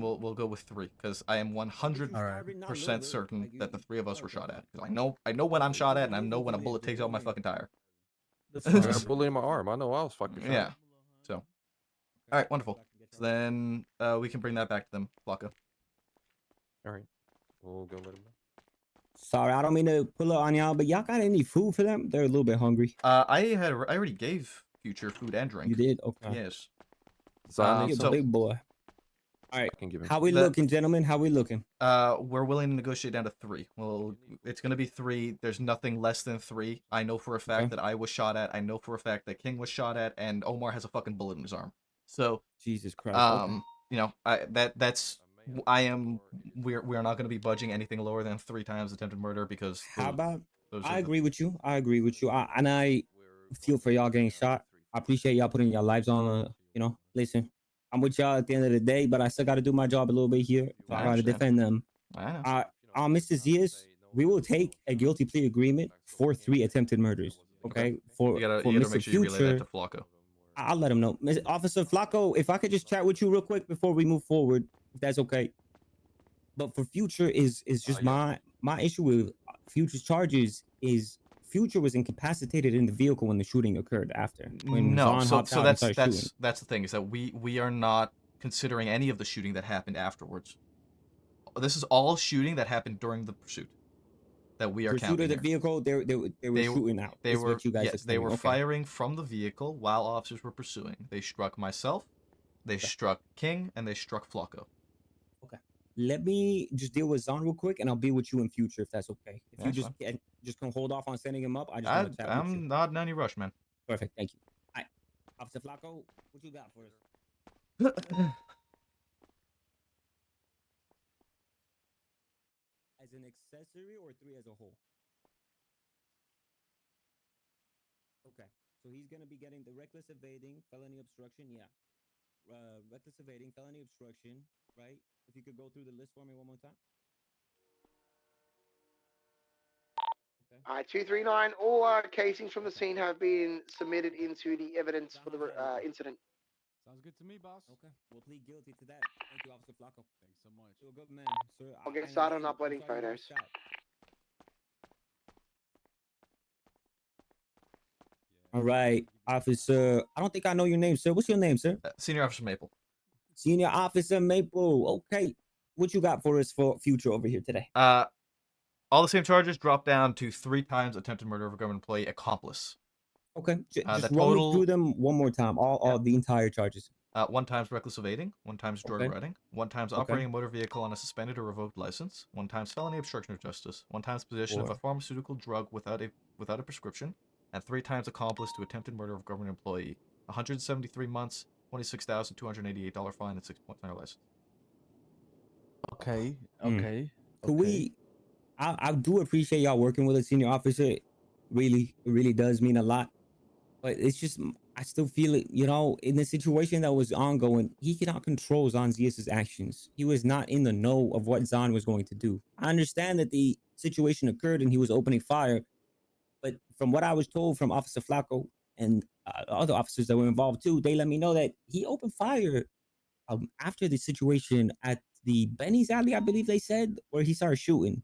we'll go with 3 because I am 100% certain that the 3 of us were shot at. 'Cause I know when I'm shot at, and I know when a bullet takes out my fucking tire. I got a bullet in my arm. I know I was fucking shot. Yeah. So, all right, wonderful. So then we can bring that back to them, Flocka. All right, we'll go let them know. Sorry, I don't mean to pull up on y'all, but y'all got any food for them? They're a little bit hungry. I already gave Future food and drink. You did? Okay. Yes. So, big boy. All right. How we looking, gentlemen? How we looking? We're willing to negotiate down to 3. Well, it's gonna be 3. There's nothing less than 3. I know for a fact that I was shot at. I know for a fact that King was shot at, and Omar has a fucking bullet in his arm. So Jesus Christ. you know, we are not gonna be budging anything lower than 3 times attempted murder because How about? those I are agree with you. I agree with you. And I feel for y'all getting shot. I appreciate y'all putting your lives on. You know, listen, I'm with y'all at the end of the day, but I still got to do my job a little bit here. So I got to defend them. I know. Mr. Zias, we will take a guilty plea agreement for 3 attempted murders. Okay, for you gotta Mr. make sure you relay that Future. to Flocko. I'll let him know. Officer Flacco, if I could just chat with you real quick before we move forward, if that's okay. But for future is just yeah. my issue with future's charges is future was incapacitated in the vehicle when the shooting occurred after when No, Zahn so hopped so out and started shooting. that's the thing is that we are not considering any of the shooting that happened afterwards. This is all shooting that happened during the pursuit that we are Pursuit counting of the here. vehicle, they were shooting out. They Is were what you guys yes, they explaining. were Okay. firing from the vehicle while officers were pursuing. They struck myself, they struck King, and they struck Flocko. Okay. Let me just deal with Zahn real quick, and I'll be with you in future if that's okay. If Yeah, you that's just fine. can just can hold off on sending him up, I just want to chat with you. I'm not in any rush, man. Perfect. Thank you. All right, Officer Flacco, what you got for us? As an accessory or 3 as a whole? Okay. So he's gonna be getting the reckless evading, felony obstruction. Yeah. Reckless evading, felony obstruction. Right. If you could go through the list for me one more time. All right, 239. All casings from the scene have been submitted into the evidence for the incident. Sounds good to me, boss. Okay. We'll plead guilty to that. Thank you, Officer Flacco. Thanks so much. You're a good man, sir. I'll get And started again, on uploading I'm sorry you were photos. shot. All right, Officer. I don't think I know your name, sir. What's your name, sir? Senior Officer Maple. Senior Officer Maple. Okay. What you got for us for future over here today? All the same charges dropped down to 3 times attempted murder of a government employee accomplice. Okay. Just the run me total through them one more time. All the entire charges. 1 times reckless evading, 1 times drug Okay. riding, 1 times Okay. operating a motor vehicle on a suspended or revoked license, 1 times felony obstruction of justice, 1 times possession of a 4. pharmaceutical drug without a prescription, and 3 times accomplice to attempted murder of a government employee. 173 months, $26,288 fine, and 6 points on your license. Okay. Mm. Okay. Could we? I do appreciate y'all working with a senior officer. Really, it really does mean a lot. But it's just I still feel it. You know, in the situation that was ongoing, he cannot control Zahn Zias's actions. He was not in the know of what Zahn was going to do. I understand that the situation occurred and he was opening fire, but from what I was told from Officer Flacco and other officers that were involved too, they let me know that he opened fire after the situation at the Benny's Alley, I believe they said, where he started shooting.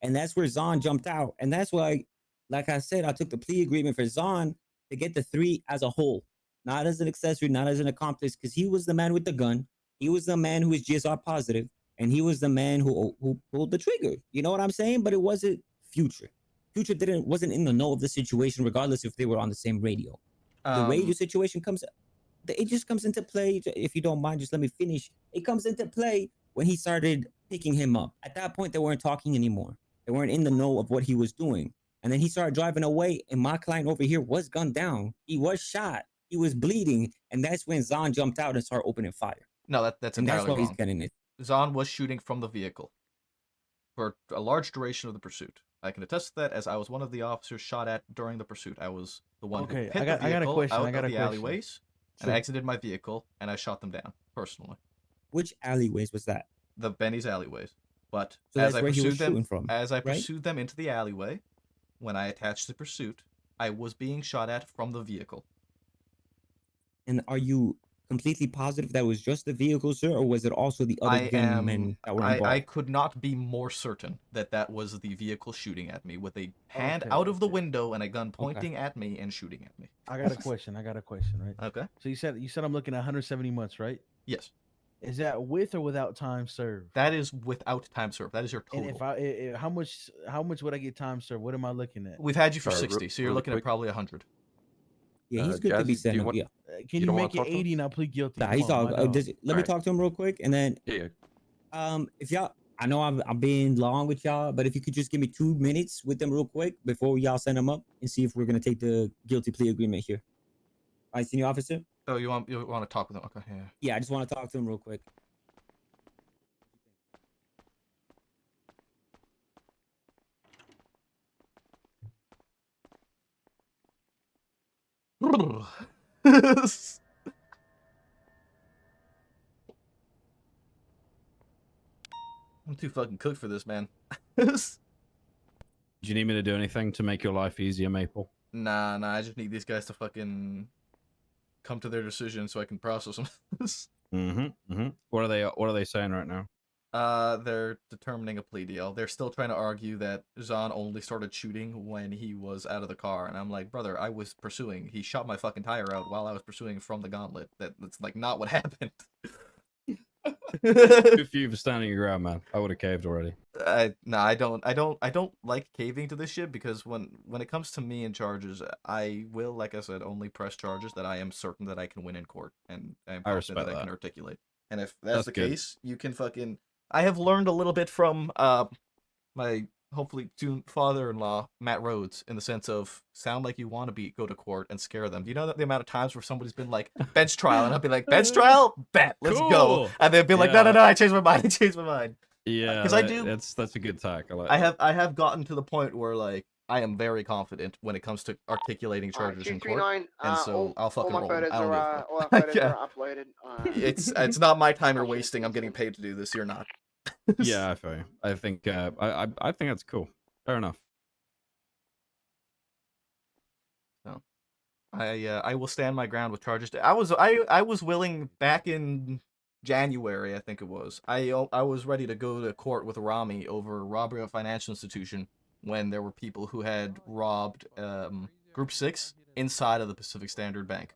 And that's where Zahn jumped out. And that's why, like I said, I took the plea agreement for Zahn to get the 3 as a whole, not as an accessory, not as an accomplice, because he was the man with the gun. He was the man who was GSR positive, and he was the man who pulled the trigger. You know what I'm saying? But it wasn't Future. Future wasn't in the know of the situation, regardless if they were on the same radio. The radio situation it just comes into play. If you don't mind, just let me finish. It comes into play when he started picking him up. At that point, they weren't talking anymore. They weren't in the know of what he was doing. And then he started driving away, and my client over here was gunned down. He was shot. He was bleeding, and that's when Zahn jumped out and started opening fire. No, that's and entirely that's why wrong. he's getting it. Zahn was shooting from the vehicle for a large duration of the pursuit. I can attest to that, as I was one of the officers shot at during the pursuit. I was the one who hit the vehicle out of the alleyways and exited my vehicle, and I shot them down personally. Which alleyways was that? The Benny's alleyways. But So as that's I where he was pursued them, shooting from, as I right? pursued them into the alleyway, when I attached the pursuit, I was being shot at from the vehicle. And are you completely positive that was just the vehicle, sir, or was it also the other gunmen that were involved? I could not be more certain that that was the vehicle shooting at me with a hand out of the window and a gun pointing at me and shooting at me. I got a question. Right? Okay. So you said I'm looking at 170 months, right? Yes. Is that with or without time served? That is without time served. That is your total. And if how much would I get time served? What am I looking at? We've had you for 60, so you're looking at probably 100. Yeah, he's good to be sent up. Yeah. Can you make it 80 and I'll plead guilty? Nah, he's all. Let me talk to him real quick, and then Yeah. if y'all, I know I'm being long with y'all, but if you could just give me 2 minutes with them real quick before y'all send them up, and see if we're gonna take the guilty plea agreement here. All right, senior officer. Oh, you want to talk with him? Okay. Yeah. Yeah, I just want to talk to him real quick. I'm too fucking cooked for this, man. Do you need me to do anything to make your life easier, Maple? Nah, I just need these guys to fucking come to their decision so I can process them. What are they saying right now? They're determining a plea deal. They're still trying to argue that Zahn only started shooting when he was out of the car, and I'm like, brother, I was pursuing. He shot my fucking tire out while I was pursuing from the gauntlet. That's like not what happened. Good for you for standing your ground, man. I would have caved already. No, I don't like caving to this shit because when it comes to me and charges, I will, like I said, only press charges that I am certain that I can win in court and I'm I confident respect that I can that. articulate. And if that's the good. case, you can fucking. I have learned a little bit from my hopefully soon father-in-law Matt Rhodes in the sense of sound like you want to go to court and scare them. Do you know that the amount of times where somebody's been like bench trial and I'll be like bench trial, bet, let's go, Cool. and they'd be like no, I changed my mind, I changed my mind. Yeah, 'Cause I do. That's a good tack. I like. I have gotten to the point where like I am very confident when it comes to articulating charges in court, 239, and so I'll all fucking my roll. photos I don't give a are fuck. all our photos Yeah. are uploaded. It's not my time you're Actually, wasting. I'm getting paid to do this. You're not. Yeah, I feel you. I think I think that's cool. Fair enough. So, I will stand my ground with charges. I was willing back in January, I think it was. I was ready to go to court with Rami over robbery of a financial institution when there were people who had robbed Group 6 inside of the Pacific Standard Bank.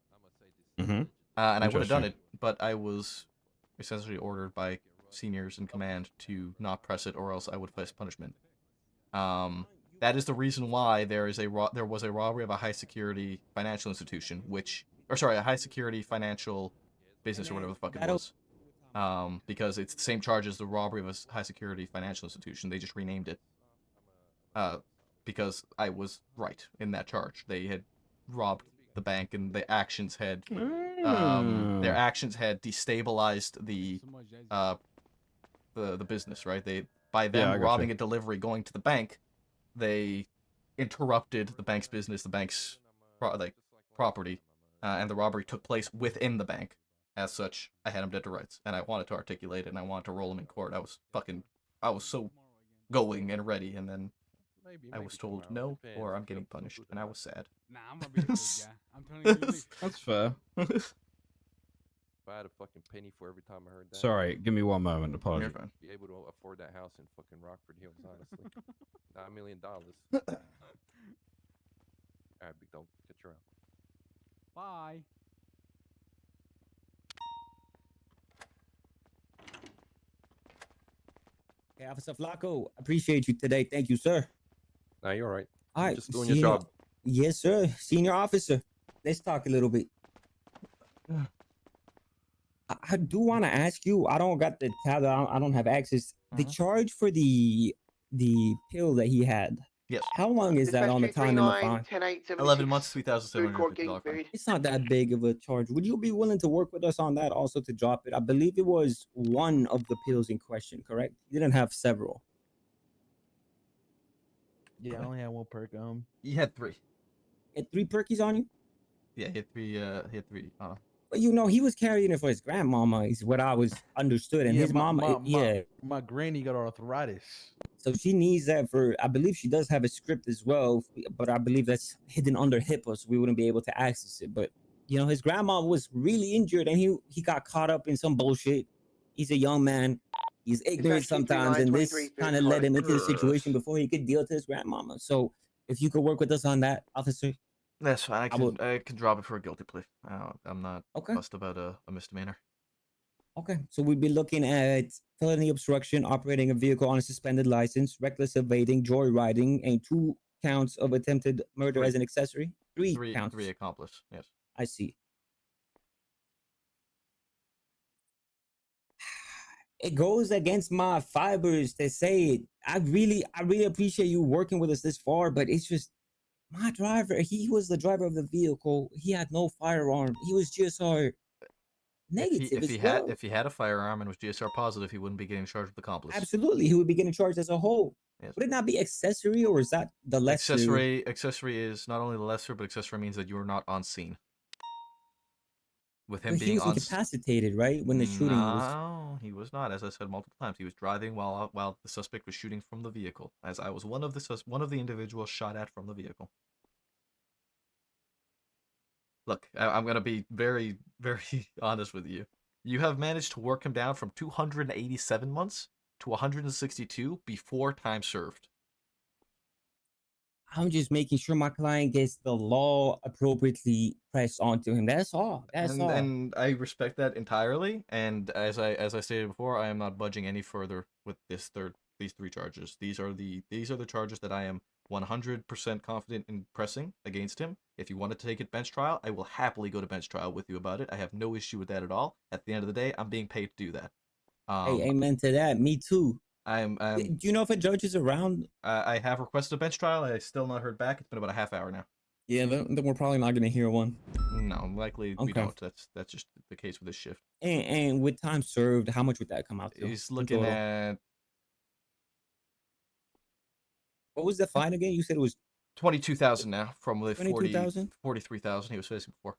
Mm-hmm. And I would have done it, but I was essentially ordered by seniors in command to not press it, or else I would face punishment. That is the reason why there was a robbery of a high security financial institution, a high security financial business or whatever the fuck it was. Because it's the same charge as the robbery of a high security financial institution. They just renamed it. Because I was right in that charge. They had robbed the bank, and their actions had destabilized the business, right? By them robbing a delivery going to the bank, they interrupted the bank's business, the bank's property, and the robbery took place within the bank. As such, I had him dead to rights, and I wanted to articulate it, and I wanted to roll him in court. I was so going and ready, and then I was told no, or I'm getting punished, and I was sad. Nah, I'm gonna be the good guy. I'm telling you. That's fair. If I had a fucking penny for every time I heard that. Sorry, give me one moment. Apologies. You're fine. Be able to afford that house in fucking Rockford Hills, honestly. $9 million. All right, big dog, catch you around. Bye. Hey, Officer Flacco, appreciate you today. Thank you, sir. Nah, you're all right. All right, Just doing your job. Yes, sir. Senior officer. Let's talk a little bit. I do want to ask you. I don't got the tab. I don't have access. The charge for the pill that he had. Yes. How long is that on the time and the fine? 11 months, $3,750 fine. It's not that big of a charge. Would you be willing to work with us on that also to drop it? I believe it was one of the pills in question, correct? You didn't have several. Yeah, I only had one perk. You had 3. You had 3 perkies on you? Yeah, he had 3. He had 3. But you know, he was carrying it for his grandmama, is what I was understood. And Yeah, his mama, my granny got arthritis. So she needs that for, I believe she does have a script as well, but I believe that's hidden under HIPAA, so we wouldn't be able to access it. But, you know, his grandma was really injured and he got caught up in some bullshit. He's a young man. He's ignorant sometimes, and this kind of led him into the situation before he could deal to his grandmama. So if you could work with us on that, officer. That's fine. I can drop it for a guilty plea. I'm not fussed about a misdemeanor. Okay, so we'd be looking at felony obstruction, operating a vehicle on a suspended license, reckless evading, joyriding, and 2 counts of attempted murder as an accessory. 3 counts. 3 accomplice. Yes. I see. It goes against my fibers to say it. I really appreciate you working with us this far, but it's just my driver. He was the driver of the vehicle. He had no firearm. He was GSR negative as well. If he had a firearm and was GSR positive, he wouldn't be getting charged with accomplice. Absolutely, he would be getting charged as a whole. Yes. Would it not be accessory, or is that the lesser? Accessory is not only the lesser, but accessory means that you are not on scene. With him But being he was incapacitated, right? When the shooting was. No, he was not. As I said multiple times, he was driving while the suspect was shooting from the vehicle. As I was one of the individuals shot at from the vehicle. Look, I'm gonna be very, very honest with you. You have managed to work him down from 287 months to 162 before time served. I'm just making sure my client gets the law appropriately pressed onto him. That's all. That's all. And I respect that entirely. And as I stated before, I am not budging any further with these three charges. These are the charges that I am 100% confident in pressing against him. If you wanted to take it bench trial, I will happily go to bench trial with you about it. I have no issue with that at all. At the end of the day, I'm being paid to do that. Hey, amen to that. Me too. Do you know if a judge is around? I have requested a bench trial. I still not heard back. It's been about a half hour now. Yeah, then we're probably not gonna hear one. No, likely we Okay. don't. That's just the case with this shift. And with time served, how much would that come out to? He's in looking total? at What was the fine again? You said it was 22,000 now from the 22,000? 43,000 he was facing before.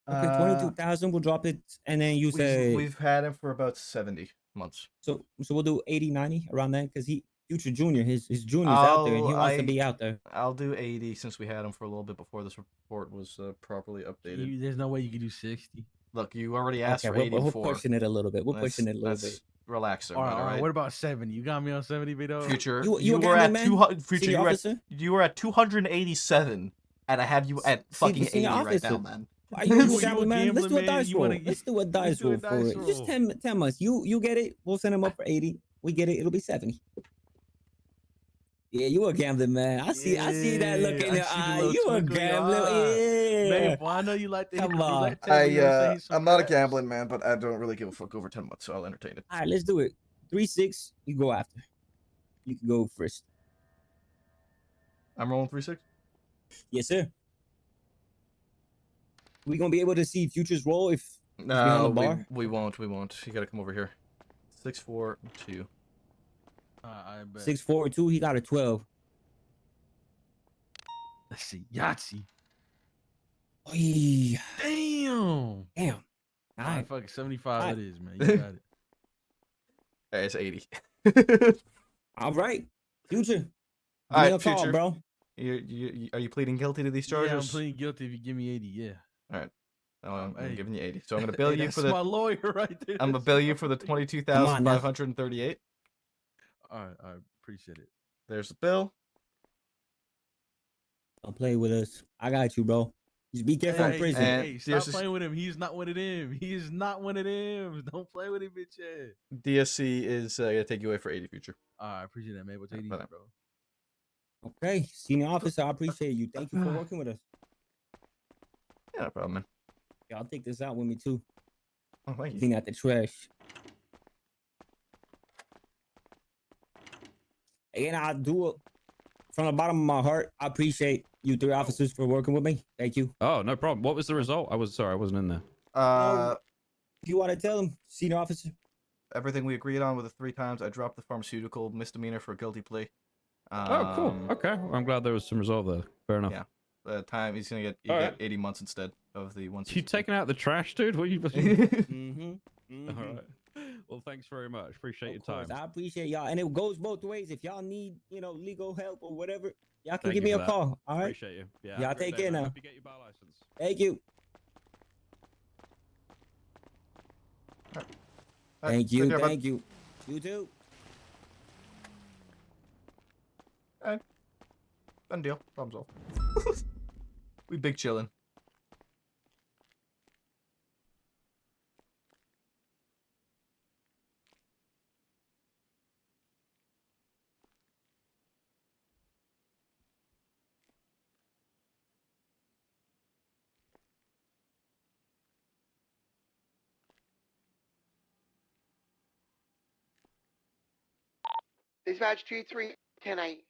okay. 22,000. We'll drop it, and then you say We've had him for about 70 months. so we'll do 80, 90 around that because he future junior, his junior's out there and he wants to be out there. I'll do 80 since we had him for a little bit before this report was properly updated. There's no way you could do 60. Look, you already asked Okay, for 80 we're before. pushing it a little bit. We're pushing it a little bit. Relax, sir. All right. What about 70? You got me on 70, Vito? Future, You were at 200. Future, Senior officer? you were at 287, and I have you at fucking 80 senior right officer. now, man. Are you a gambling man? Let's do a man? dice You roll. wanna- Let's do a dice roll for it. Just 10 months. You get it. We'll send him up for 80. We get it. It'll be 70. Yeah, you a gambling man. I see that look in your eye. You a gambling. Yeah. Babe, well, I know you like to Come on. I'm not a gambling man, but I don't really give a fuck over 10 months, so I'll entertain it. All right, let's do it. 3-6. You go after. You can go first. I'm rolling 3-6. Yes, sir. We gonna be able to see Future's roll if he's behind the No, bar? we won't. You gotta come over here. 6-4-2. I bet. 6-4-2. He got a 12. Let's see. Yahtzee. Oy. Damn. Damn. All All right, right. fuck 75 All it right. is, man. You got it. Hey, it's 80. All right. Future. Give All me right, a call, Future. bro. Are you pleading guilty to these charges? Yeah, I'm pleading guilty if you give me 80. Yeah. All right. I'm Hey. giving you 80. So I'm gonna bill Hey, you for that's the. my lawyer right there. I'm gonna That's bill my you for the lawyer. 22,538. All right. I appreciate it. There's the bill. Don't play with us. I got you, bro. Just be careful in prison. Hey, stop playing with him. He's not one of them. He is not one of them. Don't play with him, bitch. Yeah. DSC is gonna take you away for 80, Future. I appreciate that, man. What's 80, Bye. bro? Okay, senior officer, I appreciate you. Thank you for working with us. Yeah, no problem, man. Yeah, I'll take this out with me too. Oh, thank you. Clean out the trash. Again, I do it from the bottom of my heart. I appreciate you three officers for working with me. Thank you. Oh, no problem. What was the result? I wasn't in there. If you want to tell him, senior officer. Everything we agreed on with the 3 times. I dropped the pharmaceutical misdemeanor for a guilty plea. Oh, cool. Okay. Well, I'm glad there was some result there. Fair enough. Yeah. Time he's gonna get, All get right. 80 months instead of the 1. You taking out the trash, dude? What are you? Mm-hmm. All right. Well, thanks very much. Appreciate your time. I appreciate y'all. And it goes both ways. If y'all need, legal help or whatever, y'all can Thank give you me for a that. call. All right. Appreciate you. Yeah. have Y'all a great take day, care man. now. Hope you get your bar license. Thank you. Thank you. take care, bud. Thank you. You too. Alright. Done deal. Problem solved. We big chillin'. Dispatch 2310-8.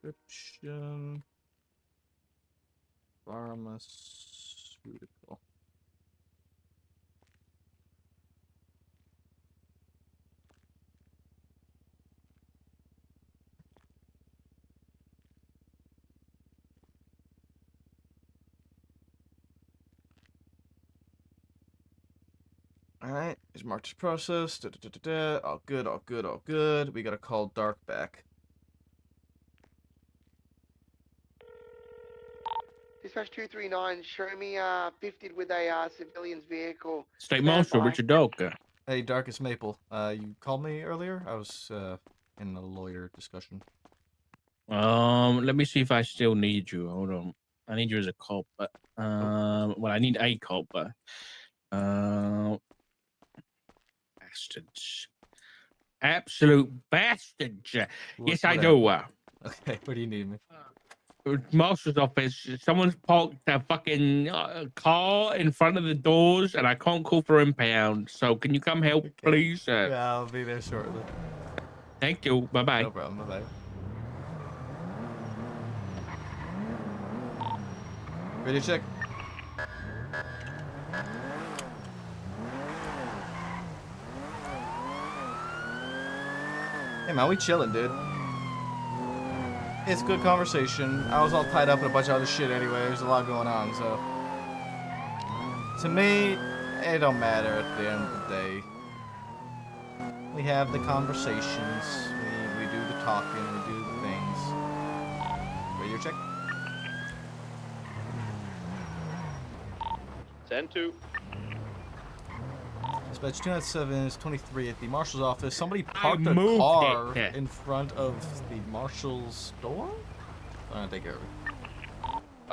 Description. Pharmaceutical. Alright, it's marked as processed. All good, all good, all good. We gotta call Dark back. Dispatch 239, show me 50 with a civilian's vehicle. State Stand Marshal by. Richard Doka. Hey, Darkest Maple. You called me earlier? I was in a lawyer discussion. Let me see if I still need you. Hold on. I need you as a cop, but well, I need a cop, but bastards, absolute bastards. Yes, I do. Okay, what do you need me? Marshal's office. Someone's parked a fucking car in front of the doors, and I can't call for impound. So can you come help, please? Yeah, I'll be there shortly. Thank you. Bye bye. No problem. Bye bye. Ready to check? Hey man, we chilling, dude. It's good conversation. I was all tied up in a bunch of other shit anyway. There's a lot going on, so to me, it don't matter at the end of the day. We have the conversations. We do the talking. We do the things. Ready to check? 10-2. Dispatch 297 is 23 at the marshal's office. Somebody parked a moved car it. in front of the marshal's door? I'm gonna take care of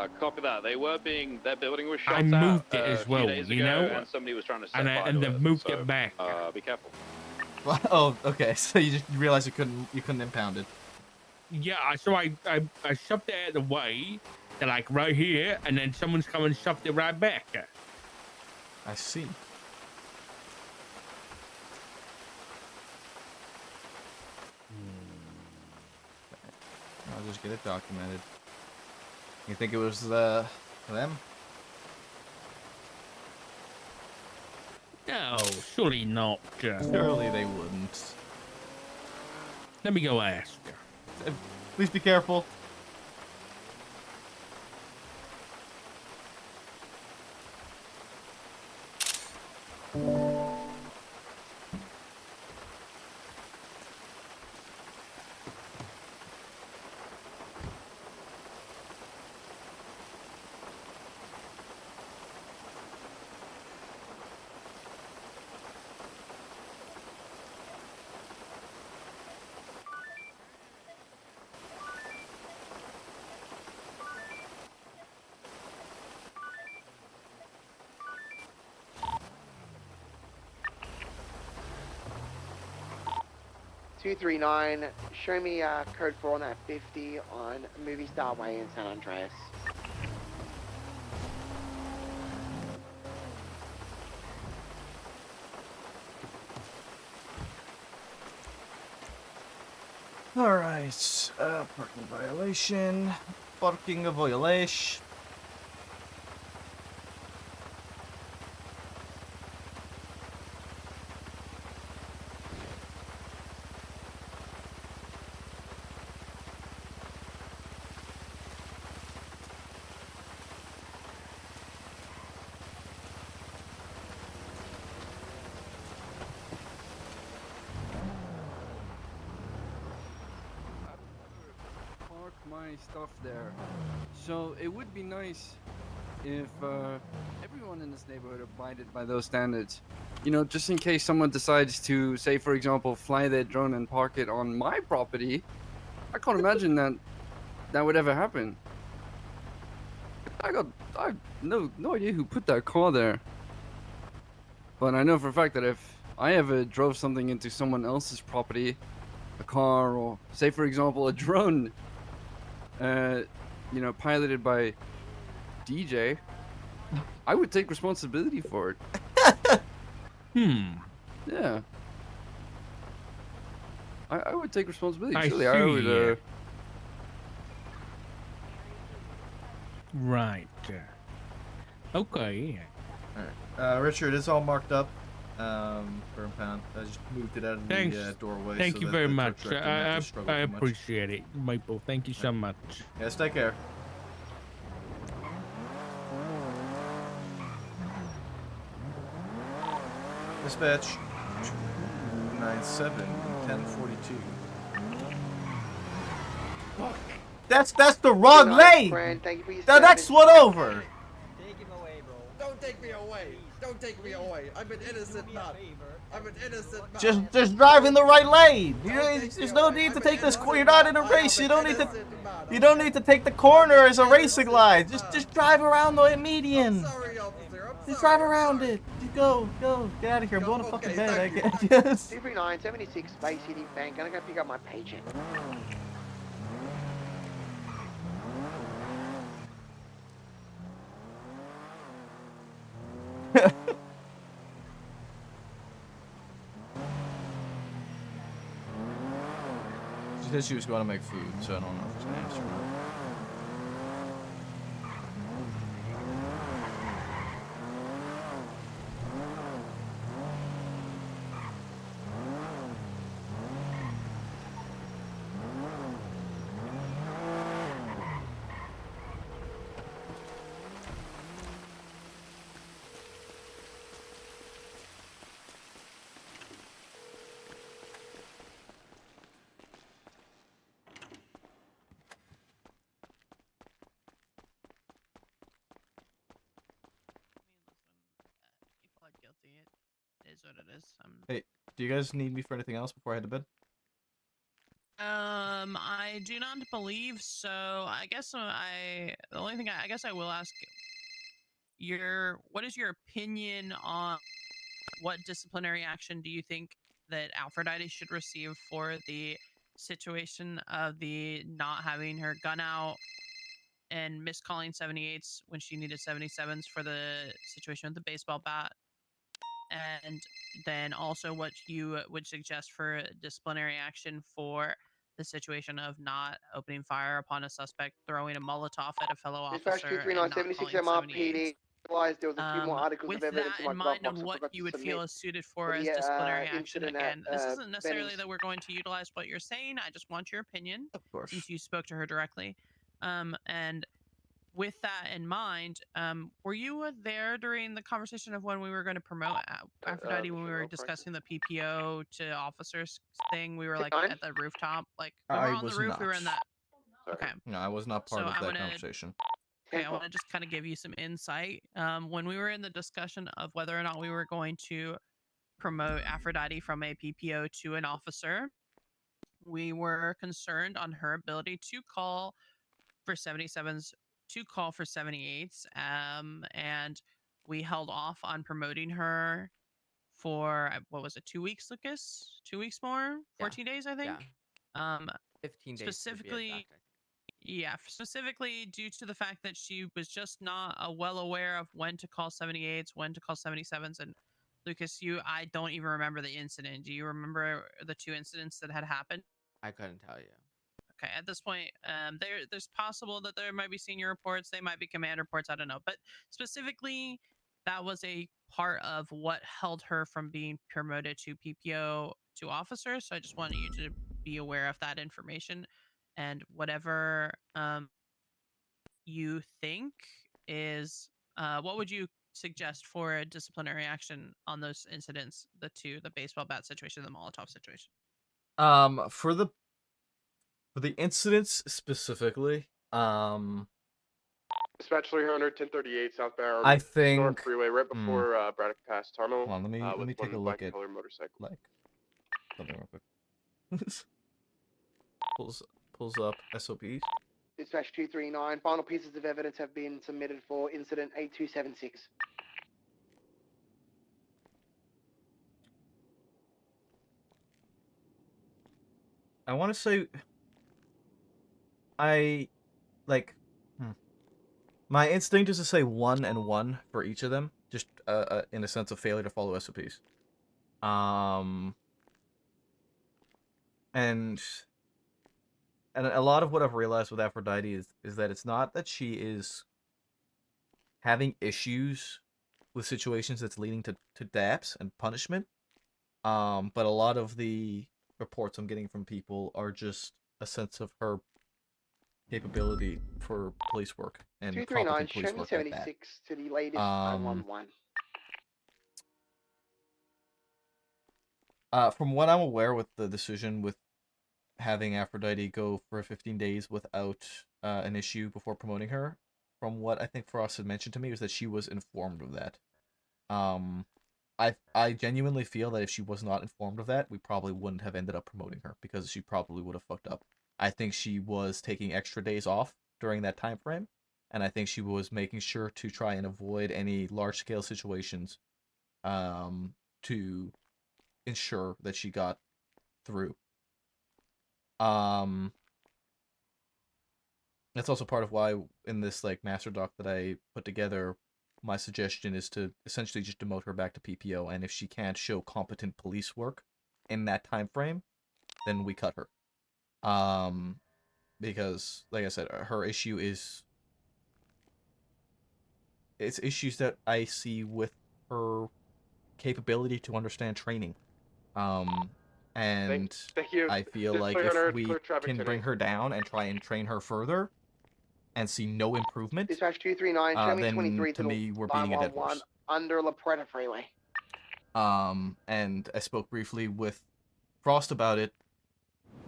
it. Copy that. Their building was shot I out moved it a as few well, days you ago, know? and somebody was trying to set And fire and to they've it, moved so, it back. Be careful. Oh, okay. So you realized you couldn't impound it. Yeah, so I shoved it out of the way, to like right here, and then someone's come and shoved it right back. I see. I'll just get it documented. You think it was them? No, surely not. Surely they wouldn't. Let me go ask. Please be careful. $239, show me code 4 on that 50 on Movie Star Way in San Andreas. Alright, parking violation. Parking violation. Park my stuff there. So it would be nice if everyone in this neighborhood abided by those standards. You know, just in case someone decides to, say, for example, fly their drone and park it on my property, I can't imagine that would ever happen. I have no idea who put that car there. But I know for a fact that if I ever drove something into someone else's property, a car, or say for example a drone, you know, piloted by DJ, I would take responsibility for it. Yeah. I would take responsibility. I Surely I would. see. Right. Okay. Alright. Richard, it's all marked up for impound. I just moved it out of Thanks. the doorway. Thank so you that very the tow much. truck didn't have to struggle I too much. appreciate it, Maple. Thank you so much. Yes, take care. Dispatch 297 1042. Fuck. That's the wrong lane. Friend, thank you for your The next one over. Take him away, bro. Don't take me away. Don't take me away. I'm an innocent man. I'm an innocent man. Just drive in the right lane. There's no need to take this. You're not in a race. You don't need to. You don't need to take the corner as a racing line. Just drive around the median. Sorry, officer. Just drive around it. Just go. Get out of here. I'm going to fucking bed. I guess. 239 76 Space City Bank. Gonna go pick up my paycheck. She said she was going to make food, so I don't know if she's gonna answer or not. You pled guilty. It is what it is. Hey, do you guys need me for anything else before I head to bed? I do not believe so. I guess the only thing I guess I will ask what is your opinion on what disciplinary action do you think that Aphrodite should receive for the situation of the not having her gun out and miscalling 78s when she needed 77s for the situation with the baseball bat? And then also what you would suggest for disciplinary action for the situation of not opening fire upon a suspect throwing a Molotov at a fellow Dispatch officer 239 and not 76 calling MRPD. 78s. Realized there was a few more articles With of evidence that in my in glove mind, box of I what forgot you to would submit feel is suited for for as the disciplinary action, incident again, at this isn't necessarily Benny's. that we're going to utilize what you're saying. I just want your opinion, of course, since you spoke to her directly. And with that in mind, were you there during the conversation of when we were going to promote Aphrodite when we were discussing the PPO to officers thing? We were like at the rooftop, like we were I on the was roof. not. We were in that. Okay. No, I was not part So of I that wanna- conversation. Okay, I want to just kind of give you some insight. When we were in the discussion of whether or not we were going to promote Aphrodite from a PPO to an officer, we were concerned on her ability to call for 77s, to call for 78s, and we held off on promoting her for what was it, 2 weeks, Lucas? 2 weeks more? 14 days, I think. 15 days to be Specifically, exact, yeah, specifically due to the fact that she was just not well aware of when to call 78s, when to call 77s, and Lucas, I don't even remember the incident. Do you remember the 2 incidents that had happened? I couldn't tell you. Okay, at this point, there's possible that there might be senior reports, they might be command reports, I don't know. But specifically, that was a part of what held her from being promoted to PPO to officer. So I just wanted you to be aware of that information, and whatever you think is, what would you suggest for a disciplinary action on those incidents, the baseball bat situation, the Molotov situation? For the incidents specifically, Dispatch 300, 1038 southbound. I think North Freeway, right before Braddock Pass Tunnel. Hold on, let me take a look at motorcycle. like something real quick. pulls up SOPs. Dispatch 239. Final pieces of evidence have been submitted for incident 8276. I want to say my instinct is to say 1 and 1 for each of them, just in a sense of failure to follow SOPs. And a lot of what I've realized with Aphrodite is that it's not that she is having issues with situations that's leading to DAPS and punishment. But a lot of the reports I'm getting from people are just a sense of her capability for police work and 239, competent show police me work at that. 76 to the latest 911. From what I'm aware with the decision with having Aphrodite go for 15 days without an issue before promoting her, from what I think Frost had mentioned to me, was that she was informed of that. I genuinely feel that if she was not informed of that, we probably wouldn't have ended up promoting her, because she probably would have fucked up. I think she was taking extra days off during that time frame, and I think she was making sure to try and avoid any large scale situations to ensure that she got through. That's also part of why in this like master doc that I put together, my suggestion is to essentially just demote her back to PPO, and if she can't show competent police work in that time frame, then we cut her. Because like I said, her issue is it's issues that I see with her capability to understand training. And Thank you. I feel Just like if we can bring her down and try and train her further and see no improvement, Dispatch 239, show me then 23 to me we're beating a dead horse. under La Preta Freeway. And I spoke briefly with Frost about it.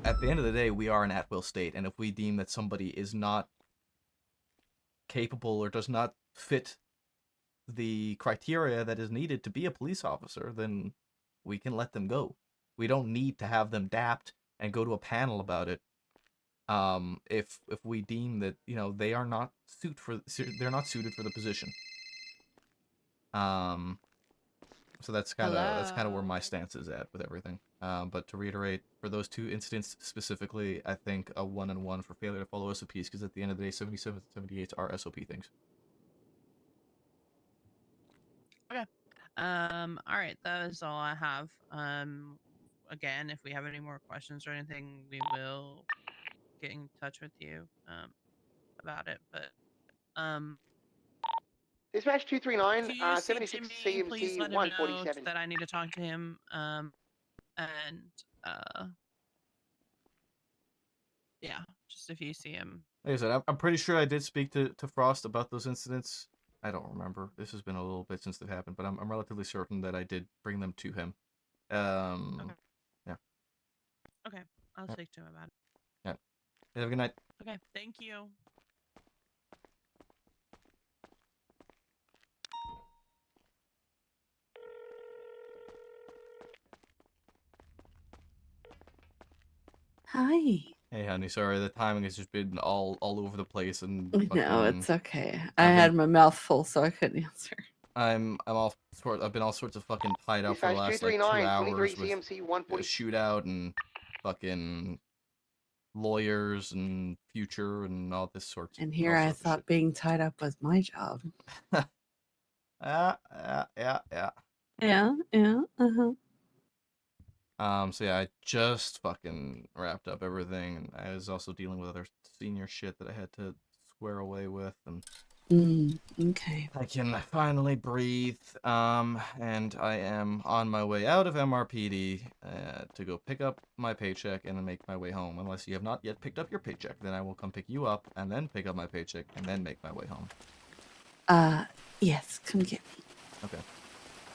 At the end of the day, we are an at-will state, and if we deem that somebody is not capable or does not fit the criteria that is needed to be a police officer, then we can let them go. We don't need to have them dapped and go to a panel about it. If we deem that they are not suited for the position. So that's kind of where my stance is at with everything. But to reiterate, for those two incidents specifically, I think a 1-on-1 for failure to follow SOPs, because at the end of the day, 77 and 78s are SOP things. Okay. All right, that is all I have. Again, if we have any more questions or anything, we will get in touch with you about it. But Dispatch 239, if you see 76 Jimmy, please CMC let him know 147. that I need to talk to him. Yeah, just if you see him. Like I said, I'm pretty sure I did speak to Frost about those incidents. I don't remember. This has been a little bit since they've happened, but I'm relatively certain that I did bring them to him. Okay. Yeah. Okay, I'll Yeah. speak to him about it. Yeah. Have a good night. Okay, thank you. Hi. Hey, honey. Sorry, the timing has just been all over the place, and No, fucking- it's okay. I had my mouth full, so I couldn't answer. I've been all sorts of fucking tied up for the Dispatch last like 2 239, hours 23 with CMC a 140. shootout and fucking lawyers and future and all this sorts. And here I thought being tied up was my job. Yeah. Yeah, yeah, uh-huh. So yeah, I just fucking wrapped up everything, and I was also dealing with other senior shit that I had to square away with, and Okay. I can finally breathe. And I am on my way out of MRPD to go pick up my paycheck and then make my way home. Unless you have not yet picked up your paycheck, then I will come pick you up and then pick up my paycheck and then make my way home. Yes, come get me. Okay.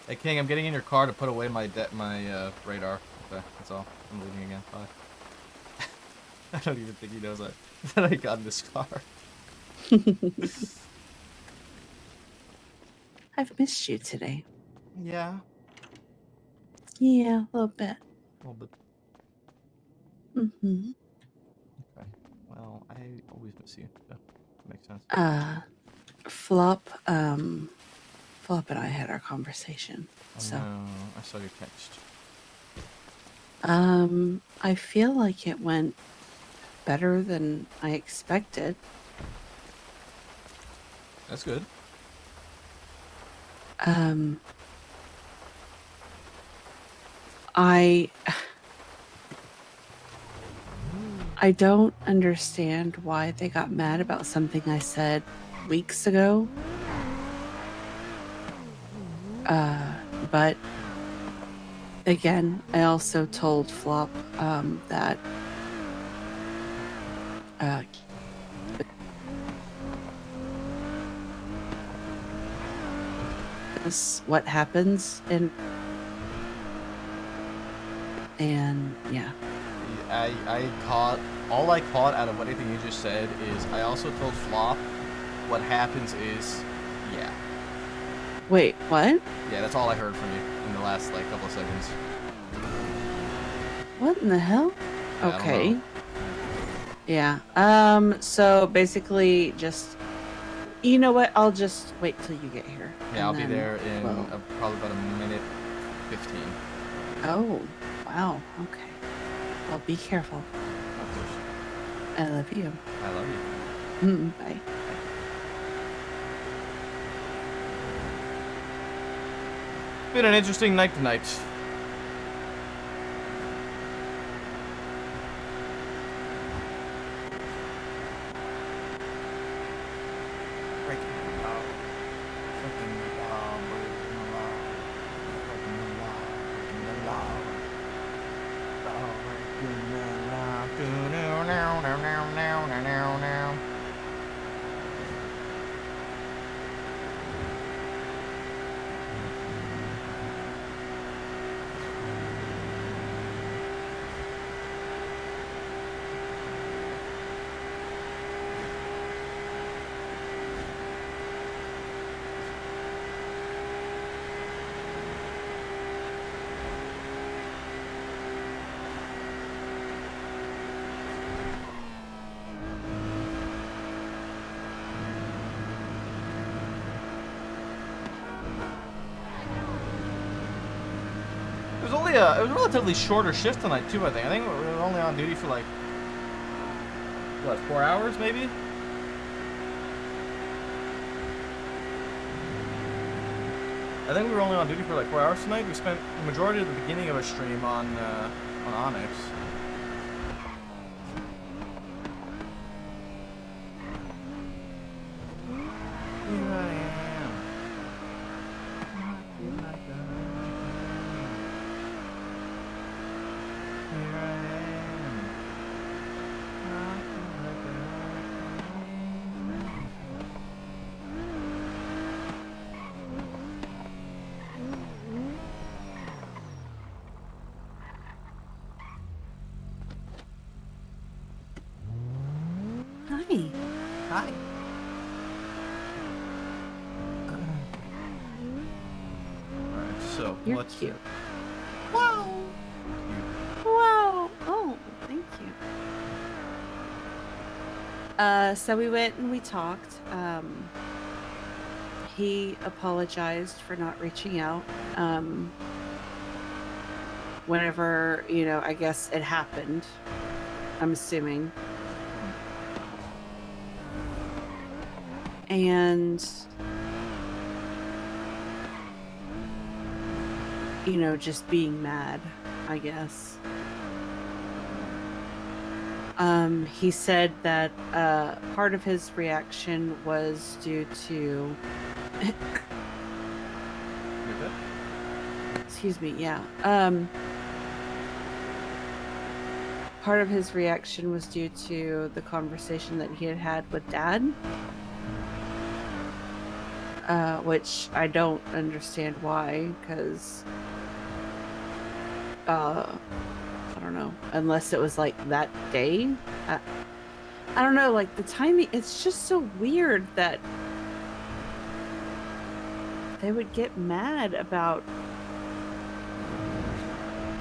Hey King, I'm getting in your car to put away my radar. Okay, that's all. I'm leaving again. Bye. I don't even think he knows that I got in this car. I've missed you today. Yeah. Yeah, a little bit. A little bit. Mm-hmm. Okay. Well, I always miss you. So that makes sense. Flop and I had our conversation. So No, I saw your text. I feel like it went better than I expected. That's good. I don't understand why they got mad about something I said weeks ago. But again, I also told Flop that this what happens and yeah. I caught all I caught out of anything you just said is I also told Flop what happens is yeah. Wait, what? Yeah, that's all I heard from you in the last like couple of seconds. What in the hell? Yeah, I don't Okay. know. Yeah. So basically, just you know what? I'll just wait till you get here. Yeah, and I'll be then there in we'll- probably about a minute 15. Oh, wow. Okay. Well, be careful. Of course. I love you. I love you. Bye. It's been an interesting night tonight. It was a relatively shorter shift tonight too. I think we were only on duty for like what, 4 hours maybe. I think we were only on duty for like 4 hours tonight. We spent the majority of the beginning of our stream on Onyx. Here I am. Here I am. Hi. Hi. Alright, so You're what's cute. Wow. Wow. Oh, thank you. So we went and we talked. He apologized for not reaching out. Whenever, you know, I guess it happened. I'm assuming. And you know, just being mad, I guess. He said that part of his reaction was due to excuse me, yeah. Part of his reaction was due to the conversation that he had had with Dad. Which I don't understand why, because I don't know, unless it was like that day. I don't know, like the timing, it's just so weird that they would get mad about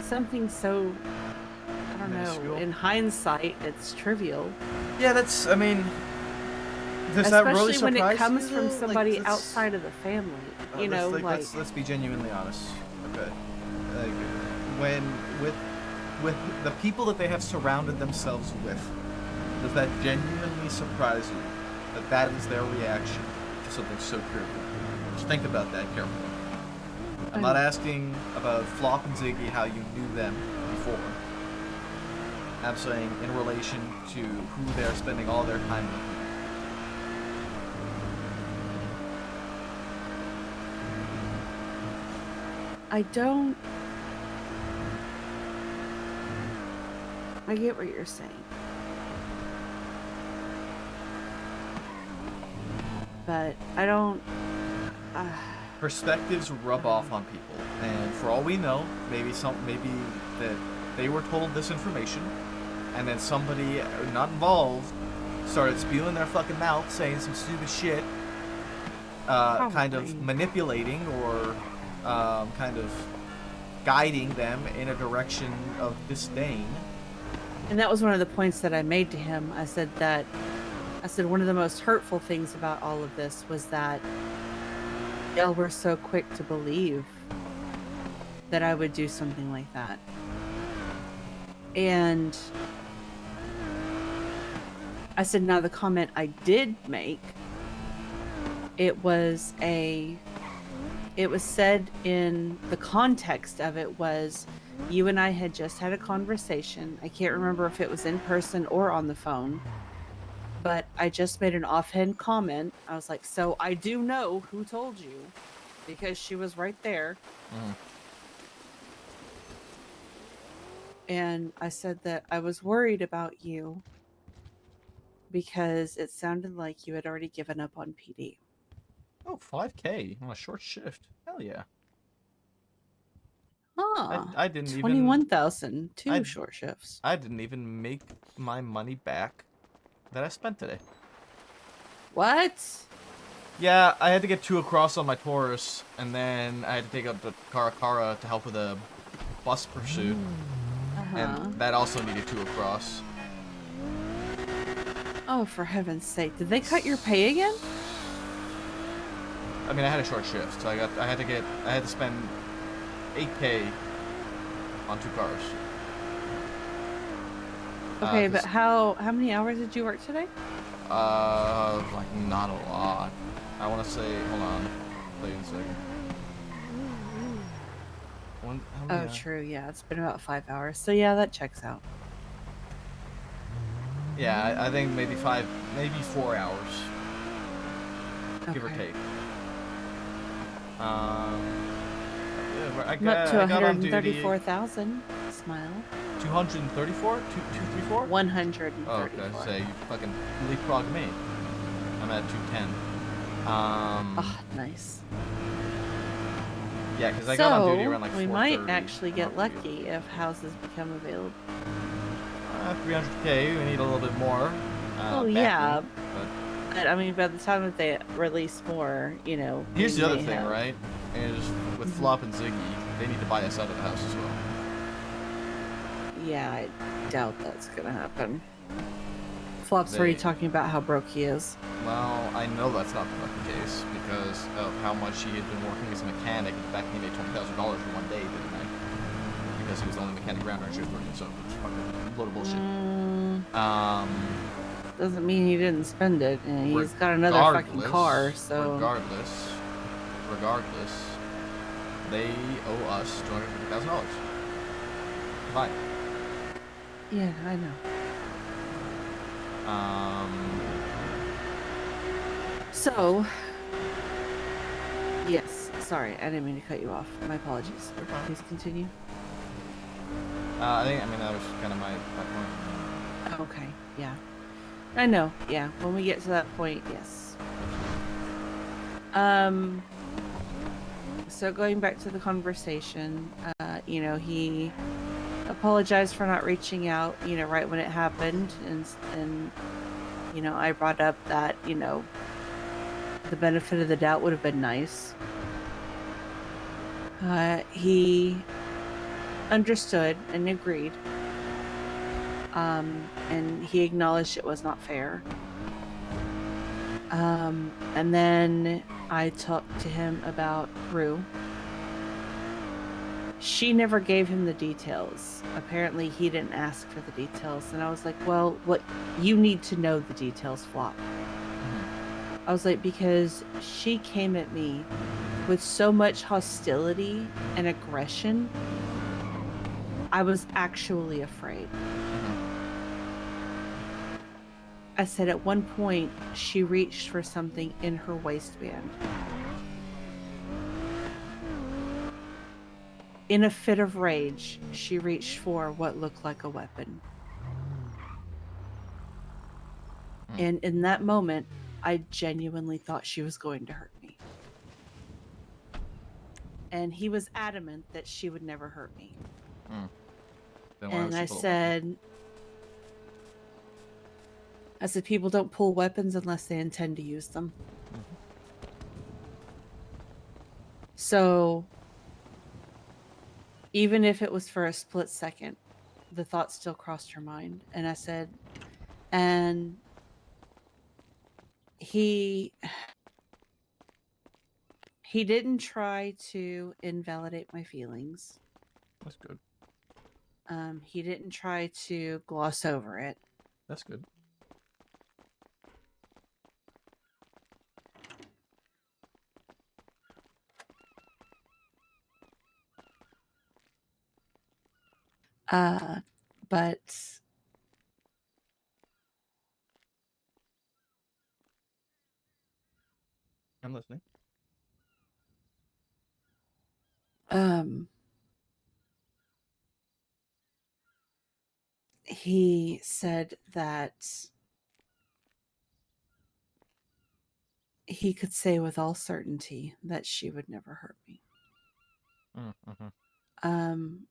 something so, I don't know, in hindsight, it's trivial. Yeah, that's, I mean, does that really Especially when it surprise comes you, from though? somebody Like, outside of the family, you know, like let's be genuinely honest. Okay, like when with the people that they have surrounded themselves with, does that genuinely surprise you that that is their reaction to something so trivial? Just think about that carefully. I'm not asking about Flop and Ziggy, how you knew them before. I'm saying in relation to who they're spending all their time with. I don't. I get what you're saying. But I don't. Perspectives rub off on people, and for all we know, maybe that they were told this information, and then somebody not involved started spewing their fucking mouth, saying some stupid shit, kind of Probably. manipulating or kind of guiding them in a direction of disdain. And that was one of the points that I made to him. I said one of the most hurtful things about all of this was that y'all were so quick to believe that I would do something like that. And I said, now the comment I did make, it was said in the context of it was, you and I had just had a conversation. I can't remember if it was in person or on the phone, but I just made an offhand comment. I was like, so I do know who told you because she was right there. And I said that I was worried about you because it sounded like you had already given up on PD. Oh, 5K on a short shift. Hell yeah. I didn't even 21,000, two short shifts. I didn't even make my money back that I spent today. What? Yeah, I had to get 2 across on my Taurus, and then I had to take up the Caracara to help with a bus pursuit. And that also needed 2 across. Oh, for heaven's sake. Did they cut your pay again? I mean, I had a short shift, so I had to spend 8K on 2 cars. Okay, but how many hours did you work today? Like not a lot. I want to say, hold on, I'll tell you in a second. Oh, true. Yeah, it's been about 5 hours. So yeah, that checks out. Yeah, I think maybe 4 hours, give or take. Yeah, I'm up to 134,000. Smile. 234? 234? 134. Oh, okay. So you fucking leapfrog me. I'm at 210. Oh, nice. Yeah, because I got on duty around like 4:30. We might actually get lucky if houses become available. 300K, we need a little bit more. Oh, yeah. But I mean, by the time that they release more, you know. Here's the other thing, right? Is with Flop and Ziggy, they need to buy us out of the house as well. Yeah, I doubt that's gonna happen. Flop's already talking about how broke he is. Well, I know that's not the fucking case because of how much he had been working as a mechanic. In fact, he made $20,000 in one day, didn't I? Because he was the only mechanic around our shift working, so it's fucking load of bullshit. Doesn't mean he didn't spend it. And he's got another fucking car, so. Regardless, they owe us $250,000. Fine. Yeah, I know. So, yes. Sorry, I didn't mean to cut you off. My apologies. Please continue. I mean, that was kind of my point. Okay, yeah. I know, yeah. When we get to that point, yes. So going back to the conversation, you know, he apologized for not reaching out, you know, right when it happened, and you know, I brought up that, you know, the benefit of the doubt would have been nice. He understood and agreed, and he acknowledged it was not fair. And then I talked to him about Rue. She never gave him the details. Apparently he didn't ask for the details. And I was like, well, what you need to know the details, Flop. I was like, because she came at me with so much hostility and aggression, I was actually afraid. I said at one point she reached for something in her waistband. In a fit of rage, she reached for what looked like a weapon. And in that moment, I genuinely thought she was going to hurt me. And he was adamant that she would never hurt me. Then why And was she I pull a weapon? said, I said people don't pull weapons unless they intend to use them. So even if it was for a split second, the thought still crossed her mind. And I said, and he didn't try to invalidate my feelings. That's good. He didn't try to gloss over it. That's good. But I'm listening. he said that he could say with all certainty that she would never hurt me.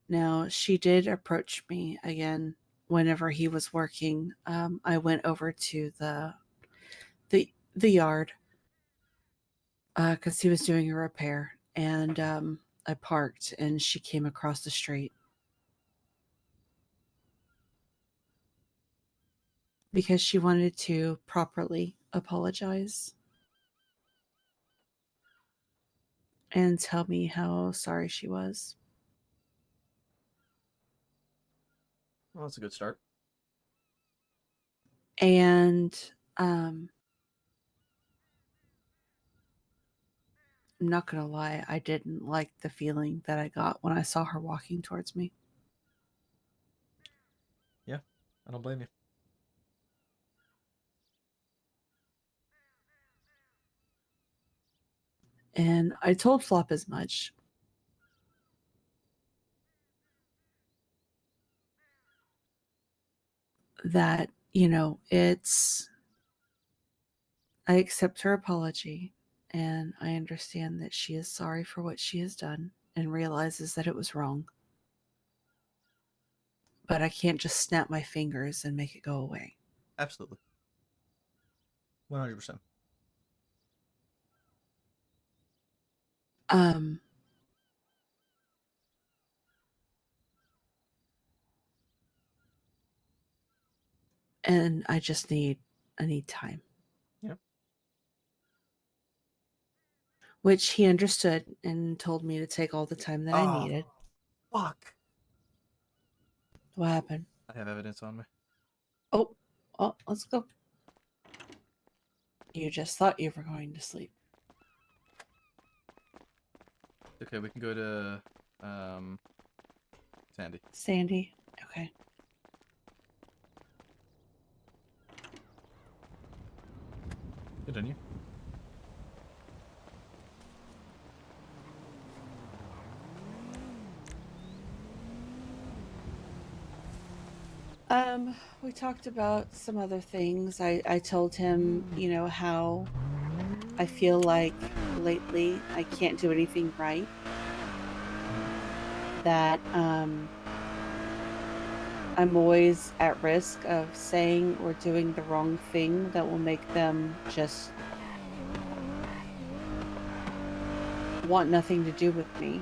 Now she did approach me again whenever he was working. I went over to the yard because he was doing a repair, and I parked, and she came across the street because she wanted to properly apologize and tell me how sorry she was. Well, that's a good start. And I'm not gonna lie, I didn't like the feeling that I got when I saw her walking towards me. Yeah, I don't blame you. And I told Flop as much. That, I accept her apology, and I understand that she is sorry for what she has done and realizes that it was wrong. But I can't just snap my fingers and make it go away. Absolutely. 100%. And I need time. Yep. Which he understood and told me to take all the time that I needed. Fuck. What happened? I have evidence on me. Oh, let's go. You just thought you were going to sleep. Okay, we can go to Sandy. Sandy, okay. Continue. We talked about some other things. I told him, how I feel like lately I can't do anything right. That I'm always at risk of saying or doing the wrong thing that will make them just want nothing to do with me.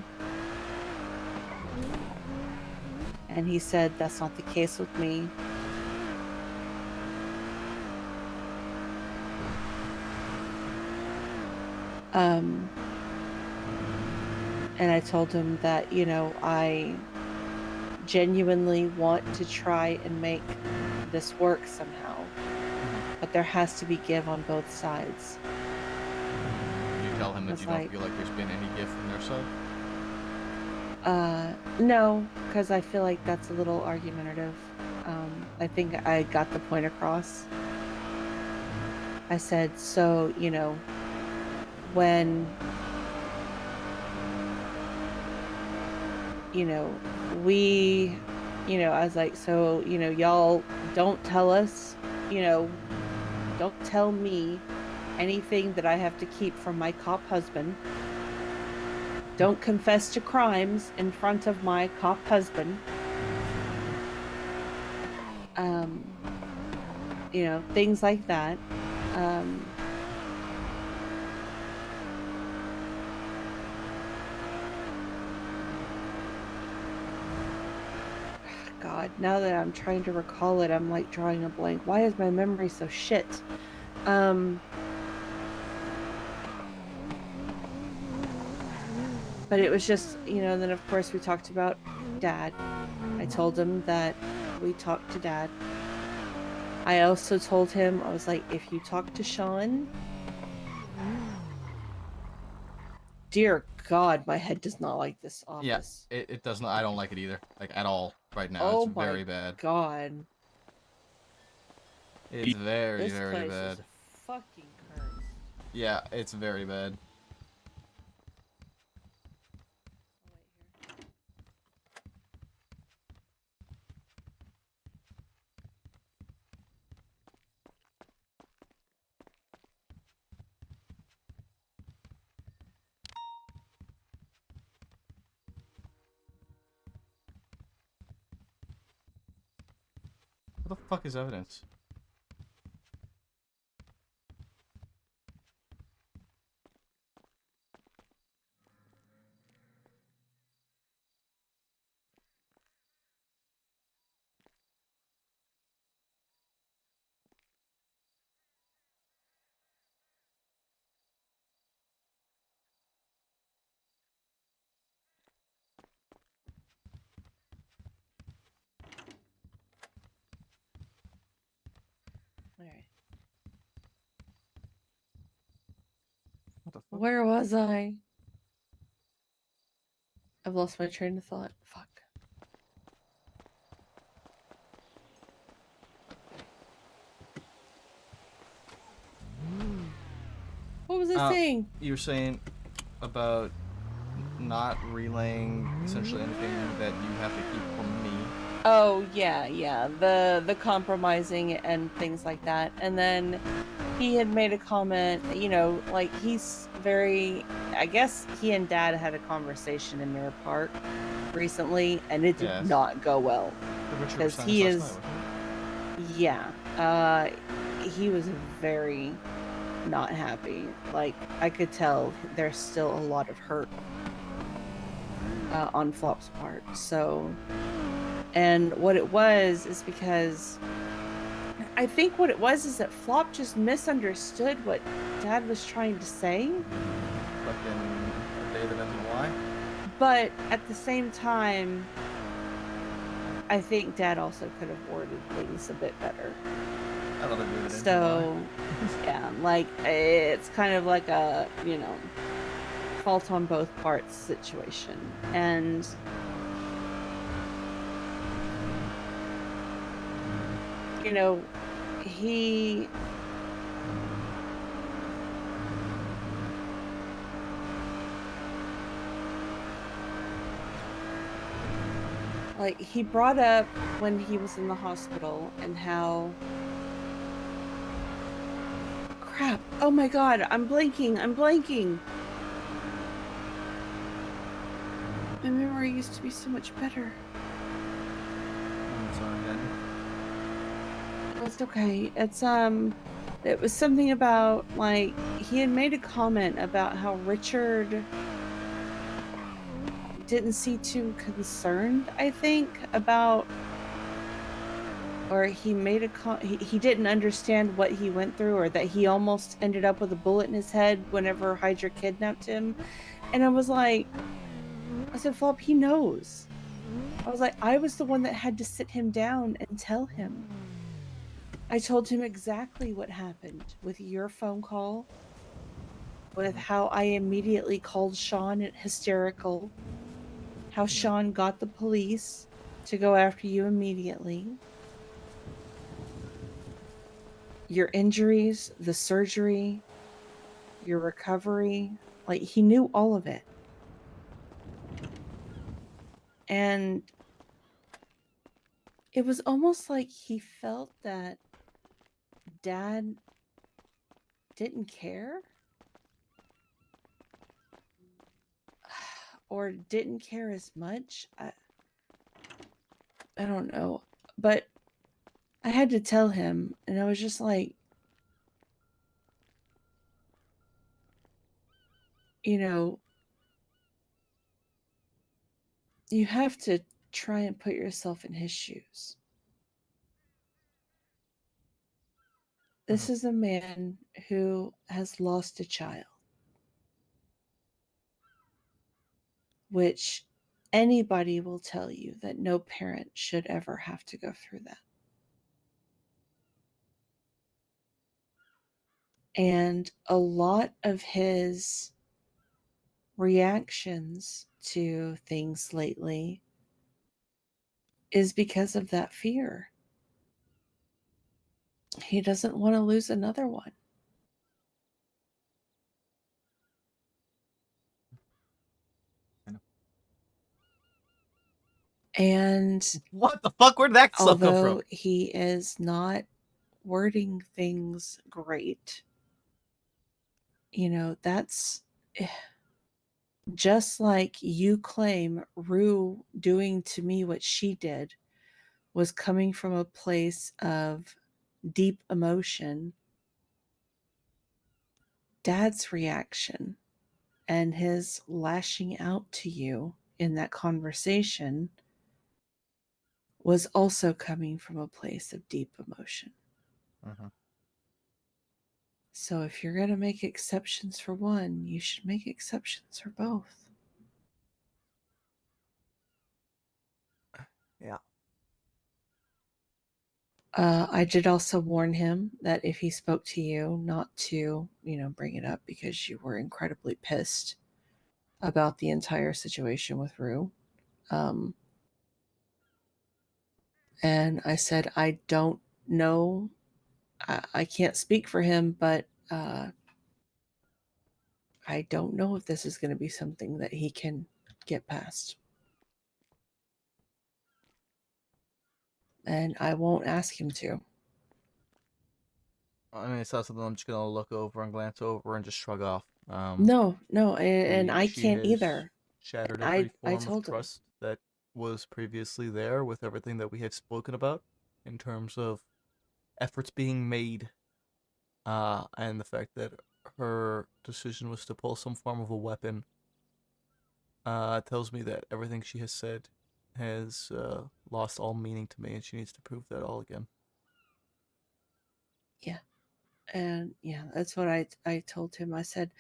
And he said that's not the case with me. And I told him that, I genuinely want to try and make this work somehow. But there has to be give on both sides. You tell him that you don't feel like there's been any gift from their side? No, because I feel like that's a little argumentative. I think I got the point across. I said, so, when, we, I was like, so, y'all don't tell us, don't tell me anything that I have to keep from my cop husband. Don't confess to crimes in front of my cop husband. you know, things like that. God, now that I'm trying to recall it, I'm like drawing a blank. Why is my memory so shit? But it was just, you know, then of course we talked about Dad. I told him that we talked to Dad. I also told him, I was like, if you talk to Sean, dear God, my head does not like this office. Yeah, it does not. I don't like it either. Like, at all right now. Oh It's very bad. God. It's very, This very place bad. is fucking cursed. Yeah, it's very bad. What the fuck is evidence? Alright. What the fuck? Where was I? I've lost my train of thought. Fuck. What was I saying? You were saying about not relaying essentially anything that you have to keep from me. Oh yeah, the compromising and things like that. And then he had made a comment, you know, like he's very, I guess he and Dad had a conversation in Mirror Park recently, and it did not go well because he is, yeah, he was very not happy. Like I could tell there's still a lot of hurt on Flop's part. So. And what it was is because I think what it was is that Flop just misunderstood what Dad was trying to say. Fucking a day that ends in Y. But at the same time, I think Dad also could have worded things a bit better. I don't agree with it. So, yeah, like it's kind of like a, you know, fault on both parts situation. And you know, he brought up when he was in the hospital and how crap, oh my God, I'm blanking. My memory used to be so much better. I'm sorry, Daddy. It's okay. It's it was something about like he had made a comment about how Richard didn't seem too concerned, I think, about, or he made a he didn't understand what he went through, or that he almost ended up with a bullet in his head whenever Hydra kidnapped him. And I was like, I said, Flop, he knows. I was like, I was the one that had to sit him down and tell him. I told him exactly what happened with your phone call, with how I immediately called Sean hysterical, how Sean got the police to go after you immediately, your injuries, the surgery, your recovery. Like, he knew all of it. And it was almost like he felt that Dad didn't care, or didn't care as much. I don't know, but I had to tell him, and I was just like, you know, you have to try and put yourself in his shoes. This is a man who has lost a child, which anybody will tell you that no parent should ever have to go through that. And a lot of his reactions to things lately is because of that fear. He doesn't want to lose another one. And what the fuck? Where'd that stuff come although from? he is not wording things great, you know, that's just like you claim Rue doing to me what she did was coming from a place of deep emotion. Dad's reaction and his lashing out to you in that conversation was also coming from a place of deep emotion. So if you're going to make exceptions for one, you should make exceptions for both. Yeah. I did also warn him that if he spoke to you, not to, bring it up because you were incredibly pissed about the entire situation with Rue. And I said, I don't know. I can't speak for him, but I don't know if this is going to be something that he can get past. And I won't ask him to. I mean, it's not something I'm just gonna look over and glance over and just shrug off. No, and I She can't has either. shattered I every form told of him. trust that was previously there with everything that we have spoken about in terms of efforts being made, and the fact that her decision was to pull some form of a weapon, tells me that everything she has said has lost all meaning to me, and she needs to prove that all again. Yeah. And yeah, that's what I told him. I said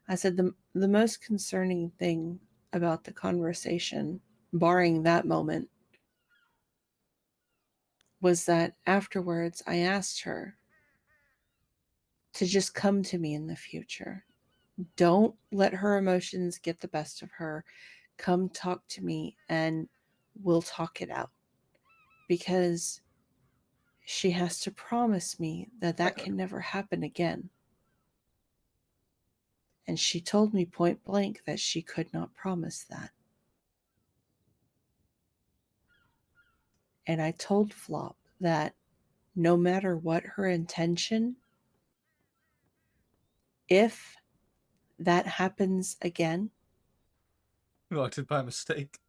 the most concerning thing about the conversation, barring that moment, was that afterwards I asked her to just come to me in the future. Don't let her emotions get the best of her. Come talk to me and we'll talk it out. Because she has to promise me that can never happen again. And she told me point blank that she could not promise that. And I told Flop that no matter what her intention, if that happens again, You walked in by mistake.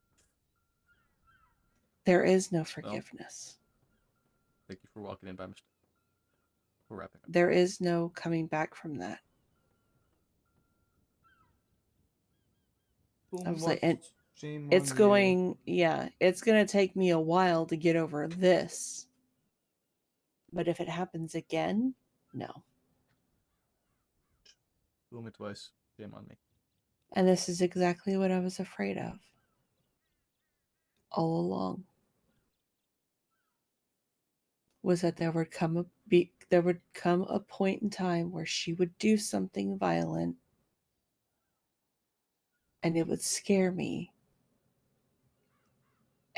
there is no forgiveness. Thank you for walking in by mistake. We're wrapping up. There is no coming back from that. I was like, and it's going to take me a while to get over this. But if it happens again, no. Boom it twice. Shame on me. And this is exactly what I was afraid of all along. Was that there would come a point in time where she would do something violent and it would scare me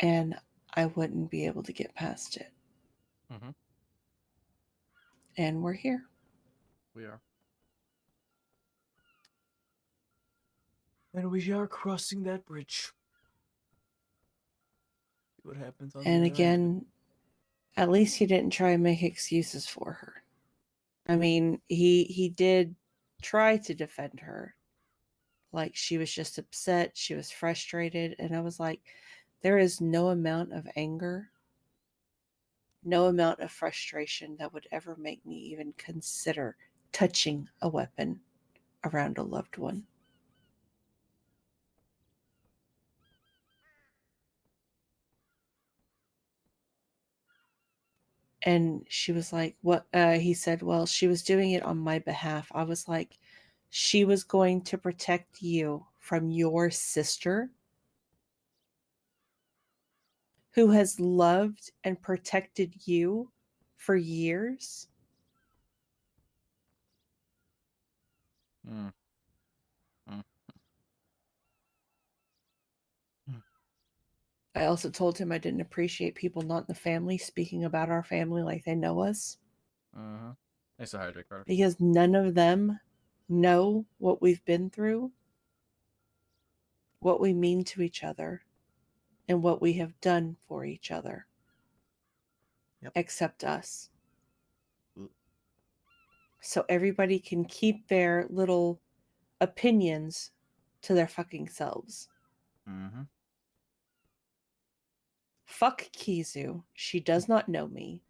and I wouldn't be able to get past it. Mm-hmm. And we're here. We are. And we are crossing that bridge. See what happens on And the other end. again, at least he didn't try and make excuses for her. I mean, he did try to defend her. Like she was just upset, she was frustrated, and I was like, there is no amount of anger No amount of frustration that would ever make me even consider touching a weapon around a loved one. And she was like, what? He said, well, she was doing it on my behalf. I was like, she was going to protect you from your sister who has loved and protected you for years. Mm. Mm. I also told him I didn't appreciate people not in the family speaking about our family like they know us. Uh-huh. Nice to hydrate, Carter. Because none of them know what we've been through, what we mean to each other, and what we have done for each other. Yep. Except us. Ooh. So everybody can keep their little opinions to their fucking selves. Mm-hmm. Fuck Kizu. She does not know me.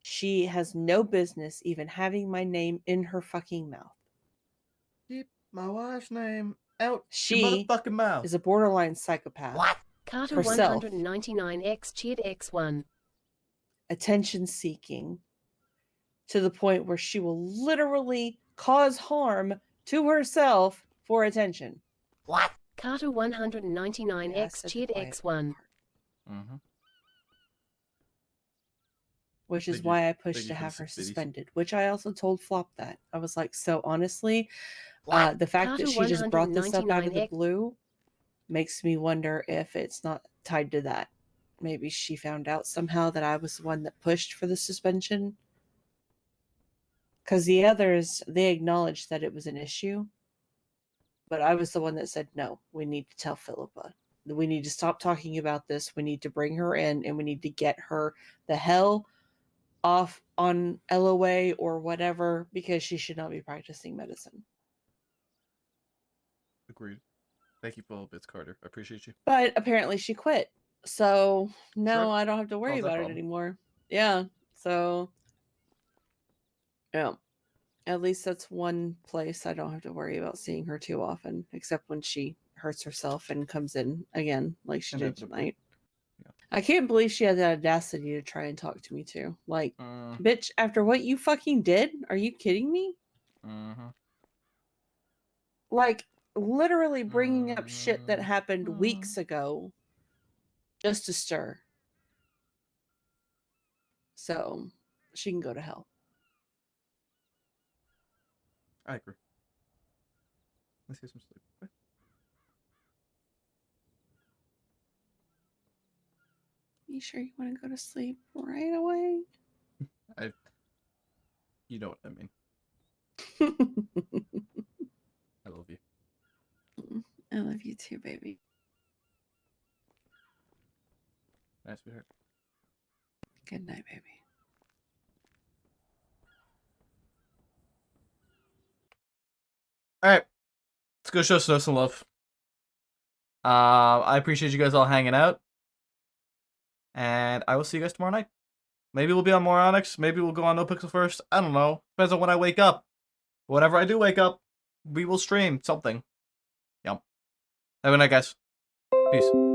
She has no business even having my name in her fucking mouth. Keep my wife's name out She your motherfucking mouth. is a borderline psychopath. What? Carter Herself. 199X cheered X1. Attention seeking to the point where she will literally cause harm to herself for attention. What? Carter 199X cheered X1. Mm-hmm. Which is Thank you. why I Thank pushed you to for have the her biddies. suspended, which I also told Flop that. I was like, so honestly, the fact Carter that she just brought this up out of the 199X blue makes me wonder if it's not tied to that. Maybe she found out somehow that I was the one that pushed for the suspension. Because the others, they acknowledged that it was an issue. But I was the one that said, no, we need to tell Philippa. We need to stop talking about this. We need to bring her in and we need to get her the hell off on LOA or whatever because she should not be practicing medicine. Agreed. Thank you for all the bits, Carter. I appreciate you. But apparently she quit. So now Sure. I don't have to worry Solves that about it problem. anymore. Yeah. So, yeah. At least that's one place I don't have to worry about seeing her too often, except when she hurts herself and comes in again, like she did Inevitably. tonight. Yeah. I can't believe she had the audacity to try and talk to me too. Like, bitch, after what you fucking did? Are you kidding me? Mm-hmm. Like, literally bringing up shit that happened weeks ago just to stir. So, she can go to hell. I agree. Let's get some sleep. Okay. You sure you want to go to sleep right away? You know what I mean. I love you. I love you too, baby. Nice, sweetheart. Good night, baby. All right, let's go show Snow some love. I appreciate you guys all hanging out, and I will see you guys tomorrow night. Maybe we'll be on more Onyx. Maybe we'll go on NoPixel first. I don't know. Depends on when I wake up. Whenever I do wake up, we will stream something. Yep. Have a good night, guys. Peace.